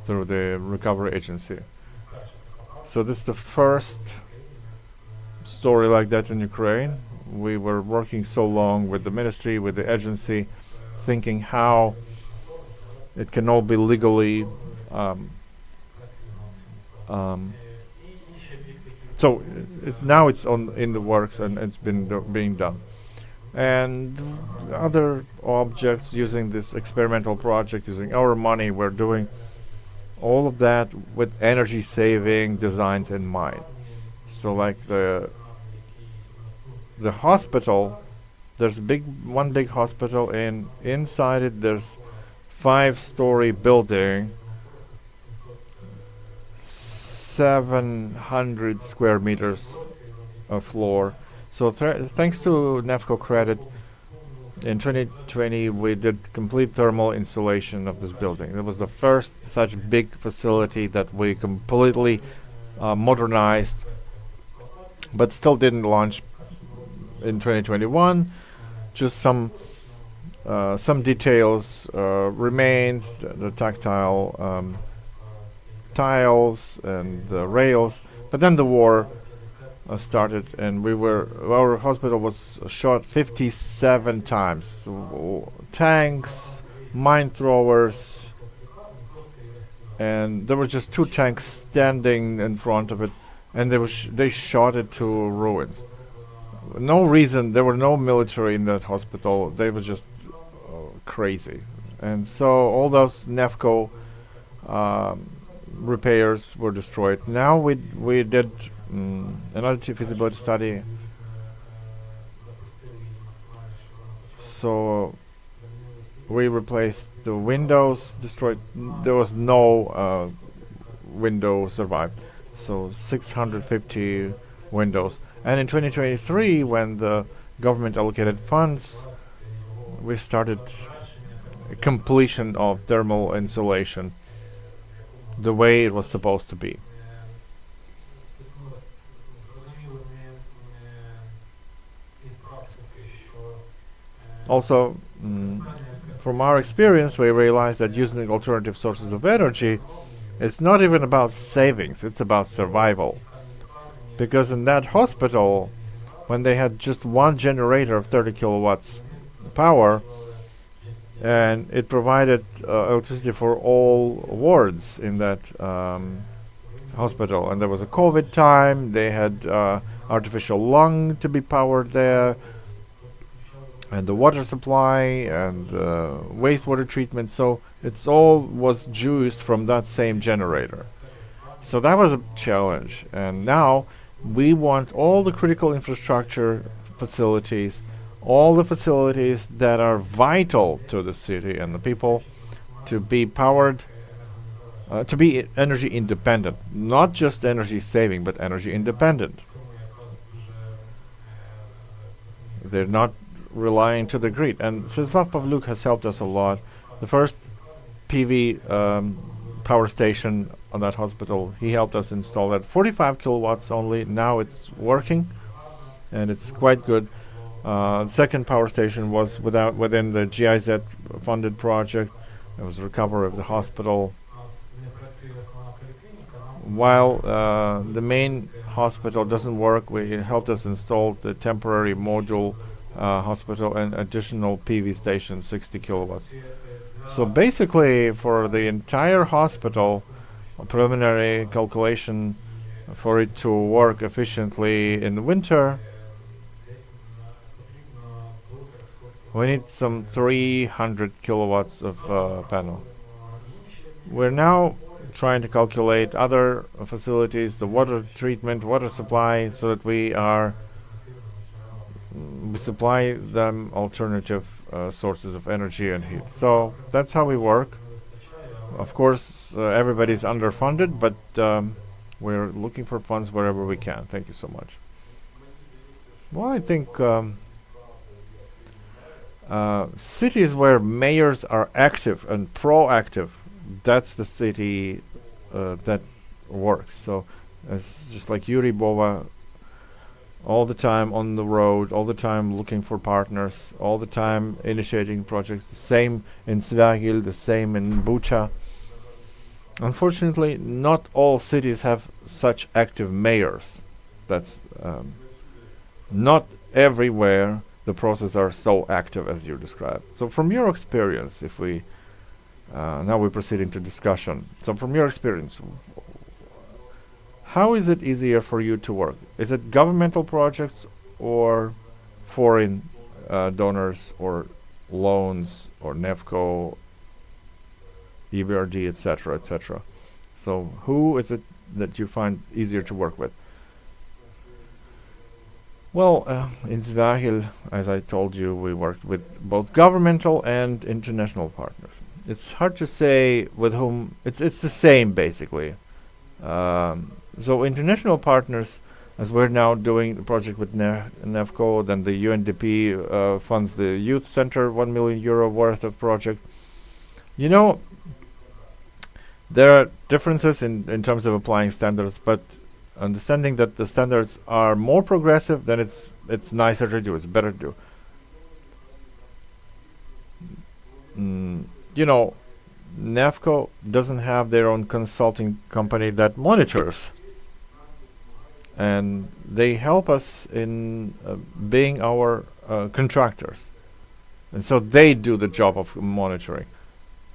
through the recovery agency. So this is the first story like that in Ukraine. We were working so long with the ministry, with the agency, thinking how it can all be legally so now it's in the works, and it's been being done. And other objects, using this experimental project, using our money, we're doing all of that with energy saving designs in mind. So like the hospital, there's one big hospital, and inside it there's 5-story building, 700 square meters of floor. So thanks to NEFCO credit, in 2020 we did complete thermal insulation of this building. It was the first such big facility that we completely modernized, but still didn't launch in 2021. Just some details remained, the tactile tiles and the rails. But then the war started, and our hospital was shot 57 times. So, tanks, mine throwers, and there were just 2 tanks standing in front of it, and they shot it to ruins. No reason. There were no military in that hospital. They were just crazy. And so all those NEFCO repairs were destroyed. Now we did another feasibility study. So we replaced the windows destroyed. There was no window survived. So 650 windows. And in 2023, when the government allocated funds, we started completion of thermal insulation the way it was supposed to be. Also, from our experience, we realized that using alternative sources of energy, it's not even about savings, it's about survival. Because in that hospital, when they had just one generator of 30 kilowatts power, and it provided electricity for all wards in that hospital. And there was a COVID time, they had artificial lung to be powered there, and the water supply and wastewater treatment. So it's all was juiced from that same generator. So that was a challenge. And now we want all the critical infrastructure facilities, all the facilities that are vital to the city and the people, to be powered, to be energy independent. Not just energy saving, but energy independent. They're not relying to the grid. And Sviatoslav Pavluk has helped us a lot. The first PV power station on that hospital, he helped us install that. 45 kilowatts only. Now it's working, and it's quite good. The second power station was within the GIZ funded project. It was recovery of the hospital. While the main hospital doesn't work, it helped us install the temporary module hospital and additional PV station, 60 kilowatts. So basically, for the entire hospital, a preliminary calculation for it to work efficiently in the winter, we need some 300 kilowatts of panel. We're now trying to calculate other facilities, the water treatment, water supply, so that we supply them alternative sources of energy and heat. So that's how we work. Of course, everybody's underfunded, but we're looking for funds wherever we can. Thank you so much. Well, I think cities where mayors are active and proactive, that's the city that works. So it's just like Yuri Bova, all the time on the road, all the time looking for partners, all the time initiating projects. The same in Svyagil, the same in Bucha. Unfortunately, not all cities have such active mayors. That's not everywhere the processes are so active as you described. So from your experience, if we now we're proceeding to discussion. So from your experience, how is it easier for you to work? Is it governmental projects or foreign donors or loans or NEFCO, EBRD, etc., etc.? So who is it that you find easier to work with? Well, in Svyagil, as I told you, we worked with both governmental and international partners. It's hard to say with whom. It's the same, basically. So international partners, as we're now doing the project with NEFCO, then the UNDP funds the youth center, €1 million worth of project. You know, there are differences in terms of applying standards, but understanding that the standards are more progressive, then it's nicer to do, it's better to do. You know, NAFCO doesn't have their own consulting company that monitors, and they help us in being our contractors, and so they do the job of monitoring.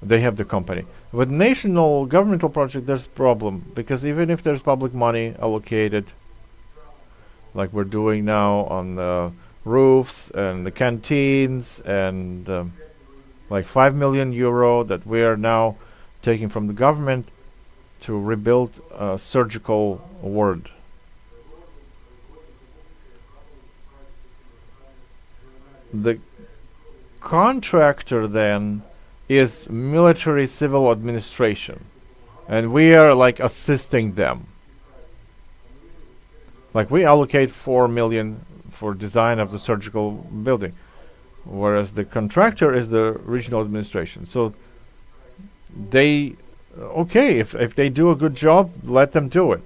They have the company. With national governmental project, there's a problem, because even if there's public money allocated, like we're doing now on the roofs and the canteens, and like 5 million euro that we are now taking from the government to rebuild a surgical ward. The contractor then is military civil administration, and we are like assisting them. Like we allocate 4 million for design of the surgical building, whereas the contractor is the regional administration. So they, okay, if they do a good job, let them do it.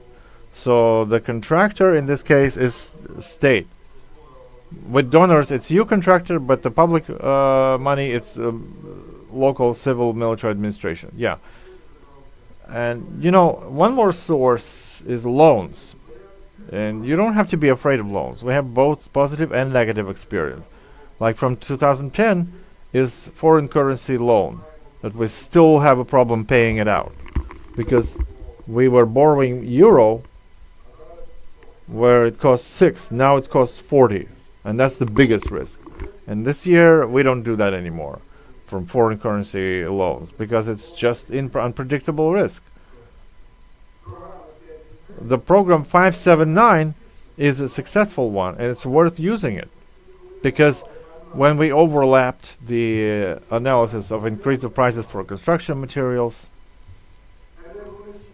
So the contractor in this case is state. With donors, it's you contractor, but the public money, it's local civil military administration. Yeah. And you know, one more source is loans. And you don't have to be afraid of loans. We have both positive and negative experience. Like from 2010 is foreign currency loan that we still have a problem paying it out, because we were borrowing euro where it costs 6, now it costs 40, and that's the biggest risk. And this year we don't do that anymore from foreign currency loans, because it's just unpredictable risk. The program 579 is a successful one, and it's worth using it, because when we overlapped the analysis of increase of prices for construction materials,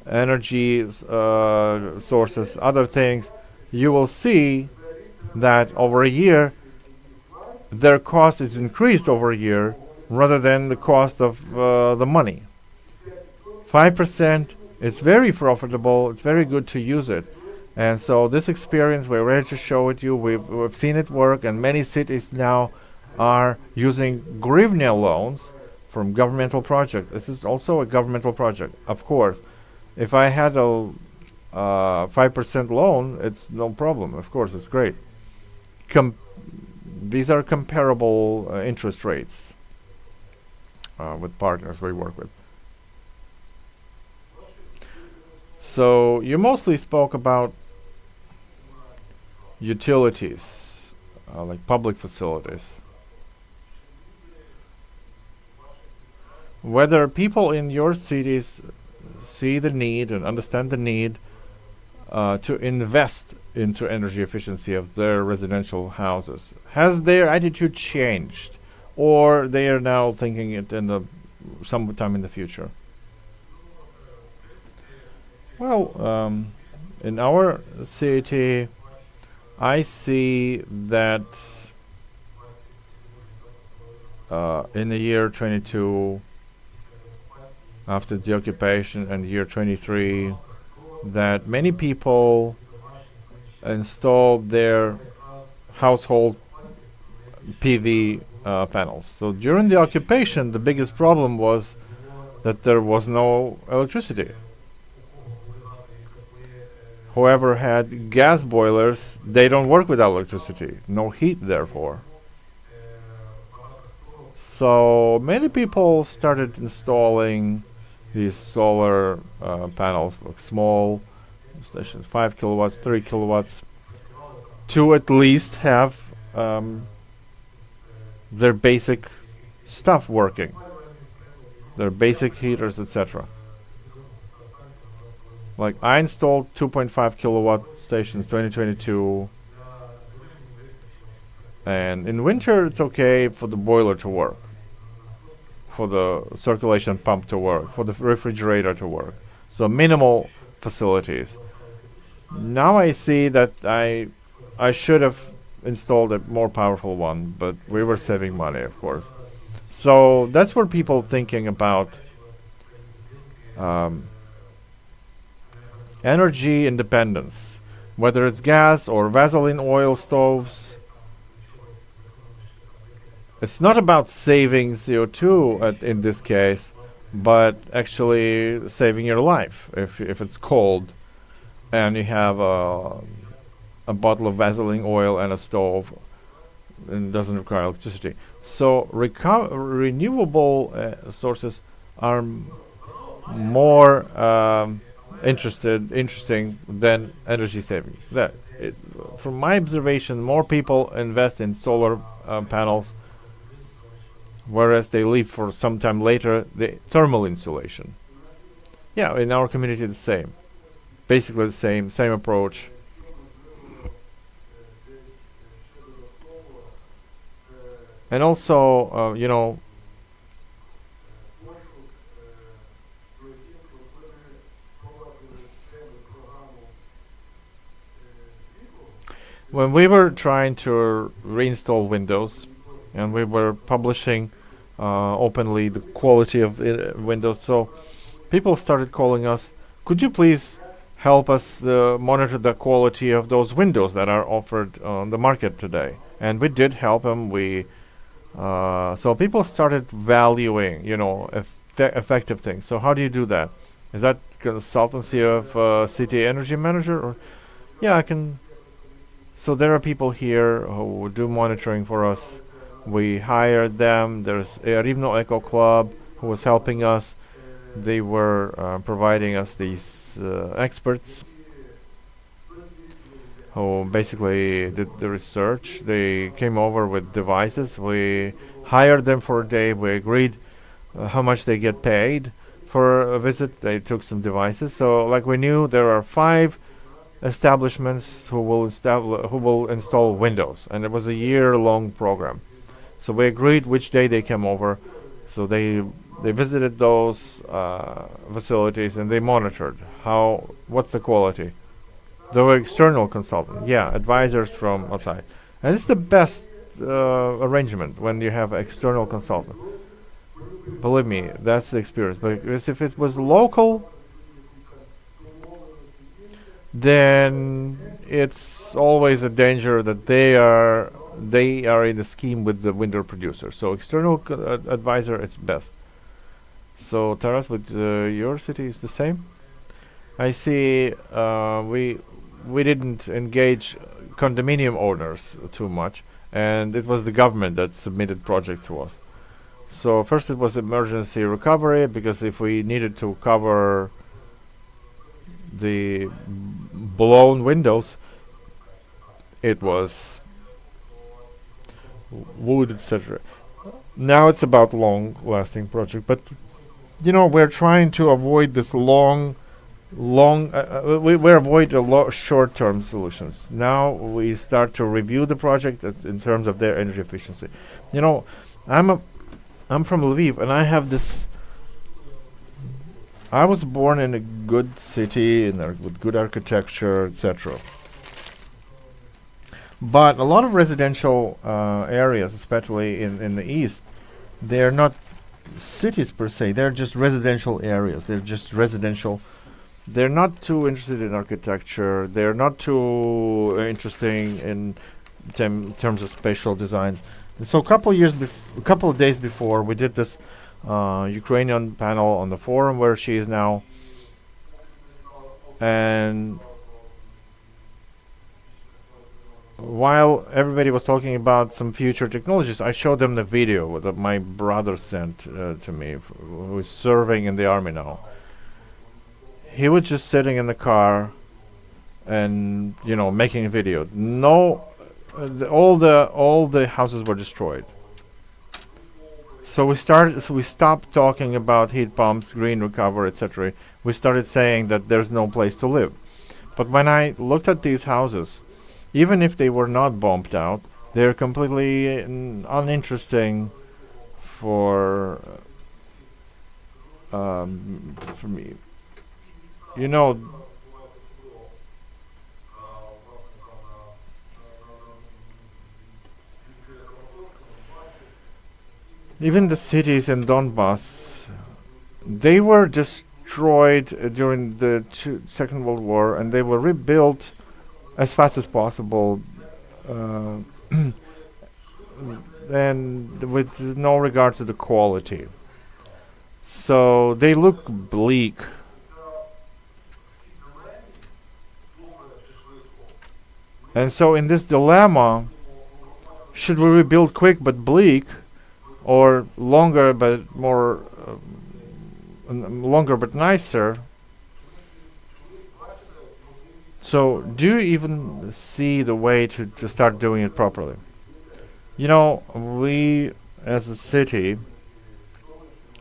energy sources, other things, you will see that over a year their cost is increased over a year rather than the cost of the money. 5%, it's very profitable, it's very good to use it. And so this experience, we're ready to show it you. We've seen it work, and many cities now are using hryvnia loans from governmental projects. This is also a governmental project, of course. If I had a 5% loan, it's no problem. Of course, it's great. These are comparable interest rates with partners we work with. So you mostly spoke about utilities, like public facilities. Whether people in your cities see the need and understand the need to invest into energy efficiency of their residential houses. Has their attitude changed, or they are now thinking it in the sometime in the future? Well, in our city, I see that in the year 22, after the occupation, and year 23, that many people installed their household PV panels. So during the occupation, the biggest problem was that there was no electricity. Whoever had gas boilers, they don't work without electricity. No heat, therefore. So many people started installing these solar panels, like small stations, 5 kilowatts, 3 kilowatts, to at least have their basic stuff working, their basic heaters, etc. Like I installed 2.5 kilowatt stations 2022, and in winter it's okay for the boiler to work, for the circulation pump to work, for the refrigerator to work. So minimal facilities. Now I see that I should have installed a more powerful one, but we were saving money, of course. So that's where people thinking about energy independence, whether it's gas or Vaseline oil stoves. It's not about saving CO2 in this case, but actually saving your life if it's cold and you have a bottle of Vaseline oil and a stove and it doesn't require electricity. So renewable sources are more interesting than energy saving. From my observation, more people invest in solar panels, whereas they leave for some time later the thermal insulation. Yeah, in our community the same. Basically the same approach. And also, when we were trying to reinstall Windows, and we were publishing openly the quality of Windows, so people started calling us, could you please help us monitor the quality of those Windows that are offered on the market today? And we did help them. So people started valuing, effective things. So how do you do that? Is that consultancy of city energy manager? Or yeah, I can. So there are people here who do monitoring for us. We hired them. There's a Rivno Eco Club who was helping us. They were providing us these experts who basically did the research. They came over with devices. We hired them for a day. We agreed how much they get paid for a visit. They took some devices. So like we knew there are 5 establishments who will install Windows, and it was a year-long program. So we agreed which day they came over. So they visited those facilities and they monitored what's the quality. They were external consultants, advisors from outside, and it's the best arrangement when you have external consultant. Believe me, that's the experience. Because if it was local, then it's always a danger that they are in a scheme with the window producer. So external advisor, it's best. So Taras, with your city is the same. I see. We didn't engage condominium owners too much, and it was the government that submitted projects to us. So first it was emergency recovery, because if we needed to cover the blown windows, it was wood, etc. Now it's about long-lasting project, but we're trying to avoid this we avoid short-term solutions. Now we start to review the project in terms of their energy efficiency. I'm from Lviv, and I have this. I was born in a good city with good architecture, etc. But a lot of residential areas, especially in the east, they're not cities per se. They're just residential areas. They're just residential. They're not too interested in architecture. They're not too interesting in terms of spatial design. And so a couple of days before, we did this Ukrainian panel on the forum where she is now, and while everybody was talking about some future technologies, I showed them the video that my brother sent to me, who is serving in the army now. He was just sitting in the car and making a video. All the houses were destroyed. So we stopped talking about heat pumps, green recovery, etc. We started saying that there's no place to live. But when I looked at these houses, even if they were not bombed out, they're completely uninteresting for me. Even the cities in Donbass, they were destroyed during the Second World War, and they were rebuilt as fast as possible, and with no regard to the quality. So they look bleak. And so in this dilemma, should we rebuild quick but bleak, or longer but more longer but nicer? So do you even see the way to start doing it properly? You know, we as a city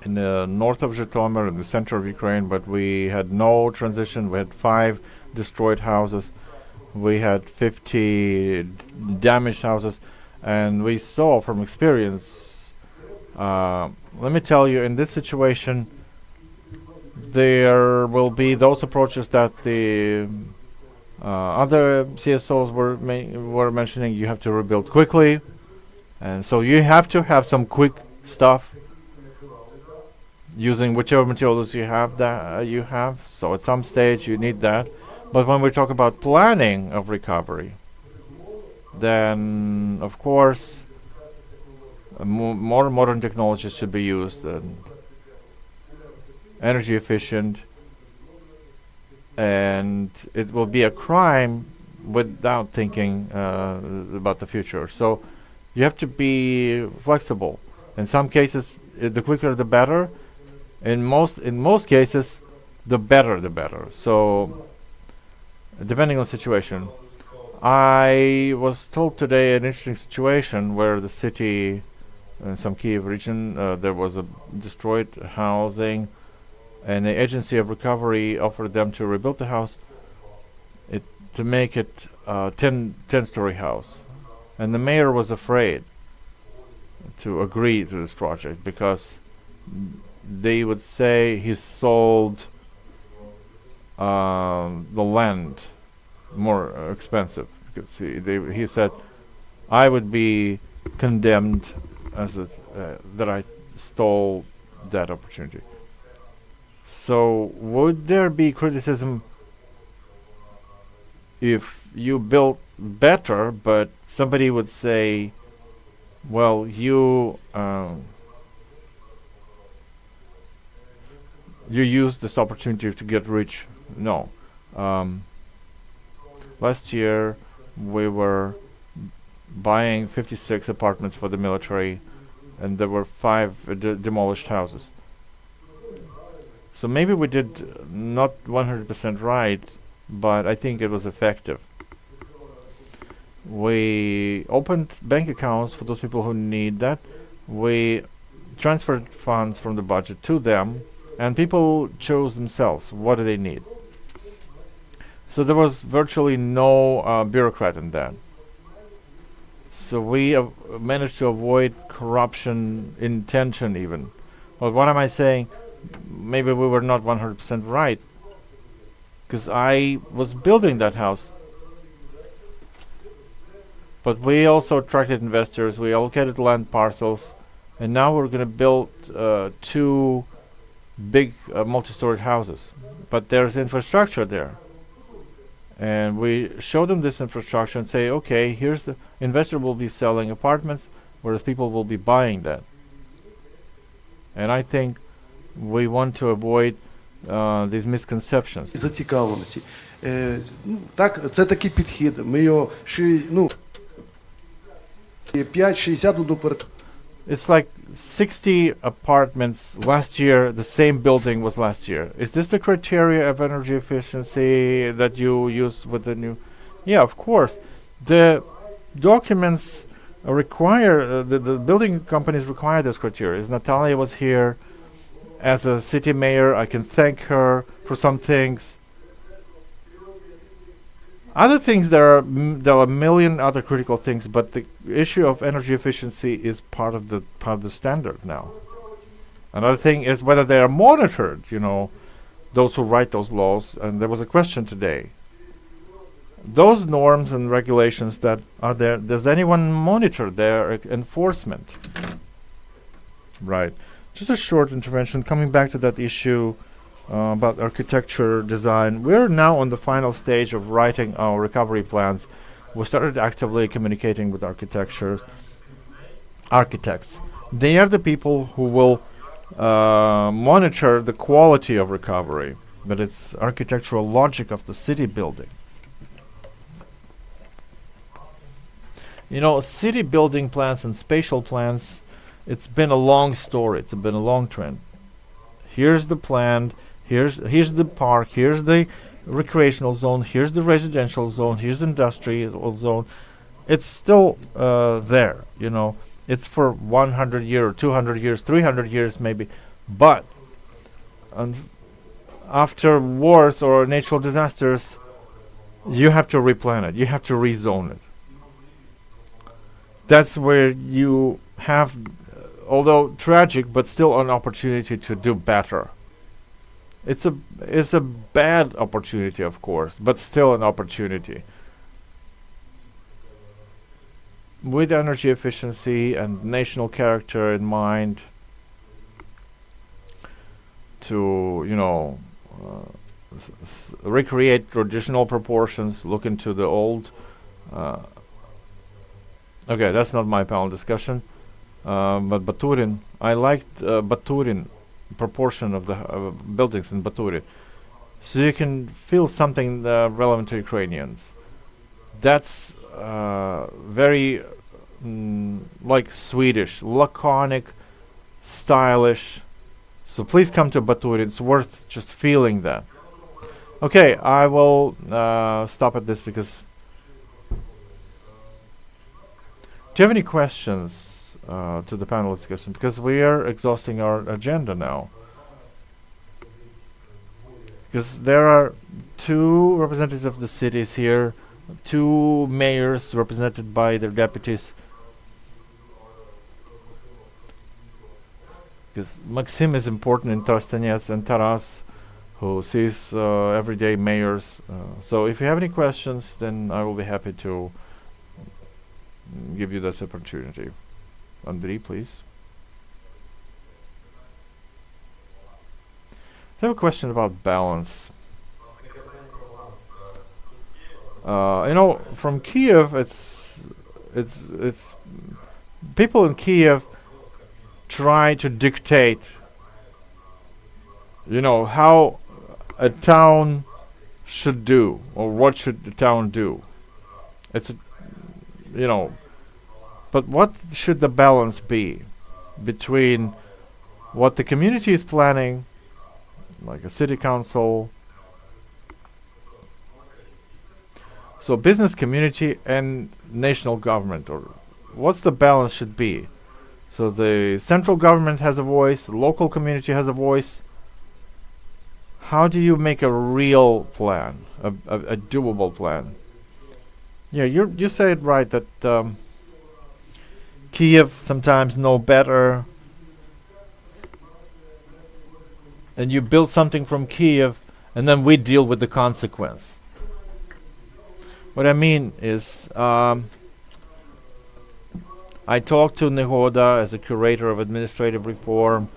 in the north of Zhytomyr, in the center of Ukraine, but we had no transition. We had 5 destroyed houses. We had 50 damaged houses. And we saw from experience, let me tell you, in this situation, there will be those approaches that the other CSOs were mentioning. You have to rebuild quickly. And so you have to have some quick stuff using whichever materials you have. So at some stage you need that. But when we talk about planning of recovery, then of course more modern technologies should be used, and energy efficient, and it will be a crime without thinking about the future. So you have to be flexible. In some cases, the quicker the better. In most cases, the better the better. So depending on the situation. I was told today an interesting situation where the city, in some Kiev region, there was a destroyed housing, and the agency of recovery offered them to rebuild the house, to make it a 10-story house. And the mayor was afraid to agree to this project because they would say he sold the land more expensive, because he said I would be condemned as that I stole that opportunity. So would there be criticism if you built better, but somebody would say, well, you used this opportunity to get rich? No. Last year, we were buying 56 apartments for the military, and there were 5 demolished houses. So maybe we did not 100% right, but I think it was effective. We opened bank accounts for those people who need that. We transferred funds from the budget to them, and people chose themselves what do they need. So there was virtually no bureaucrat in that. So we managed to avoid corruption intention even. Well, what am I saying? Maybe we were not 100% right, because I was building that house. But we also attracted investors, we allocated land parcels, and now we're going to build 2 big multi-storied houses. But there's infrastructure there. And we show them this infrastructure and say, okay, here's the investor will be selling apartments, whereas people will be buying that. And I think we want to avoid these misconceptions. Зацікавленості. Так, це такий підхід. Ми його 5-60 одноквартирних. It's like 60 apartments last year, the same building was last year. Is this the criteria of energy efficiency that you use with the new? Yeah, of course. The documents require, the building companies require those criteria. As Natalia was here, as a city mayor, I can thank her for some things. Other things, there are a million other critical things, but the issue of energy efficiency is part of the standard now. Another thing is whether they are monitored. You know, those who write those laws, and there was a question today. Those norms and regulations that are there, does anyone monitor their enforcement? Right. Just a short intervention. Coming back to that issue about architecture design, we're now on the final stage of writing our recovery plans. We started actively communicating with architects. They are the people who will monitor the quality of recovery, but it's architectural logic of the city building. You know, city building plans and spatial plans, it's been a long story. It's been a long trend. Here's the plan. Here's the park. Here's the recreational zone. Here's the residential zone. Here's the industrial zone. It's still there. You know, it's for 100 years, 200 years, 300 years maybe. But after wars or natural disasters, you have to replan it. You have to rezone it. That's where you have, although tragic, but still an opportunity to do better. It's a bad opportunity, of course, but still an opportunity. With energy efficiency and national character in mind, to, you know, recreate traditional proportions, look into the old. Okay, that's not my panel discussion. But Baturin, I liked Baturin proportion of the buildings in Baturin, so you can feel something relevant to Ukrainians. That's very like Swedish, laconic, stylish. So please come to Baturin. It's worth just feeling that. Okay, I will stop at this because. Do you have any questions to the panel discussion? Because we are exhausting our agenda now. Because there are 2 representatives of the cities here, 2 mayors represented by their deputies. Because Maxim is important in Trostanets and Taras, who sees everyday mayors. So if you have any questions, then I will be happy to give you this opportunity. Andrei, please. I have a question about balance. You know, from Kiev, it's people in Kiev try to dictate, you know, how a town should do, or what should the town do. It's a, you know, but what should the balance be between what the community is planning, like a city council, so business community, and national government, or what's the balance should be? So the central government has a voice, the local community has a voice. How do you make a real plan, a doable plan? Yeah, you say it right that Kiev sometimes know better, and you build something from Kiev, and then we deal with the consequence. What I mean is, I talked to Nehoda as a curator of administrative reform.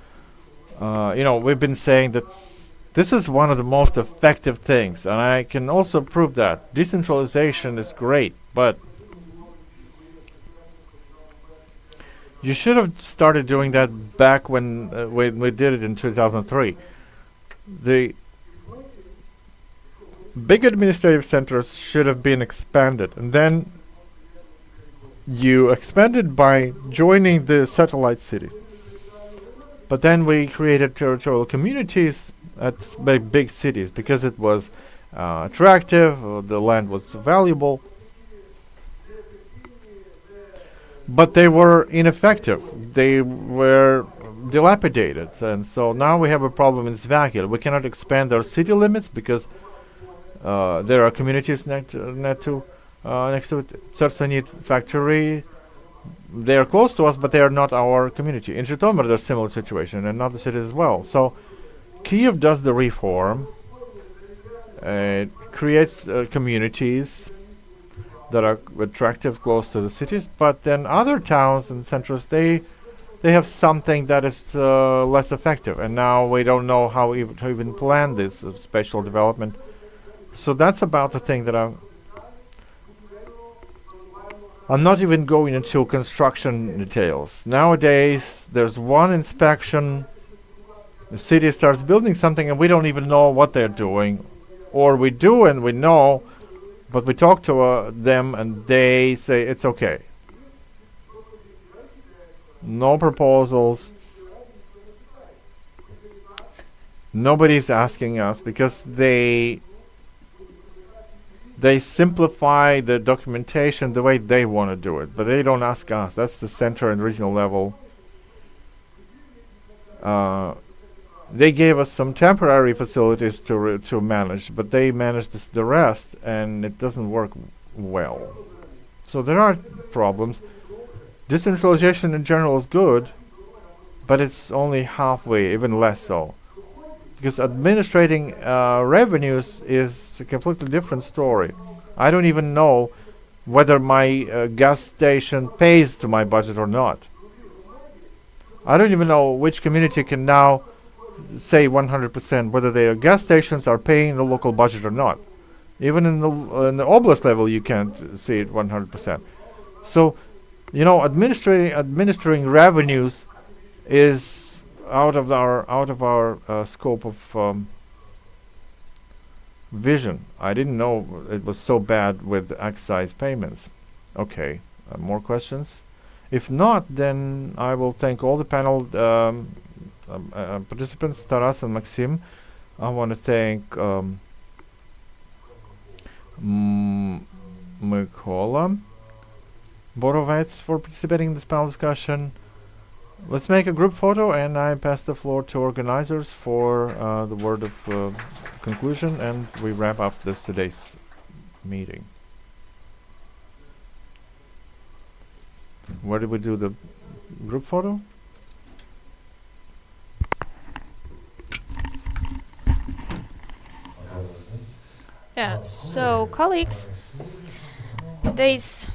You know, we've been saying that this is one of the most effective things, and I can also prove that. Decentralization is great, but you should have started doing that back when we did it in 2003. The big administrative centers should have been expanded, and then you expanded by joining the satellite cities. But then we created territorial communities at big cities because it was attractive, the land was valuable. But they were ineffective. They were dilapidated. And so now we have a problem in Svakhel. We cannot expand our city limits because there are communities next to it. Tsarsanit factory, they are close to us, but they are not our community. In Zhytomyr, there's a similar situation, and other cities as well. So Kiev does the reform. It creates communities that are attractive close to the cities, but then other towns and centers, they have something that is less effective, and now we don't know how to even plan this spatial development. So that's about the thing that I'm not even going into construction details. Nowadays, there's one inspection The city starts building something and we don't even know what they're doing, or we do and we know, but we talk to them and they say it's okay. No proposals. Nobody's asking us because they simplify the documentation the way they want to do it, but they don't ask us. That's the center and regional level. They gave us some temporary facilities to manage, but they manage the rest, and it doesn't work well. So there are problems. Decentralization in general is good, but it's only halfway, even less so. Because administrating revenues is a completely different story. I don't even know whether my gas station pays to my budget or not. I don't even know which community can now say 100% whether their gas stations are paying the local budget or not. Even in the oblast level, you can't see it 100%. So, you know, administering revenues is out of our scope of vision. I didn't know it was so bad with excise payments. Okay, more questions? If not, then I will thank all the panel participants, Taras and Maxim. I want to thank Mykola Borovets for participating in this panel discussion. Let's make a group photo, and I pass the floor to organizers for the word of conclusion, and we wrap up today's meeting. Where did we do the group photo? Yeah, so colleagues, today's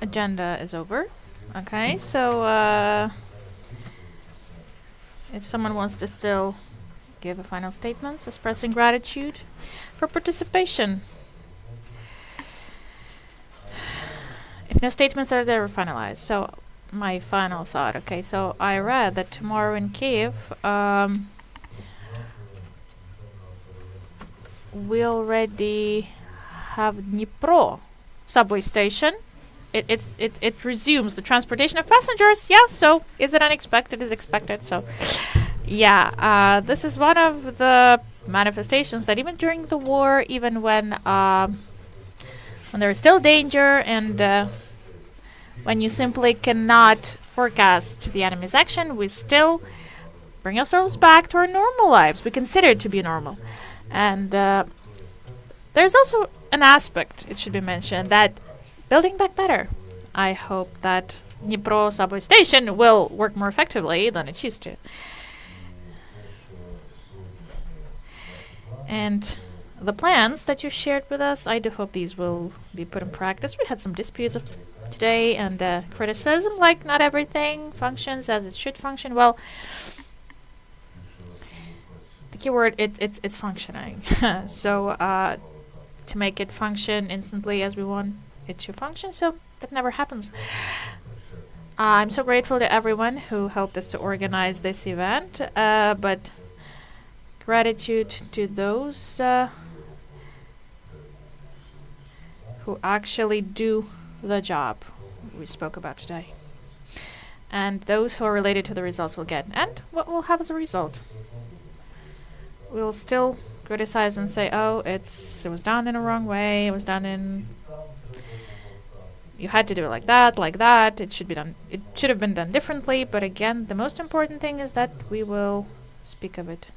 agenda is over. Okay, so if someone wants to still give a final statement expressing gratitude for participation. If no statements are there, finalized. So my final thought. Okay, so I read that tomorrow in Kiev, we already have Dnipro subway station. It resumes the transportation of passengers. Yeah, so is it unexpected? Is expected. So yeah, this is one of the manifestations that even during the war, even when there is still danger and when you simply cannot forecast the enemy's action, we still bring ourselves back to our normal lives. We consider it to be normal. And there's also an aspect, it should be mentioned, that building back better. I hope that Dnipro subway station will work more effectively than it used to. And the plans that you shared with us, I do hope these will be put in practice. We had some disputes of today and criticism, like not everything functions as it should function. Well, the keyword, it's functioning. So to make it function instantly as we want it to function, so that never happens. I'm so grateful to everyone who helped us to organize this event, but gratitude to those who actually do the job we spoke about today, and those who are related to the results we'll get, and what we'll have as a result. We'll still criticize and say, oh, it was done in a wrong way, it was done in, you had to do it like that, it should have been done differently. But again, the most important thing is that we will speak of it.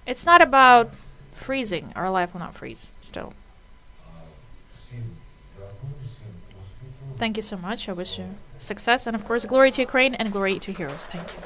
It's not about freezing. Our life will not freeze still. Thank you so much. I wish you success, and of course glory to Ukraine and glory to heroes. Thank you.